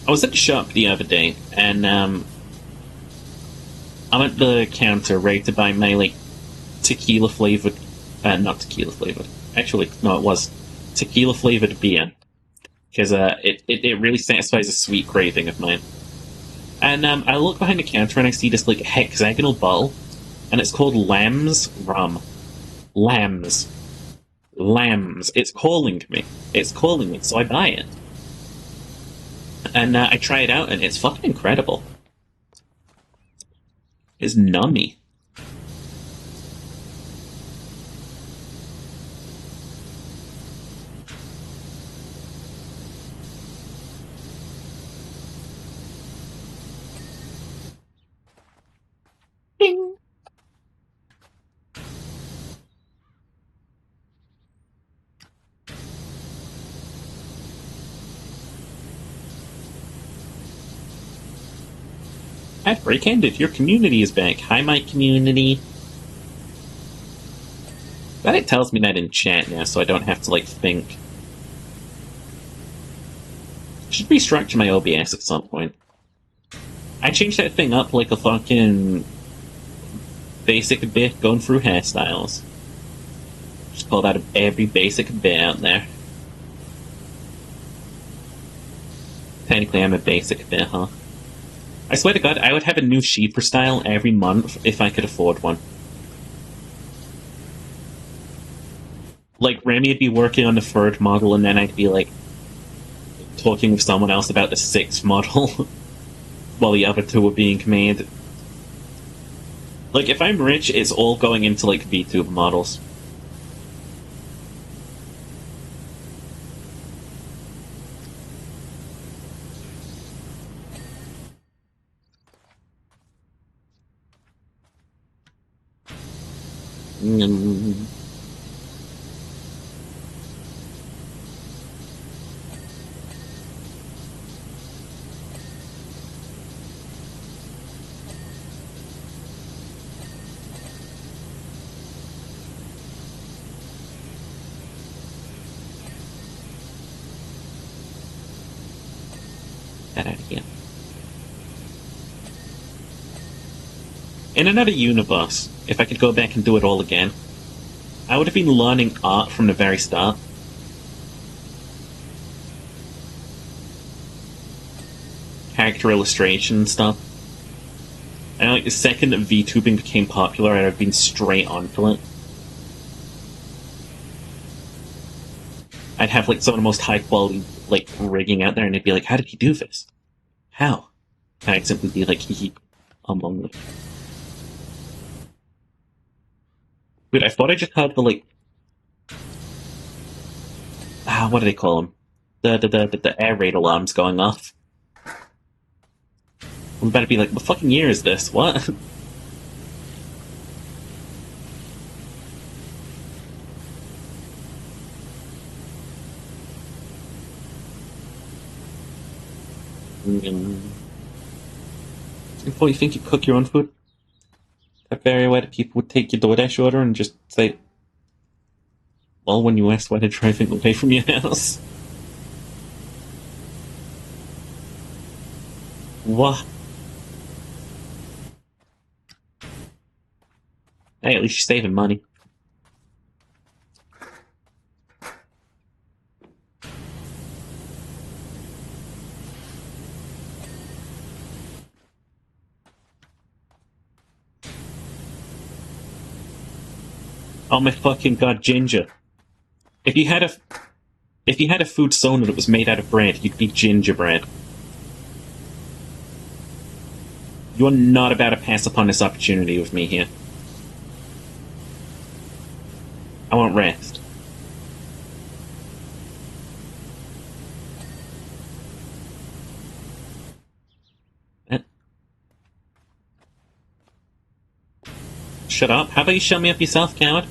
I was at the shop the other day, and I'm at the counter ready to buy my, tequila flavored, not tequila flavored, actually, no, it was tequila flavored beer, because it really satisfies a sweet craving of mine. And I look behind the counter and I see this, hexagonal bottle, and it's called Lamb's Rum. Lambs. Lambs. It's calling me. It's calling me, so I buy it. And I try it out, and it's fucking incredible. It's nummy. Ding. At Breakend, if your community is back. Hi, my community. But it tells me that in chat now, so I don't have to, like, think. Should restructure my OBS at some point. I changed that thing up like a fucking basic bit going through hairstyles. Just call that every basic bit out there. Technically, I'm a basic bit, huh? I swear to God, I would have a new sheeper style every month if I could afford one. Like, Remy would be working on the third model, and then I'd be, like, talking with someone else about the sixth model while the other two were being made. Like, if I'm rich, it's all going into, like, VTuber models. That out of here. In another universe, if I could go back and do it all again, I would have been learning art from the very start. Character illustration and stuff. And like the second that VTubing became popular, I'd have been straight onto it. I'd have like some of the most high quality like rigging out there, and they'd be like, "How did you do this? How?" And I'd simply be like, "Hee among them." Wait, I thought I just had the like, what do they call them? The air raid alarms going off. I'm about to be like, "What fucking year is this? What?" Before you think you cook your own food? That very way that people would take your DoorDash order and just say, "Well, when you asked why they're driving away from your house." What? Hey, at least you're saving money. Oh my fucking god, Ginger. If you had a food soda that was made out of bread, you'd be gingerbread. You're not about to pass upon this opportunity with me here. I won't rest. Shut up. How about you shut me up yourself, coward?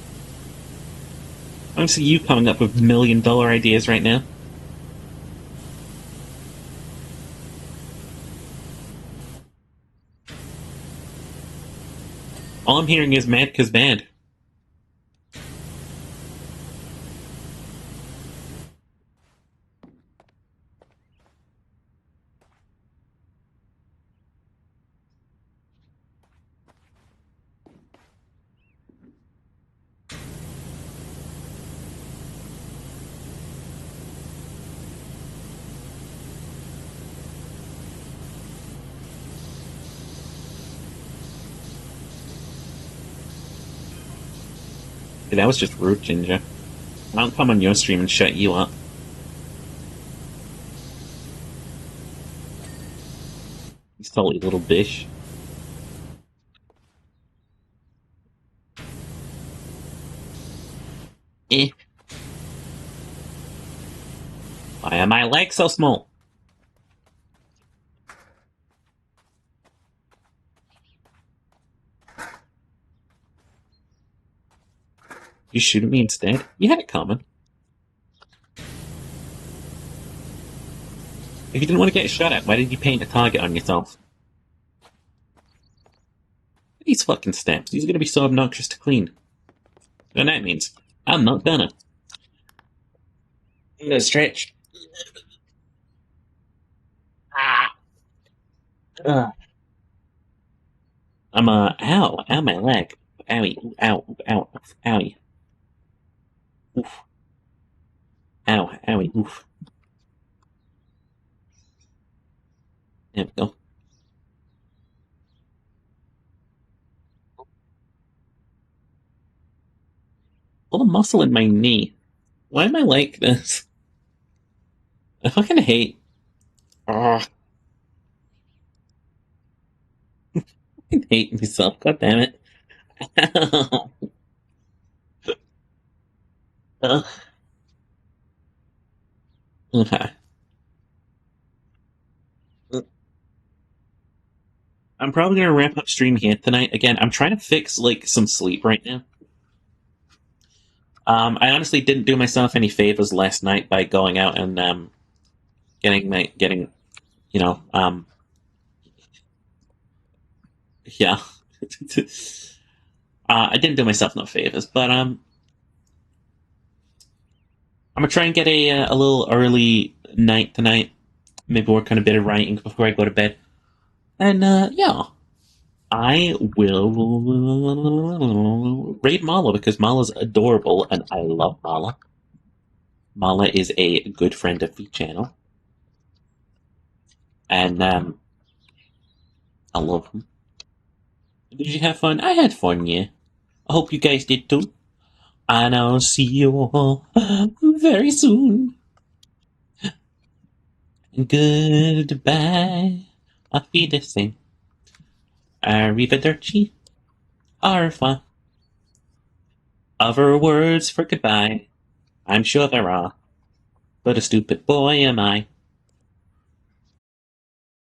I don't see you coming up with $1 million ideas right now. All I'm hearing is mad 'cause bad. Okay, that was just rude, Ginger. I'll come on your stream and shut you up. You salty little bitch. Eh. Why are my legs so small? You shoot at me instead? You had it coming. If you didn't want to get shot at, why did you paint a target on yourself? These fucking stamps. These are going to be so obnoxious to clean. And that means I'm not gonna. I'm gonna stretch. I'm ow, my leg. Owie, ow, owie. Oof. Ow, owie, oof. There we go. All the muscle in my knee. Why am I like this? I fucking hate. I hate myself. God damn it. Okay. I'm probably gonna wrap up stream here tonight. Again, I'm trying to fix like some sleep right now. I honestly didn't do myself any favors last night by going out and getting you know yeah. I didn't do myself no favors, but I'm gonna try and get a little early night tonight. Maybe work on a bit of writing before I go to bed. And yeah, I will raid Mala because Mala's adorable and I love Mala. Mala is a good friend of the channel. And I love him. Did you have fun? I had fun, yeah. I hope you guys did too. And I'll see you all very soon. Goodbye. Auf Wiedersehen. Arrivederci. Au revoir. Other words for goodbye. I'm sure there are. But a stupid boy am I.